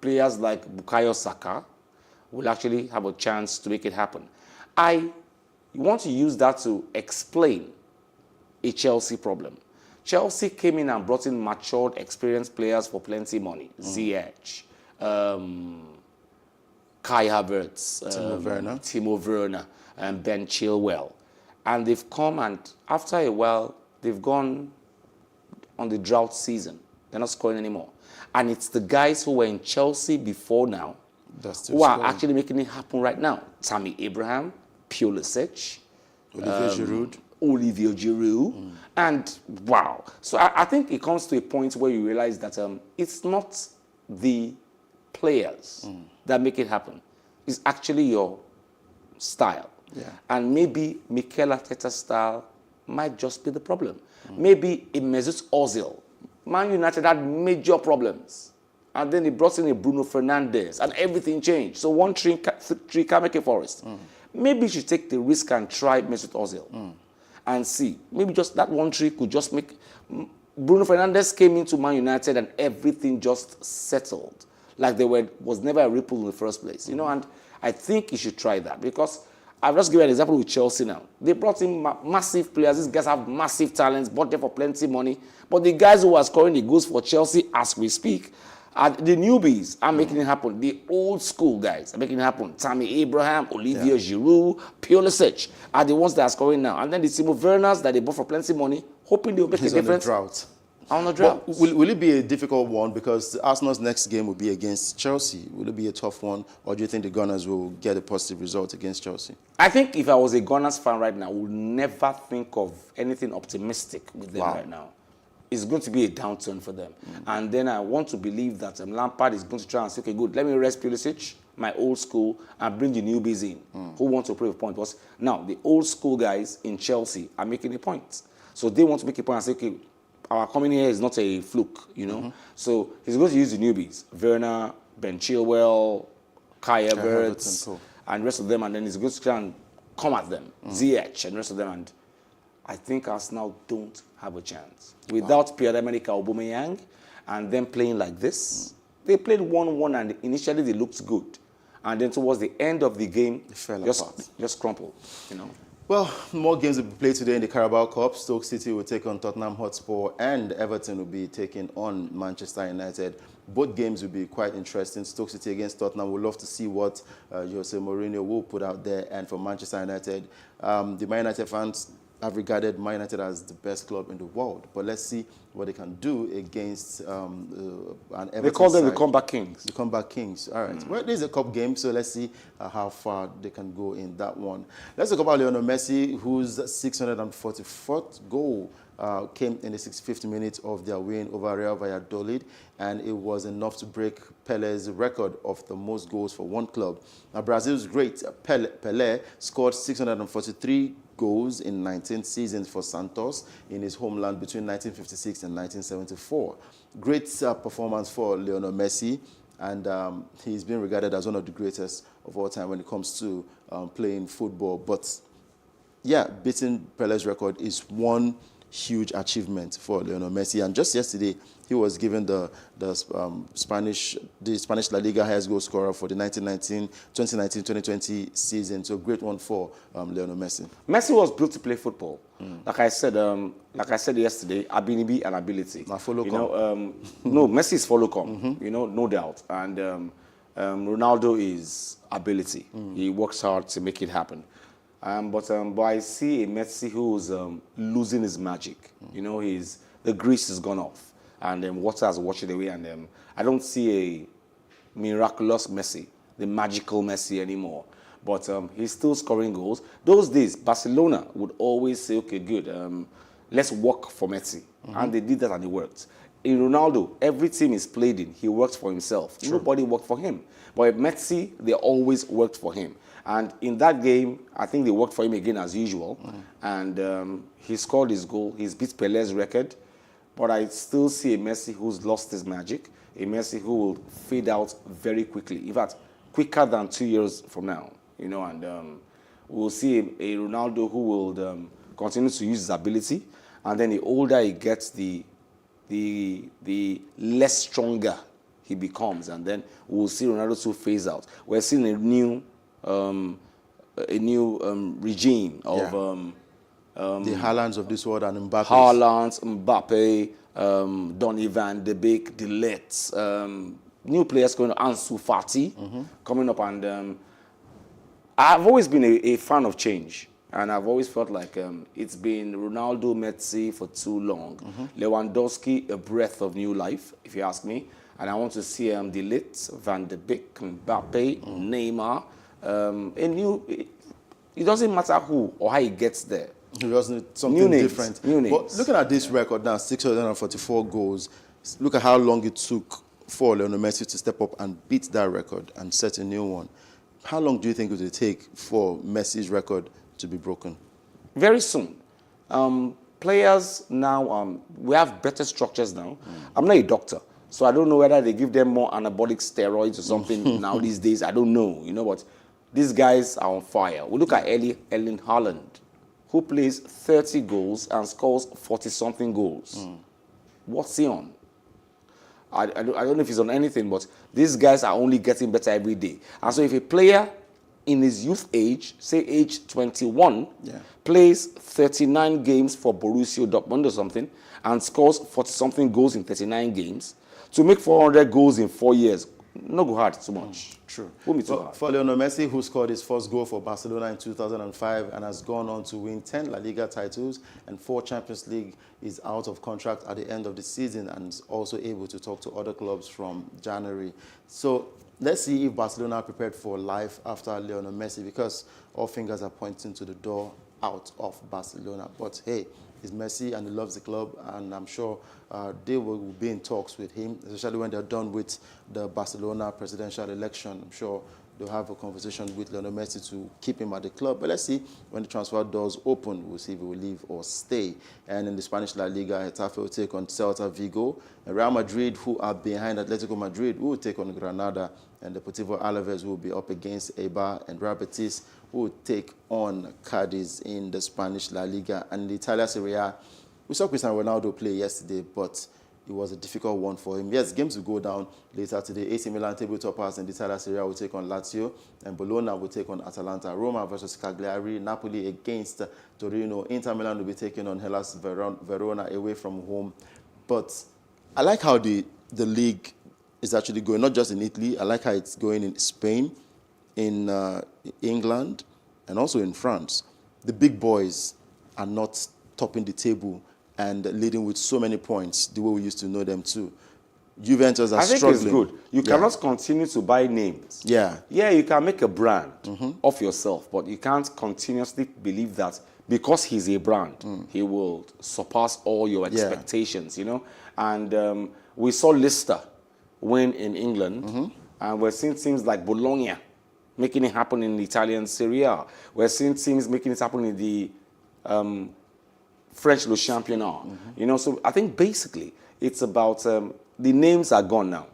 players like Bukayo Saka will actually have a chance to make it happen. I want to use that to explain a Chelsea problem. Chelsea came in and brought in matured, experienced players for plenty money. Ziyech, Kai Havertz, Timo Werner, and Ben Chilwell. And they've come and after a while, they've gone on the drought season. They're not scoring anymore. And it's the guys who were in Chelsea before now who are actually making it happen right now. Tammy Abraham, Pulisic, Olivier Giroud, and wow. So I think it comes to a point where you realize that it's not the players that make it happen. It's actually your style. Yeah. And maybe Mikel Arteta's style might just be the problem. Maybe a Mesut Ozil. Man United had major problems. And then he brought in a Bruno Fernandes and everything changed. So one tree can't make a forest. Maybe you should take the risk and try Mesut Ozil and see. Maybe just that one tree could just make... Bruno Fernandes came into Man United and everything just settled. like was never a ripple in the first place, you know, and I think you should try that because I've just given an example with Chelsea now. They brought in massive players. These guys have massive talents, bought them for plenty of money. But the guys who are scoring the goals for Chelsea as we speak are the newbies are making it happen. The old school guys are making it happen. Tammy Abraham, Olivier Giroud, Pulisic are the ones that are scoring now. And then the Timo Werners that they bought for plenty of money, hoping they'll make a difference. On a drought. Will it be a difficult one because Arsenal's next game will be against Chelsea? Will it be a tough one, or do you think the Gunners will get a positive result against Chelsea? I think if I was a Gunners fan right now, I would never think of anything optimistic with them right now. It's going to be a downturn for them. And then I want to believe that Lampard is going to try and say, okay, good, let me rest Pulisic, my old school, and bring the newbies in who want to prove a point. Because now the old school guys in Chelsea are making a point. So they want to make a point and say, okay, our coming here is not a fluke, you know. So he's going to use the newbies, Werner, Ben Chilwell, Kai Havertz, and the rest of them, and then he's going to try and come at them, Ziyech and the rest of them, and I think Arsenal don't have a chance. Without Pierre-Emerick Aubameyang and them playing like this, they played 1-1 and initially they looked good. And then towards the end of the game, just crumpled, you know. Well, more games will be played today in the Carabao Cup. Stoke City will take on Tottenham Hotspur and Everton will be taking on Manchester United. Both games will be quite interesting. Stoke City against Tottenham. We'd love to see what Jose Mourinho will put out there. And for Manchester United, the Man United fans have regarded Man United as the best club in the world. But let's see what they can do against an Everton They call them side. the Comeback Kings. The Comeback Kings. All right. Well, this is a cup game, so let's see how far they can go in that one. Let's talk about Lionel Messi, whose 644th goal came in the 65th minute of their win over Real Valladolid, and it was enough to break Pele's record of the most goals for one club. Now, Brazil's great Pelé scored 643 goals in 19 seasons for Santos in his homeland between 1956 and 1974. Great performance for Lionel Messi, and he's been regarded as one of the greatest of all time when it comes to playing football. But yeah, beating Pele's record is one huge achievement for Lionel Messi. And just yesterday, he was given the Spanish La Liga highest goal scorer for the 2019-2020 season. So great one for Lionel Messi. Messi was built to play football. Like I said yesterday, ability and ability. Follow no, Messi is follow come. You know, no doubt. And Ronaldo is ability. He works hard to make it happen. But I see a Messi who's losing his magic. You know, the grease has gone off, and water has washed it away. And I don't see a miraculous Messi, the magical Messi anymore. But he's still scoring goals. Those days, Barcelona would always say, okay, good, let's work for Messi. And they did that and it worked. In Ronaldo, every team he's played in, he works for himself. True. Nobody worked for him. But at Messi, they always worked for him. And in that game, I think they worked for him again as usual. And he scored his goal. He's beat Pele's record. But I still see a Messi who's lost his magic, a Messi who will fade out very quickly. In fact, quicker than 2 years from now. You know, and we'll see a Ronaldo who will continue to use his ability. And then the older he gets, the less stronger he becomes. And then we'll see Ronaldo too phase out. We're seeing a new regime of the Haalands of this world and Mbappe. Haaland, Mbappe, Donny van de Beek, De Ligt, new players going to Ansu Fati coming up, and I've always been a fan of change, and I've always felt like it's been Ronaldo, Messi for too long. Lewandowski, a breath of new life, if you ask me, and I want to see De Ligt, Van de Beek, Mbappe, Neymar. It doesn't matter who or how he gets there. He doesn't something different. New names. But looking at this record now, 644 goals. Look at how long it took for Lionel Messi to step up and beat that record and set a new one. How long do you think it will take for Messi's record to be broken? Very soon. Players now, we have better structures now. I'm not a doctor, so I don't know whether they give them more anabolic steroids or something now these days. I don't know, you know, but these guys are on fire. We look at Erling Haaland, who plays 30 goals and scores 40-something goals. What's he on? I don't know if he's on anything, but these guys are only getting better every day. And so if a player in his youth age, say age 21, plays 39 games for Borussia Dortmund or something, and scores 40-something goals in 39 games, to make 400 goals in 4 years, not go hard too much. True. Won't be too hard. For Lionel Messi, who scored his first goal for Barcelona in 2005 and has gone on to win 10 La Liga titles and 4 Champions League, is out of contract at the end of the season and is also able to talk to other clubs from January. So let's see if Barcelona are prepared for life after Lionel Messi, because all fingers are pointing to the door out of Barcelona. But hey, he's Messi and he loves the club, and I'm sure they will be in talks with him, especially when they're done with the Barcelona presidential election. I'm sure they'll have a conversation with Lionel Messi to keep him at the club. But let's see when the transfer doors open, we'll see if he will leave or stay. And in the Spanish La Liga, Getafe will take on Celta Vigo. And Real Madrid, who are behind Atletico Madrid, will take on Granada. And Deportivo Alaves will be up against Eibar, and Real Betis will take on Cadiz in the Spanish La Liga. And the Italian Serie A, we saw Cristiano Ronaldo play yesterday, but it was a difficult one for him. Yes, games will go down later today. AC Milan table toppers in the Italian Serie A will take on Lazio, and Bologna will take on Atalanta. Roma versus Cagliari, Napoli against Torino. Inter Milan will be taking on Hellas Verona away from home. But I like how the league is actually going, not just in Italy. I like how it's going in Spain, in England, and also in France. The big boys are not topping the table and leading with so many points the way we used to know them too. Juventus are struggling. I think it's good. You cannot continue to buy names. Yeah, you can make a brand of yourself, but you can't continuously believe that because he's a brand, he will surpass all your expectations, you know. And we saw Leicester win in England, and we're seeing teams like Bologna making it happen in the Italian Serie A. We're seeing teams making it happen in the French Le Championnat. You know, so I think basically it's about the names are gone now.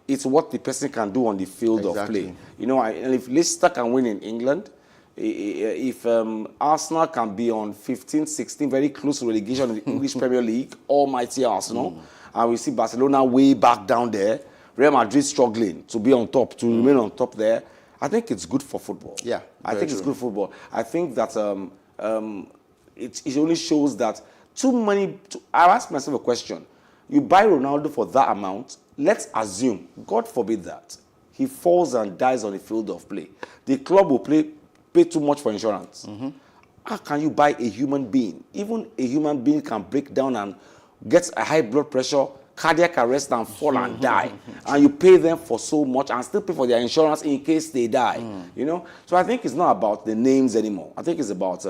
It's what the person can do on the field of play. You know, and if Leicester can win in England, if Arsenal can be on 15, 16, very close to relegation in the English Premier League, almighty Arsenal, and we see Barcelona way back down there, Real Madrid struggling to be on top, to remain on top there, I think it's good for football. Yeah, I think it's good for football. I think that it only shows that too many... I ask myself a question. You buy Ronaldo for that amount, let's assume, God forbid that, he falls and dies on the field of play. The club will pay too much for insurance. How can you buy a human being? Even a human being can break down and get a high blood pressure, cardiac arrest, and fall and die. And you pay them for so much and still pay for their insurance in case they die. You know? So I think it's not about the names anymore. I think it's about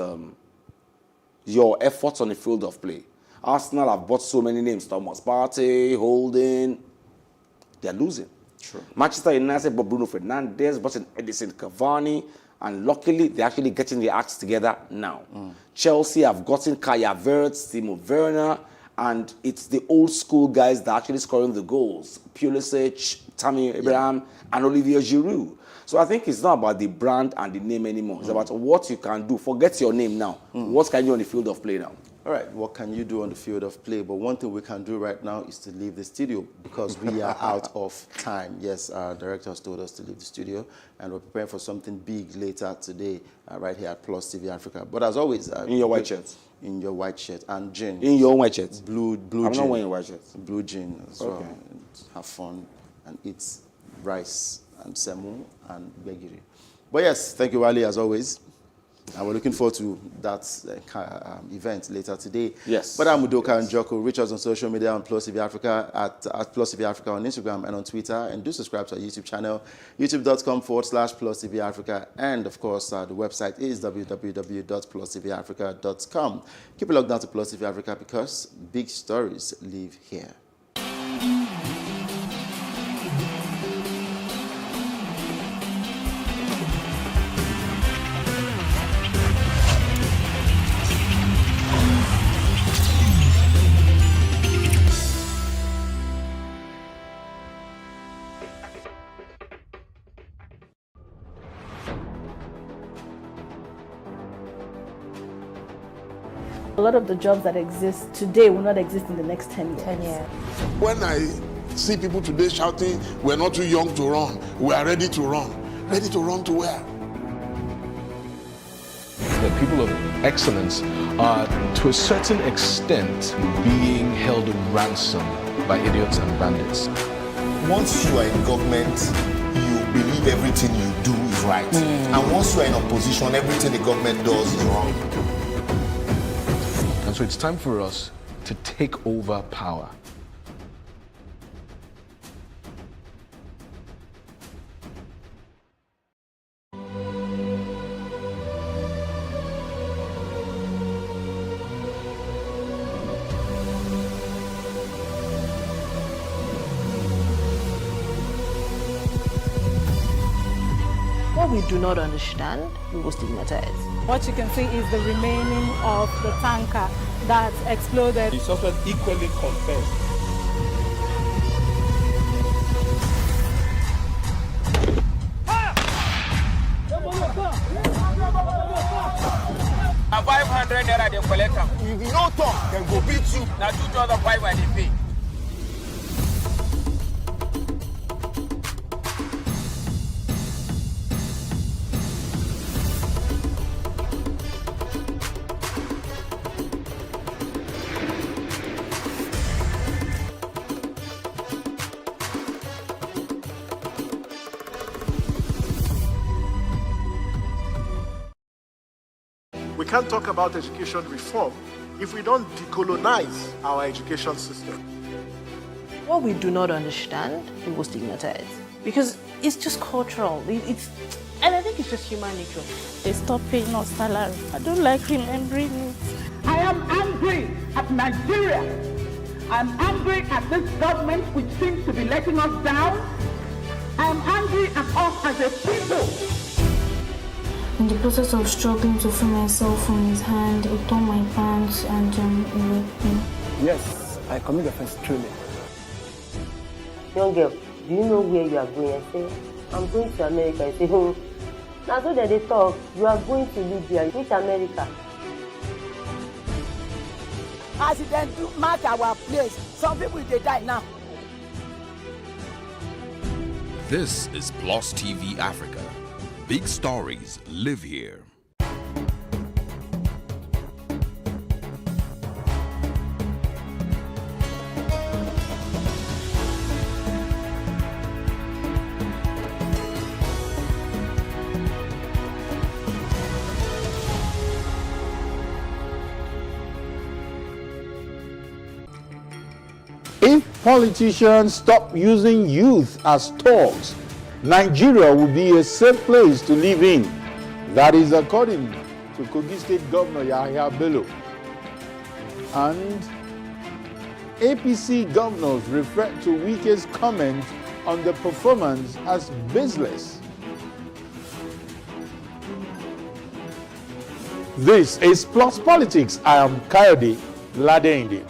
your efforts on the field of play. Arsenal have bought so many names. Thomas Partey, Holding. They're losing. True. Manchester United bought Bruno Fernandes, bought an Edison Cavani, and luckily they're actually getting their acts together now. Chelsea have gotten Kai Havertz, Timo Werner, and it's the old school guys that are actually scoring the goals. Pulisic, Tammy Abraham, and Olivier Giroud. So I think it's not about the brand and the name anymore. It's about what you can do. Forget your name now. What can you do on the field of play now? All right, what can you do on the field of play? But one thing we can do right now is to leave the studio because we are out of time. Yes, our director has told us to leave the studio, and we're preparing for something big later today right here at Plus TV Africa. But as always... in your white shirt. In your white shirt. And gin. In your white shirt. Blue I'm gin. not wearing white shirt. Blue gin as well. And have fun and eat rice and semu and begiri. But yes, thank you, Wale, as always. And we're looking forward to that event later today. Yes. But I'm Udoka and Joko. Reach us on social media on Plus TV Africa at Plus TV Africa on Instagram and on Twitter. And do subscribe to our YouTube channel, youtube.com/Plus TV Africa. And of course, the website is www.plustvafrica.com. Keep it locked down to Plus TV Africa because big stories live here. A lot of the jobs that exist today will not exist in the next 10 years. When I see people today shouting, we're not too young to run. We are ready to run. Ready to run to where? The people of excellence are, to a certain extent, being held ransom by idiots and bandits. Once you are in government, you believe everything you do is right. And once you are in opposition, everything the government does is wrong. And so it's time for us to take over power. What we do not understand, we will stigmatize. What you can see is the remaining of the tanker that exploded. The suspect equally confessed. And 500 naira they collect them. If you don't talk, then go beat you. Now 2,500 they pay. We can't talk about education reform if we don't decolonize our education system. What we do not understand, we will stigmatize. Because it's just cultural. And I think it's just human nature. They stop paying us salary. I don't like remembering it. I am angry at Nigeria. I'm angry at this government which seems to be letting us down. I'm angry at us as a people. In the process of struggling to free myself from his hand, he tore my pants and he raped me. Yes, I commit the offense truly. Young girl, do you know where you are going? I say, I'm going to America. I say, now so that they talk, you are going to Libya. Which America? As it then do mark our place, some people they die now. This is Plus TV Africa. Big stories live here. If politicians stop using youth as tools, Nigeria will be a safe place to live in. That is according to Kogi State Governor Yahya Bello. And APC governors refer to Wike's comment on the performance as baseless. This is Plus Politics. I am Kayode Ladende.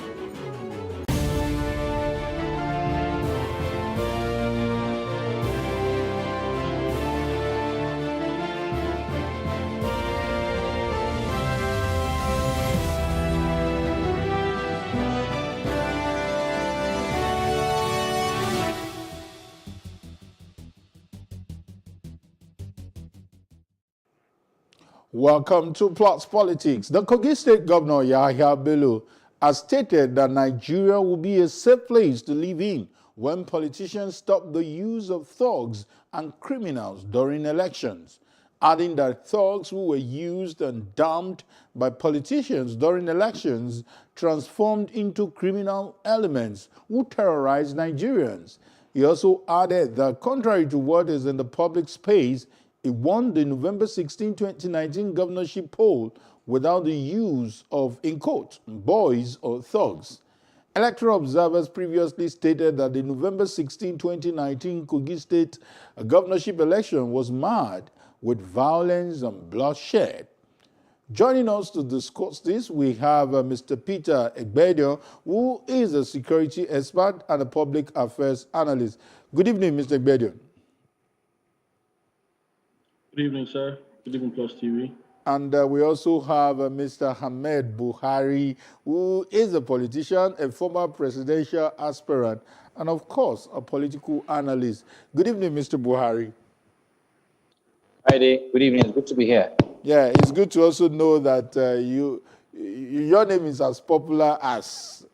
Welcome to Plus Politics. The Kogi State Governor Yahya Bello has stated that Nigeria will be a safe place to live in when politicians stop the use of thugs and criminals during elections, adding that thugs who were used and dumped by politicians during elections transformed into criminal elements who terrorize Nigerians. He also added that contrary to what is in the public space, he won the November 16, 2019 governorship poll without the use of, in quote, boys or thugs. Electoral observers previously stated that the November 16, 2019 Kogi State governorship election was marred with violence and bloodshed. Joining us to discuss this, we have Mr. Peter Egbedio, who is a security expert and a public affairs analyst. Good evening, Mr. Egbedio. Good evening, sir. Good evening, Plus TV. And we also have Mr. Hamed Buhari, who is a politician, a former presidential aspirant, and of course, a political analyst. Good evening, Mr. Buhari. Hi there. Good evening. It's good to be here. Yeah, it's good to also know that your name is as popular as,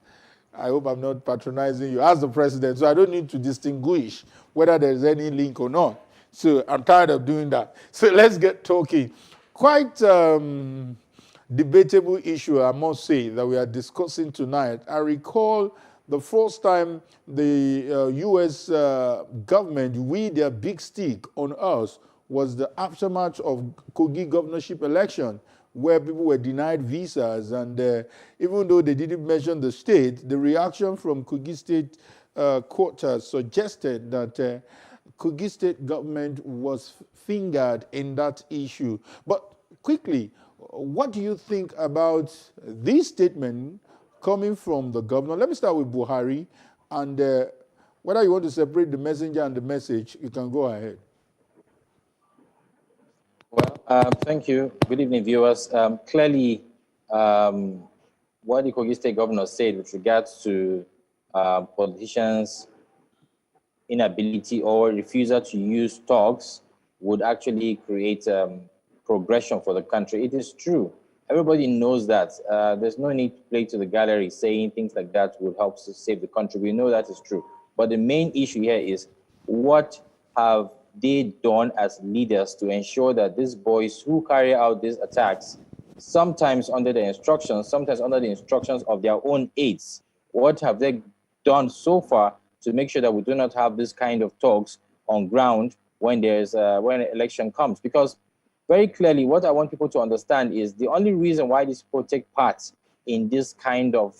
I hope I'm not patronizing you, as the president, so I don't need to distinguish whether there's any link or not. So I'm tired of doing that. So let's get talking. Quite debatable issue, I must say, that we are discussing tonight. I recall the first time the U.S. Government with their big stick on us was the aftermath of Kogi governorship election, where people were denied visas. And even though they didn't mention the state, the reaction from Kogi State quarters suggested that Kogi State government was fingered in that issue. But quickly, what do you think about this statement coming from the governor? Let me start with Buhari, and whether you want to separate the messenger and the message, you can go ahead. Well, thank you. Good evening, viewers. Clearly, what the Kogi State governor said with regards to politicians' inability or refusal to use talks would actually create progression for the country. It is true. Everybody knows that. There's no need to play to the gallery saying things like that would help to save the country. We know that is true. But the main issue here is, what have they done as leaders to ensure that these boys who carry out these attacks, sometimes under the instructions, sometimes under the instructions of their own aides, what have they done so far to make sure that we do not have this kind of talks on ground when there's when an election comes? Because very clearly, what I want people to understand is the only reason why these people take part in this kind of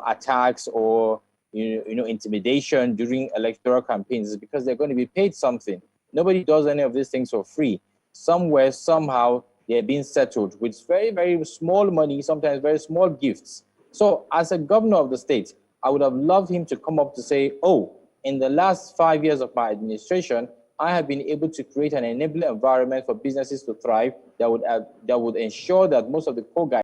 attacks or intimidation during electoral campaigns is because they're going to be paid something. Nobody does any of these things for free. Somewhere, somehow, they're being settled with very, very small money, sometimes very small gifts. So as a governor of the state, I would have loved him to come up to say, oh, in the last 5 years of my administration, I have been able to create an enabling environment for businesses to thrive that would ensure that most of the core guys